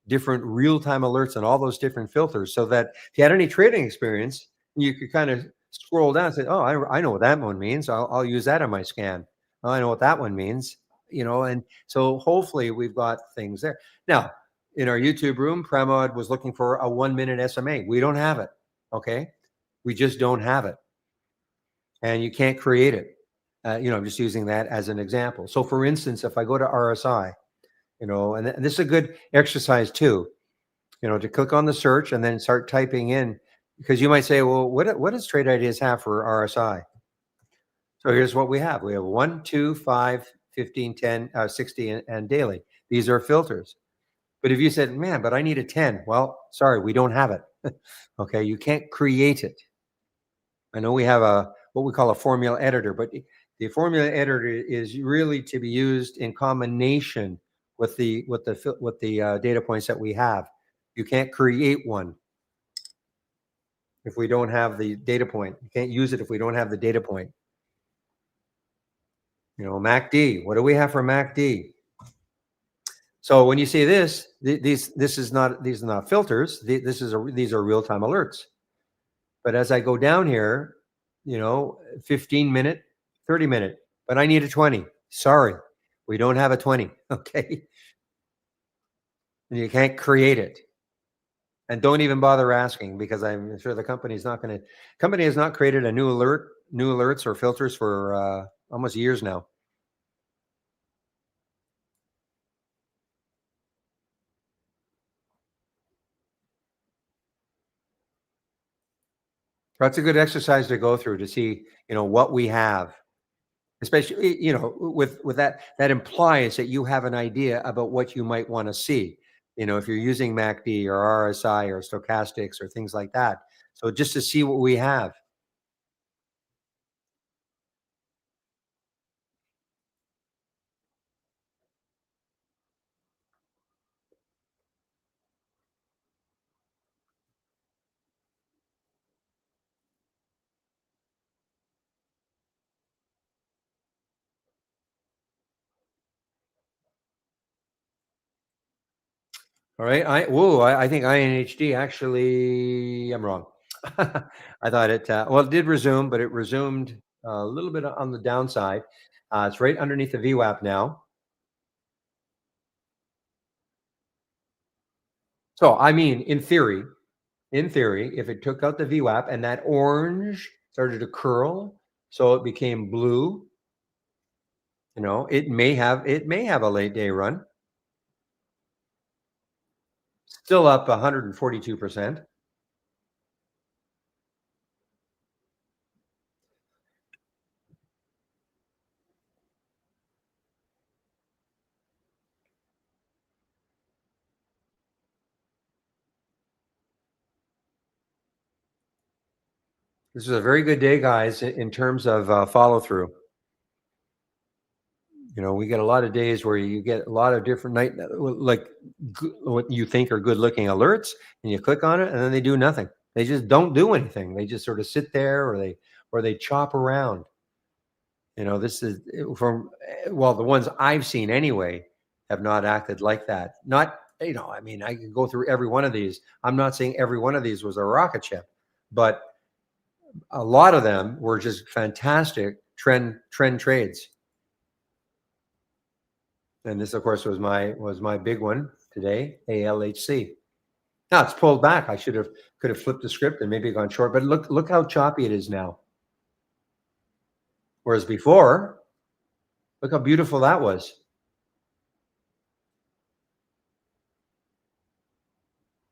different real-time alerts and all those different filters so that if you had any trading experience, you could kind of scroll down and say, oh, I know what that one means. I'll use that in my scan. Oh, I know what that one means, and so hopefully we've got things there. Now, in our YouTube room, Pramod was looking for a 1-minute SMA. We don't have it. Okay. We just don't have it. And you can't create it. I'm just using that as an example. So for instance, if I go to RSI, and this is a good exercise too, to click on the search and then start typing in, because you might say, well, what does Trade Ideas have for RSI? So here's what we have. We have 1, 2, 5, 15, 10, 60, and daily. These are filters. But if you said, man, but I need a 10, well, sorry, we don't have it. Okay, you can't create it. I know we have what we call a formula editor, but the formula editor is really to be used in combination with the data points that we have. You can't create one if we don't have the data point. You can't use it if we don't have the data point. MACD. What do we have for MACD? So when you see this, these are not filters. These are real time alerts. But as I go down here, 15-minute, 30-minute, but I need a 20. Sorry, we don't have a 20. Okay. And you can't create it. And don't even bother asking, because I'm sure the company has not created a new alerts or filters for almost years now. That's a good exercise to go through to see, what we have. Especially, with that implies that you have an idea about what you might want to see. If you're using MACD or RSI or stochastics or things like that. So just to see what we have. All right. I think INHD actually, I'm wrong. I thought it did resume, but it resumed a little bit on the downside. It's right underneath the VWAP now. So, I mean, in theory, if it took out the VWAP and that orange started to curl, so it became blue, it may have a late day run. Still up 142%. This is a very good day, guys, in terms of follow through. We get a lot of days where you get a lot of different like what you think are good looking alerts, and you click on it, and then they do nothing. They just don't do anything. They just sort of sit there, or they chop around. This is from well, the ones I've seen anyway have not acted like that. Not I mean, I could go through every one of these. I'm not saying every one of these was a rocket ship, but a lot of them were just fantastic trend trades. And this, of course, was my big one today, ALHC. Now it's pulled back. I could have flipped the script and maybe gone short, but look how choppy it is now. Whereas before, look how beautiful that was.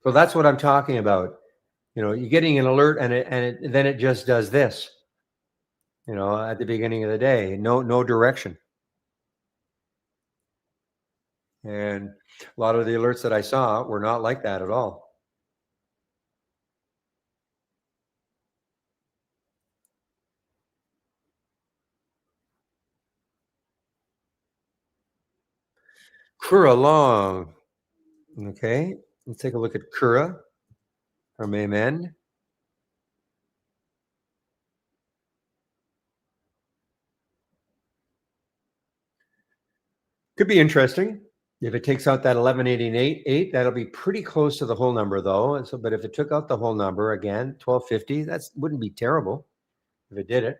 So that's what I'm talking about. You're getting an alert, and then it just does this. At the beginning of the day, no direction. And a lot of the alerts that I saw were not like that at all. Kura long. Okay, let's take a look at Kura from Amen. Could be interesting. If it takes out that 1188.8, that'll be pretty close to the whole number, though. And so, but if it took out the whole number again, 1250, that wouldn't be terrible if it did it.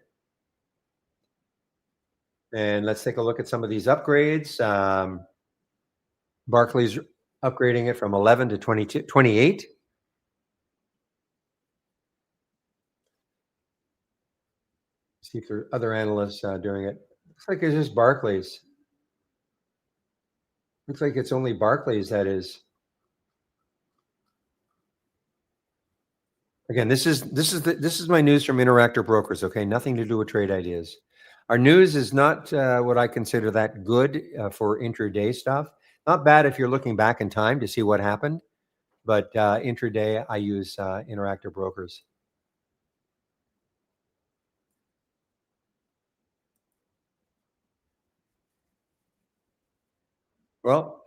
And let's take a look at some of these upgrades. Barclays upgrading it from 11 to 28. See if there are other analysts doing it. Looks like it's just Barclays. Looks like it's only Barclays that is. Again, this is my news from Interactor Brokers. Okay, nothing to do with trade ideas. Our news is not what I consider that good for intraday stuff. Not bad if you're looking back in time to see what happened, but intraday I use Interactor Brokers. Well,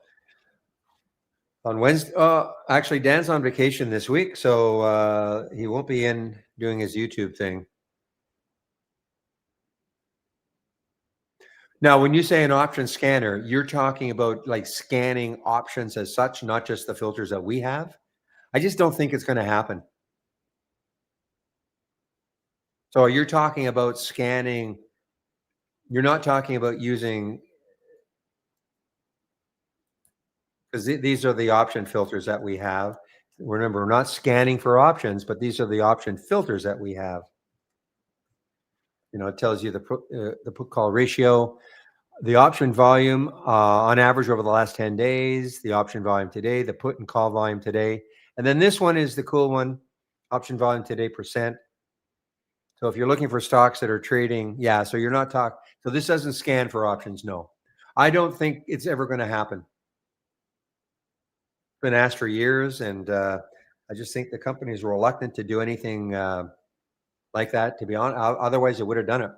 on Wednesday, actually, Dan's on vacation this week, so he won't be in doing his YouTube thing. Now, when you say an option scanner, you're talking about like scanning options as such, not just the filters that we have. I just don't think it's going to happen. So you're talking about scanning. You're not talking about using, because these are the option filters that we have. Remember, we're not scanning for options, but these are the option filters that we have. It tells you the put call ratio, the option volume on average over the last 10 days, the option volume today, the put and call volume today. And then this one is the cool one, option volume today percent. So if you're looking for stocks that are trading, yeah, so you're not talking, so this doesn't scan for options, no. I don't think it's ever going to happen. It's been asked for years, and I just think the company is reluctant to do anything like that, to be honest. Otherwise, it would have done it.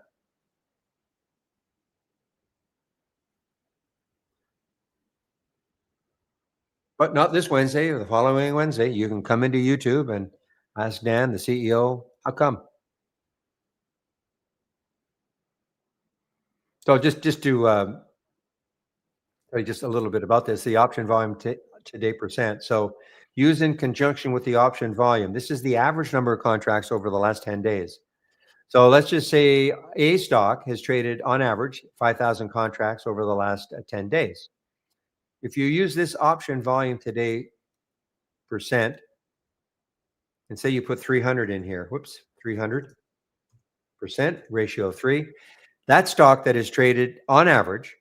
But not this Wednesday or the following Wednesday. You can come into YouTube and ask Dan, the CEO, how come? So just to tell you just a little bit about this, the option volume today percent. So used in conjunction with the option volume, this is the average number of contracts over the last 10 days. So let's just say a stock has traded on average 5,000 contracts over the last 10 days. If you use this option volume today percent, and say you put 300 in here, whoops, 300% ratio of 3, that stock that is traded on average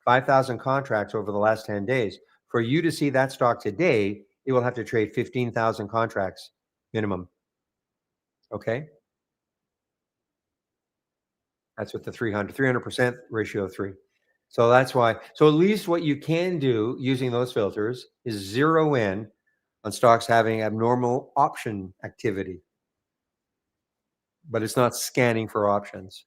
5,000 contracts over the last 10 days, for you to see that stock today, it will have to trade 15,000 contracts minimum. Okay. That's what the 300% ratio of 3. So that's why. So at least what you can do using those filters is zero in on stocks having abnormal option activity, but it's not scanning for options.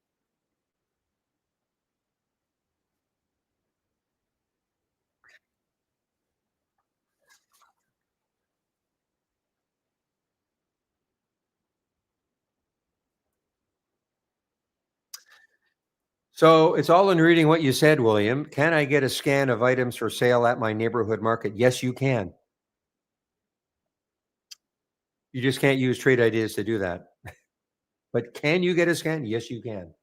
So it's all in reading what you said, William. Can I get a scan of items for sale at my neighborhood market? Yes, you can. You just can't use trade ideas to do that. But can you get a scan? Yes, you can.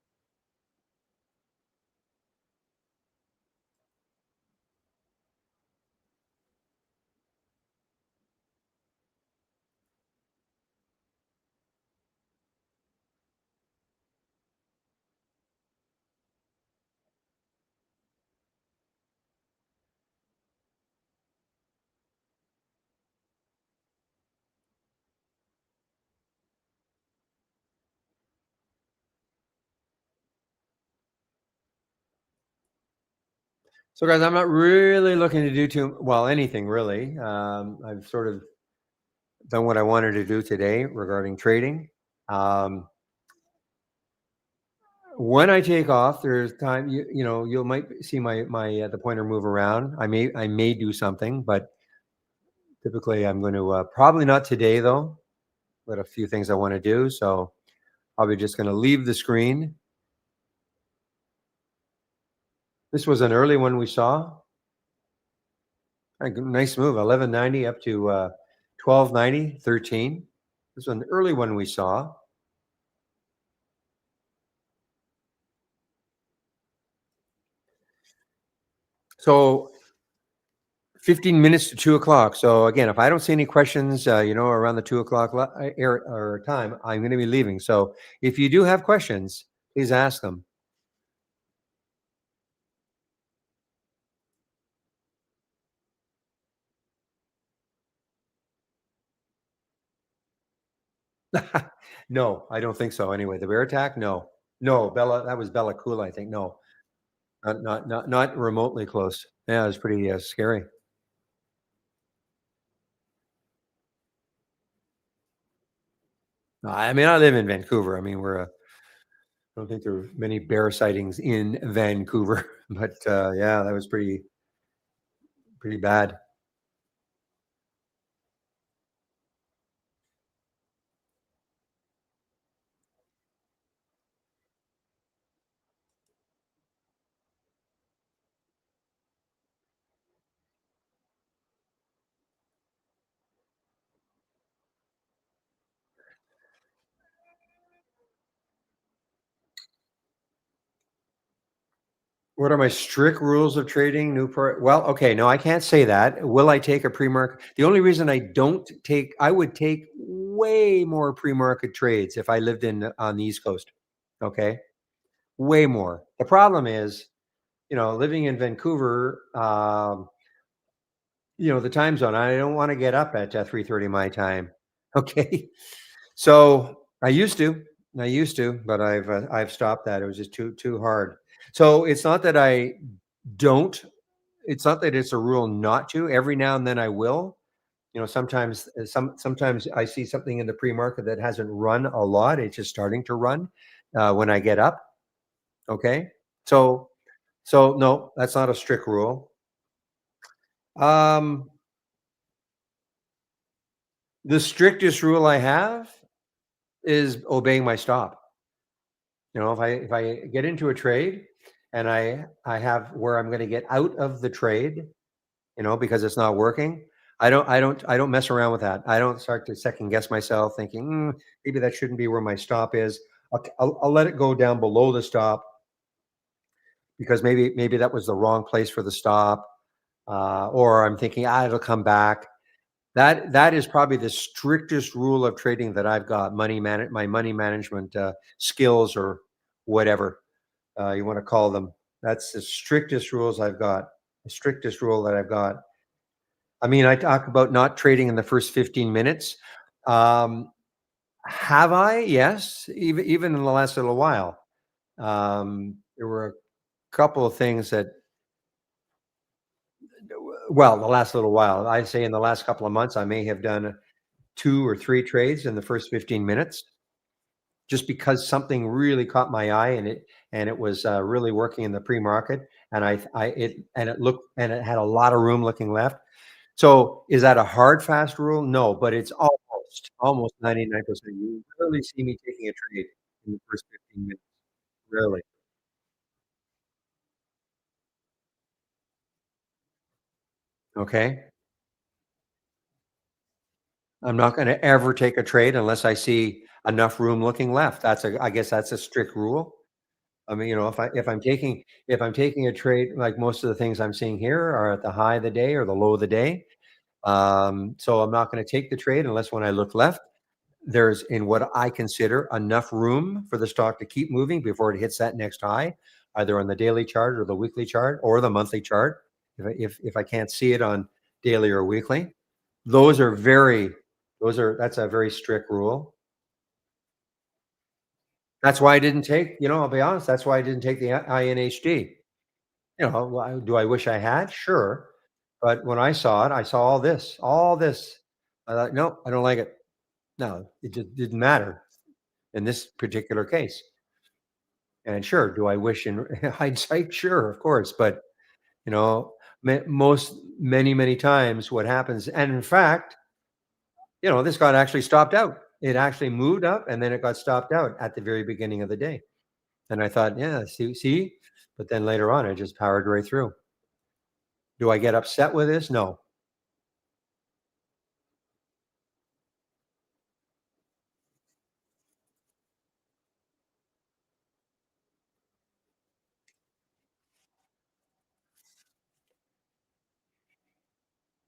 So, guys, I'm not really looking to do too well anything really. I've sort of done what I wanted to do today regarding trading. Um, when I take off, there's time. You might see my the pointer move around. I may do something, but typically I'm going to probably not today though. Got a few things I want to do, so probably just going to leave the screen. This was an early one we saw. A nice move, 1190 up to 1290, 13. This was an early one we saw. So 15 minutes to 2 o'clock. So again, if I don't see any questions, around the 2 o'clock or time, I'm going to be leaving. So if you do have questions, please ask them. No, I don't think so. Anyway, the bear attack, no, no, Bella, that was Bella Cool, I think. No, not remotely close. Yeah, it was pretty scary. I mean, I live in Vancouver. I mean, I don't think there were many bear sightings in Vancouver, but yeah, that was pretty bad. What are my strict rules of trading? Well, okay, no, I can't say that. Will I take a pre-market? The only reason I would take way more pre-market trades if I lived on the East Coast. Okay, way more. The problem is, living in Vancouver, the time zone. I don't want to get up at 3:30 my time. Okay, so I used to. I used to, but I've stopped that. It was just too hard. So it's not that I don't. It's not that it's a rule not to. Every now and then I will. Sometimes sometimes I see something in the pre-market that hasn't run a lot. It's just starting to run when I get up. Okay, so no, that's not a strict rule. Um, the strictest rule I have is obeying my stop. If I get into a trade and I have where I'm going to get out of the trade, because it's not working, I don't mess around with that. I don't start to second guess myself, thinking maybe that shouldn't be where my stop is. I'll let it go down below the stop because maybe that was the wrong place for the stop, or I'm thinking it'll come back. That is probably the strictest rule of trading that I've got. My money management skills or whatever you want to call them. That's the strictest rules I've got. The strictest rule that I've got. I mean, I talk about not trading in the first 15 minutes. Um, have I? Yes, even in the last little while. There were a couple of things that, well, the last little while, I'd say in the last couple of months, I may have done two or three trades in the first 15 minutes just because something really caught my eye and it was really working in the pre-market and it had a lot of room looking left. So is that a hard fast rule? No, but it's almost 99%. You rarely see me taking a trade in the first 15 minutes. Rarely. Okay. I'm not going to ever take a trade unless I see enough room looking left. I guess that's a strict rule. I mean, if I'm taking a trade, like most of the things I'm seeing here are at the high of the day or the low of the day. So I'm not going to take the trade unless when I look left, there's in what I consider enough room for the stock to keep moving before it hits that next high, either on the daily chart or the weekly chart or the monthly chart. If I can't see it on daily or weekly, those are very that's a very strict rule. That's why I didn't take, I'll be honest, that's why I didn't take the INHD. Do I wish I had? Sure. But when I saw it, I saw all this. I thought, no, I don't like it. No, it just didn't matter in this particular case. And sure, do I wish in hindsight? Sure, of course. But, you know, many times what happens, and in fact, this got actually stopped out. It actually moved up and then it got stopped out at the very beginning of the day. And I thought, yeah, see, but then later on, I just powered right through. Do I get upset with this? No.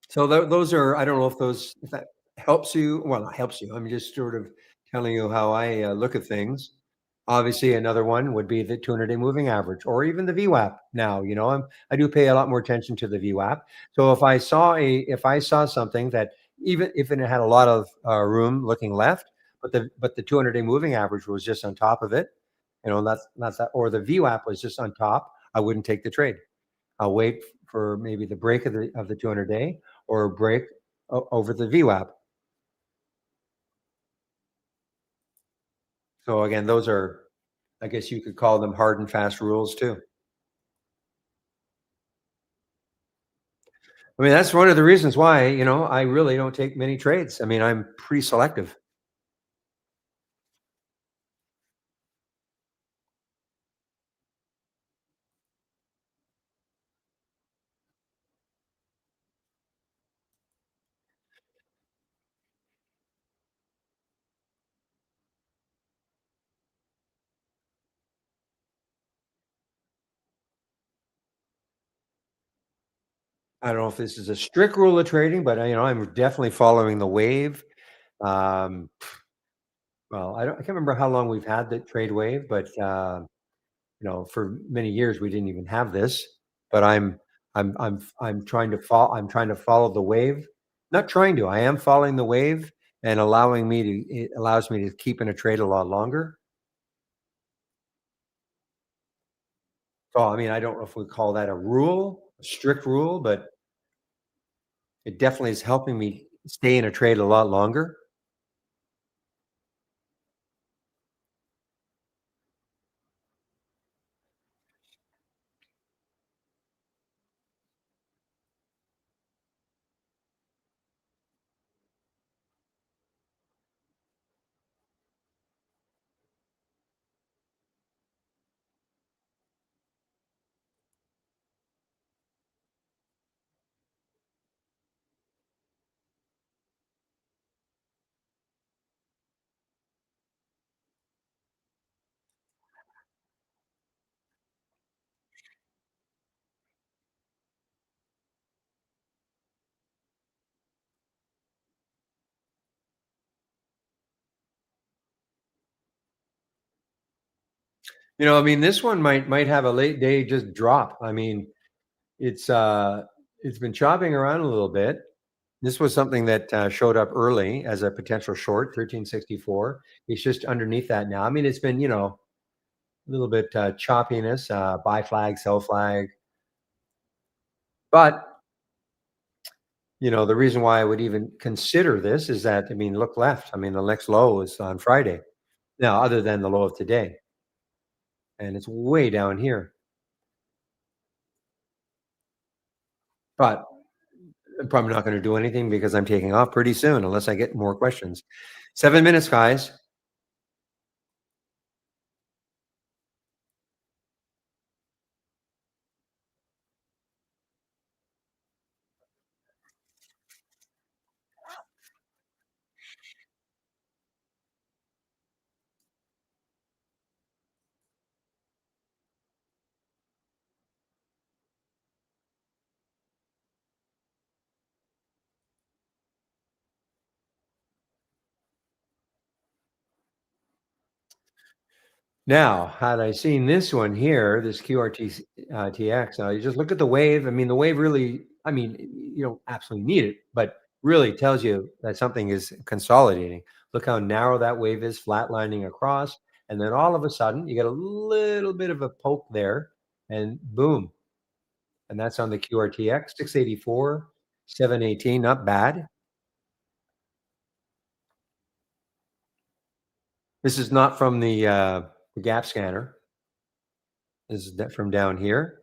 So those are, I don't know if that helps you. Well, it helps you. I'm just sort of telling you how I look at things. Obviously, another one would be the 200-day moving average, or even the VWAP. Now, I do pay a lot more attention to the VWAP. So if I saw something that even if it had a lot of room looking left, but the 200-day moving average was just on top of it, that's that, or the VWAP was just on top, I wouldn't take the trade. I'll wait for maybe the break of the 200-day or a break over the VWAP. So again, those are, I guess you could call them hard and fast rules too. I mean, that's one of the reasons why, I really don't take many trades. I mean, I'm pretty selective. I don't know if this is a strict rule of trading, but I'm definitely following the wave. Um, well, I can't remember how long we've had the trade wave, but for many years we didn't even have this. But I'm trying to follow the wave. Not trying to. I am following the wave and it allows me to keep in a trade a lot longer. So, I mean, I don't know if we call that a rule, a strict rule, but it definitely is helping me stay in a trade a lot longer. I mean, this one might have a late day just drop. I mean, it's it's been chopping around a little bit. This was something that showed up early as a potential short, 1364. It's just underneath that now. I mean, it's been, a little bit choppiness, buy flag, sell flag. But, the reason why I would even consider this is that, I mean, look left. I mean, the next low is on Friday. Now, other than the low of today, and it's way down here. But I'm probably not going to do anything because I'm taking off pretty soon unless I get more questions. 7 minutes, guys. Now, had I seen this one here, this QRT TX, you just look at the wave. I mean, the wave really, I mean, you don't absolutely need it, but really tells you that something is consolidating. Look how narrow that wave is, flatlining across. And then all of a sudden, you get a little bit of a poke there, and boom. And that's on the QRTX, 684, 718, not bad. This is not from the gap scanner. This is from down here.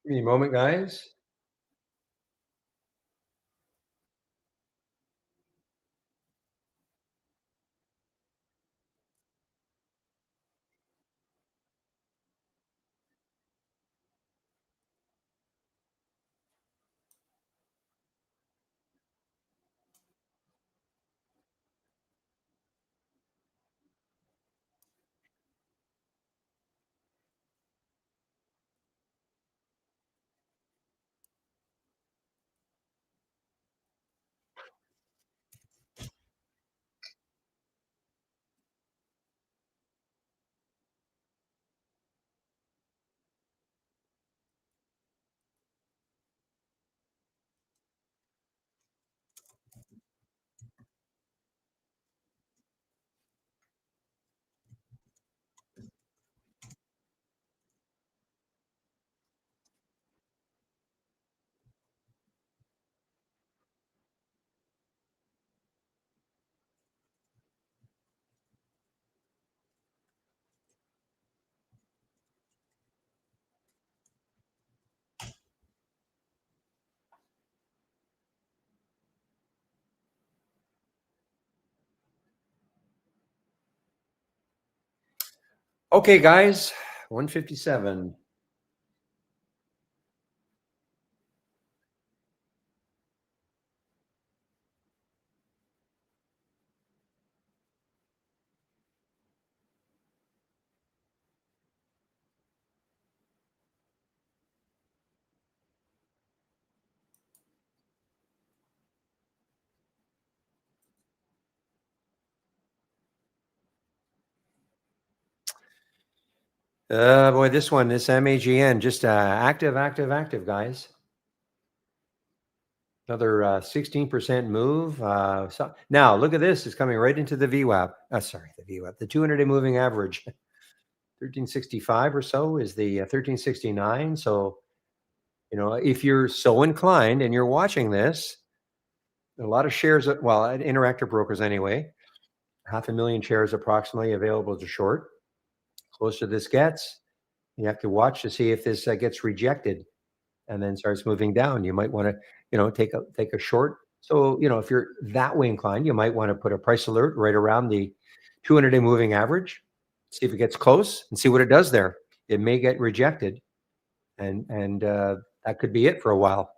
Give me a moment, guys. Okay, guys, 157. Boy, this MAGN, just active, active, active, guys. Another 16% move. Now, look at this. It's coming right into the VWAP. Sorry, the VWAP, the 200-day moving average. 1365 or so is the 1369. So, if you're so inclined and you're watching this, a lot of shares, at Interactive Brokers anyway, 500,000 shares approximately available to short. Closer this gets, you have to watch to see if this gets rejected and then starts moving down. You might want to, take a short. So, if you're that way inclined, you might want to put a price alert right around the 200-day moving average, see if it gets close and see what it does there. It may get rejected, and that could be it for a while.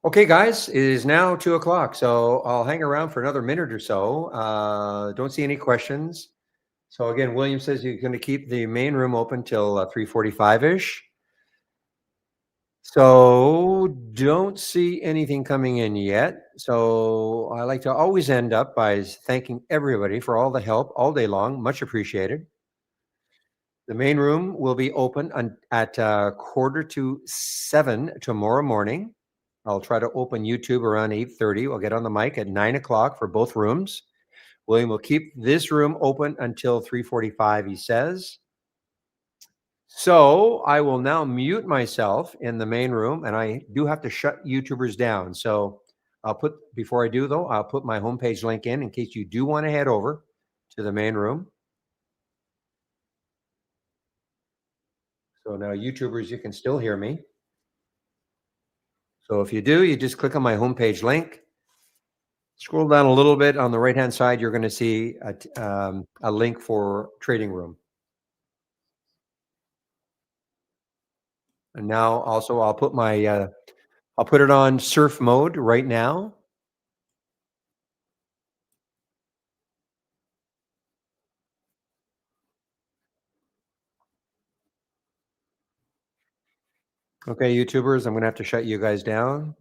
Okay, guys, it is now 2 o'clock, so I'll hang around for another minute or so. Don't see any questions. So again, William says you're going to keep the main room open till 3:45-ish. So don't see anything coming in yet. So I like to always end up by thanking everybody for all the help all day long. Much appreciated. The main room will be open at 6:45 tomorrow morning. I'll try to open YouTube around 8:30. We'll get on the mic at 9 o'clock for both rooms. William will keep this room open until 3:45, he says. So I will now mute myself in the main room, and I do have to shut YouTubers down. So before I do though, I'll put my homepage link in case you do want to head over to the main room. So now YouTubers, you can still hear me. So if you do, you just click on my homepage link. Scroll down a little bit on the right-hand side, you're going to see a link for Trading Room. And now also I'll put I'll put it on surf mode right now. Okay, YouTubers, I'm going to have to shut you guys down.